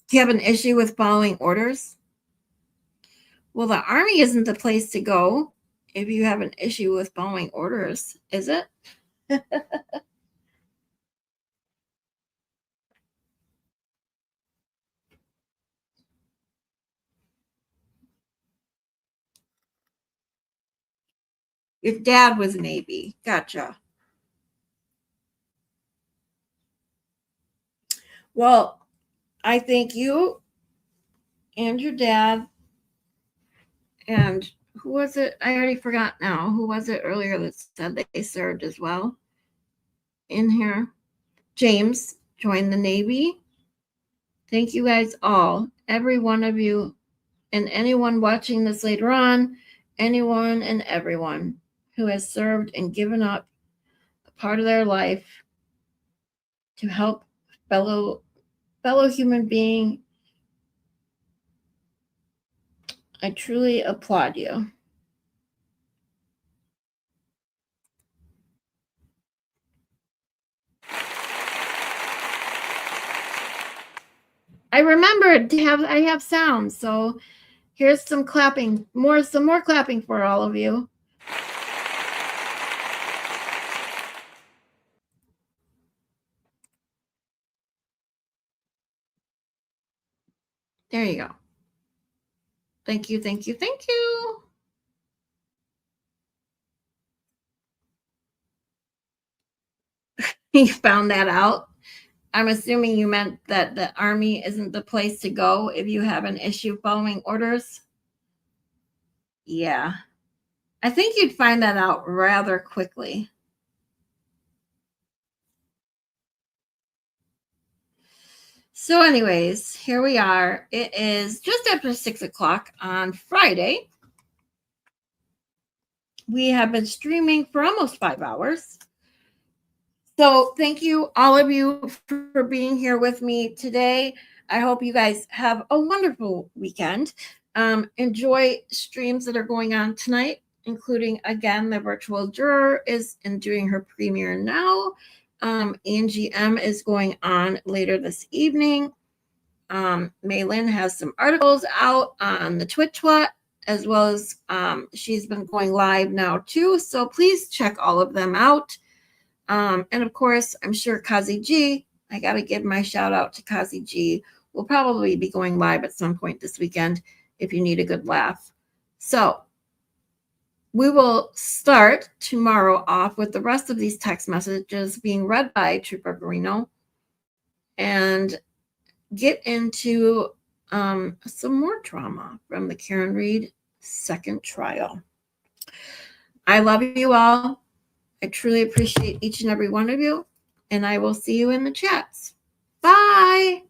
Do you have an issue with following orders? Well, the Army isn't the place to go if you have an issue with following orders, is it? Your dad was Navy. Gotcha. Well, I thank you and your dad. And who was it? I already forgot now. Who was it earlier that said they served as well in here? James joined the Navy. Thank you guys all, every one of you, and anyone watching this later on, anyone and everyone who has served and given up a part of their life to help fellow human being. I truly applaud you. I remembered to have I have sound, so here's some clapping, some more clapping for all of you. There you go. Thank you, thank you, thank you. You found that out. I'm assuming you meant that the Army isn't the place to go if you have an issue following orders. Yeah. I think you'd find that out rather quickly. So anyways, here we are. It is just after 6 o'clock on Friday. We have been streaming for almost 5 hours. So thank you, all of you, for being here with me today. I hope you guys have a wonderful weekend. Enjoy streams that are going on tonight, including, again, the virtual juror is doing her premiere now. Angie M is going on later this evening. Maylin has some articles out on the Twitch, as well as she's been going live now too. So please check all of them out. And of course, I'm sure Kazi G, I got to give my shout out to Kazi G, will probably be going live at some point this weekend if you need a good laugh. So we will start tomorrow off with the rest of these text messages being read by Trooper Garino and get into some more drama from the Karen Reed second trial. I love you all. I truly appreciate each and every one of you, and I will see you in the chats. Bye.